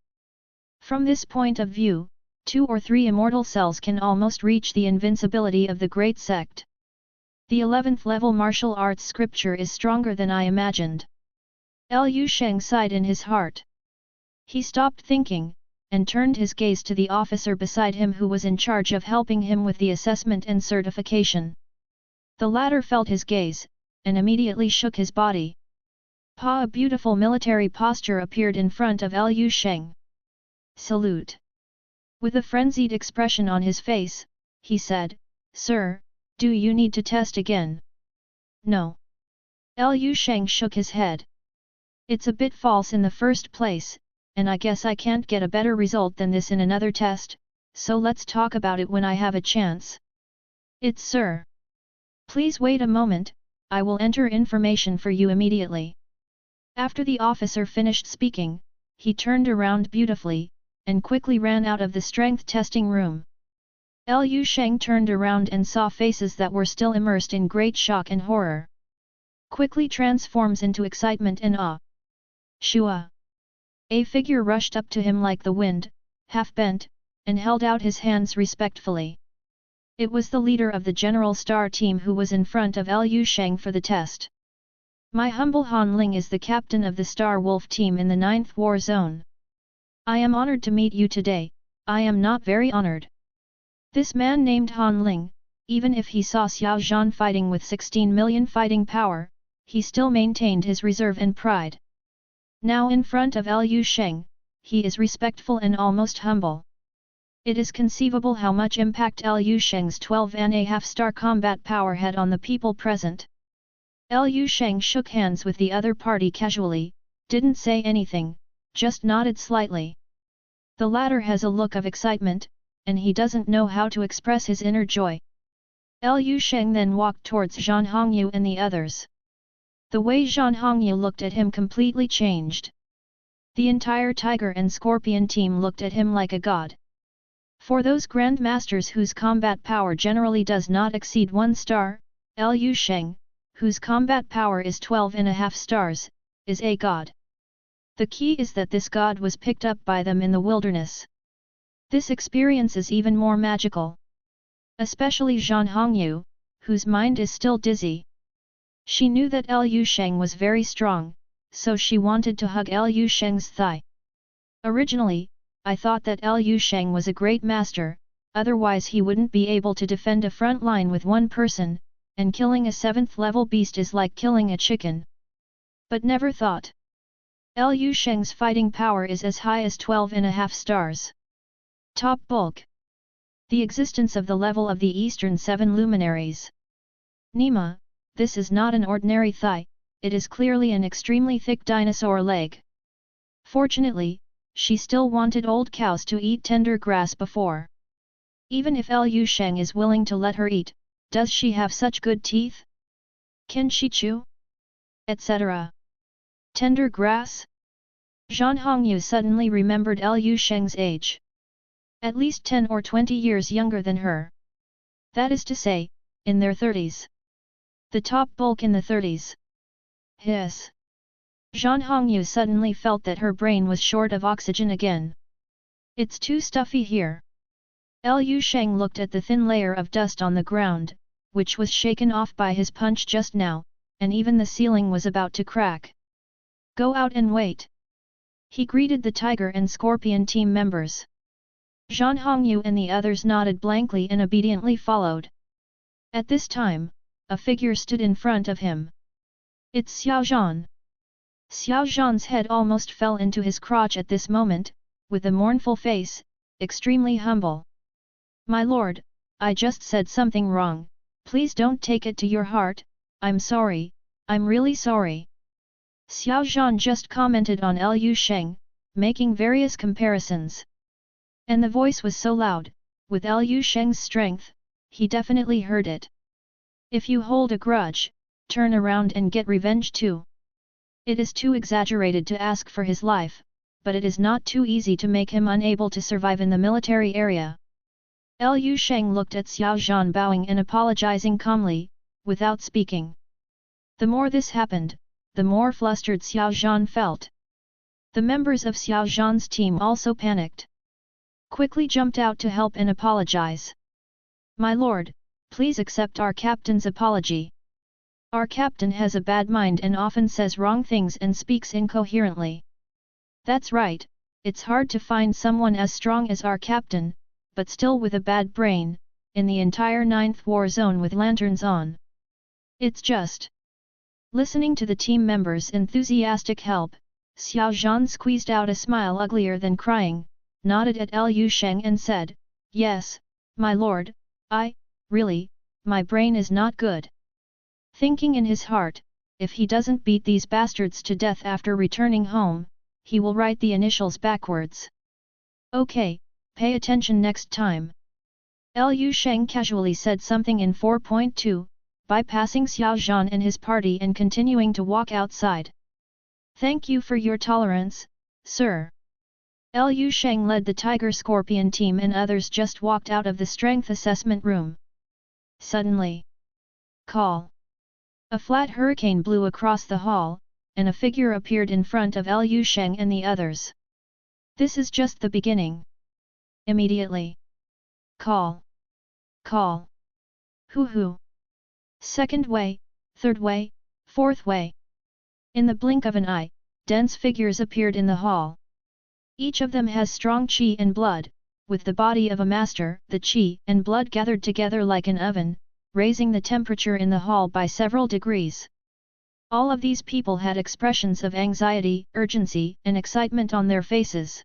From this point of view, 2 or 3 immortal cells can almost reach the invincibility of the great sect. The 11th level martial arts scripture is stronger than I imagined. Liu Sheng sighed in his heart. He stopped thinking, and turned his gaze to the officer beside him who was in charge of helping him with the assessment and certification. The latter felt his gaze, and immediately shook his body. A beautiful military posture appeared in front of Liu Sheng. Salute. With a frenzied expression on his face, he said, "Sir, do you need to test again?" "No." Liu Sheng shook his head. "It's a bit false in the first place, and I guess I can't get a better result than this in another test, so let's talk about it when I have a chance." "It's sir." "Please wait a moment, I will enter information for you immediately." After the officer finished speaking, he turned around beautifully, and quickly ran out of the strength testing room. Liu Sheng turned around and saw faces that were still immersed in great shock and horror. Quickly transforms into excitement and awe. Shua! A figure rushed up to him like the wind, half bent, and held out his hands respectfully. It was the leader of the General Star team who was in front of Liu Sheng for the test. "My humble Han Ling is the captain of the Star Wolf team in the 9th War Zone." I am honored to meet you today, I am not very honored. This man named Han Ling, even if he saw Xiao Zhan fighting with 16 million fighting power, he still maintained his reserve and pride. Now in front of Liu Sheng, he is respectful and almost humble. It is conceivable how much impact Liu Sheng's 12.5-star combat power had on the people present. Liu Sheng shook hands with the other party casually, didn't say anything, just nodded slightly. The latter has a look of excitement, and he doesn't know how to express his inner joy. Liu Sheng then walked towards Zhan Hongyu and the others. The way Zhan Hongyu looked at him completely changed. The entire Tiger and Scorpion team looked at him like a god. For those grandmasters whose combat power generally does not exceed 1 star, Liu Sheng, whose combat power is 12.5 stars, is a god. The key is that this god was picked up by them in the wilderness. This experience is even more magical. Especially Zhan Hongyu, whose mind is still dizzy. She knew that Liu Sheng was very strong, so she wanted to hug Liu Sheng's thigh. Originally, I thought that Liu Sheng was a great master, otherwise he wouldn't be able to defend a front line with one person, and killing a 7th level beast is like killing a chicken. But never thought. Liu Sheng's fighting power is as high as 12.5 stars. Top bulk. The existence of the level of the Eastern 7 luminaries. Nima, this is not an ordinary thigh, it is clearly an extremely thick dinosaur leg. Fortunately, she still wanted old cows to eat tender grass before. Even if Liu Sheng is willing to let her eat, does she have such good teeth? Can she chew? Etc. Tender grass? Zhan Hongyu suddenly remembered Liu Sheng's age. At least 10 or 20 years younger than her. That is to say, in their 30s. The top bulk in the 30s. Hiss. Zhan Hongyu suddenly felt that her brain was short of oxygen again. It's too stuffy here. Liu Sheng looked at the thin layer of dust on the ground, which was shaken off by his punch just now, and even the ceiling was about to crack. Go out and wait. He greeted the Tiger and Scorpion team members. Zhan Hongyu and the others nodded blankly and obediently followed. At this time, a figure stood in front of him. It's Xiao Zhan. Xiao Zhan's head almost fell into his crotch at this moment, with a mournful face, extremely humble. My lord, I just said something wrong, please don't take it to your heart, I'm sorry, I'm really sorry. Xiao Zhan just commented on Liu Sheng, making various comparisons. And the voice was so loud, with Liu Sheng's strength, he definitely heard it. If you hold a grudge, turn around and get revenge too. It is too exaggerated to ask for his life, but it is not too easy to make him unable to survive in the military area. Liu Sheng looked at Xiao Zhan bowing and apologizing calmly, without speaking. The more this happened, the more flustered Xiao Zhan felt. The members of Xiao Zhan's team also panicked. Quickly jumped out to help and apologize. My lord, please accept our captain's apology. Our captain has a bad mind and often says wrong things and speaks incoherently. That's right, it's hard to find someone as strong as our captain, but still with a bad brain, in the entire 9th war zone with lanterns on. It's just. Listening to the team members' enthusiastic help, Xiao Zhan squeezed out a smile uglier than crying, nodded at Liu Sheng and said, Yes, my lord, really, my brain is not good. Thinking in his heart, if he doesn't beat these bastards to death after returning home, he will write the initials backwards. Okay, pay attention next time. Liu Sheng casually said something in 4.2, bypassing Xiao Zhan and his party and continuing to walk outside. Thank you for your tolerance, sir. Liu Sheng led the Tiger Scorpion team and others just walked out of the strength assessment room. Suddenly. Call. A flat hurricane blew across the hall, and a figure appeared in front of Liu Sheng and the others. This is just the beginning. Immediately. Call. Call. Hoo. Second way, third way, fourth way. In the blink of an eye, dense figures appeared in the hall. Each of them has strong qi and blood, with the body of a master. The qi and blood gathered together like an oven, raising the temperature in the hall by several degrees. All of these people had expressions of anxiety, urgency, and excitement on their faces.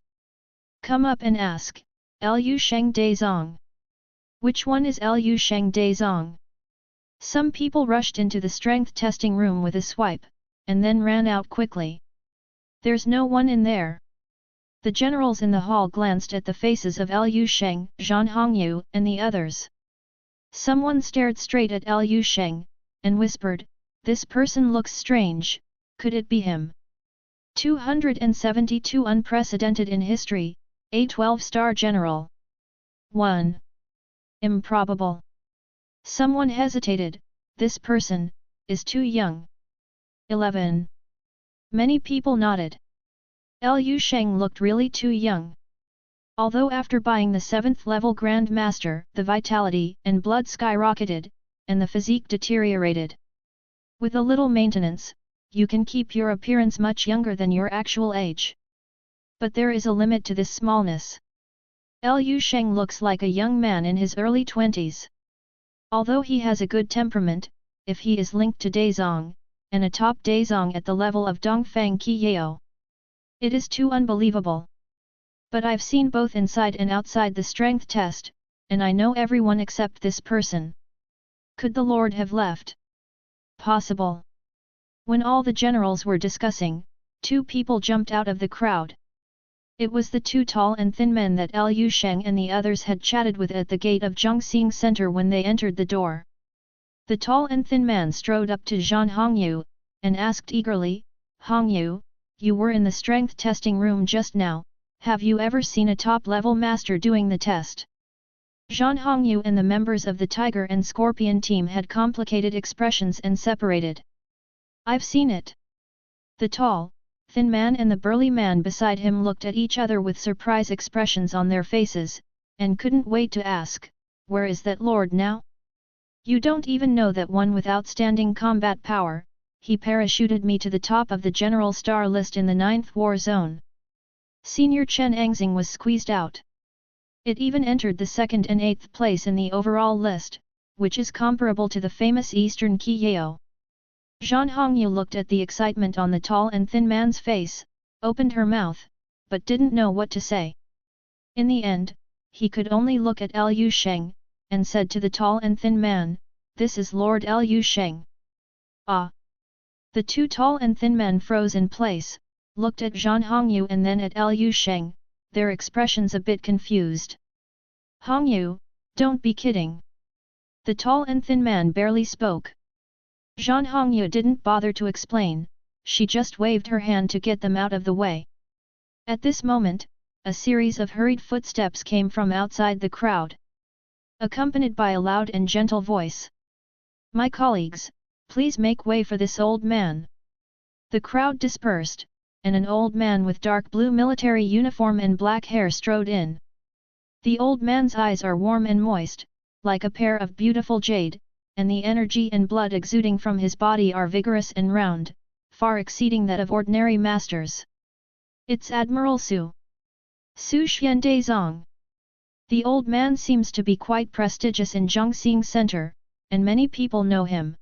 Come up and ask, Lu Sheng Dezong. Which one is Lu Sheng Dezong? Some people rushed into the strength testing room with a swipe, and then ran out quickly. There's no one in there. The generals in the hall glanced at the faces of Lu Sheng, Zhan Hongyu, and the others. Someone stared straight at Lu Sheng, and whispered, "This person looks strange, could it be him?" 272 Unprecedented in history, a 12-star general. 1. Improbable. Someone hesitated, this person is too young. 11. Many people nodded. Lu Sheng looked really too young. Although after buying the 7th level Grand Master, the vitality and blood skyrocketed, and the physique deteriorated. With a little maintenance, you can keep your appearance much younger than your actual age. But there is a limit to this smallness. Lu Sheng looks like a young man in his early 20s. Although he has a good temperament, if he is linked to Dezong, and a top Dezong at the level of Dongfang Qiyao, it is too unbelievable. But I've seen both inside and outside the strength test, and I know everyone except this person. Could the Lord have left? Possible. When all the generals were discussing, 2 people jumped out of the crowd. It was the 2 tall and thin men that Lu Sheng and the others had chatted with at the gate of Zhongxing Center when they entered the door. The tall and thin man strode up to Zhan Hongyu, and asked eagerly, "Hongyu, you were in the strength testing room just now, have you ever seen a top-level master doing the test?" Zhan Hongyu and the members of the Tiger and Scorpion team had complicated expressions and separated. "I've seen it." The tall, thin man and the burly man beside him looked at each other with surprise expressions on their faces, and couldn't wait to ask, "Where is that lord now? You don't even know that one with outstanding combat power, he parachuted me to the top of the general star list in the 9th war zone." Senior Chen Angxing was squeezed out. It even entered the 2nd and 8th place in the overall list, which is comparable to the famous Eastern Qiyao. Zhan Hongyu looked at the excitement on the tall and thin man's face, opened her mouth, but didn't know what to say. In the end, he could only look at Lu Sheng, and said to the tall and thin man, "This is Lord Lu Sheng." Ah! The 2 tall and thin men froze in place, looked at Zhan Hongyu and then at Lu Sheng, their expressions a bit confused. "Hongyu, don't be kidding." The tall and thin man barely spoke. Zhan Hongyu didn't bother to explain, she just waved her hand to get them out of the way. At this moment, a series of hurried footsteps came from outside the crowd, accompanied by a loud and gentle voice. "My colleagues, please make way for this old man." The crowd dispersed, and an old man with dark blue military uniform and black hair strode in. The old man's eyes are warm and moist, like a pair of beautiful jade, and the energy and blood exuding from his body are vigorous and round, far exceeding that of ordinary masters. It's Admiral Su. Su Xiandezong. The old man seems to be quite prestigious in Zhongxing Center, and many people know him.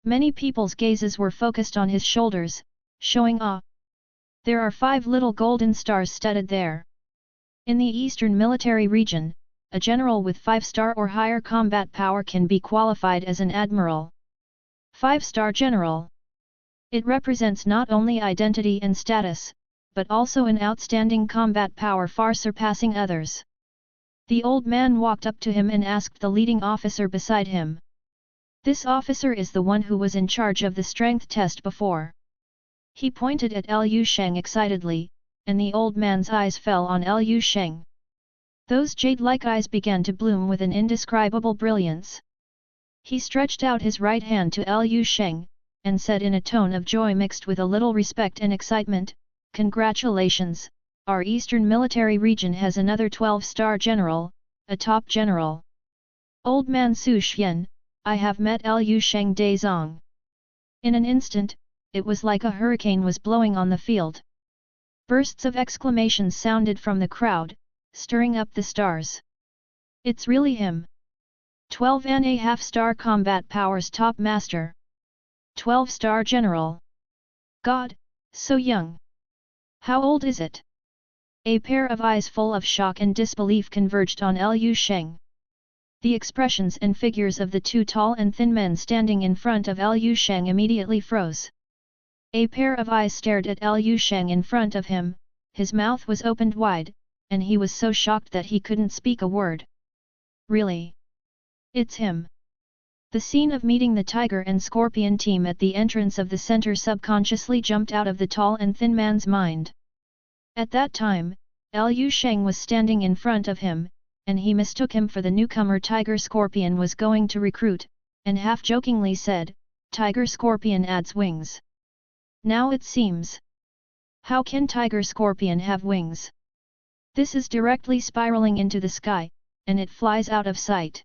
Many people's gazes were focused on his shoulders, showing awe. There are 5 little golden stars studded there. In the Eastern Military Region, a general with 5-star or higher combat power can be qualified as an admiral. 5-star general. It represents not only identity and status, but also an outstanding combat power far surpassing others. The old man walked up to him and asked the leading officer beside him. This officer is the one who was in charge of the strength test before. He pointed at Lu Sheng excitedly, and the old man's eyes fell on Lu Sheng. Those jade-like eyes began to bloom with an indescribable brilliance. He stretched out his right hand to Lu Sheng, and said in a tone of joy mixed with a little respect and excitement, "Congratulations, our Eastern Military Region has another 12-star general, a top general. Old man Su Xian, I have met Lu Sheng Dezong." In an instant, it was like a hurricane was blowing on the field. Bursts of exclamations sounded from the crowd, stirring up the stars. It's really him! 12.5-star combat powers top master. 12-star general. God, so young. How old is it? A pair of eyes full of shock and disbelief converged on Liu Sheng. The expressions and figures of the two tall and thin men standing in front of Liu Sheng immediately froze. A pair of eyes stared at Liu Sheng in front of him, his mouth was opened wide, and he was so shocked that he couldn't speak a word. Really? It's him. The scene of meeting the Tiger and Scorpion team at the entrance of the center subconsciously jumped out of the tall and thin man's mind. At that time, Liu Sheng was standing in front of him, and he mistook him for the newcomer Tiger Scorpion was going to recruit, and half-jokingly said, "Tiger Scorpion adds wings. Now it seems. How can Tiger Scorpion have wings? This is directly spiraling into the sky, and it flies out of sight.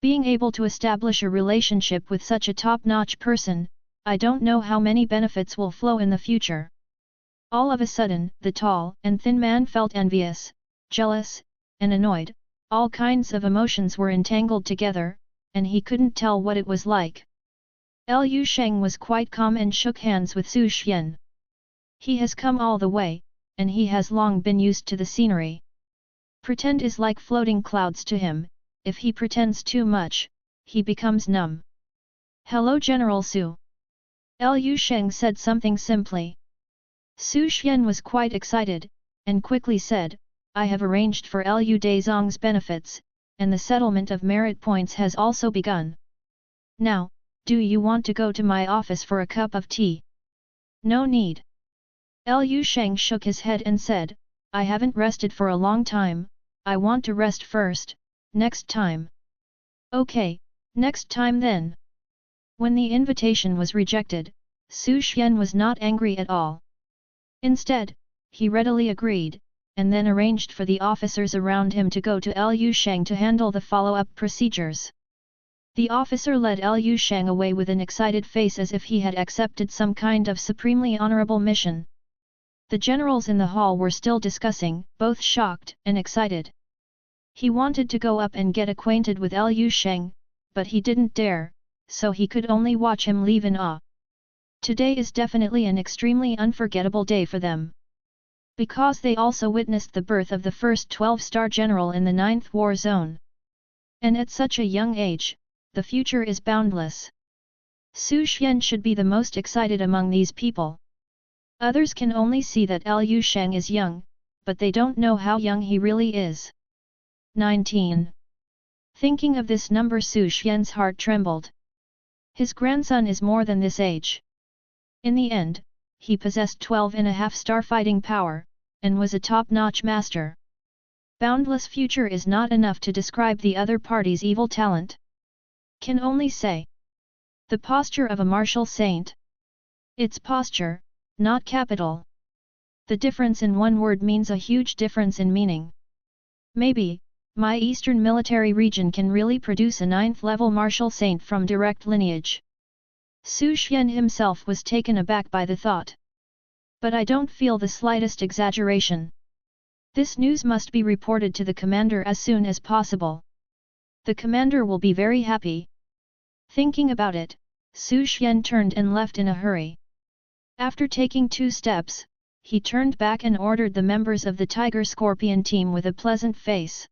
Being able to establish a relationship with such a top-notch person, I don't know how many benefits will flow in the future." All of a sudden, the tall and thin man felt envious, jealous, and annoyed. All kinds of emotions were entangled together, and he couldn't tell what it was like. Liu Sheng was quite calm and shook hands with Su Xian. He has come all the way, and he has long been used to the scenery. Pretend is like floating clouds to him. If he pretends too much, he becomes numb. "Hello General Su." Liu Sheng said something simply. Su Xian was quite excited, and quickly said, "I have arranged for Liu Dazong's benefits, and the settlement of merit points has also begun. Now, do you want to go to my office for a cup of tea?" "No need." Liu Sheng shook his head and said, "I haven't rested for a long time, I want to rest first. Next time." "Okay, next time then." When the invitation was rejected, Su Xian was not angry at all. Instead, he readily agreed, and then arranged for the officers around him to go to Liu Sheng to handle the follow-up procedures. The officer led Liu Sheng away with an excited face as if he had accepted some kind of supremely honorable mission. The generals in the hall were still discussing, both shocked and excited. He wanted to go up and get acquainted with Liu Sheng, but he didn't dare, so he could only watch him leave in awe. Today is definitely an extremely unforgettable day for them. Because they also witnessed the birth of the first 12-star general in the 9th war zone. And at such a young age, the future is boundless. Su Xian should be the most excited among these people. Others can only see that Liu Sheng is young, but they don't know how young he really is. 19. Thinking of this number, Su Xian's heart trembled. His grandson is more than this age. In the end, he possessed 12.5-star fighting power, and was a top-notch master. Boundless future is not enough to describe the other party's evil talent. Can only say. The posture of a martial saint. It's posture, not capital. The difference in one word means a huge difference in meaning. Maybe, my eastern military region can really produce a 9th-level martial saint from direct lineage. Su Xian himself was taken aback by the thought. But I don't feel the slightest exaggeration. This news must be reported to the commander as soon as possible. The commander will be very happy. Thinking about it, Su Xian turned and left in a hurry. After taking 2 steps, he turned back and ordered the members of the Tiger Scorpion team with a pleasant face.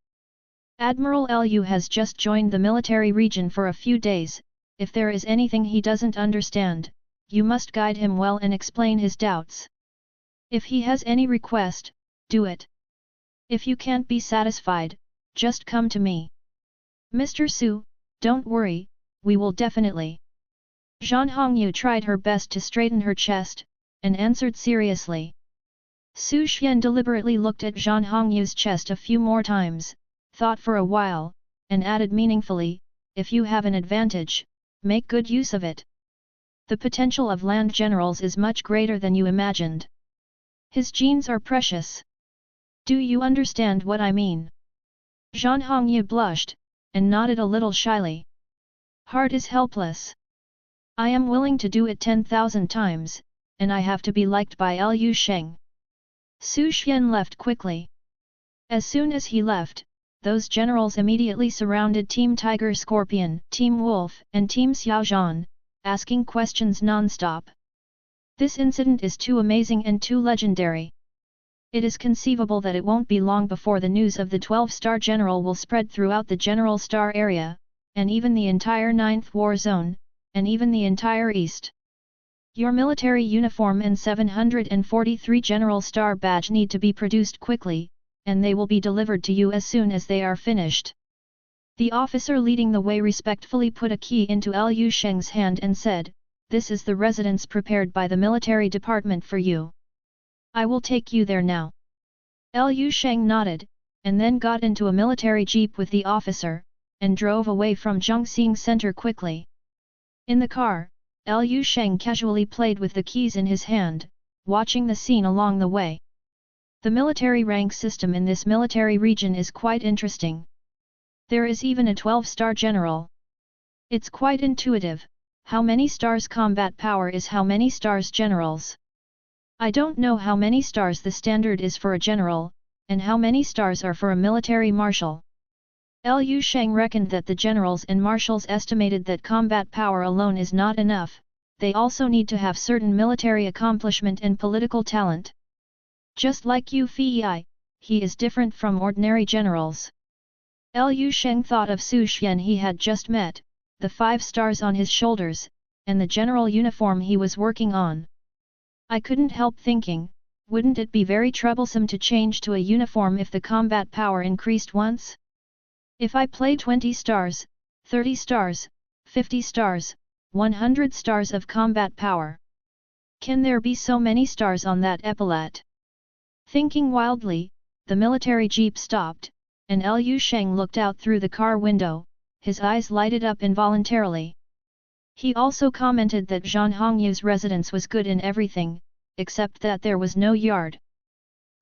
"Admiral Liu has just joined the military region for a few days. If there is anything he doesn't understand, you must guide him well and explain his doubts. If he has any request, do it. If you can't be satisfied, just come to me. Mr. Su, don't worry, we will definitely." Zhan Hongyu tried her best to straighten her chest, and answered seriously. Su Xian deliberately looked at Zhan Hongyu's chest a few more times, thought for a while, and added meaningfully, "If you have an advantage, make good use of it. The potential of land generals is much greater than you imagined. His genes are precious. Do you understand what I mean?" Zhan Hongyu blushed, and nodded a little shyly. "Heart is helpless. I am willing to do it 10,000 times, and I have to be liked by Liu Sheng. Su Xian left quickly. As soon as he left, those generals immediately surrounded Team Tiger Scorpion, Team Wolf and Team Xiaozhan, asking questions non-stop. This incident is too amazing and too legendary. It is conceivable that it won't be long before the news of the 12-star general will spread throughout the General Star area, and even the entire 9th War Zone, and even the entire East. Your military uniform and 743 General Star badge need to be produced quickly, and they will be delivered to you as soon as they are finished. The officer leading the way respectfully put a key into Liu Sheng's hand and said, "This is the residence prepared by the military department for you. I will take you there now." Liu Sheng nodded, and then got into a military jeep with the officer, and drove away from Zhongxing Center quickly. In the car, Liu Sheng casually played with the keys in his hand, watching the scene along the way. The military rank system in this military region is quite interesting. There is even a 12-star general. It's quite intuitive. How many stars combat power is how many stars generals. I don't know how many stars the standard is for a general, and how many stars are for a military marshal. Liu Sheng reckoned that the generals and marshals estimated that combat power alone is not enough, they also need to have certain military accomplishment and political talent. Just like Yu Fei, he is different from ordinary generals. Liu Sheng thought of Su Xian he had just met, the 5 stars on his shoulders, and the general uniform he was working on. I couldn't help thinking, wouldn't it be very troublesome to change to a uniform if the combat power increased once? If I play 20 stars, 30 stars, 50 stars, 100 stars of combat power. Can there be so many stars on that epaulette? Thinking wildly, the military jeep stopped, and Liu Sheng looked out through the car window, his eyes lighted up involuntarily. He also commented that Zhang Hongyu's residence was good in everything, except that there was no yard.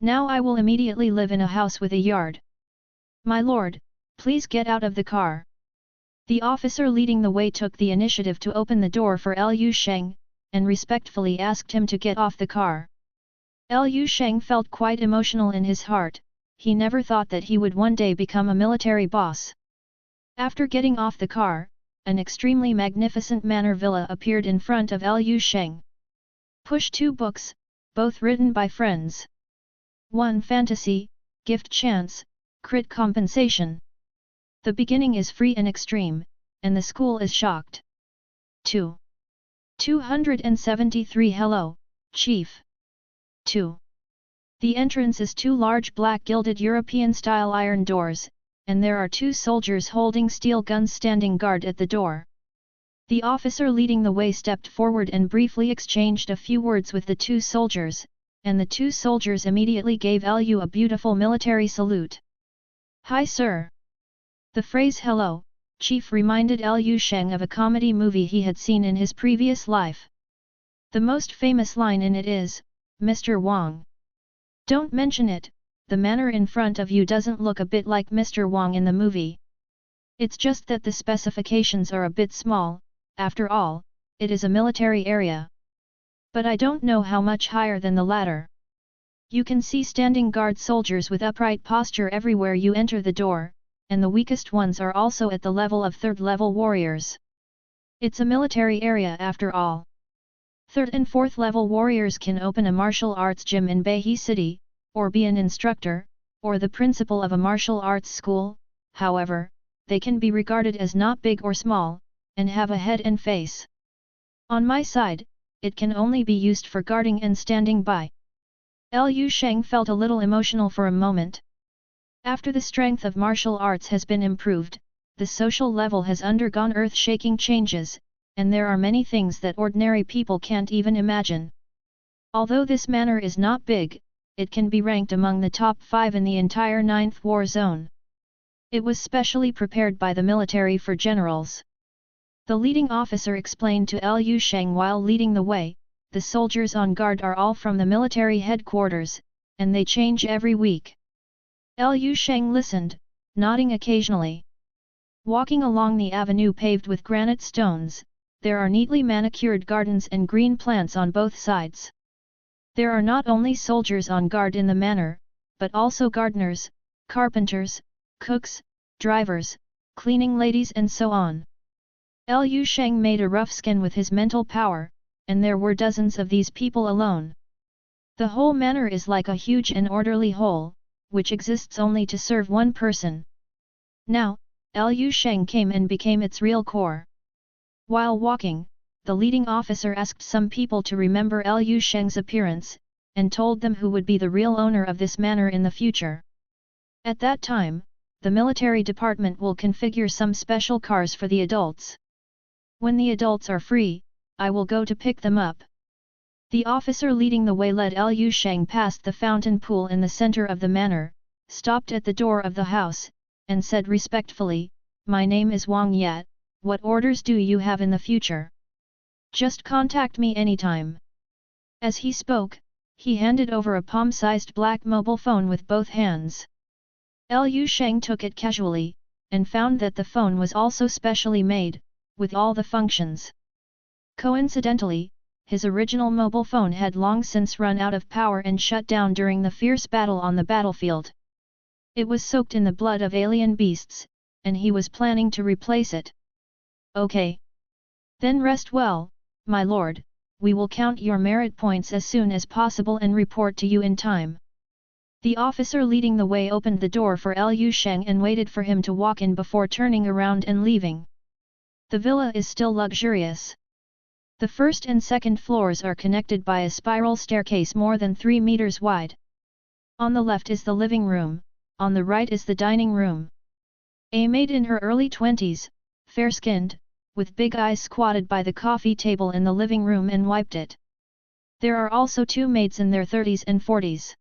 Now I will immediately live in a house with a yard. My lord, please get out of the car. The officer leading the way took the initiative to open the door for Liu Sheng, and respectfully asked him to get off the car. Liu Sheng felt quite emotional in his heart, he never thought that he would one day become a military boss. After getting off the car, an extremely magnificent manor villa appeared in front of Liu Sheng. Push 2 books, both written by friends. 1 Fantasy, Gift Chance, Crit Compensation. The beginning is free and extreme, and the school is shocked. 2. 273 Hello, Chief. 2. The entrance is 2 large black gilded European-style iron doors, and there are 2 soldiers holding steel guns standing guard at the door. The officer leading the way stepped forward and briefly exchanged a few words with the 2 soldiers, and the 2 soldiers immediately gave Liu a beautiful military salute. Hi sir! The phrase hello, Chief reminded Liu Sheng of a comedy movie he had seen in his previous life. The most famous line in it is, Mr. Wang. Don't mention it, the manor in front of you doesn't look a bit like Mr. Wang in the movie. It's just that the specifications are a bit small, after all, it is a military area. But I don't know how much higher than the latter. You can see standing guard soldiers with upright posture everywhere you enter the door, and the weakest ones are also at the level of 3rd-level warriors. It's a military area after all. 3rd and 4th level warriors can open a martial arts gym in Beihe City, or be an instructor, or the principal of a martial arts school, however, they can be regarded as not big or small, and have a head and face. On my side, it can only be used for guarding and standing by. Liu Sheng felt a little emotional for a moment. After the strength of martial arts has been improved, the social level has undergone earth-shaking changes, and there are many things that ordinary people can't even imagine. Although this manor is not big, it can be ranked among the top 5 in the entire 9th War Zone. It was specially prepared by the military for generals. The leading officer explained to Liu Sheng while leading the way, the soldiers on guard are all from the military headquarters, and they change every week. Liu Sheng listened, nodding occasionally. Walking along the avenue paved with granite stones, there are neatly manicured gardens and green plants on both sides. There are not only soldiers on guard in the manor, but also gardeners, carpenters, cooks, drivers, cleaning ladies and so on. Liu Sheng made a rough skin with his mental power, and there were dozens of these people alone. The whole manor is like a huge and orderly whole, which exists only to serve one person. Now, Liu Sheng came and became its real core. While walking, the leading officer asked some people to remember Liu Sheng's appearance, and told them who would be the real owner of this manor in the future. At that time, the military department will configure some special cars for the adults. When the adults are free, I will go to pick them up. The officer leading the way led Liu Sheng past the fountain pool in the center of the manor, stopped at the door of the house, and said respectfully, "My name is Wang Yat, what orders do you have in the future? Just contact me anytime." As he spoke, he handed over a palm-sized black mobile phone with both hands. Liu Sheng took it casually, and found that the phone was also specially made, with all the functions. Coincidentally, his original mobile phone had long since run out of power and shut down during the fierce battle on the battlefield. It was soaked in the blood of alien beasts, and he was planning to replace it. "Okay. Then rest well, my lord, we will count your merit points as soon as possible and report to you in time." The officer leading the way opened the door for Liu Sheng and waited for him to walk in before turning around and leaving. The villa is still luxurious. The first and second floors are connected by a spiral staircase more than 3 meters wide. On the left is the living room, on the right is the dining room. A maid in her early 20s, fair-skinned, with big eyes squatted by the coffee table in the living room and wiped it. There are also 2 maids in their 30s and 40s.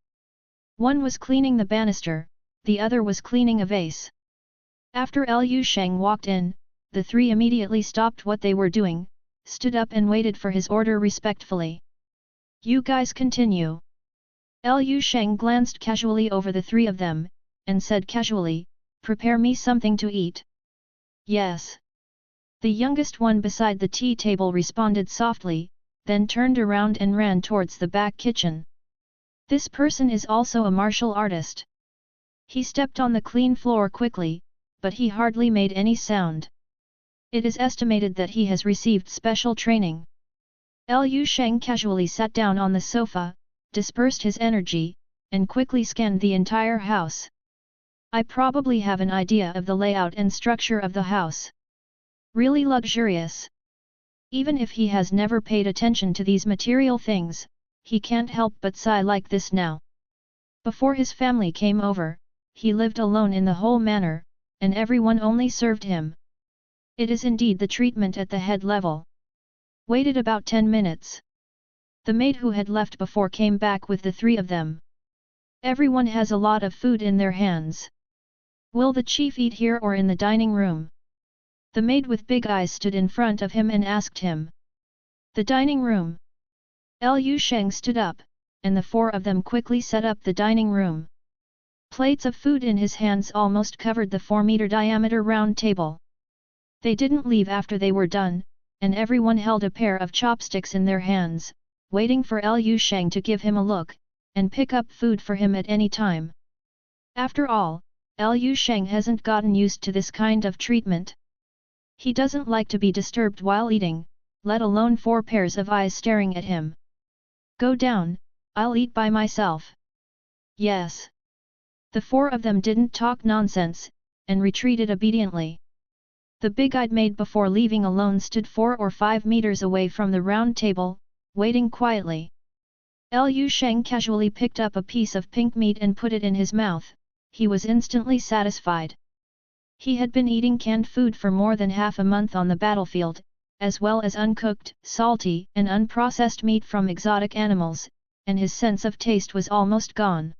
One was cleaning the banister, the other was cleaning a vase. After Liu Sheng walked in, the 3 immediately stopped what they were doing, stood up and waited for his order respectfully. "You guys continue." Liu Sheng glanced casually over the 3 of them, and said casually, "Prepare me something to eat." "Yes." The youngest one beside the tea table responded softly, then turned around and ran towards the back kitchen. This person is also a martial artist. He stepped on the clean floor quickly, but he hardly made any sound. It is estimated that he has received special training. Liu Sheng casually sat down on the sofa, dispersed his energy, and quickly scanned the entire house. "I probably have an idea of the layout and structure of the house. Really luxurious." Even if he has never paid attention to these material things, he can't help but sigh like this now. Before his family came over, he lived alone in the whole manor, and everyone only served him. It is indeed the treatment at the head level. Waited about 10 minutes. The maid who had left before came back with the 3 of them. Everyone has a lot of food in their hands. "Will the chief eat here or in the dining room?" The maid with big eyes stood in front of him and asked him. "The dining room." Liu Sheng stood up, and the 4 of them quickly set up the dining room. Plates of food in his hands almost covered the 4-meter diameter round table. They didn't leave after they were done, and everyone held a pair of chopsticks in their hands, waiting for Liu Sheng to give him a look, and pick up food for him at any time. After all, Liu Sheng hasn't gotten used to this kind of treatment. He doesn't like to be disturbed while eating, let alone 4 pairs of eyes staring at him. "Go down, I'll eat by myself." "Yes." The 4 of them didn't talk nonsense, and retreated obediently. The big-eyed maid before leaving alone stood 4 or 5 meters away from the round table, waiting quietly. Liu Sheng casually picked up a piece of pink meat and put it in his mouth. He was instantly satisfied. He had been eating canned food for more than half a month on the battlefield, as well as uncooked, salty and unprocessed meat from exotic animals, and his sense of taste was almost gone.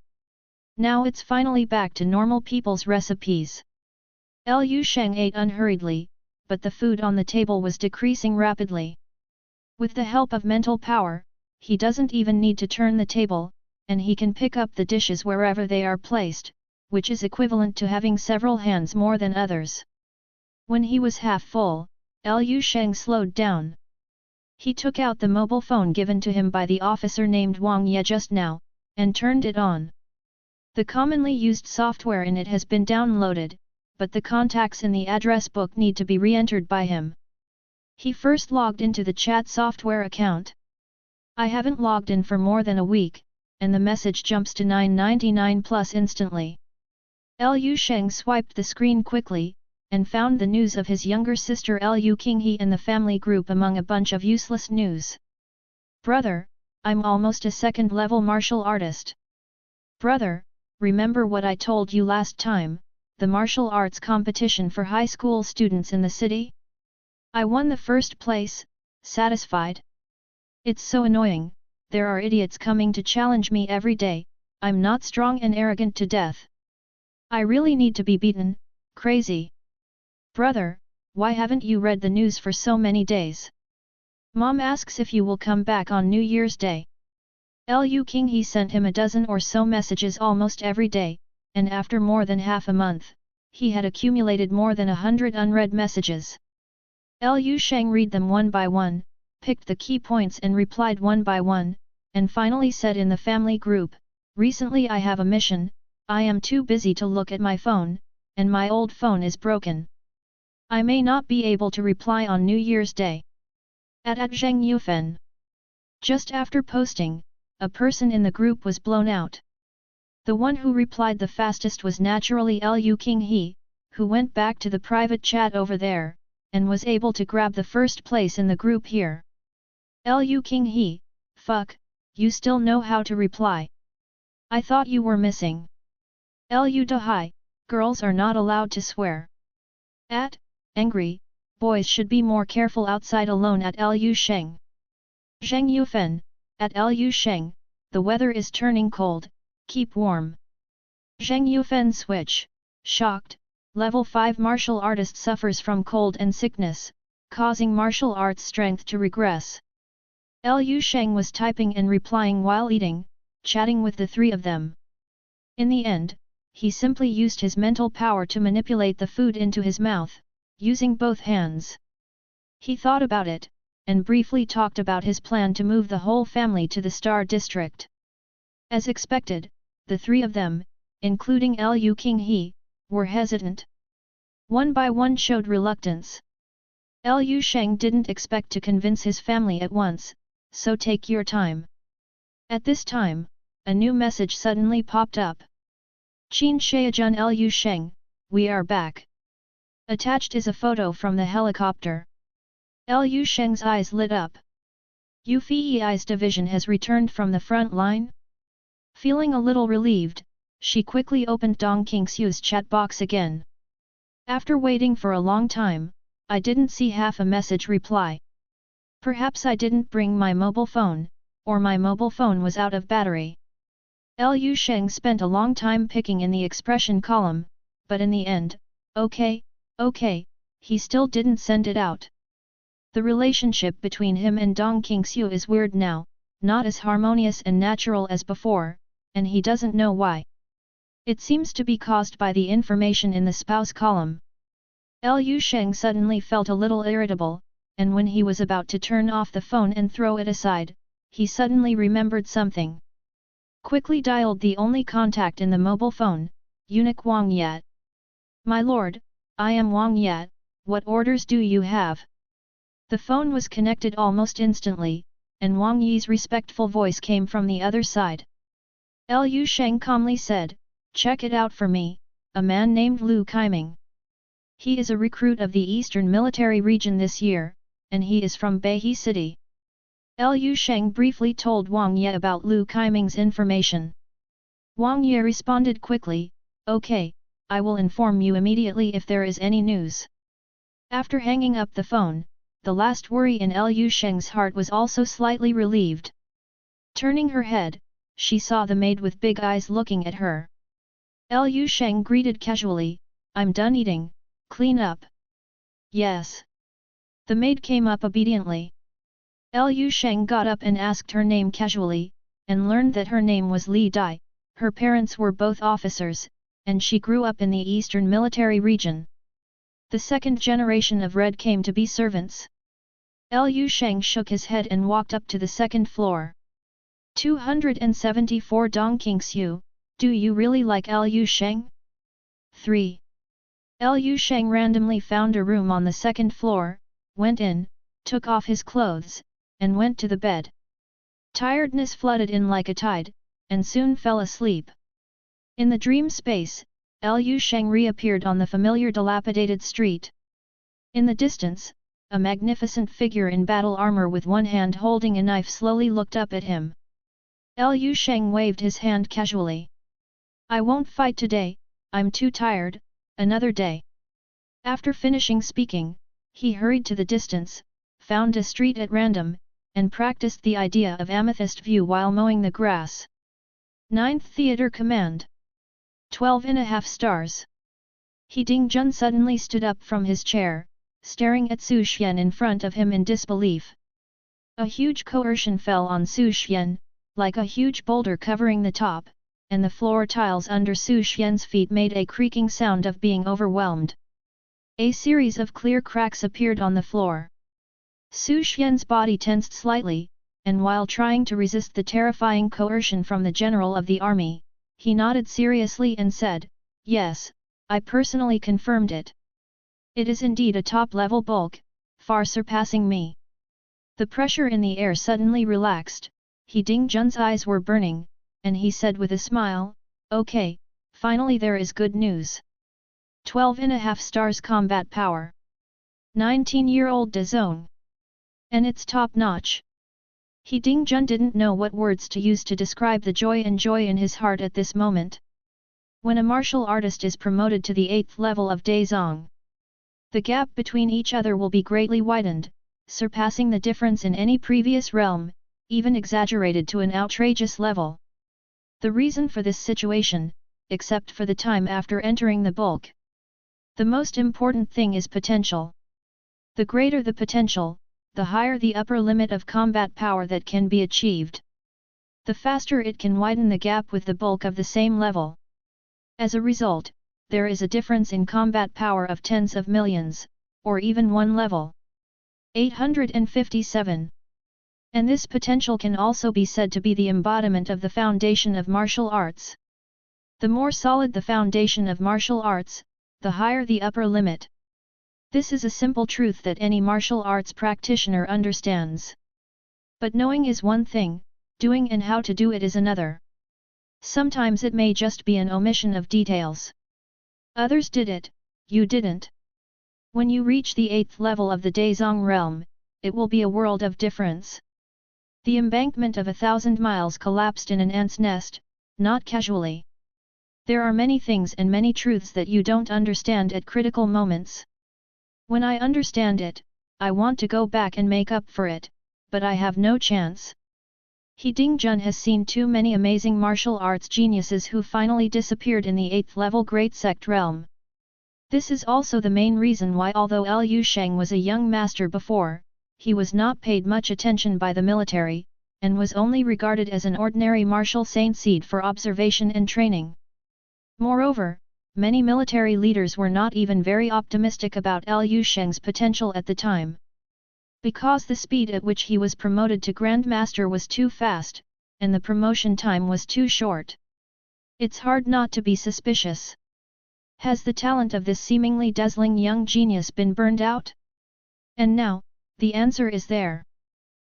Now it's finally back to normal people's recipes. Liu Sheng ate unhurriedly, but the food on the table was decreasing rapidly. With the help of mental power, he doesn't even need to turn the table, and he can pick up the dishes wherever they are placed, which is equivalent to having several hands more than others. When he was half full, Liu Sheng slowed down. He took out the mobile phone given to him by the officer named Wang Ye just now, and turned it on. The commonly used software in it has been downloaded, but the contacts in the address book need to be re-entered by him. He first logged into the chat software account. I haven't logged in for more than a week, and the message jumps to 999 plus instantly. Lu Sheng swiped the screen quickly, and found the news of his younger sister Lu Qinghe and the family group among a bunch of useless news. Brother, I'm almost a second-level martial artist. Brother, remember what I told you last time, the martial arts competition for high school students in the city? I won the first place, satisfied? It's so annoying, there are idiots coming to challenge me every day, I'm not strong and arrogant to death. I really need to be beaten, crazy. Brother, why haven't you read the news for so many days? Mom asks if you will come back on New Year's Day. Lu Qinghe sent him a dozen or so messages almost every day, and after more than half a month, he had accumulated more than 100 unread messages. Lu Sheng read them one by one, picked the key points and replied one by one, and finally said in the family group, recently I have a mission, I am too busy to look at my phone, and my old phone is broken. I may not be able to reply on New Year's Day. At Zheng Yufen. Just after posting, a person in the group was blown out. The one who replied the fastest was naturally Lu Qinghe, who went back to the private chat over there, and was able to grab the first place in the group here. Lu Qinghe, fuck, you still know how to reply. I thought you were missing. Lu Dahai, girls are not allowed to swear. Angry, boys should be more careful outside alone at Lu Sheng. Zheng Yufen, at Lu Sheng, the weather is turning cold, keep warm. Zheng Yufen switch, shocked, level 5 martial artist suffers from cold and sickness, causing martial arts strength to regress. Lu Sheng was typing and replying while eating, chatting with the three of them. In the end, he simply used his mental power to manipulate the food into his mouth, using both hands. He thought about it, and briefly talked about his plan to move the whole family to the Star District. As expected, the three of them, including Lu Qinghe, were hesitant. One by one showed reluctance. Lu Sheng didn't expect to convince his family at once, so take your time. At this time, a new message suddenly popped up. Qin Shaijun Lu Sheng, we are back. Attached is a photo from the helicopter. Lu Sheng's eyes lit up. Yu Fei's division has returned from the front line? Feeling a little relieved, she quickly opened Dong Qingxiu's chat box again. After waiting for a long time, I didn't see half a message reply. Perhaps I didn't bring my mobile phone, or my mobile phone was out of battery. Lu Sheng spent a long time picking in the expression column, but in the end, okay, he still didn't send it out. The relationship between him and Dong Qingxiu is weird now, not as harmonious and natural as before, and he doesn't know why. It seems to be caused by the information in the spouse column. Lu Sheng suddenly felt a little irritable, and when he was about to turn off the phone and throw it aside, he suddenly remembered something. Quickly dialed the only contact in the mobile phone, eunuch Wang Ye. My lord, I am Wang Ye, what orders do you have? The phone was connected almost instantly, and Wang Yi's respectful voice came from the other side. Lu Sheng calmly said, check it out for me, a man named Lu Kaiming. He is a recruit of the Eastern Military Region this year, and he is from Beihe City. Lu Sheng briefly told Wang Ye about Lu Kaiming's information. Wang Ye responded quickly, okay, I will inform you immediately if there is any news. After hanging up the phone, the last worry in Lu Sheng's heart was also slightly relieved. Turning her head, she saw the maid with big eyes looking at her. Lu Sheng greeted casually, I'm done eating, clean up. Yes. The maid came up obediently. Lu Sheng got up and asked her name casually, and learned that her name was Li Dai, her parents were both officers, and she grew up in the Eastern Military Region. The second generation of Red came to be servants. Liu Sheng shook his head and walked up to the second floor. 274 Dongqingxiu, do you really like Liu Sheng? 3. Liu Sheng randomly found a room on the second floor, went in, took off his clothes, and went to the bed. Tiredness flooded in like a tide, and soon fell asleep. In the dream space, Liu Sheng reappeared on the familiar dilapidated street. In the distance, a magnificent figure in battle armor with one hand holding a knife slowly looked up at him. Liu Sheng waved his hand casually. I won't fight today, I'm too tired, another day. After finishing speaking, he hurried to the distance, found a street at random, and practiced the idea of amethyst view while mowing the grass. 9th Theatre Command. 12.5 stars. He Dingjun suddenly stood up from his chair, staring at Su Xian in front of him in disbelief. A huge coercion fell on Su Xian, like a huge boulder covering the top, and the floor tiles under Su Xian's feet made a creaking sound of being overwhelmed. A series of clear cracks appeared on the floor. Su Xian's body tensed slightly, and while trying to resist the terrifying coercion from the general of the army, he nodded seriously and said, Yes, I personally confirmed it. It is indeed a top-level bulk, far surpassing me. The pressure in the air suddenly relaxed, He Dingjun's eyes were burning, and he said with a smile, Okay, finally there is good news. 12.5 stars combat power. 19-year-old Dazone. And it's top-notch. He Dingjun didn't know what words to use to describe the joy in his heart at this moment. When a martial artist is promoted to the 8th level of Dazong, the gap between each other will be greatly widened, surpassing the difference in any previous realm, even exaggerated to an outrageous level. The reason for this situation, except for the time after entering the bulk. The most important thing is potential. The greater the potential, the higher the upper limit of combat power that can be achieved. The faster it can widen the gap with the bulk of the same level. As a result, there is a difference in combat power of tens of millions, or even one level. 857. And this potential can also be said to be the embodiment of the foundation of martial arts. The more solid the foundation of martial arts, the higher the upper limit. This is a simple truth that any martial arts practitioner understands. But knowing is one thing, doing and how to do it is another. Sometimes it may just be an omission of details. Others did it, you didn't. When you reach the 8th level of the Dazong realm, it will be a world of difference. The embankment of 1,000 miles collapsed in an ant's nest, not casually. There are many things and many truths that you don't understand at critical moments. When I understand it, I want to go back and make up for it, but I have no chance. He Dingjun has seen too many amazing martial arts geniuses who finally disappeared in the 8th level Great Sect realm. This is also the main reason why although Liu Sheng was a young master before, he was not paid much attention by the military, and was only regarded as an ordinary martial saint seed for observation and training. Moreover, many military leaders were not even very optimistic about Liu Sheng's potential at the time. Because the speed at which he was promoted to Grand Master was too fast, and the promotion time was too short. It's hard not to be suspicious. Has the talent of this seemingly dazzling young genius been burned out? And now, the answer is there.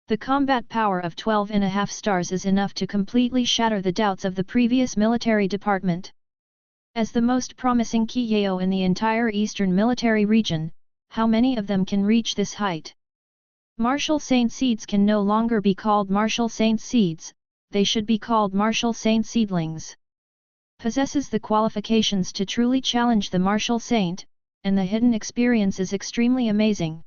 The combat power of 12.5 stars is enough to completely shatter the doubts of the previous military department. As the most promising Kiyao in the entire eastern military region, how many of them can reach this height? Martial Saint Seeds can no longer be called Martial Saint Seeds, they should be called Martial Saint Seedlings. Possesses the qualifications to truly challenge the Martial Saint, and the hidden experience is extremely amazing.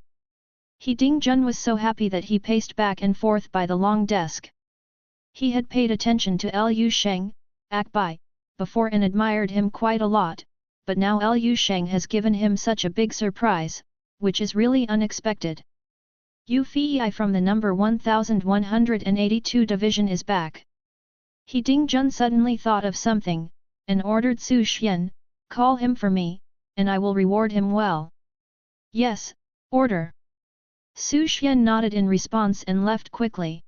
He Dingjun was so happy that he paced back and forth by the long desk. He had paid attention to Liu Sheng, Akbai, before and admired him quite a lot, but now Liu Sheng has given him such a big surprise, which is really unexpected. Yu Fei from the number 1182 division is back. He Dingjun suddenly thought of something, and ordered Su Xian, call him for me, and I will reward him well. Yes, order. Su Xian nodded in response and left quickly.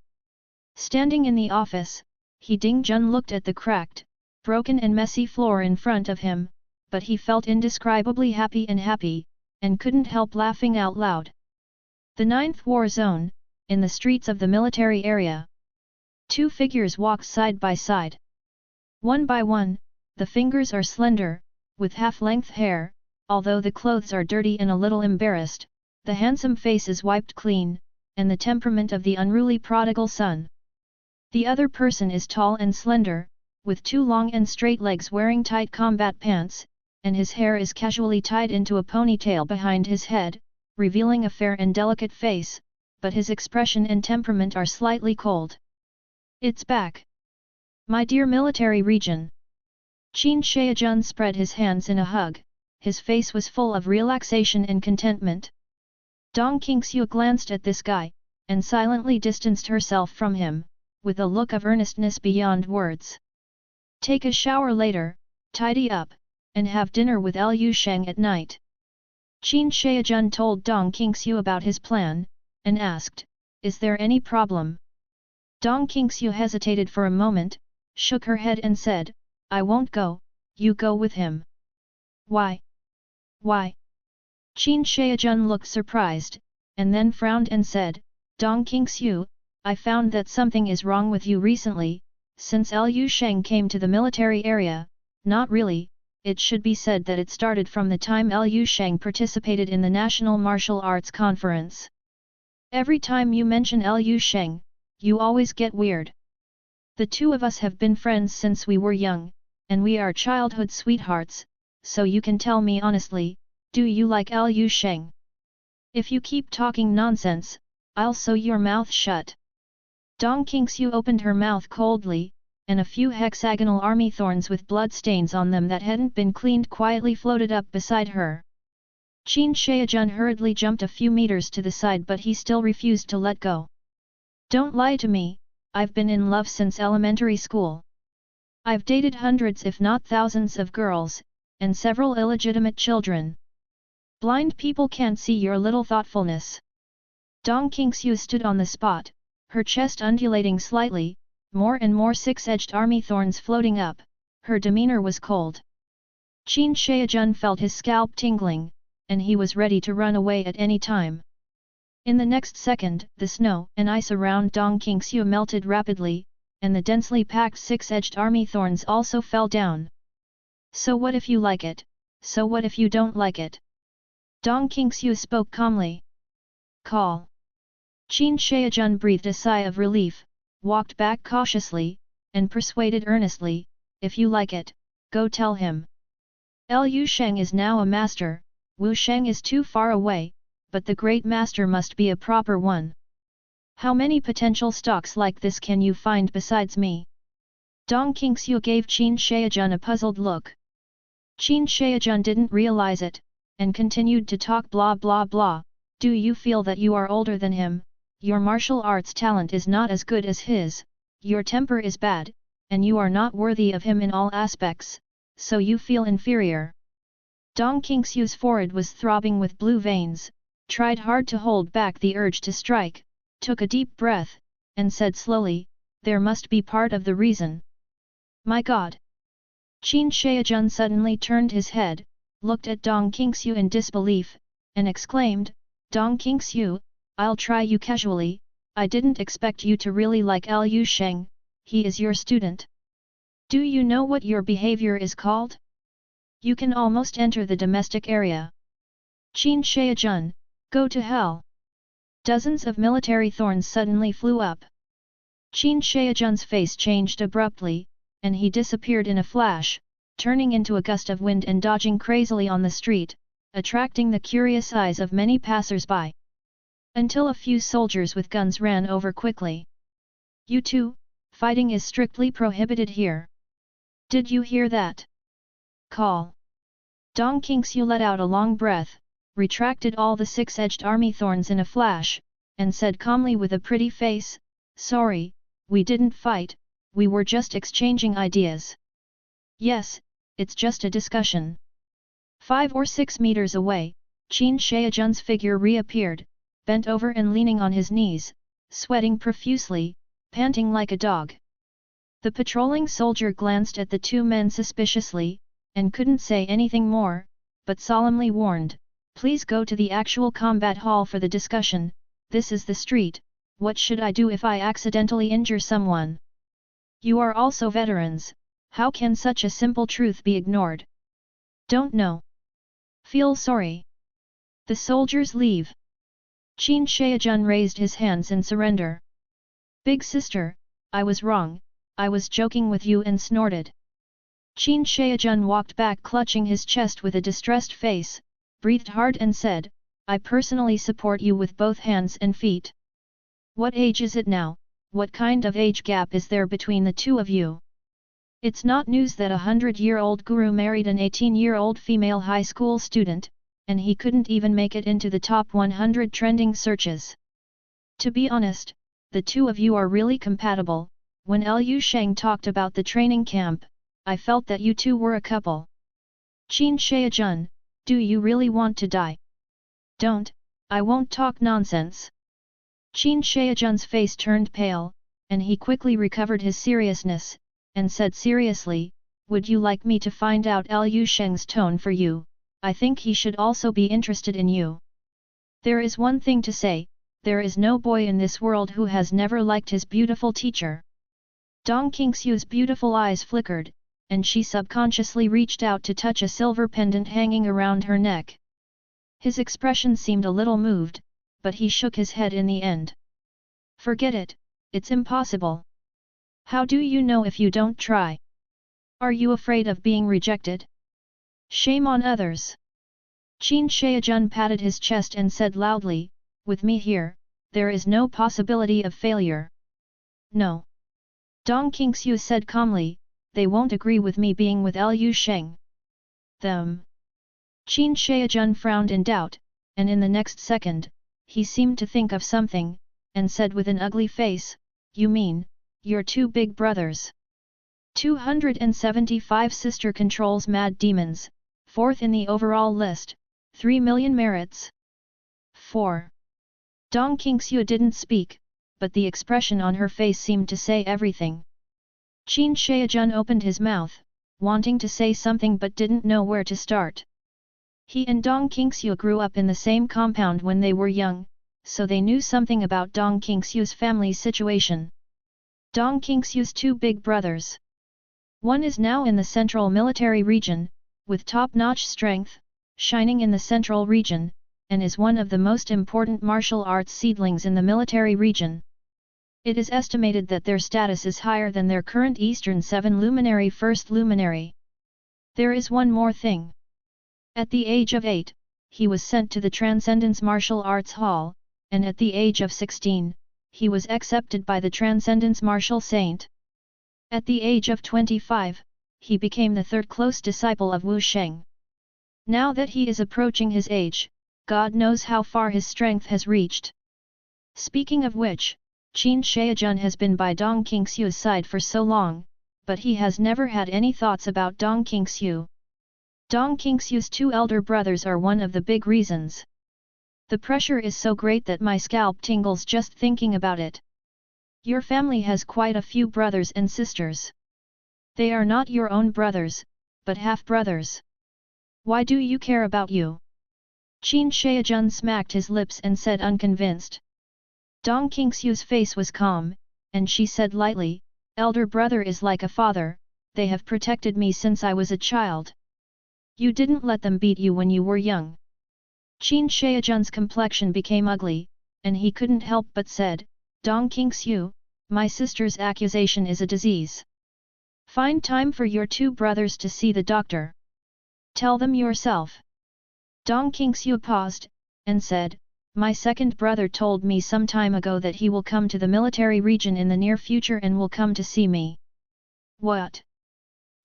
Standing in the office, He Dingjun looked at the cracked, broken and messy floor in front of him, but he felt indescribably happy, and couldn't help laughing out loud. The 9th War Zone, in the streets of the military area. 2 figures walk side by side. One by one, the fingers are slender, with half-length hair, although the clothes are dirty and a little embarrassed, the handsome face is wiped clean, and the temperament of the unruly prodigal son. The other person is tall and slender, with 2 long and straight legs wearing tight combat pants, and his hair is casually tied into a ponytail behind his head, revealing a fair and delicate face, but his expression and temperament are slightly cold. It's back! My dear military region! Qin Shaojun spread his hands in a hug, his face was full of relaxation and contentment. Dong Qingxiu glanced at this guy, and silently distanced herself from him, with a look of earnestness beyond words. Take a shower later, tidy up, and have dinner with Liu Sheng at night. Qin Shaojun told Dong Qingxiu about his plan, and asked, is there any problem? Dong Qingxiu hesitated for a moment, shook her head and said, I won't go, you go with him. Why? Why? Qin Shaojun looked surprised, and then frowned and said, Dong Qingxiu, I found that something is wrong with you recently, since Liu Sheng came to the military area. Not really, it should be said that it started from the time Liu Sheng participated in the National Martial Arts Conference. Every time you mention Liu Sheng, you always get weird. The 2 of us have been friends since we were young, and we are childhood sweethearts, so you can tell me honestly, do you like Liu Sheng? If you keep talking nonsense, I'll sew your mouth shut. Dong Qingxiu opened her mouth coldly, and a few hexagonal army thorns with blood stains on them that hadn't been cleaned quietly floated up beside her. Qin Shaojun hurriedly jumped a few meters to the side, but he still refused to let go. Don't lie to me, I've been in love since elementary school. I've dated hundreds if not thousands of girls, and several illegitimate children. Blind people can't see your little thoughtfulness. Dong Qingxiu stood on the spot, her chest undulating slightly, more and more 6-edged army thorns floating up, her demeanor was cold. Qin Shaojun felt his scalp tingling, and he was ready to run away at any time. In the next second, the snow and ice around Dong Qingxiu melted rapidly, and the densely packed 6-edged army thorns also fell down. So what if you like it? So what if you don't like it? Dong Qingxiu spoke calmly. Call. Qin Shaojun breathed a sigh of relief, walked back cautiously, and persuaded earnestly, if you like it, go tell him. Liu Sheng is now a master, Wu Sheng is too far away, but the great master must be a proper one. How many potential stocks like this can you find besides me? Dong Qingxiu gave Qin Shaojun a puzzled look. Qin Shaojun didn't realize it, and continued to talk blah blah blah. Do you feel that you are older than him? Your martial arts talent is not as good as his, your temper is bad, and you are not worthy of him in all aspects, so you feel inferior. Dong Qingxiu's forehead was throbbing with blue veins, tried hard to hold back the urge to strike, took a deep breath, and said slowly, there must be part of the reason. My God! Qin Shaojun suddenly turned his head, looked at Dong Qingxiu in disbelief, and exclaimed, Dong Qingxiu, I'll try you casually, I didn't expect you to really like Liu Sheng, he is your student. Do you know what your behavior is called? You can almost enter the domestic area. Qin Shaojun, go to hell! Dozens of military thorns suddenly flew up. Qin Shaojun's face changed abruptly, and he disappeared in a flash, turning into a gust of wind and dodging crazily on the street, attracting the curious eyes of many passers-by. Until a few soldiers with guns ran over quickly. You two, fighting is strictly prohibited here. Did you hear that? Call. Dong Qingxiu let out a long breath, retracted all the 6-edged army thorns in a flash, and said calmly with a pretty face, sorry, we didn't fight, we were just exchanging ideas. Yes, it's just a discussion. 5 or 6 meters away, Qin Shaojun's figure reappeared, bent over and leaning on his knees, sweating profusely, panting like a dog. The patrolling soldier glanced at the two men suspiciously, and couldn't say anything more, but solemnly warned, "Please go to the actual combat hall for the discussion. This is the street. What should I do if I accidentally injure someone? You are also veterans, how can such a simple truth be ignored? Don't know. Feel sorry." The soldiers leave. Qin Shaojun raised his hands in surrender. "Big sister, I was wrong, I was joking with you," and snorted. Qin Shaojun walked back clutching his chest with a distressed face, breathed hard and said, "I personally support you with both hands and feet. What age is it now? What kind of age gap is there between the two of you? It's not news that a 100-year-old guru married an 18-year-old female high school student, and he couldn't even make it into the top 100 trending searches. To be honest, the two of you are really compatible. When Lu Sheng talked about the training camp, I felt that you two were a couple. Qin Shaojun, do you really want to die? Don't, I won't talk nonsense." Qin Shaojun's face turned pale, and he quickly recovered his seriousness, and said seriously, "Would you like me to find out Lu Sheng's tone for you? I think he should also be interested in you. There is one thing to say, there is no boy in this world who has never liked his beautiful teacher." Dong Qingxiu's beautiful eyes flickered, and she subconsciously reached out to touch a silver pendant hanging around her neck. His expression seemed a little moved, but he shook his head in the end. "Forget it, it's impossible. How do you know if you don't try? Are you afraid of being rejected? Shame on others." Qin Shaojun patted his chest and said loudly, "With me here, there is no possibility of failure." "No." Dong Qingxiu said calmly, "They won't agree with me being with Lu Sheng." "Them?" Qin Shaojun frowned in doubt, and in the next second, he seemed to think of something, and said with an ugly face, "You mean, your two big brothers?" 275 Sister controls mad demons, 4th in the overall list, 3 million merits. 4. Dong Qingxiu didn't speak, but the expression on her face seemed to say everything. Qin Shaojun opened his mouth, wanting to say something but didn't know where to start. He and Dong Qingxiu grew up in the same compound when they were young, so they knew something about Dong Qingxiu's family situation. Dong Qingxiu's two big brothers. One is now in the central military region, with top-notch strength, shining in the central region, and is one of the most important martial arts seedlings in the military region. It is estimated that their status is higher than their current Eastern 7 luminary first luminary. There is one more thing. At the age of 8, he was sent to the Transcendence Martial Arts Hall, and at the age of 16, he was accepted by the Transcendence Martial Saint. At the age of 25, he became the third close disciple of Wu Sheng. Now that he is approaching his age, God knows how far his strength has reached. Speaking of which, Qin Shaojun has been by Dong Qingxiu's side for so long, but he has never had any thoughts about Dong Qingxiu. Dong Qingxiu's two elder brothers are one of the big reasons. The pressure is so great that my scalp tingles just thinking about it. Your family has quite a few brothers and sisters. They are not your own brothers, but half-brothers. Why do you care about you? Qin Shaojun smacked his lips and said unconvinced. Dong Qingxiu's face was calm, and she said lightly, "Elder brother is like a father, they have protected me since I was a child. You didn't let them beat you when you were young." Qin Shaojun's complexion became ugly, and he couldn't help but said, "Dong Qingxiu, my sister's accusation is a disease. Find time for your two brothers to see the doctor. Tell them yourself." Dong Qingxiu paused, and said, "My second brother told me some time ago that he will come to the military region in the near future and will come to see me." "What?"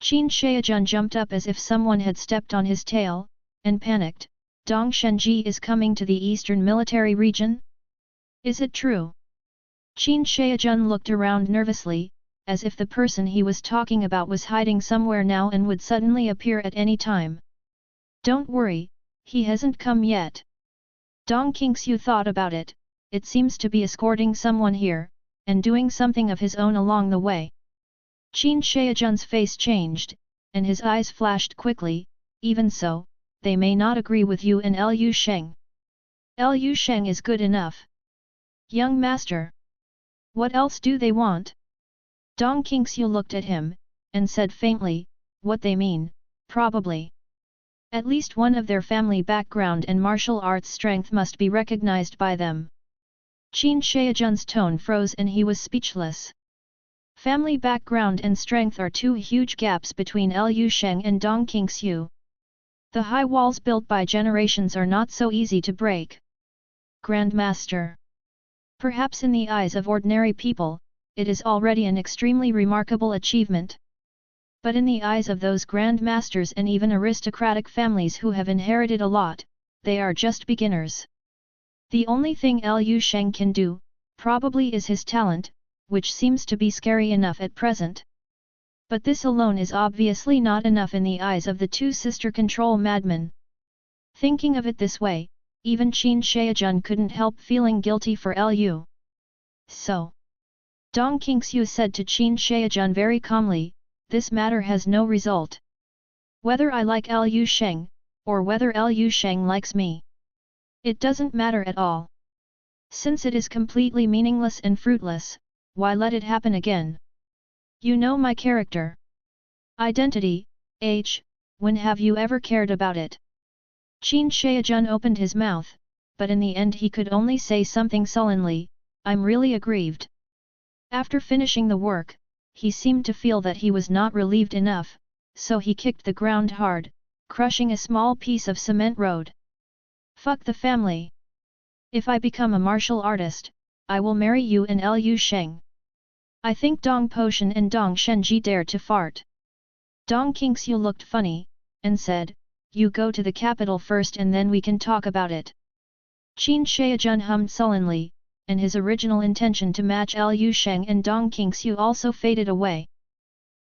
Qin Shaojun jumped up as if someone had stepped on his tail, and panicked. "Dong Shenji is coming to the eastern military region? Is it true?" Qin Shaojun looked around nervously, as if the person he was talking about was hiding somewhere now and would suddenly appear at any time. "Don't worry, he hasn't come yet. Dong Qingxiu thought about it, it seems to be escorting someone here, and doing something of his own along the way. Qin Shaojun's face changed, and his eyes flashed quickly. Even so, they may not agree with you and Lu Sheng. Lu Sheng is good enough. Young master. What else do they want? Dong Qingxiu looked at him, and said faintly, what they mean, probably. At least one of their family background and martial arts strength must be recognized by them. Qin Shaojun's tone froze and he was speechless. Family background and strength are two huge gaps between Lu Sheng and Dong Qingxiu. The high walls built by generations are not so easy to break. Grandmaster. Perhaps in the eyes of ordinary people, it is already an extremely remarkable achievement. But in the eyes of those grandmasters and even aristocratic families who have inherited a lot, they are just beginners. The only thing Lu Sheng can do, probably is his talent, which seems to be scary enough at present. But this alone is obviously not enough in the eyes of the two sister control madmen. Thinking of it this way, even Qin Shaojun couldn't help feeling guilty for Lu. So, Dong Qingxiu said to Qin Shaojun very calmly, this matter has no result. Whether I like Lu Sheng, or whether Lu Sheng likes me, it doesn't matter at all. Since it is completely meaningless and fruitless, why let it happen again? You know my character. Identity, age, when have you ever cared about it? Qin Shaojun opened his mouth, but in the end he could only say something sullenly, I'm really aggrieved. After finishing the work, he seemed to feel that he was not relieved enough, so he kicked the ground hard, crushing a small piece of cement road. Fuck the family. If I become a martial artist, I will marry you and Lu Sheng. I think Dong Potion and Dong Shenji dare to fart. Dong Qingxiu looked funny, and said, you go to the capital first and then we can talk about it. Qin Shaojun hummed sullenly, and his original intention to match Lu Sheng and Dong Qingxiu also faded away.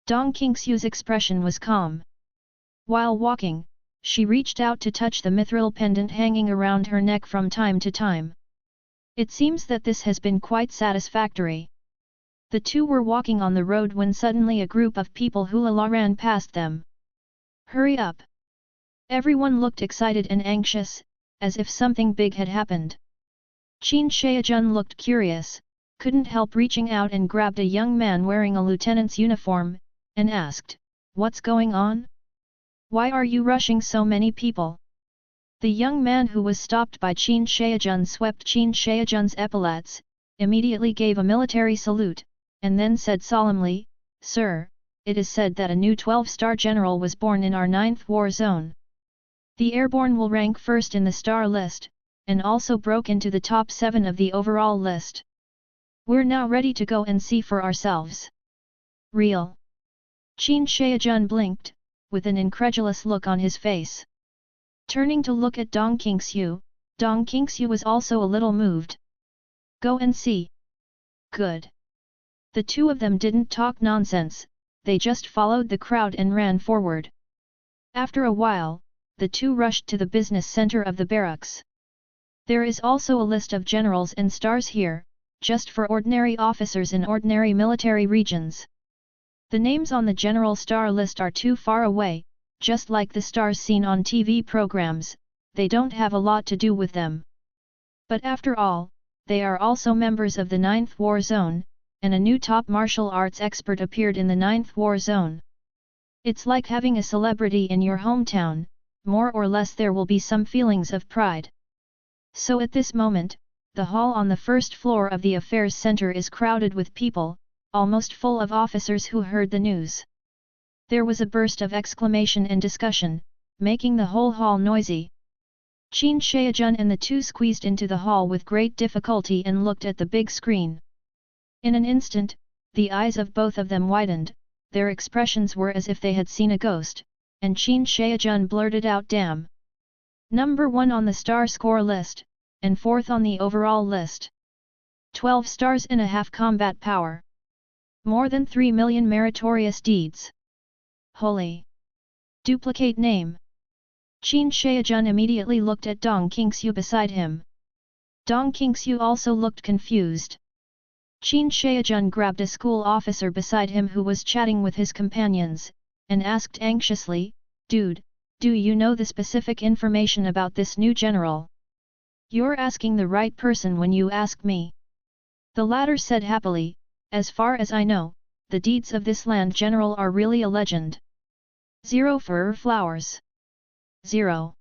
Dong Qingxiu's expression was calm. While walking, she reached out to touch the mithril pendant hanging around her neck from time to time. It seems that this has been quite satisfactory. The two were walking on the road when suddenly a group of people hula ran past them. Hurry up! Everyone looked excited and anxious, as if something big had happened. Qin Shaojun looked curious, couldn't help reaching out and grabbed a young man wearing a lieutenant's uniform, and asked, what's going on? Why are you rushing so many people? The young man who was stopped by Qin Shaojun swept Qin Shaojun's epaulets, immediately gave a military salute, and then said solemnly, Sir, it is said that a new 12-star general was born in our 9th war zone. The airborne will rank first in the star list, and also broke into the top 7 of the overall list. We're now ready to go and see for ourselves. Real? Qin Shaojun blinked, with an incredulous look on his face. Turning to look at Dong Qingxiu was also a little moved. Go and see. Good. The two of them didn't talk nonsense, they just followed the crowd and ran forward. After a while, the two rushed to the business center of the barracks. There is also a list of generals and stars here, just for ordinary officers in ordinary military regions. The names on the general star list are too far away, just like the stars seen on TV programs, they don't have a lot to do with them. But after all, they are also members of the 9th war zone, and a new top martial arts expert appeared in the 9th war zone. It's like having a celebrity in your hometown, more or less there will be some feelings of pride. So at this moment, the hall on the first floor of the affairs center is crowded with people, almost full of officers who heard the news. There was a burst of exclamation and discussion, making the whole hall noisy. Qin Shaojun and the two squeezed into the hall with great difficulty and looked at the big screen. In an instant, the eyes of both of them widened, their expressions were as if they had seen a ghost, and Qin Shaojun blurted out, damn! Number 1 on the star score list, and 4th on the overall list. 12 stars and a half combat power. More than 3 million meritorious deeds. Holy! Duplicate name. Qin Shaojun immediately looked at Dong Qingxiu beside him. Dong Qingxiu also looked confused. Qin Shaojun grabbed a school officer beside him who was chatting with his companions, and asked anxiously, "Dude, do you know the specific information about this new general?" "You're asking the right person when you ask me." The latter said happily, "As far as I know, the deeds of this land general are really a legend." 0 Fur Flowers. 0.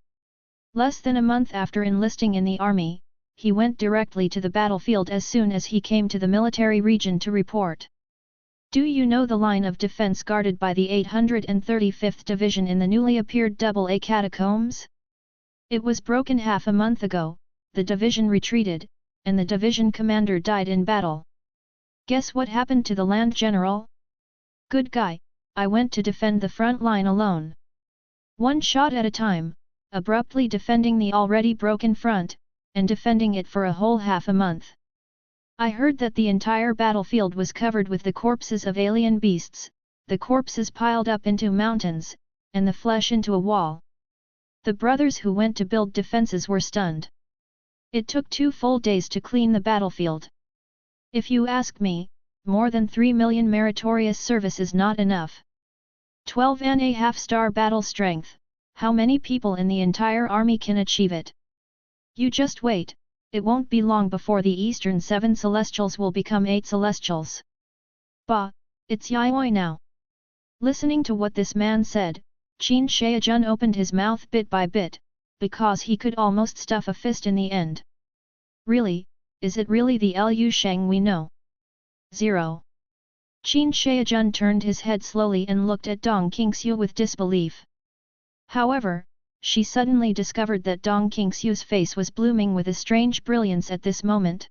Less than a month after enlisting in the army, he went directly to the battlefield as soon as he came to the military region to report. "Do you know the line of defense guarded by the 835th Division in the newly appeared AA catacombs? It was broken half a month ago, the division retreated, and the division commander died in battle. Guess what happened to the land general? Good guy, I went to defend the front line alone. One shot at a time, abruptly defending the already broken front, and defending it for a whole half a month. I heard that the entire battlefield was covered with the corpses of alien beasts, the corpses piled up into mountains, and the flesh into a wall. The brothers who went to build defenses were stunned. It took 2 full days to clean the battlefield. If you ask me, more than 3 million meritorious service is not enough. 12.5 star battle strength, how many people in the entire army can achieve it? You just wait, it won't be long before the Eastern 7 Celestials will become 8 Celestials. Bah, it's yaoi now." Listening to what this man said, Qin Shaojun opened his mouth bit by bit, because he could almost stuff a fist in the end. "Really, is it really the Lu Sheng we know?" 0. Qin Shaojun turned his head slowly and looked at Dong Qingxiu with disbelief. However, she suddenly discovered that Dong Qingxiu's face was blooming with a strange brilliance at this moment.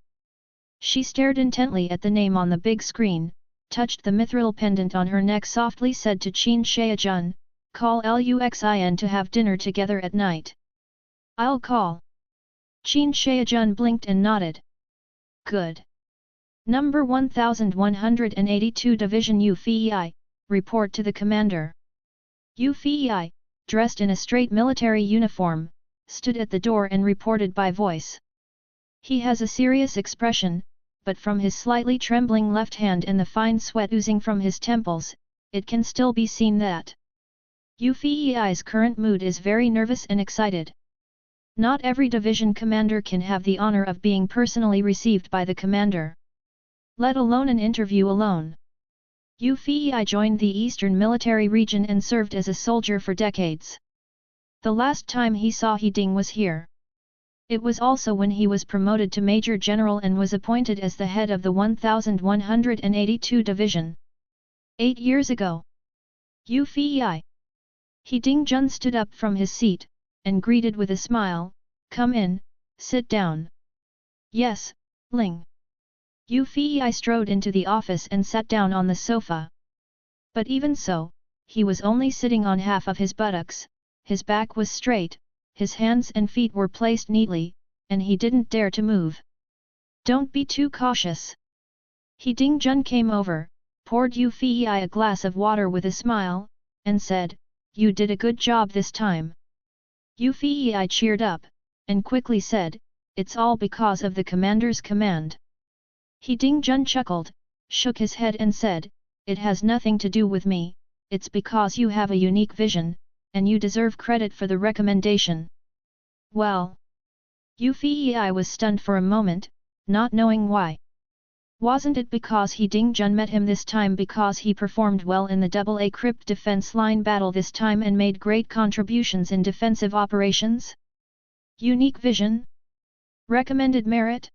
She stared intently at the name on the big screen, touched the mithril pendant on her neck, softly said to Qin Shaojun, "Call Luxin to have dinner together at night." "I'll call." Qin Shaojun blinked and nodded. "Good. Number 1182 Division Ufei, report to the commander." Ufei, dressed in a straight military uniform, stood at the door and reported by voice. He has a serious expression, but from his slightly trembling left hand and the fine sweat oozing from his temples, it can still be seen that Ufei's current mood is very nervous and excited. Not every division commander can have the honor of being personally received by the commander, let alone an interview alone. Ufei joined the Eastern Military Region and served as a soldier for decades. The last time he saw He Ding was here. It was also when he was promoted to Major General and was appointed as the head of the 1182 Division. 8 years ago. Ufei. He Ding Jun stood up from his seat, and greeted with a smile, "Come in, sit down." "Yes, Ling." Ufei strode into the office and sat down on the sofa. But even so, he was only sitting on half of his buttocks, his back was straight, his hands and feet were placed neatly, and he didn't dare to move. "Don't be too cautious." He Ding Jun came over, poured Ufei a glass of water with a smile, and said, "You did a good job this time." Ufei cheered up, and quickly said, "It's all because of the commander's command." He Ding Jun chuckled, shook his head and said, "It has nothing to do with me, it's because you have a unique vision, and you deserve credit for the recommendation." "Well?" Ufei was stunned for a moment, not knowing why. Wasn't it because He Ding Jun met him this time because he performed well in the AA crypt defense line battle this time and made great contributions in defensive operations? Unique vision? Recommended merit?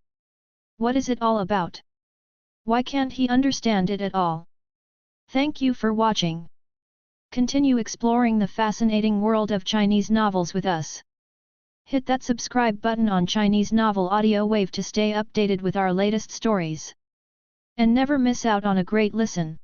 What is it all about? Why can't he understand it at all? Thank you for watching. Continue exploring the fascinating world of Chinese novels with us. Hit that subscribe button on Chinese Novel Audio Wave to stay updated with our latest stories. And never miss out on a great listen.